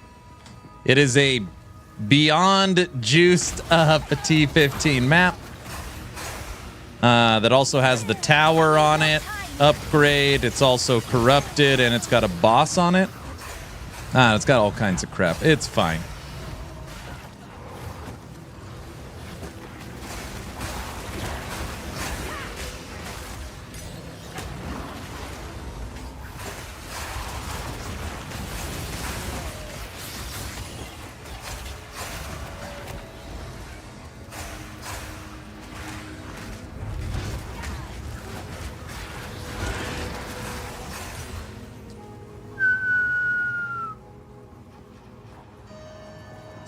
Speaker 6: It is a beyond juiced up T15 map that also has the tower on it. Upgrade. It's also corrupted and it's got a boss on it. It's got all kinds of crap. It's fine.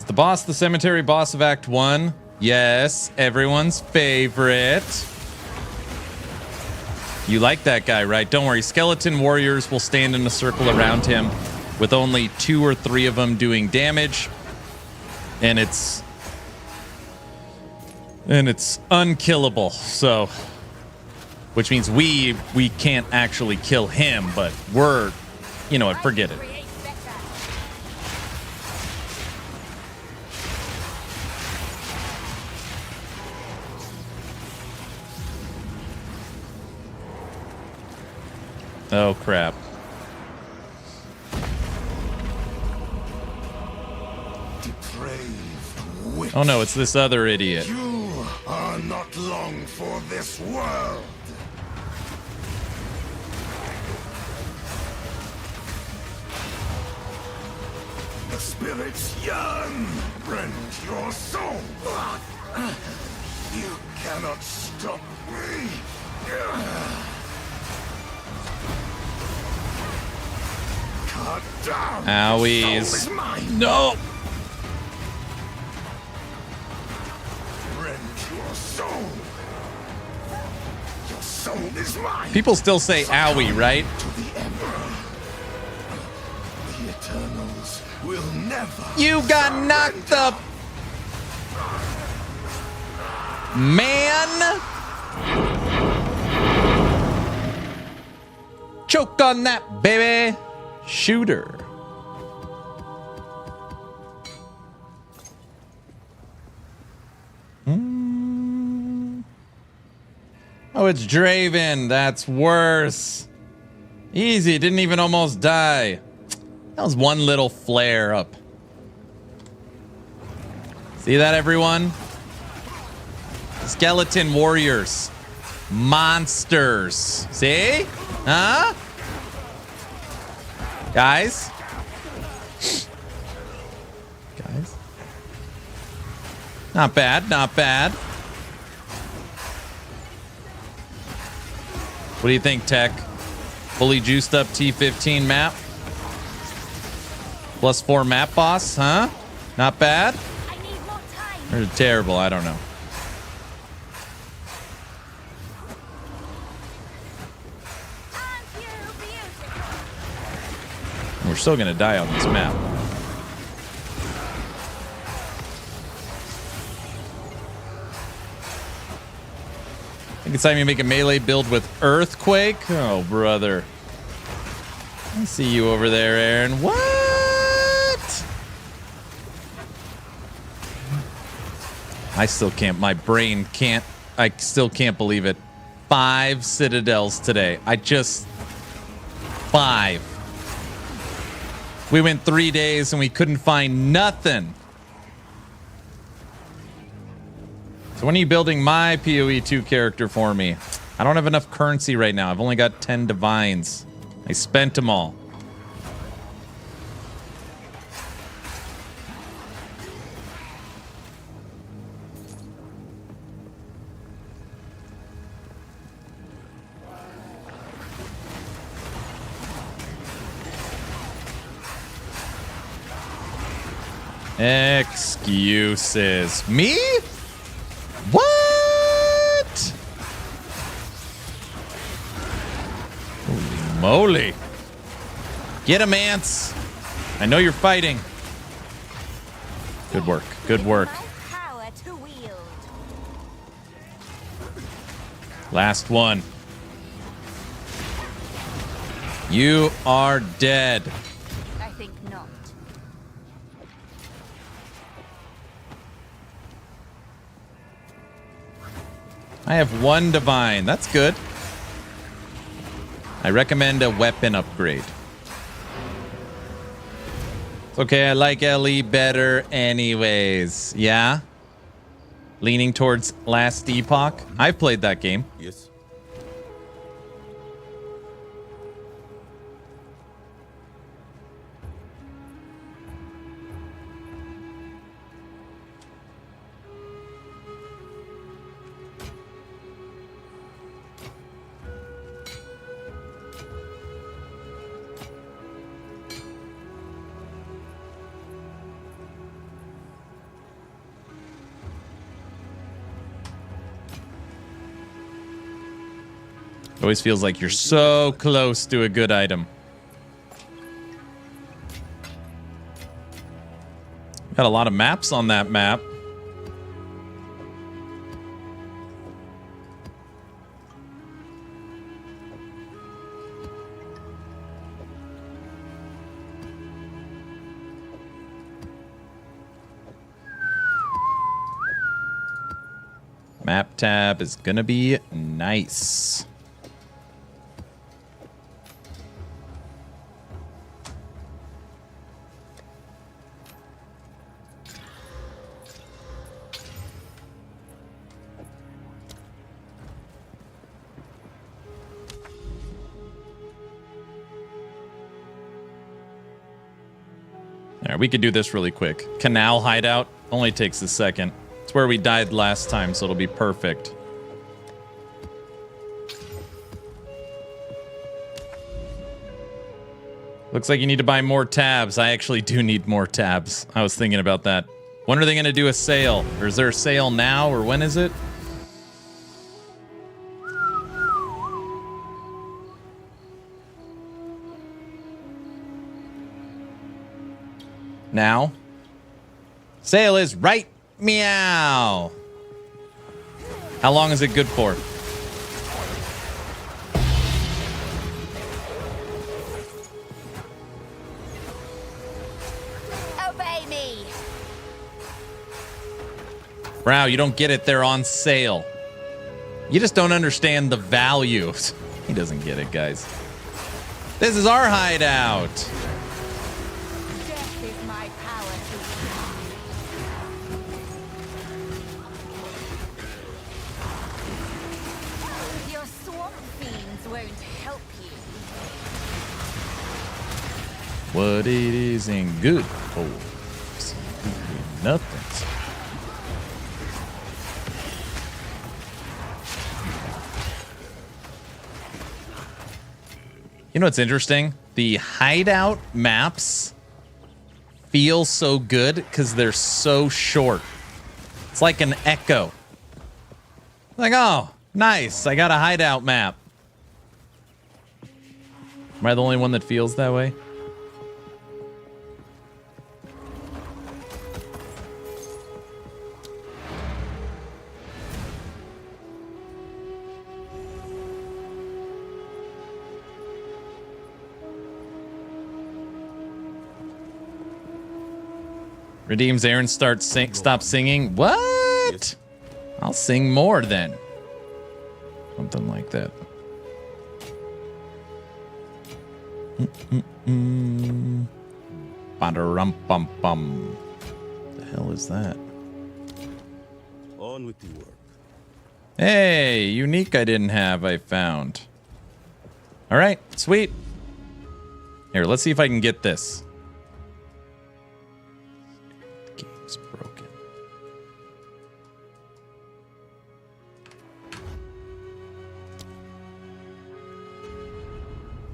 Speaker 6: The boss, the cemetery boss of Act 1. Yes, everyone's favorite. You like that guy, right? Don't worry. Skeleton warriors will stand in a circle around him with only 2 or 3 of them doing damage. And it's unkillable. So, which means we can't actually kill him, but we're, you know what, forget it. Oh, crap.
Speaker 3: Depraved witch.
Speaker 6: Oh, no, it's this other idiot.
Speaker 3: You are not long for this world. The spirits yearn. Rend your soul. You cannot stop me. Cut down.
Speaker 6: Owies.
Speaker 3: Soul is mine.
Speaker 6: No!
Speaker 3: Rend your soul. Your soul is mine.
Speaker 6: People still say owie, right?
Speaker 3: To the Emperor. The Eternals will never.
Speaker 6: You got knocked up, man! Choke on that, baby! Shooter. Oh, it's Draven. That's worse. Easy. Didn't even almost die. That was one little flare up. See that, everyone? Skeleton warriors. Monsters. See? Huh? Guys? Guys? Not bad, not bad. What do you think, Tech? Fully juiced up T15 map? +4 map boss, huh? Not bad?
Speaker 4: I need more time.
Speaker 6: Or terrible, I don't know.
Speaker 4: Aren't you beautiful?
Speaker 6: We're still gonna die on this map. I think it's time you make a melee build with Earthquake. Oh, brother. I see you over there, Aaron. What? I still can't. My brain can't. I still can't believe it. 5 Citadels today. 5. We went 3 days and we couldn't find nothing. So when are you building my POE 2 character for me? I don't have enough currency right now. I've only got 10 divines. I spent them all. Excuses. Me? What? Holy moly. Get him, ants. I know you're fighting. Good work. Good work.
Speaker 4: My power to wield.
Speaker 6: Last one. You are dead.
Speaker 4: I think not.
Speaker 6: I have 1 divine. That's good. I recommend a weapon upgrade. It's okay, I like LE better anyways. Yeah? Leaning towards Last Epoch. I've played that game.
Speaker 2: Yes.
Speaker 6: It always feels like you're so close to a good item. Got a lot of maps on that map. Map tab is gonna be nice. right, we could do this really quick. Canal hideout only takes a second. It's where we died last time, so it'll be perfect. Looks like you need to buy more tabs. I actually do need more tabs. I was thinking about that. When are they going to do a sale? Or is there a sale now, or when is it? Now. Sale is right meow. How long is it good for?
Speaker 4: Obey me.
Speaker 6: Wow, you don't get it. They're on sale. You just don't understand the value. He doesn't get it, guys. This is our hideout.
Speaker 4: Death is my power to Your swamp fiends won't help you.
Speaker 6: What it isn't good for. Nothing. You know what's interesting? The hideout maps feel so good because they're so short. It's like an echo. Like, oh, nice. I got a hideout map. Am I the only one that feels that way? Redeems Aaron stop singing. What? I'll sing more then. Something like that. Ba-da-rum-bum-bum. The hell is that?
Speaker 2: On with the work.
Speaker 6: Hey, unique I didn't have, I found. All right, sweet. Here, let's see if I can get this. Game's broken.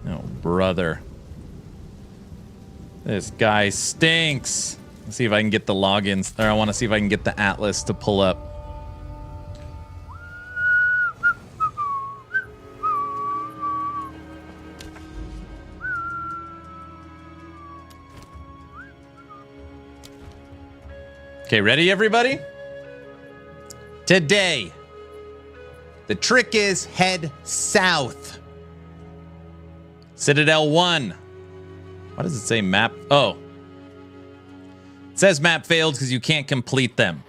Speaker 6: Oh, brother. This guy stinks. Let's see if I can get the logins. Or I want to see if I can get the Atlas to pull up. Okay, ready, everybody? Today, the trick is head south. Citadel 1. Why does it say map? Oh. It says map failed because you can't complete them.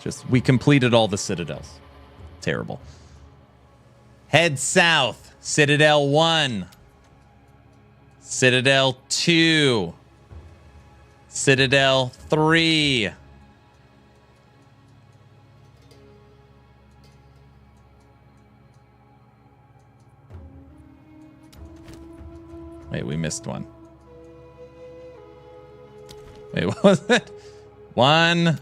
Speaker 6: Just, we completed all the Citadels. Terrible. Head south. Citadel 1. Citadel 2. Citadel 3. Wait, we missed one. Wait, what was it? 1.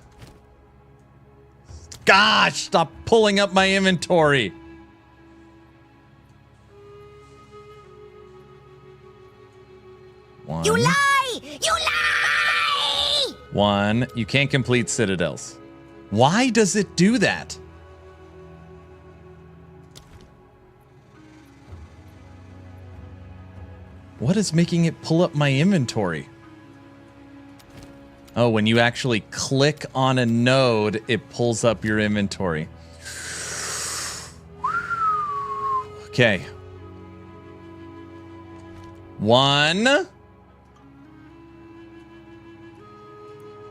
Speaker 6: Gosh, stop pulling up my inventory. One.
Speaker 4: You lie! You lie!
Speaker 6: 1. You can't complete Citadels. Why does it do that? What is making it pull up my inventory? Oh, when you actually click on a node, it pulls up your inventory. Okay. 1,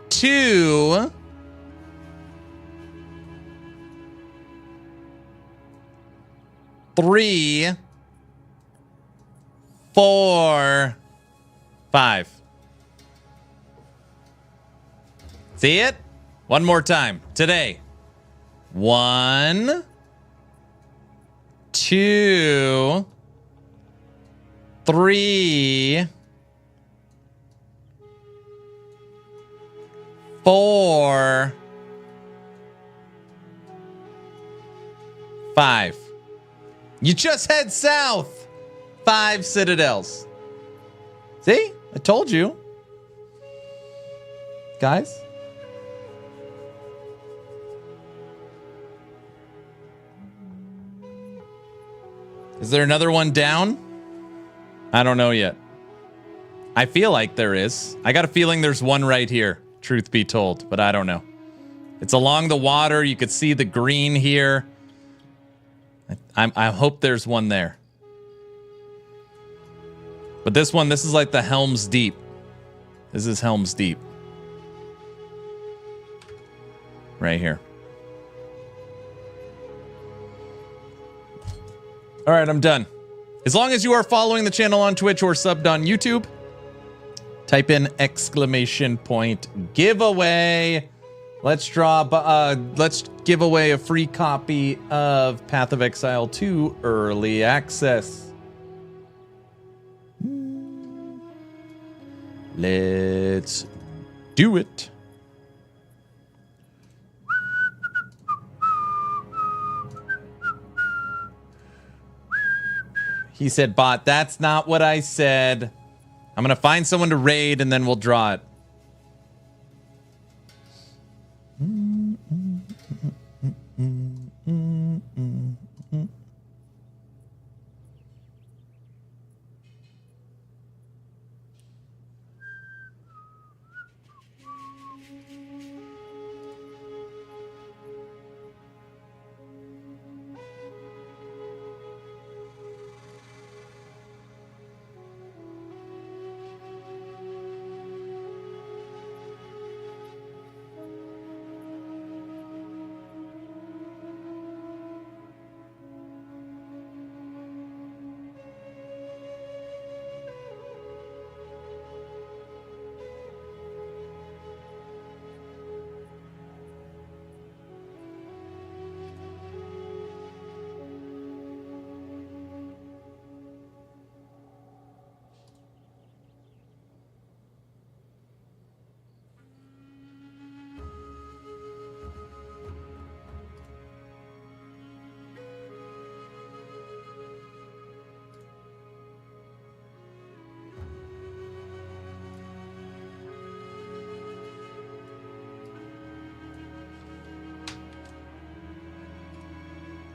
Speaker 6: 2, 3, 4, 5. See it? One more time. Today. 1, 2, 3, 4, 5. You just head south. 5 Citadels. See? I told you. Guys. Is there another one down? I don't know yet. I feel like there is. I got a feeling there's one right here, truth be told, but I don't know. It's along the water. You could see the green here. I hope there's one there. But this one, this is like the Helm's Deep. This is Helm's Deep. Right here. All right, I'm done. As long as you are following the channel on Twitch or subbed on YouTube, type in ! giveaway. Let's give away a free copy of Path of Exile 2 early access. Let's do it. He said, bot, that's not what I said. I'm going to find someone to raid and then we'll draw it.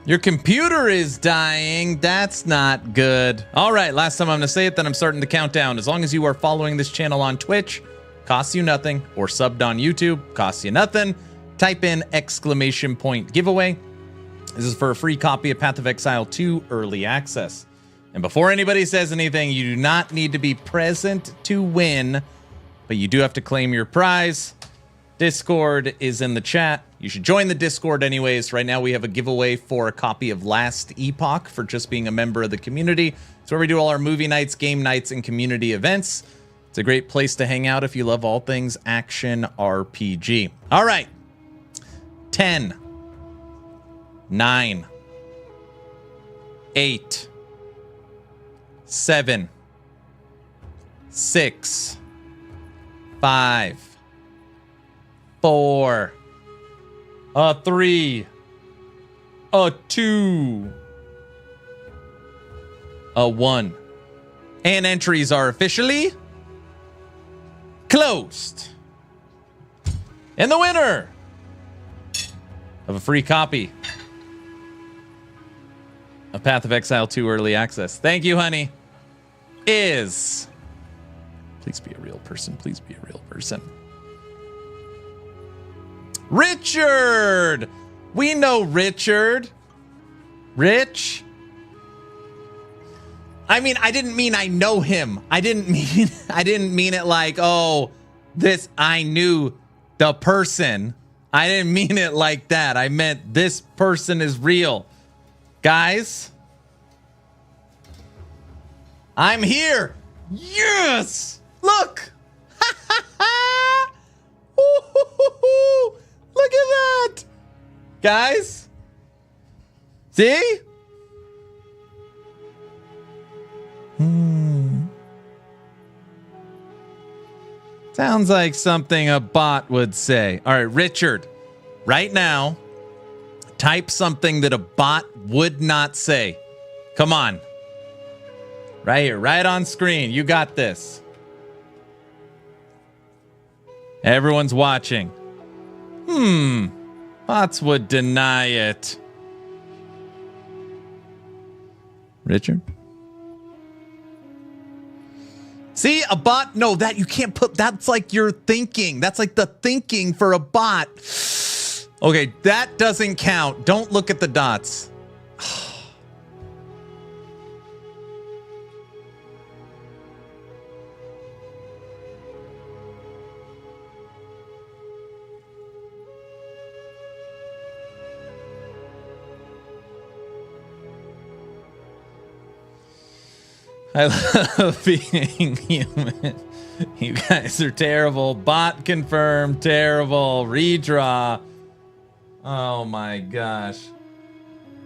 Speaker 6: Your computer is dying. That's not good. All right, last time I'm going to say it, then I'm starting the countdown. As long as you are following this channel on Twitch, costs you nothing, or subbed on YouTube, costs you nothing. Type in !giveaway. This is for a free copy of Path of Exile 2 early access. And before anybody says anything, you do not need to be present to win, but you do have to claim your prize. Discord is in the chat. You should join the Discord anyways. Right now we have a giveaway for a copy of Last Epoch for just being a member of the community. It's where we do all our movie nights, game nights, and community events. It's a great place to hang out if you love all things action RPG. All right. 10, 9, 8, 7, 6, 5, 4, 3, 2, 1. And entries are officially closed. And the winner of a free copy of Path of Exile 2 early access, thank you, honey, is... Please be a real person. Please be a real person. Richard! We know Richard. Rich? I mean, I didn't mean I know him. I didn't mean it like, oh, this, I knew the person. I didn't mean it like that. I meant this person is real. Guys, I'm here. Yes! Look! Look at that! Guys? See? Sounds like something a bot would say. All right, Richard, right now, type something that a bot would not say. Come on. Right here, right on screen. You got this. Everyone's watching. Bots would deny it. Richard? See, a bot, no, that you can't put, that's like your thinking. That's like the thinking for a bot. Okay, that doesn't count. Don't look at the dots. I love being human. You guys are terrible. Bot confirmed. Terrible. Redraw. Oh my gosh.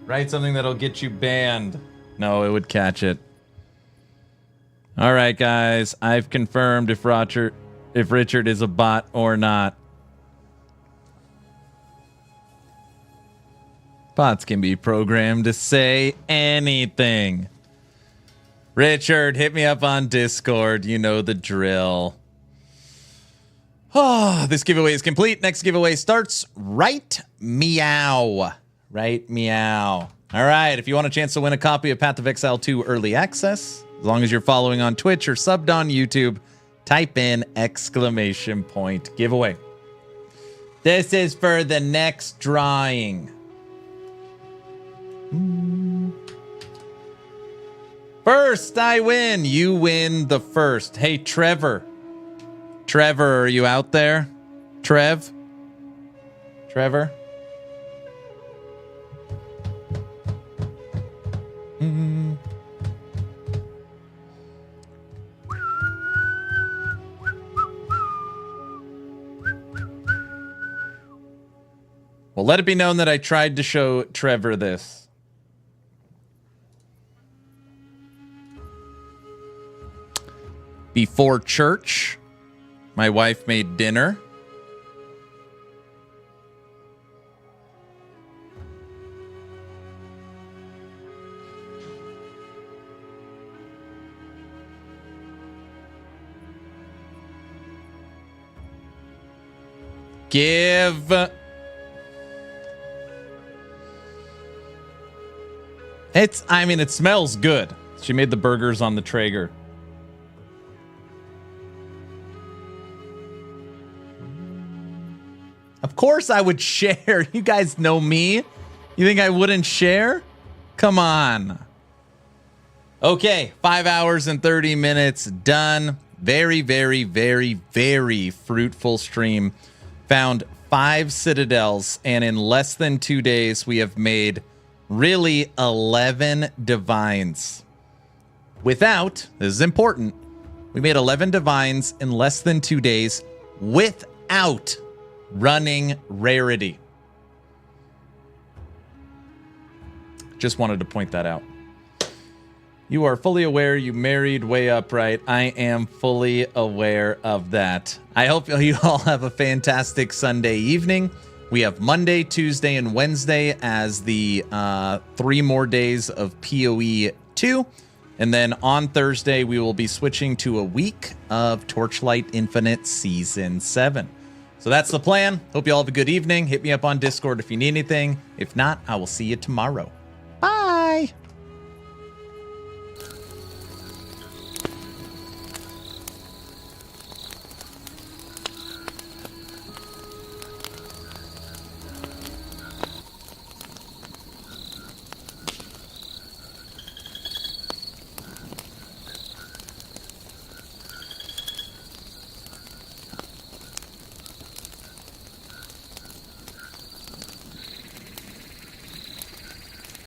Speaker 6: Write something that'll get you banned. No, it would catch it. All right, guys. I've confirmed if Richard is a bot or not. Bots can be programmed to say anything. Richard, hit me up on Discord. You know the drill. Oh, this giveaway is complete. Next giveaway starts right meow. Right meow. All right, if you want a chance to win a copy of Path of Exile 2 Early Access, as long as you're following on Twitch or subbed on YouTube, type in !giveaway. This is for the next drawing. First, I win. You win the first. Hey, Trevor. Trevor, are you out there? Trevor? Well, let it be known that I tried to show Trevor this. Before church, my wife made dinner. It smells good. She made the burgers on the Traeger. Of course I would share. You guys know me. You think I wouldn't share? Come on. Okay, 5 hours and 30 minutes done. Very, very, very, very fruitful stream. Found 5 Citadels, and in less than 2 days, we have made really 11 divines. This is important, we made 11 divines in less than 2 days without running rarity. Just wanted to point that out. You are fully aware you married way upright. I am fully aware of that. I hope you all have a fantastic Sunday evening. We have Monday, Tuesday, and Wednesday as the 3 more days of POE 2. And then on Thursday, we will be switching to a week of Torchlight Infinite Season 7. So that's the plan. Hope you all have a good evening. Hit me up on Discord if you need anything. If not, I will see you tomorrow.